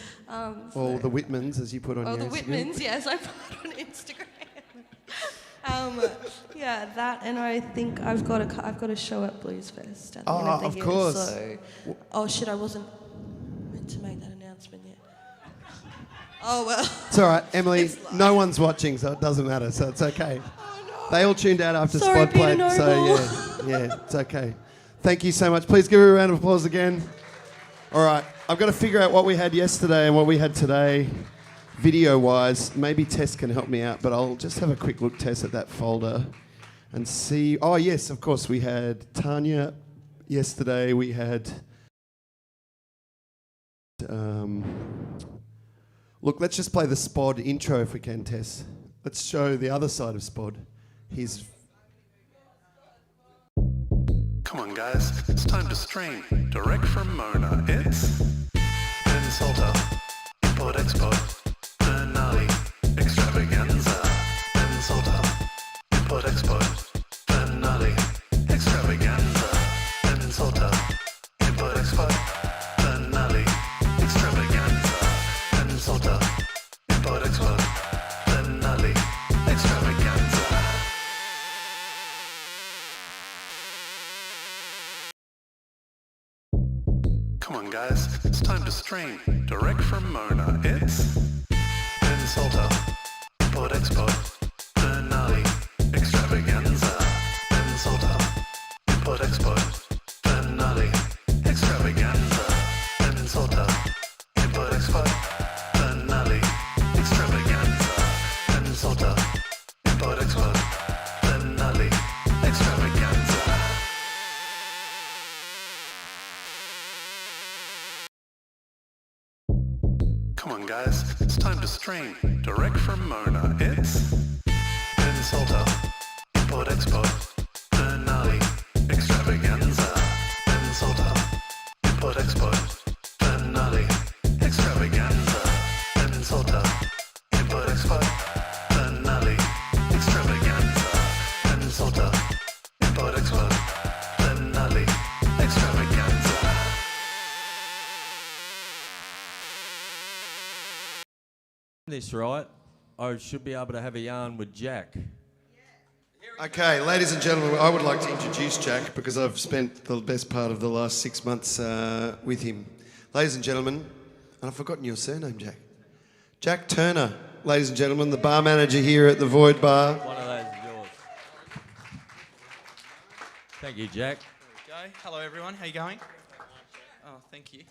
Or the Whitmans, as you put on your the Instagram. Whitmans, yes, I put it on Instagram. Yeah, that, and I think I've got a show at Blues Fest at the end of the of year. course. So, oh shit, I wasn't meant to make that announcement yet. Oh well. It's all right, Emily. No one's watching, so it doesn't matter. So it's okay. Oh, no. They all tuned out after Sorry, Spod played, Peter so Noble. yeah, it's okay. Thank you so much. Please give her a round of applause again. All right, I've got to figure out what we had yesterday and what we had today, video-wise. Maybe Tess can help me out, but I'll just have a quick look, Tess, at that folder and see. Oh yes, of course, we had Tanya yesterday. We had. Look, let's just play the Spod intro if we can, Tess. Let's show the other side of Spod. He's. Come on, guys, it's time to stream direct from Mona. It's Ben Salter, Import Export, Bernali, Extravaganza. Ben Salter, Import Export, Bernali, Extravaganza. Ben Salter, Import Export, Bernali, Extravaganza. Ben Salter, Import Export, Bernali, Extravaganza. Come on, guys, it's time to stream direct from Mona. It's Ben Salter, Import Export, Bernali, Extravaganza. Ben Salter, Import Export, Bernali, Extravaganza. Ben Salter, Import Export, Bernali, Extravaganza. Ben Salter, Import Export, Bernali, Extravaganza. Come on, guys, it's time to stream direct from Mona. It's Ben Salter, Import Export, Bernali, Extravaganza. Ben Salter, Import Export, Bernali, Extravaganza. Ben Salter, Import Export, Bernali, Extravaganza. Ben Salter, Import Export, Bernali, Extravaganza. This right, I should be able to have a yarn with Jack. Okay, ladies and gentlemen, I would like to introduce Jack because I've spent the best part of the last 6 months with him. Ladies and gentlemen, and I've forgotten your surname, Jack. Jack Turner, ladies and gentlemen, the bar manager here at the Void Bar. One of those is yours. Thank you, Jack. There we go. Hello, everyone. How you going? Oh, thank you.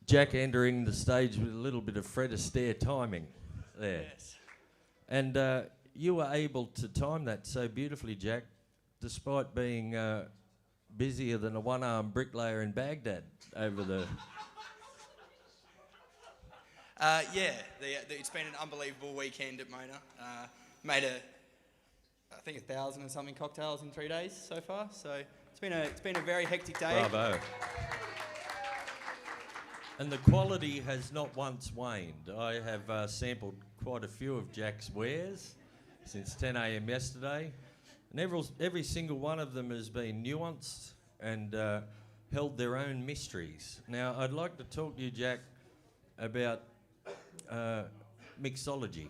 Jack entering the stage with a little bit of Fred Astaire timing there. Yes. And you were able to time that so beautifully, Jack, despite being busier than a one-armed bricklayer in Baghdad over the It's been an unbelievable weekend at Mona. Made I think 1,000 or something cocktails in 3 days so far. So it's been a very hectic day. Bravo. And the quality has not once waned. I have sampled quite a few of Jack's wares since 10 a.m. yesterday, and every single one of them has been nuanced and held their own mysteries. Now, I'd like to talk to you, Jack, about mixology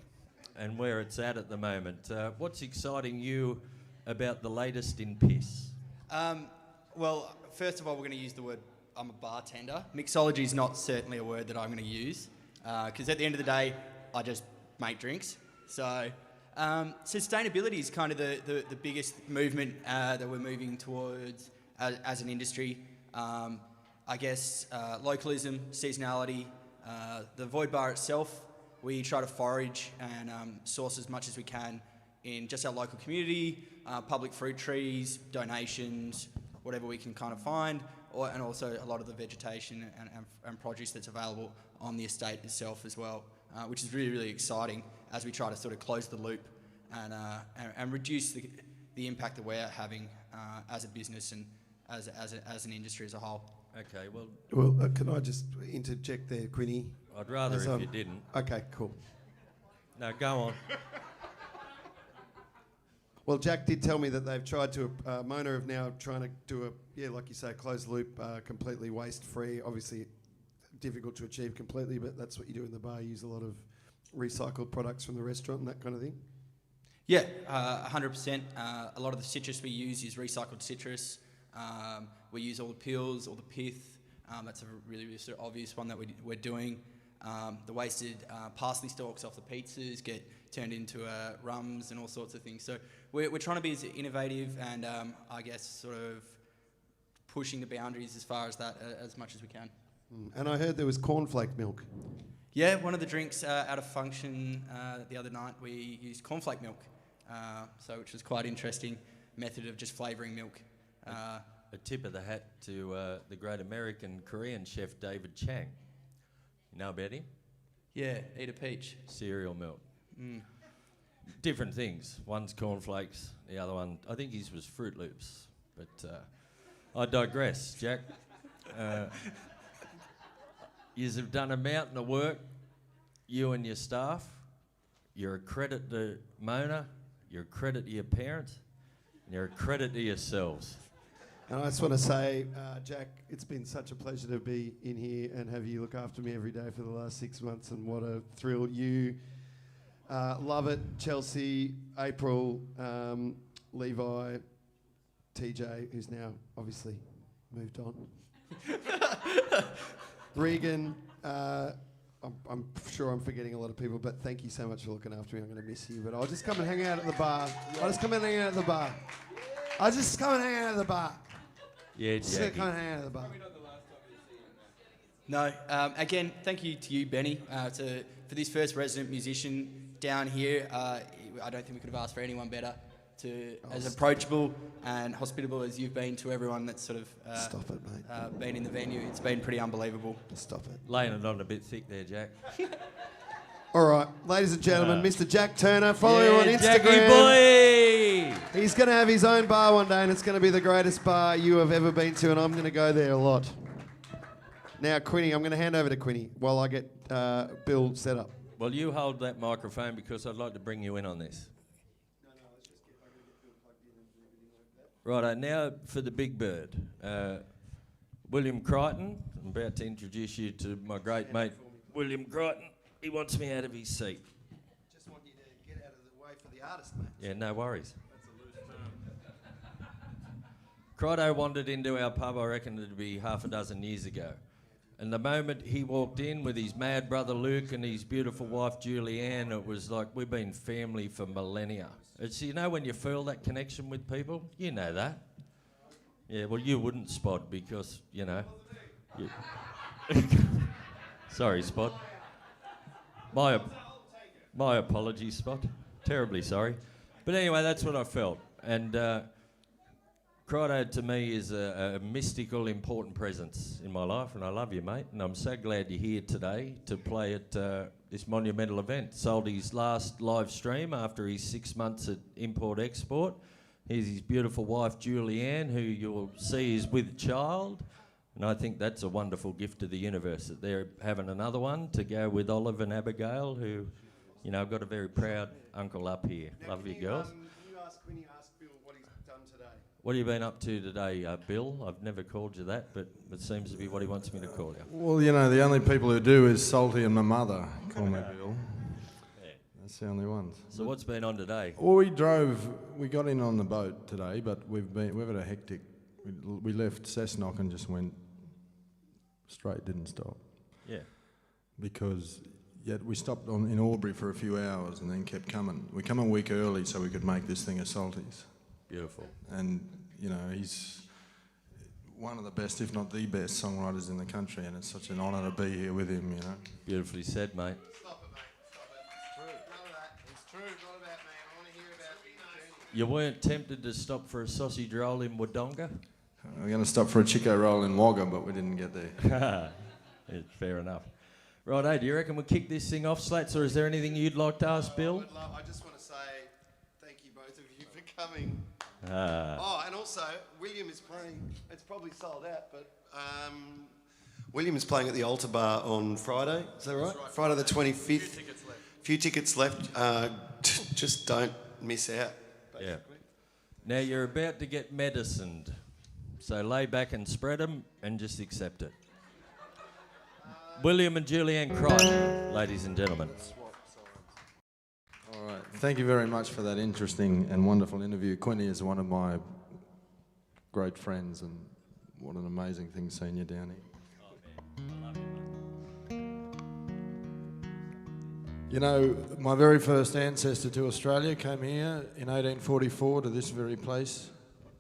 and where it's at the moment. What's exciting you about the latest in piss? Well, first of all, we're going to use the word I'm a bartender. Mixology is not certainly a word that I'm going to use because at the end of the day, I just make drinks. So sustainability is kind of the biggest movement that we're moving towards as an industry. I guess localism, seasonality, the Void Bar itself, we try to forage and source as much as we can in just our local community, public fruit trees, donations, whatever we can kind of find, and also a lot of the vegetation and produce that's available on the estate itself as well, which is really, really exciting as we try to sort of close the loop and reduce the impact that we're having as a business and as an industry as a whole. Okay, well... Well, can I just interject there, Quinny? I'd rather if you didn't. Okay, cool. No, go on. Well, Jack did tell me that they've tried to, Mona have now trying to do like you say, closed loop, completely waste-free. Obviously, difficult to achieve completely, but that's what you do in the bar. You use a lot of recycled products from the restaurant and that kind of thing. Yeah, 100%. A lot of the citrus we use is recycled citrus. We use all the peels, all the pith. That's a really, really sort of obvious one that we're doing. The wasted parsley stalks off the pizzas get turned into rums and all sorts of things. So we're trying to be as innovative and I guess sort of pushing the boundaries as far as that as much as we can. And I heard there was cornflake milk. Yeah, one of the drinks at a function the other night, we used cornflake milk, which was quite interesting method of just flavouring milk. A tip of the hat to the great American Korean chef David Chang. You know about him? Yeah, eat a peach. Cereal milk. Mm. Different things. One's cornflakes, the other one, I think his was Fruit Loops. But I digress, Jack. Yous have done a mountain of work, you and your staff. You're a credit to Mona, you're a credit to your parents, and you're a credit to yourselves. And I just want to say, Jack, it's been such a pleasure to be in here and have you look after me every day for the last 6 months, and what a thrill. You love it, Chelsea, April, Levi, TJ, who's now obviously moved on. Regan, I'm sure I'm forgetting a lot of people, but thank you so much for looking after me. I'm going to miss you, but I'll just come and hang out at the bar. I'll just come and hang out at the bar. I'll just come and hang out at the bar. Yeah, just Jackie. come and hang out at the bar. No, again, thank you to you, Benny, for this first resident musician down here. I don't think we could have asked for anyone better. As approachable and hospitable as you've been to everyone that's sort of Stop it, mate. Been in the venue. It's been pretty unbelievable. Stop it. Laying it on a bit thick there, Jack. All right, ladies and gentlemen, Mr. Jack Turner. Follow him on Instagram. Jackie boy! He's going to have his own bar one day, and it's going to be the greatest bar you have ever been to, and I'm going to go there a lot. Now, Quinny, I'm going to hand over to Quinny while I get Bill set up. Well, you hold that microphone because I'd like to bring you in on this. Righto, now for the big bird. William Crighton. I'm about to introduce you to my great mate, William Crighton. He wants me out of his seat. Just want you to get out of the way for the artist, mate. Yeah, no worries. Crighton wandered into our pub, I reckon it'd be half a dozen years ago. And the moment he walked in with his mad brother Luke and his beautiful wife Julianne, it was like we've been family for millennia. It's, you know, when you feel that connection with people, you know that. Yeah, well, you wouldn't, Spod, because, you know. Sorry, Spod. My apologies, Spod. Terribly sorry. But anyway, that's what I felt. And Crighton to me is a mystical, important presence in my life, and I love you, mate. And I'm so glad you're here today to play at this monumental event. Sold his last live stream after his 6 months at import-export. Here's his beautiful wife, Julianne, who you'll see is with a child. And I think that's a wonderful gift to the universe, that they're having another one to go with Olive and Abigail, who, you know, got a very proud uncle up here. Now, Love you, girls. Can you ask Bill what he's done today? What have you been up to today, Bill? I've never called you that, but it seems to be what he wants me to call you. Well, you know, the only people who do is Salty and my mother call me Bill. Yeah. That's the only ones. So what's been on today? Well, we got in on the boat today, but we've had a hectic. We left Cessnock and just went straight, didn't stop. Yeah. Because we stopped in Albury for a few hours and then kept coming. We come a week early so we could make this thing a Salties. Beautiful. And, you know, he's one of the best, if not the best, songwriters in the country, and it's such an honour to be here with him, you know. Beautifully said, mate. Stop it, mate. Stop it. It's true. None of that. It's true. Not about me. I want to hear about the journey. You weren't tempted to stop for a sausage roll in Wodonga? We're going to stop for a Chico roll in Wagga, but we didn't get there. Yeah, fair enough. Righto, do you reckon we'll kick this thing off, Slats, or is there anything you'd like to ask Bill? I just want to say thank you both of you for coming. Ah. And also, William is playing. It's probably sold out, but William is playing at the Altar Bar on Friday. Is that right? Friday the 25th. Few tickets left. Just don't miss out. Basically. Yeah. Now you're about to get medicined, so lay back and spread them and just accept it. William and Julianne Crighton, ladies and gentlemen. All right. Thank you very much for that interesting and wonderful interview. Quinny is one of my great friends, and what an amazing thing seeing you down here. Oh, man. I love you, mate. You know, my very first ancestor to Australia came here in 1844 to this very place,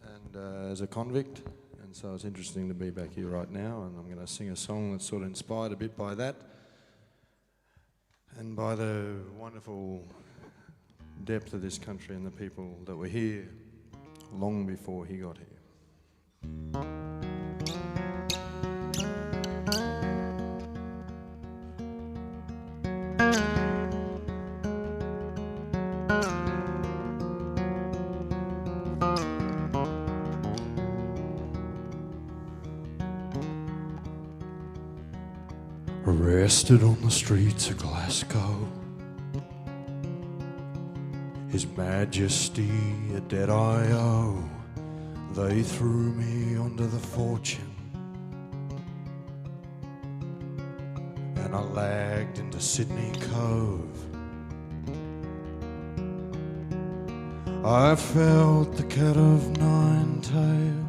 and as a convict. And so it's interesting to be back here right now, and I'm going to sing a song that's sort of inspired a bit by that and by the wonderful depth of this country and the people that were here long before he got here. Arrested on the streets of Glasgow, His Majesty a debt I owe. They threw me under the fortune, and I lagged into Sydney Cove. I felt the cat of nine tails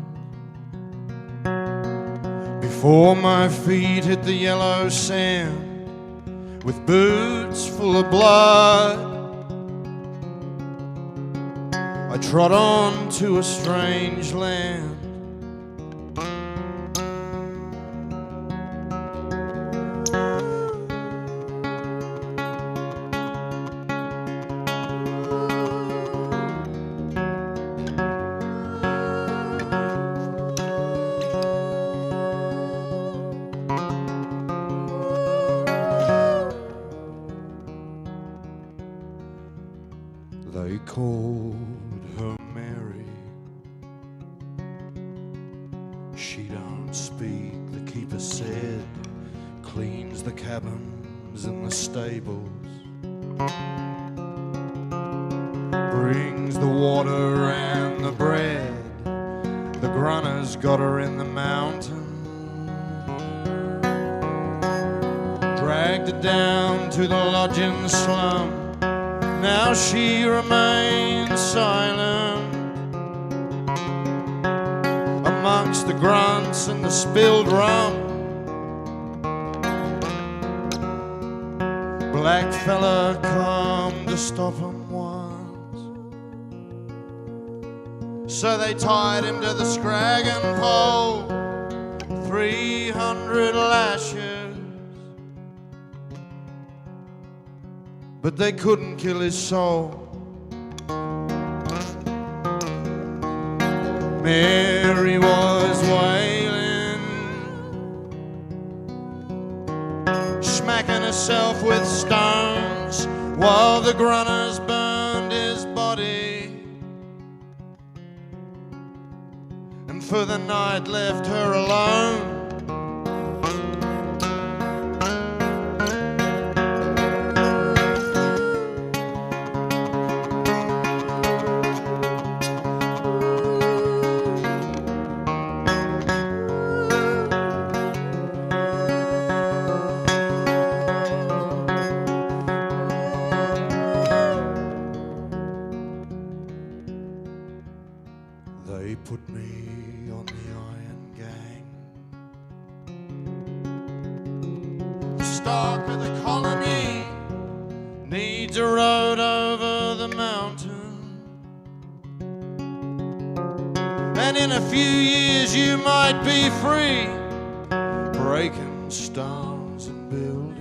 before my feet hit the yellow sand with boots full of blood. I trod on to a strange land. They called her Mary. She don't speak, the keeper said. Cleans the cabins and the stables. Brings the water and the bread. The grunner's got her in the mountain. Dragged her down to the lodging slum. Now she remains silent amongst the grunts and the spilled rum. Black fella come to stop him once, so they tied him to the scraggin' pole, 300 lashes. But they couldn't kill his soul. Mary was wailing, smacking herself with stones while the grunners burned his body, and for the night left her alone. They put me on the Iron Gang. The stock of the colony needs a road over the mountain, and in a few years you might be free, breaking stones and building,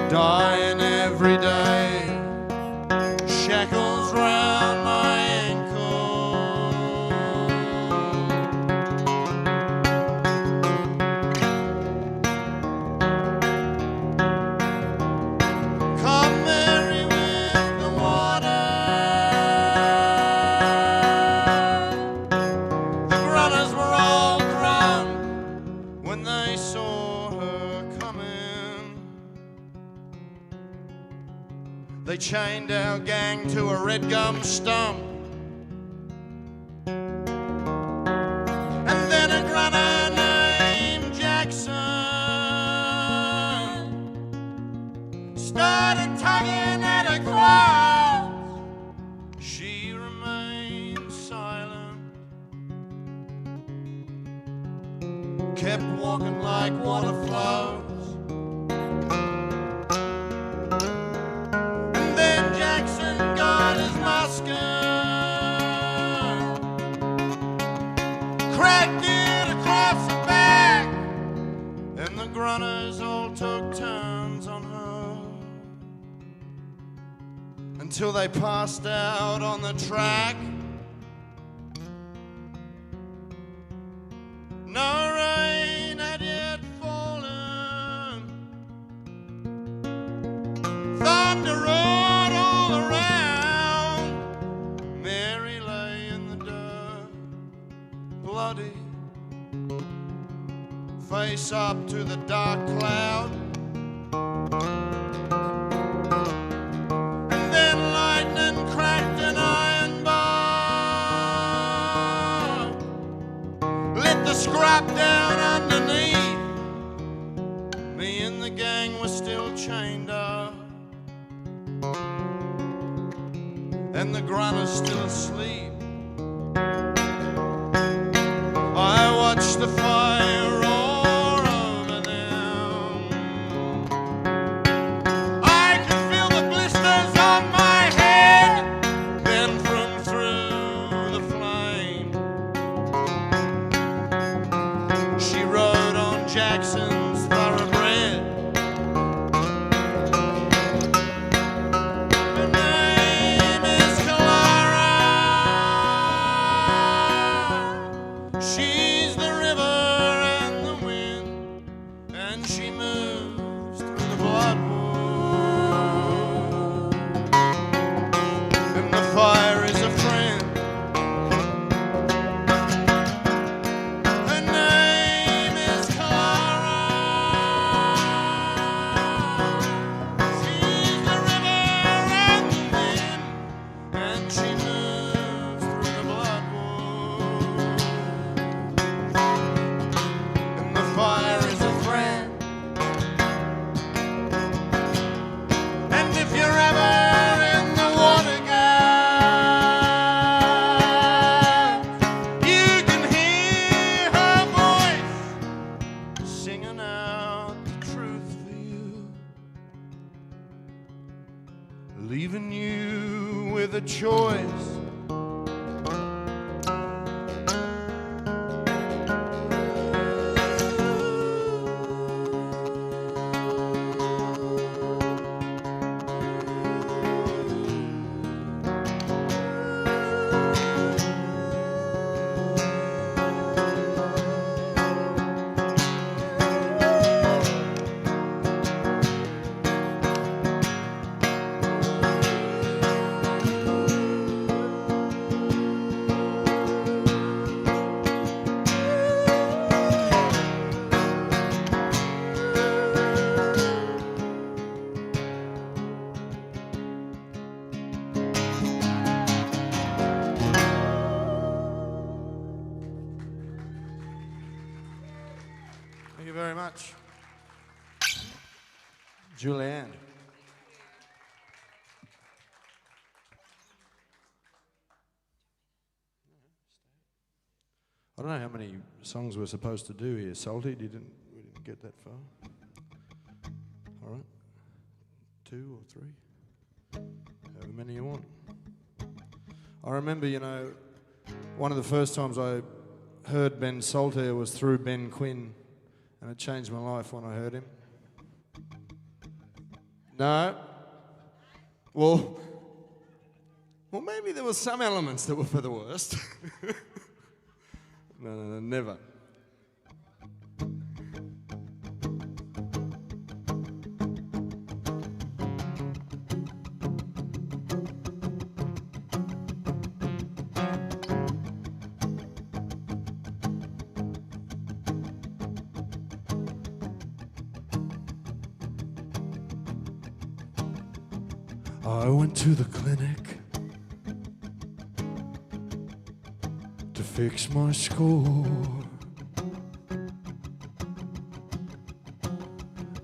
dying every day. Shackles round my ankle, come Mary with the water. The grunners were all drunk when they saw her coming. They chained our gang to a red gum stump, and then a grunner named Jackson started tugging at her clothes. She remained silent, kept walking like water flows. Cracked it across the back, and the grunners all took turns on her until they passed out on the track. No rain had yet fallen, thunder roared all around. Mary lay in the dirt, bloody, face up to the dark cloud. And then lightning cracked an iron bar, lit the scrap down underneath. Me and the gang were still chained up, and the grunner's still asleep. I watch the fire roar over them. I can feel the blisters on my head, then from through the flame. She rode on Jackson's thoroughbred. Her name is Clara. She's the river and the wind, and she moves through the bloodwood, and the fire is a friend. Her name is Clara. She's the river and the wind, and she moves through the bloodwood. you very much. Julianne. I don't know how many songs we're supposed to do here. Salty, we didn't get that far. All right. 2 or 3. However many you want. I remember, one of the first times I heard Ben Saltaire was through Ben Quinn, and it changed my life when I heard him. No? Well, maybe there were some elements that were for the worst. No, never. I went to the clinic to fix my score.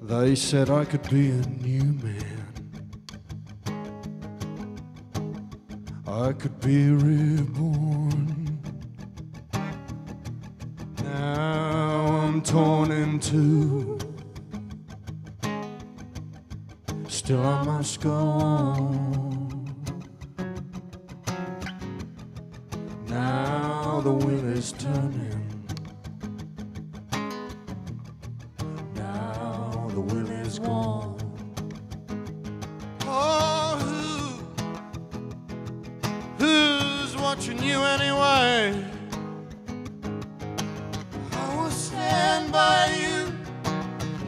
They said I could be a new man. I could be reborn. Now I'm torn in two. Still I must go on. Now the wheel is turning. Now the wheel is gone. Oh, who's watching you anyway? I will stand by you.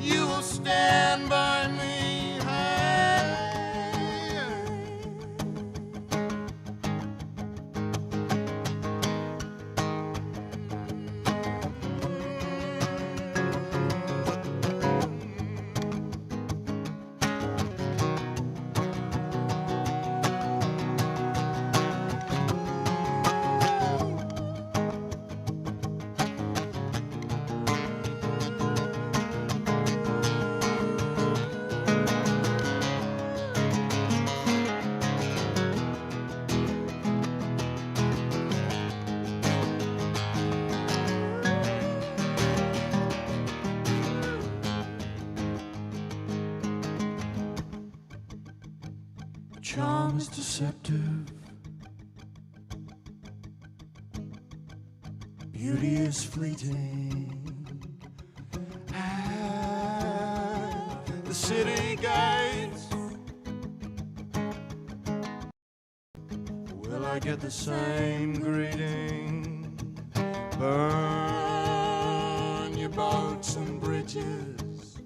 You will stand by me. Charm is deceptive. Beauty is fleeting. At the city gates, will I get the same greeting? Burn your boats and bridges.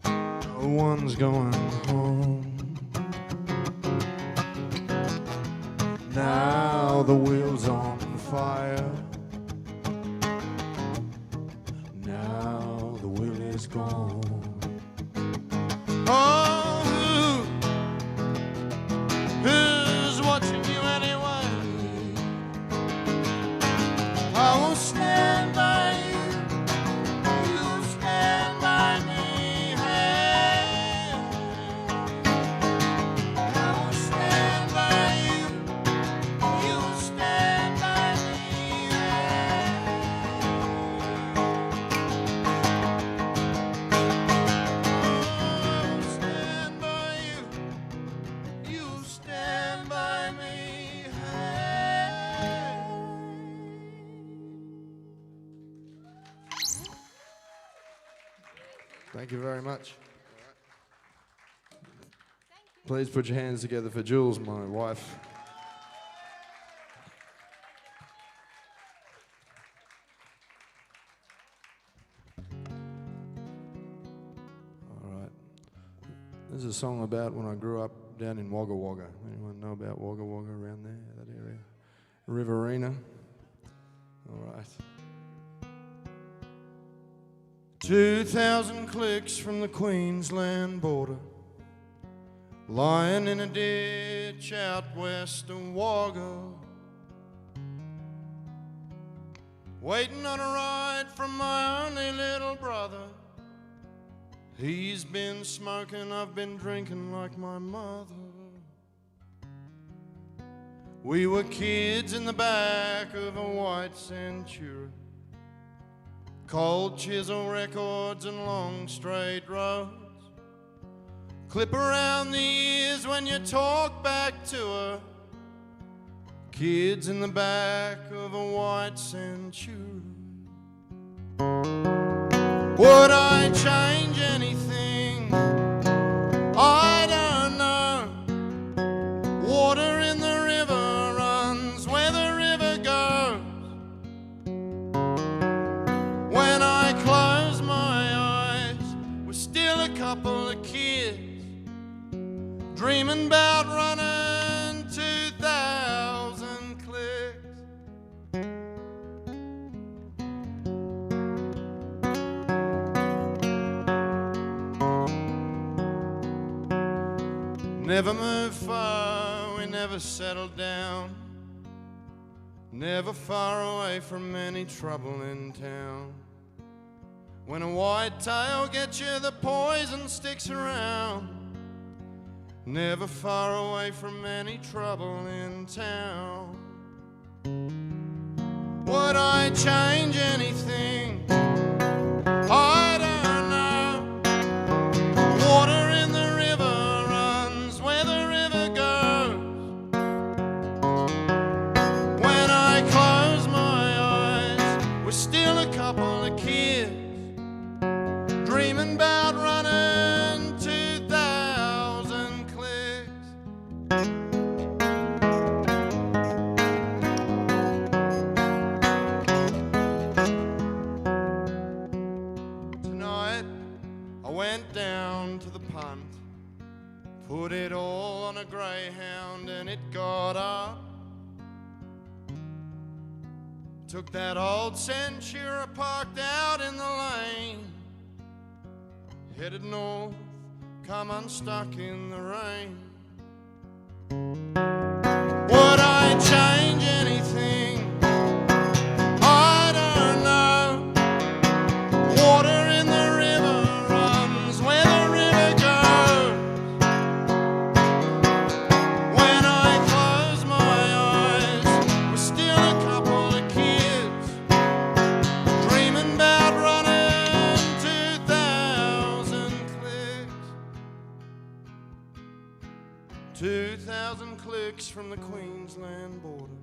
No one's going home. Now the wheel's on fire. Now the wheel is gone. Oh, who's watching you anyway? I will stand by you. You'll stand by me. Hey, I will stand by you. You'll stand by me. I'll stand by you. You'll stand by me. Thank you very much. Please put your hands together for Jules, my wife. All right. This is a song about when I grew up down in Wagga Wagga. Anyone know about Wagga Wagga around there, that area? Riverina. All right. 2,000 clicks from the Queensland border, lying in a ditch out west of Wagga. waiting on a ride from my only little brother. He's been smoking, I've been drinking like my mother. We were kids in the back of a white Centura, cold chisel records and long straight roads. Clip around the ears when you talk back to her. Kids in the back of a white Centura. Would I change anything? I don't know. Water in the river runs where the river goes. When I close my eyes, we're still a couple of kids dreaming about running 2,000 clicks. Never moved far, we never settled down. Never far away from any trouble in town. When a whitetail gets you, the poison sticks around. Never far away from any trouble in town. Would I change anything? I don't know. Water in the river runs where the river goes. When I close my eyes, we're still a couple of kids dreaming about running 2,000 clicks. Tonight I went down to the punt, put it all on a greyhound and it got up. Took that old Centura parked out in the lane, headed north, come unstuck in the rain. Would I change anything? I don't know. Water in the river runs where the river goes. When I close my eyes, we're still a couple of kids dreaming about running 2,000 clicks. 2,000 clicks from the Queensland border,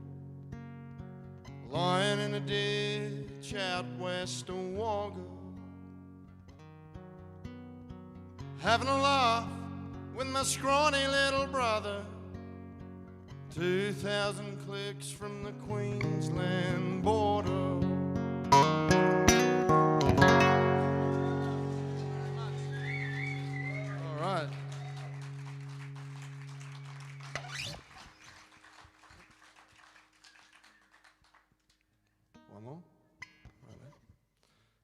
lying in a ditch out west of Wagga, having a laugh with my scrawny little brother. 2,000 clicks from the Queensland border. All right. One more? Right there.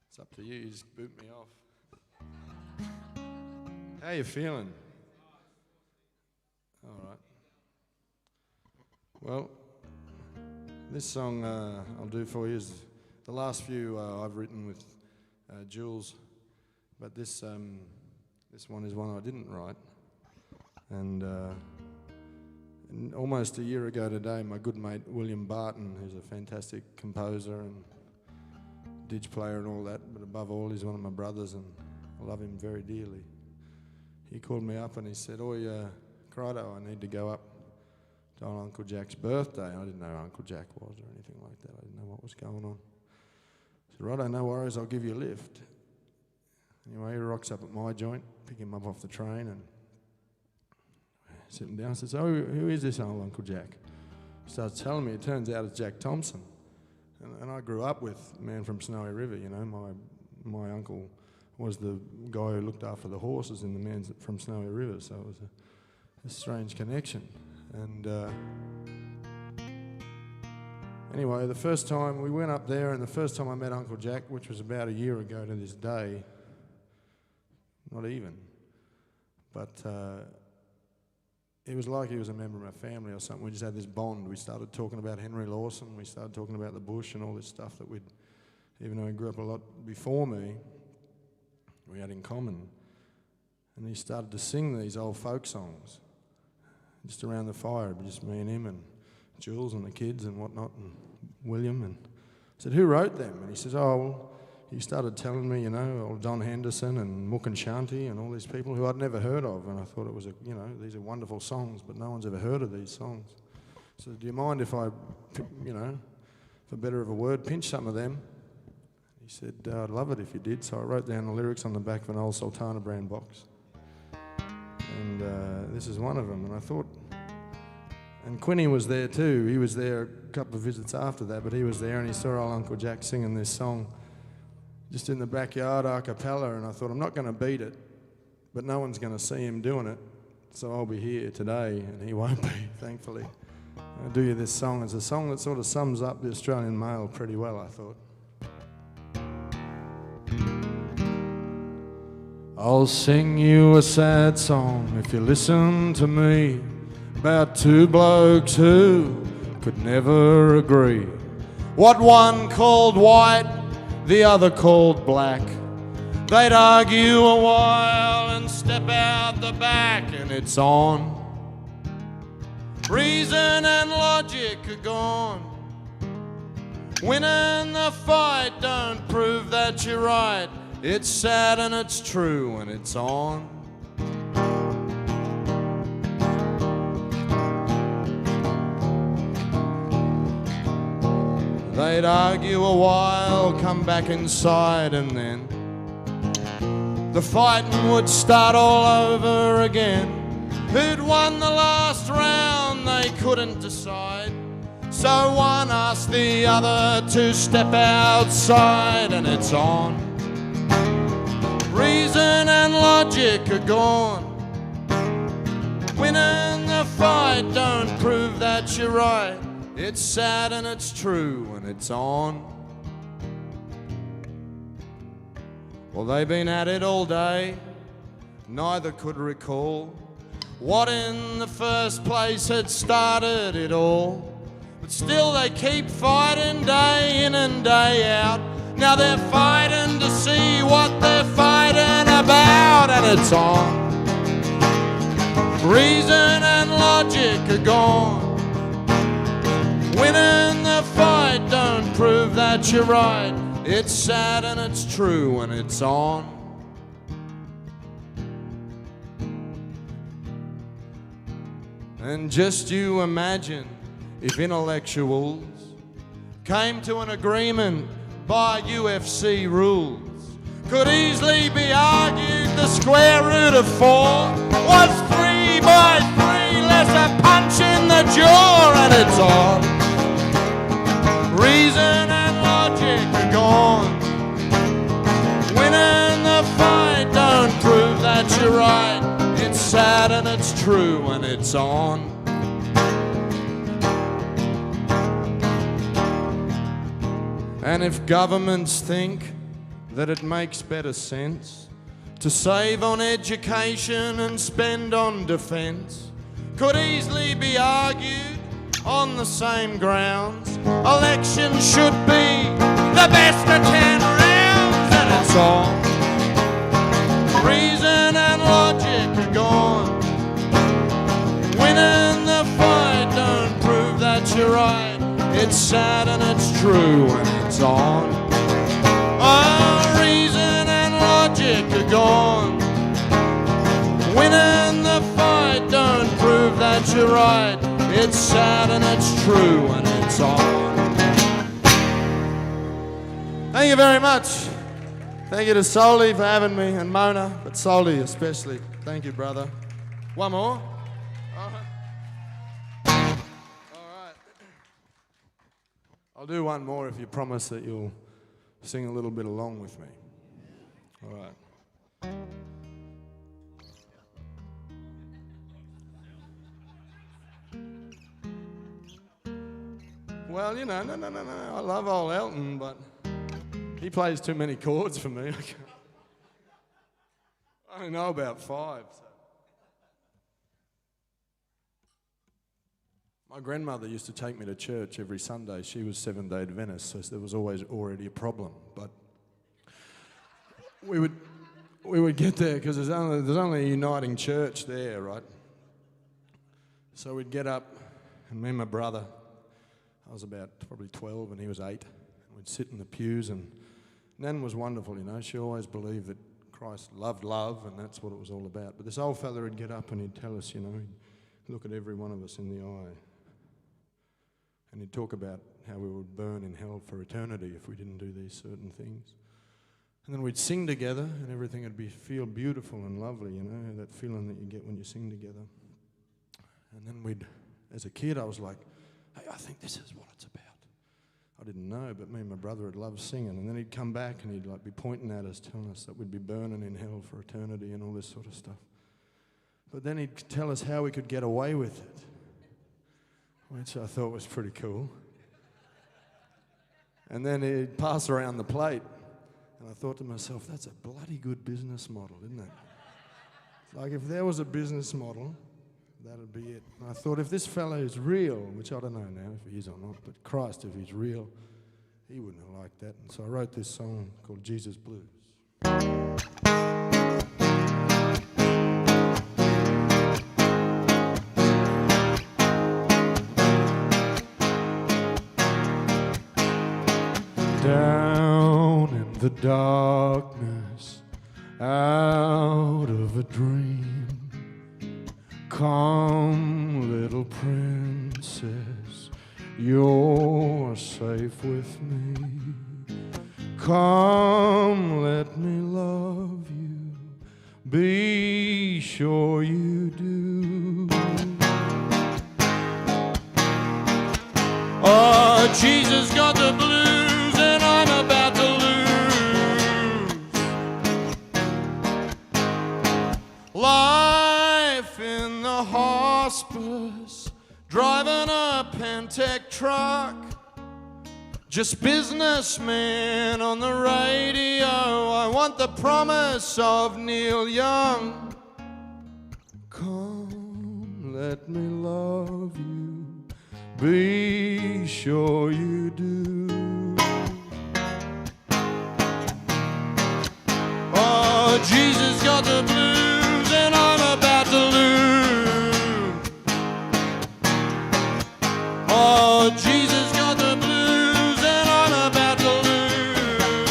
It's up to you. You just boot me off. How you feeling? All right. Well, this song I'll do for you is the last few I've written with Jules, but this one is one I didn't write. And almost a year ago today, my good mate William Barton, who's a fantastic composer and didge player and all that, but above all, he's one of my brothers and I love him very dearly. He called me up and he said, "Oi, Crighton, I need to go up to old Uncle Jack's birthday." I didn't know who Uncle Jack was or anything like that. I didn't know what was going on. I said, "Righto, no worries, I'll give you a lift." Anyway, he rocks up at my joint, pick him up off the train and sitting down, says, "Oh, who is this old Uncle Jack?" He starts telling me, it turns out it's Jack Thompson. And I grew up with a man from Snowy River, you know. My uncle was the guy who looked after the horses in the man from Snowy River, so it was a strange connection. And anyway, the first time we went up there and the first time I met Uncle Jack, which was about a year ago to this day, not even, but He was like he was a member of my family or something. We just had this bond. We started talking about Henry Lawson. We started talking about the bush and all this stuff that we'd, even though he grew up a lot before me, we had in common. And he started to sing these old folk songs just around the fire, just me and him and Jules and the kids and whatnot and William. And I said, who wrote them? And he says, oh, well, he started telling me, you know, old Don Henderson and Mook and Shanti and all these people who I'd never heard of. And I thought it was, you know, these are wonderful songs, but no one's ever heard of these songs. So do you mind if I, you know, for better of a word, pinch some of them? He said, I'd love it if you did. So I wrote down the lyrics on the back of an old Sultana brand box. And this is one of them. And I thought, and Quinny was there too. He was there a couple of visits after that, but he was there and he saw old Uncle Jack singing this song just in the backyard a cappella, and I thought, I'm not going to beat it, but no one's going to see him doing it, so I'll be here today, and he won't be, thankfully. I'll do you this song. It's a song that sort of sums up the Australian male pretty well, I thought. I'll sing you a sad song if you listen to me, about two blokes who could never agree. What one called white, the other called black. They'd argue a while and step out the back, and it's on. Reason and logic are gone. Winning the fight don't prove that you're right. It's sad and it's true and it's on. They'd argue a while, come back inside, and then the fighting would start all over again. Who'd won the last round, they couldn't decide. So one asked the other to step outside, and it's on. Reason and logic are gone. Winning the fight don't prove that you're right. It's sad and it's true and it's on. Well, they've been at it all day, neither could recall what in the first place had started it all. But still they keep fighting day in and day out. Now they're fighting to see what they're fighting about, and it's on. Reason and logic are gone. Winning the fight don't prove that you're right. It's sad and it's true and it's on. And just you imagine if intellectuals came to an agreement by UFC rules. Could easily be argued the square root of 4 was 3 by 3 less a punch in the jaw, and it's on. Reason and logic are gone. Winning the fight don't prove that you're right. It's sad and it's true and it's on. And if governments think that it makes better sense to save on education and spend on defence, could easily be argued on the same grounds. Elections should be the best of 10 rounds, and it's on. Reason and logic are gone. Winning the fight don't prove that you're right. It's sad and it's true and it's on. Oh, reason and logic are gone. Winning the fight don't prove that you're right. It's sad and it's true and it's on. Thank you very much. Thank you to Soli for having me, and Mona, but Soli especially. Thank you, brother. One more. I'll do one more if you promise that you'll sing a little bit along with me. All right. Well, you know, no. I love old Elton, but he plays too many chords for me. I only know about 5. So. My grandmother used to take me to church every Sunday. She was Seventh-day Adventist, so there was always already a problem. But we would get there because there's only a uniting church there, right? So we'd get up, and me and my brother, I was about probably 12 and he was 8, and we'd sit in the pews, and Nan was wonderful, you know. She always believed that Christ loved love, and that's what it was all about. But this old fella would get up and he'd tell us, you know, he'd look at every one of us in the eye, and he'd talk about how we would burn in hell for eternity if we didn't do these certain things. And then we'd sing together, and everything would feel beautiful and lovely, you know, that feeling that you get when you sing together. And then as a kid, I was like, hey, I think this is what it's about. I didn't know, but me and my brother would love singing. And then he'd come back and he'd like be pointing at us, telling us that we'd be burning in hell for eternity and all this sort of stuff. But then he'd tell us how we could get away with it, which I thought was pretty cool. And then he'd pass around the plate, and I thought to myself, that's a bloody good business model, isn't it? Like if there was a business model, that'd be it. And I thought if this fellow is real, which I don't know now if he is or not, but Christ, if he's real, he wouldn't have liked that. And so I wrote this song called Jesus Blues. Down in the darkness, out of a dream, come, little princess, you're safe with me. Come, let me love you, be sure you do. Oh, Jesus got the blues and I'm about to lose. Life in the hospice, driving a Pentec truck, just businessman on the radio. I want the promise of Neil Young. Come, let me love you, be sure you do. Oh, Jesus got the blues and I'm about to lose. Oh, Jesus got the blues and I'm about to lose.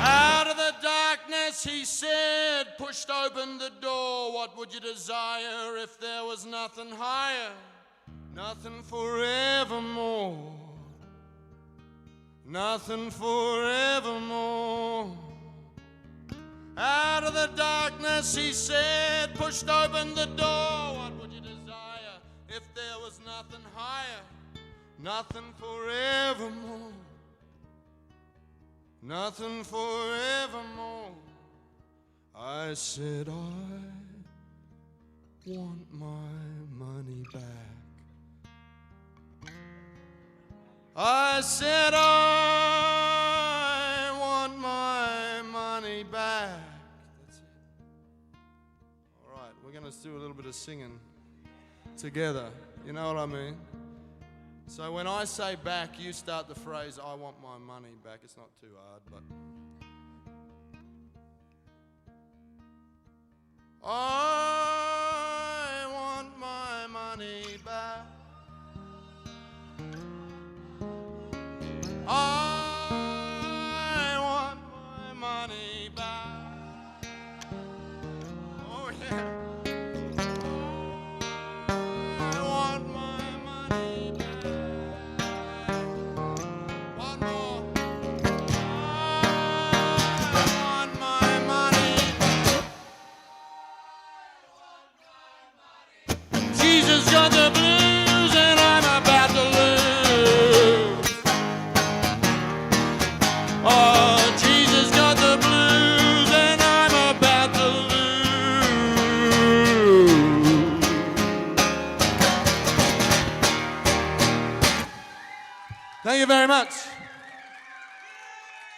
Out of the darkness, he said, pushed open the door. What would you desire if there was nothing higher? Nothing forevermore. Nothing forevermore. Out of the darkness, he said, pushed open the door. What would you desire if there was nothing higher? Nothing forevermore. Nothing forevermore. I said, I want my money back. I said, I want my money back. That's it. All right, we're going to do a little bit of singing together. You know what I mean? So when I say back, you start the phrase, I want my money back. It's not too hard, but... I want my money back. I want my money back. Oh yeah. I want my money back. One more. I want my money back. Jesus got the blues and I'm about to lose. Oh, Jesus got the blues and I'm about to lose. Thank you very much.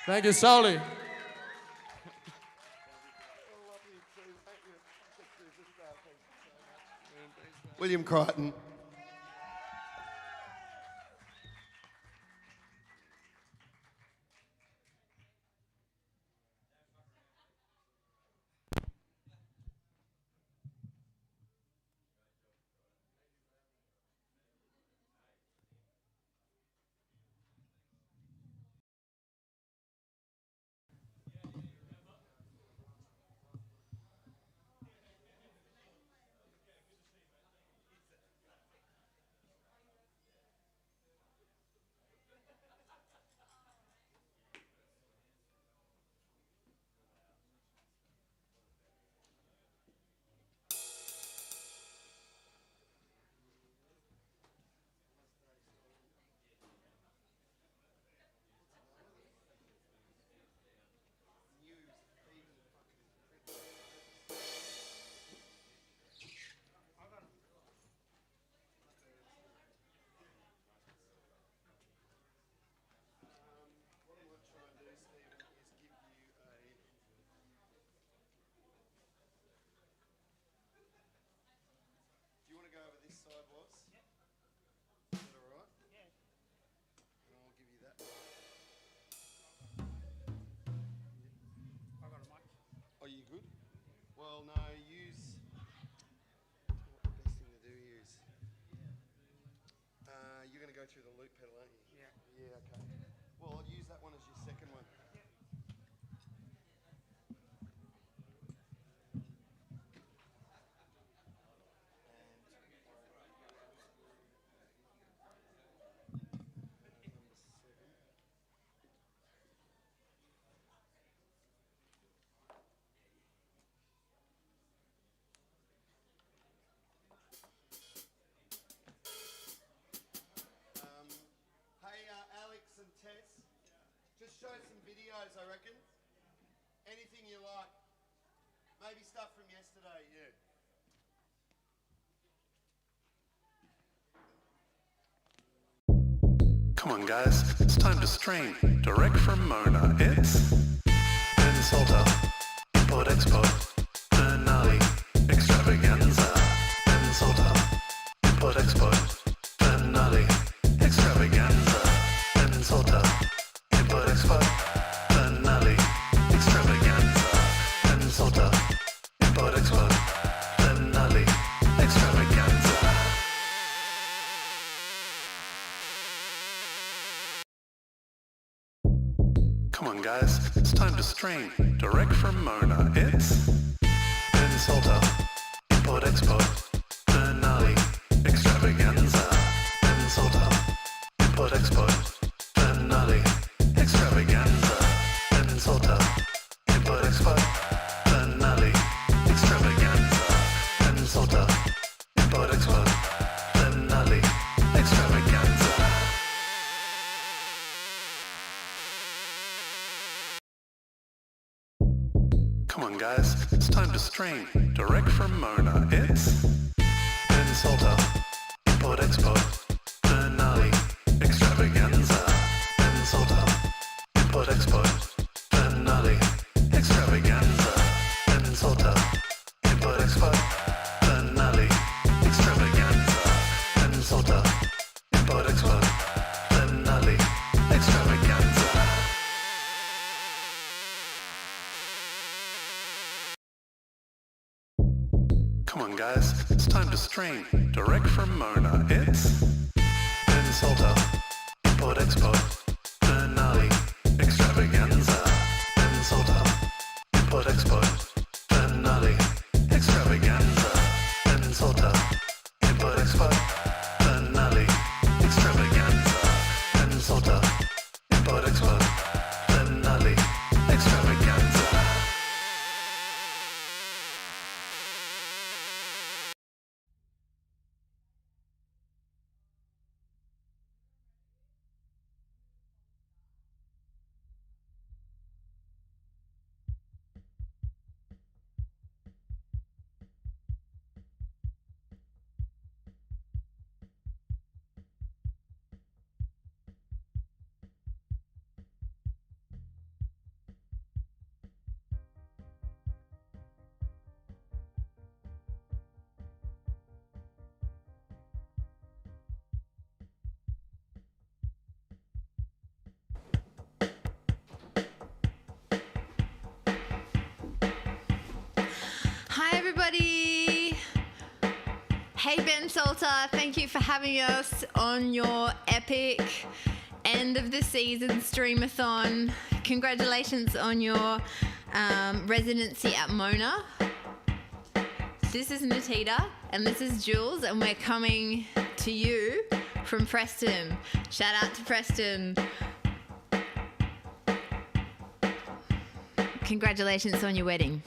Thank you, Soli. William Crighton. Are you good? Well, no, use... What the best thing to do here is... you're going to go through the loop pedal, aren't you? Yeah. Yeah, okay. Well, I'll use that one as your second one. Just show some videos, I reckon. Anything you like. Maybe stuff from yesterday, yeah. Come on, guys, it's time to stream direct from Mona. It's Ben Salter, Import Export, Finale, Extravaganza. Ben Salter, Import Export, Finale, Extravaganza. Ben Salter, Import Export, Finale, Extravaganza. Ben Salter, Import Export, Finale, Extravaganza. Come on, guys, it's time to stream direct from Mona. It's Ben Salter, Import Export, Finale, Extravaganza. Ben Salter, Import Export, Finale, Extravaganza. Ben Salter, Import Export, Finale, Extravaganza. Ben Salter, Import Export, Finale, Extravaganza. Come on, guys, it's time to stream direct from Mona. It's Ben Salter, Import Export, Finale, Extravaganza. Ben Salter, Import Export, Finale, Extravaganza. Ben Salter, Import Export, Finale, Extravaganza. Ben Salter, Import Export, Finale, Extravaganza. Come on, guys, it's time to stream direct from Mona. It's Ben Salter, Import Export, Finale, Extravaganza. Ben Salter, Import Export, Finale, Extravaganza. Ben Salter, Import Export, Finale, Extravaganza. Ben Salter, Import Export, Finale, Extravaganza. Hi, everybody. Hey, Ben Salter. Thank you for having us on your epic end of the season streamathon. Congratulations on your residency at Mona. This is Natita, and this is Jules, and we're coming to you from Preston. Shout out to Preston. Congratulations on your wedding.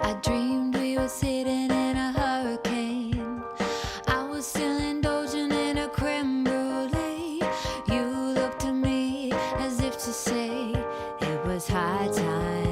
I dreamed we were sitting in a hurricane. I was still indulging in a creme brulee. You looked at me as if to say it was high time.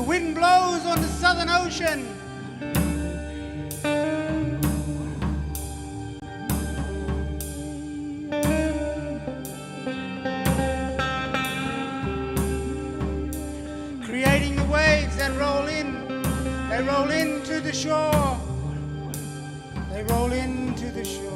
wind blows on the Southern Ocean. Creating the waves that roll in. They roll into the shore. They roll into the shore.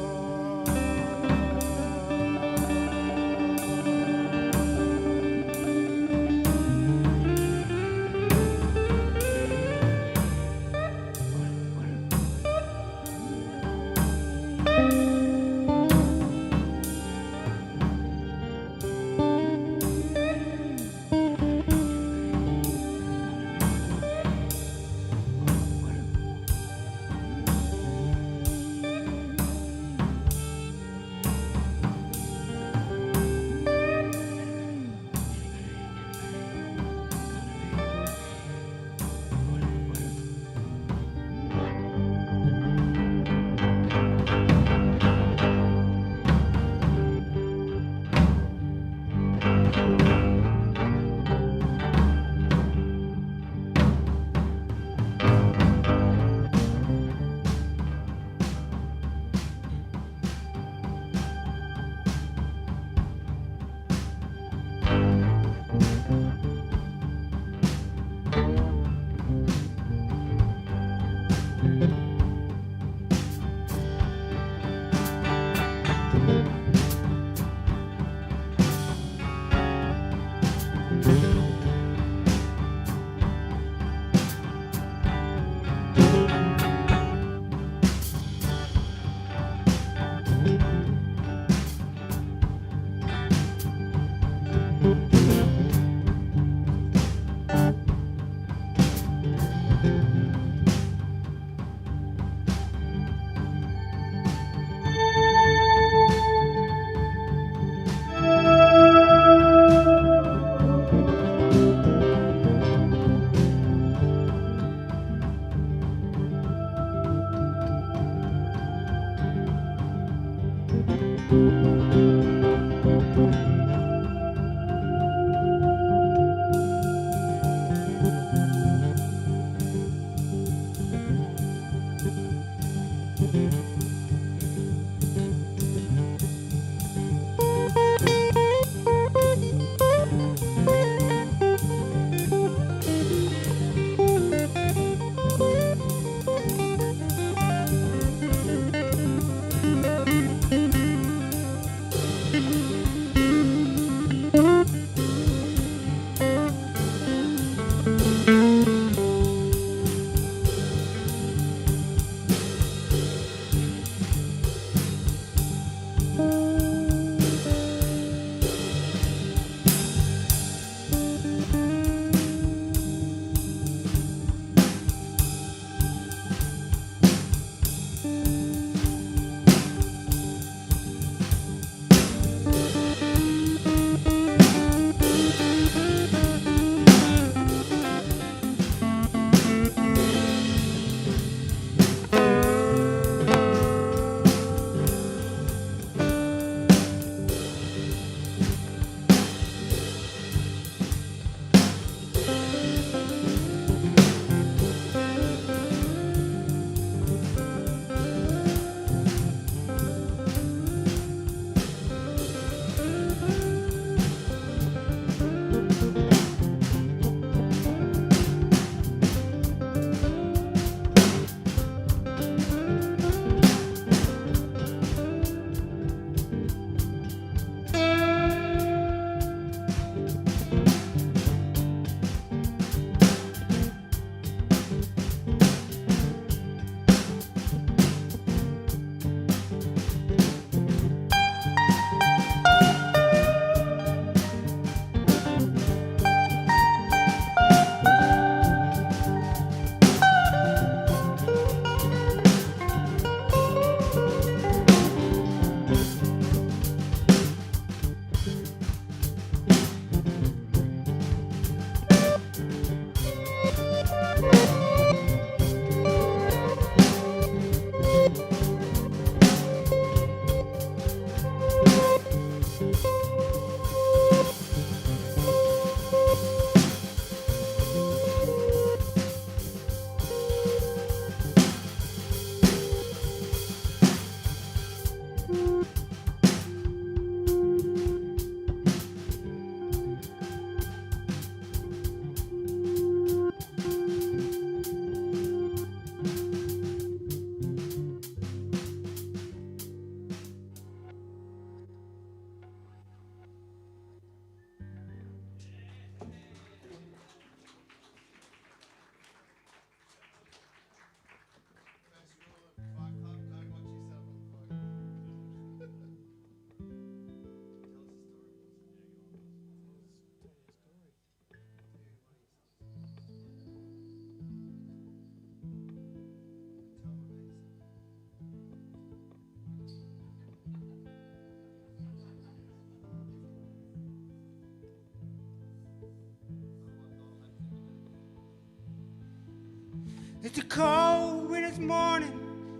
It's a cold winter's morning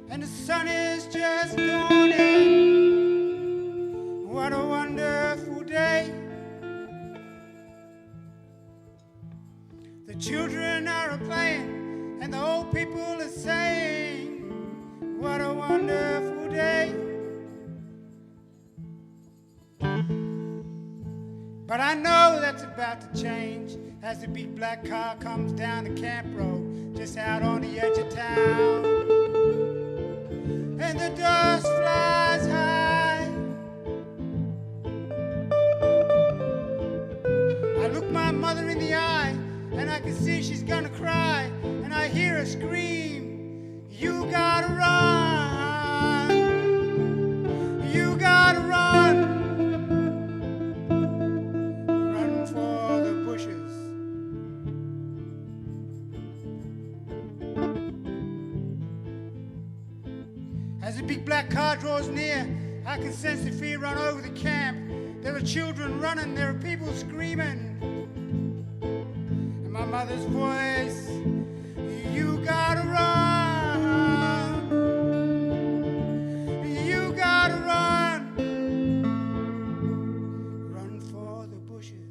and the sun is just dawning. What a wonderful day. The children are playing and the old people are saying, what a wonderful day. But I know that's about to change as the big black car comes down the camp road just out on the edge of town. And the dust flies high. I look my mother in the eye and I can see she's gonna cry, and I hear her scream, you gotta run, you gotta run, run for the bushes. As the big black car draws near, I can sense the fear run over the camp. There are children running, there are people screaming. And my mother's voice, you gotta run, you gotta run, run for the bushes.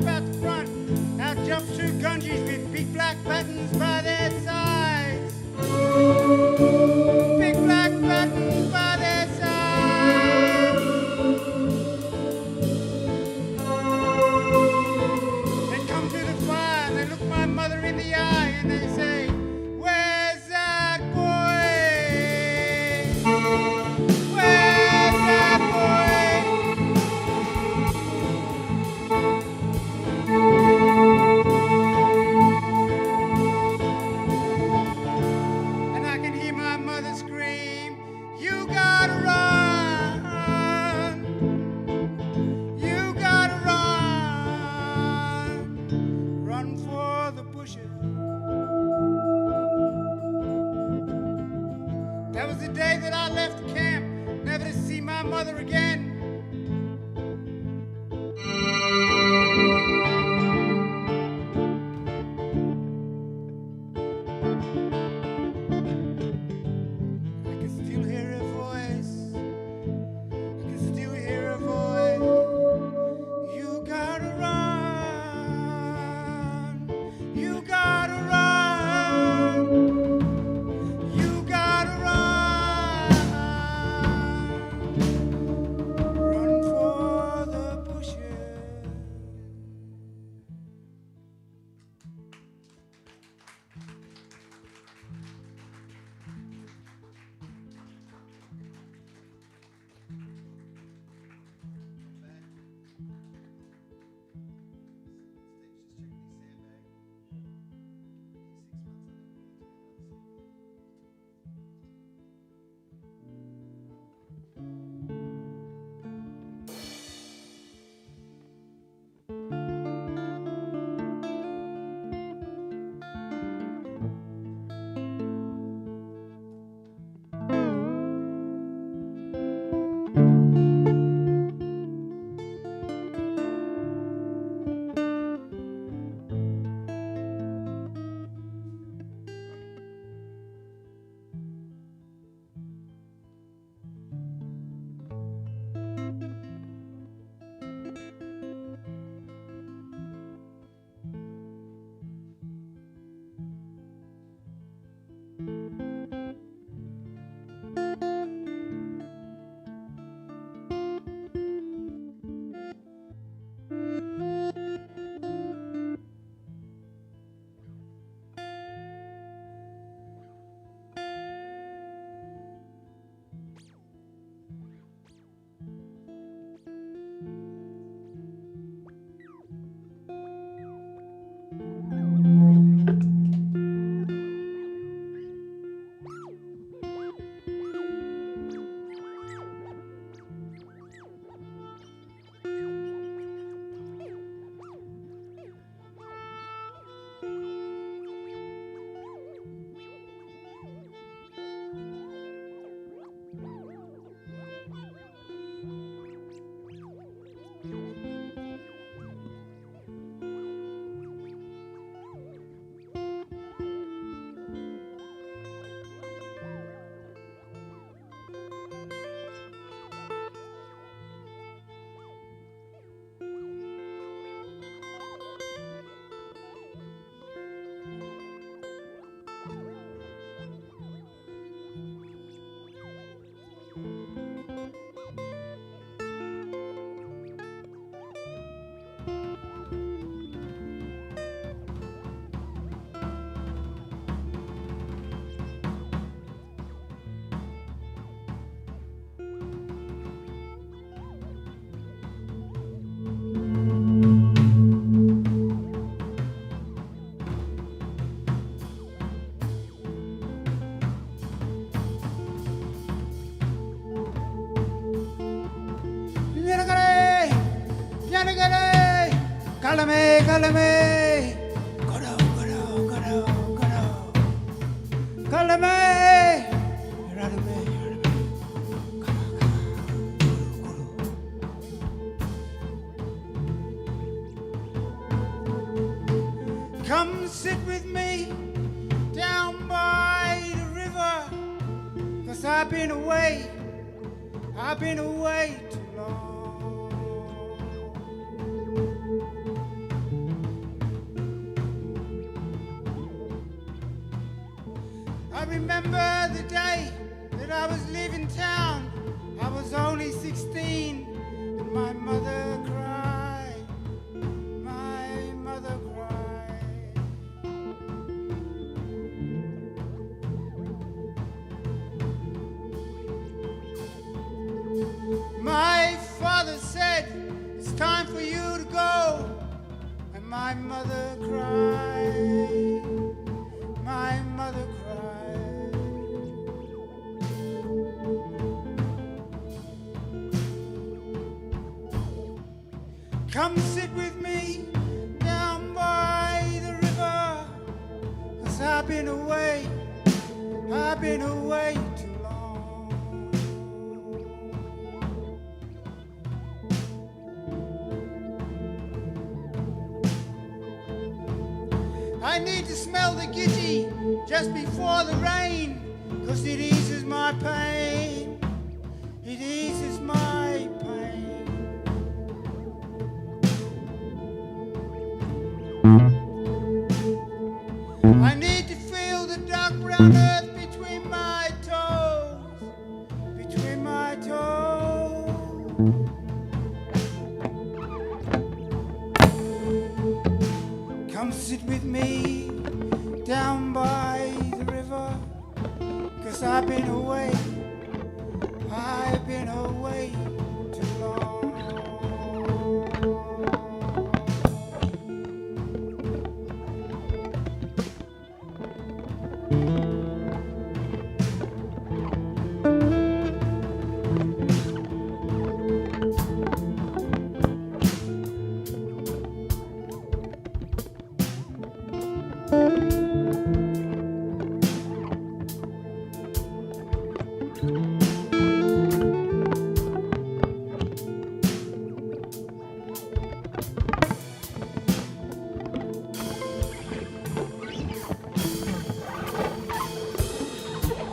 Out the front, out jumps two gungies with big black buttons by their sides. Big black buttons by their sides. They come to the fire and they look my mother in the eye and they say, where's that boy? Where's that boy? That was the day that I left the camp, never to see my mother again. I can still hear her voice. I can still hear her voice. You gotta run. You gotta run. You gotta run. Kalame, kalame. Godo, godo, godo, godo. Kalame. Radame, radame. Come sit with me down by the river, 'cause I've been away too long. I remember the day that I was leaving town. I was only 16 and my mother cried. My mother cried. My father said, it's time for you to go. And my mother cried. My mother cried. Come sit with me down by the river, 'cause I've been away too long. I need to smell the gidgee just before the rain, 'cause it eases my pain. It eases my pain. I need to feel the dark brown earth between my toes, between my toes. Come sit with me down by the river, 'cause I've been away too long.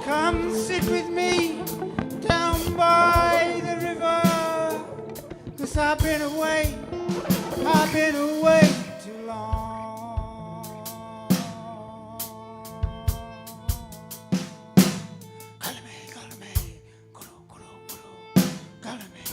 Come sit with me down by the river, 'cause I've been away too long. Kalame, kalame, kuro, kuro, kuro. Kalame,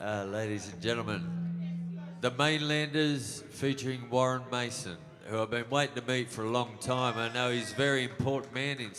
Ladies and gentlemen, the Mainlanders featuring Warren Mason, who I've been waiting to meet for a long time. I know he's a very important man in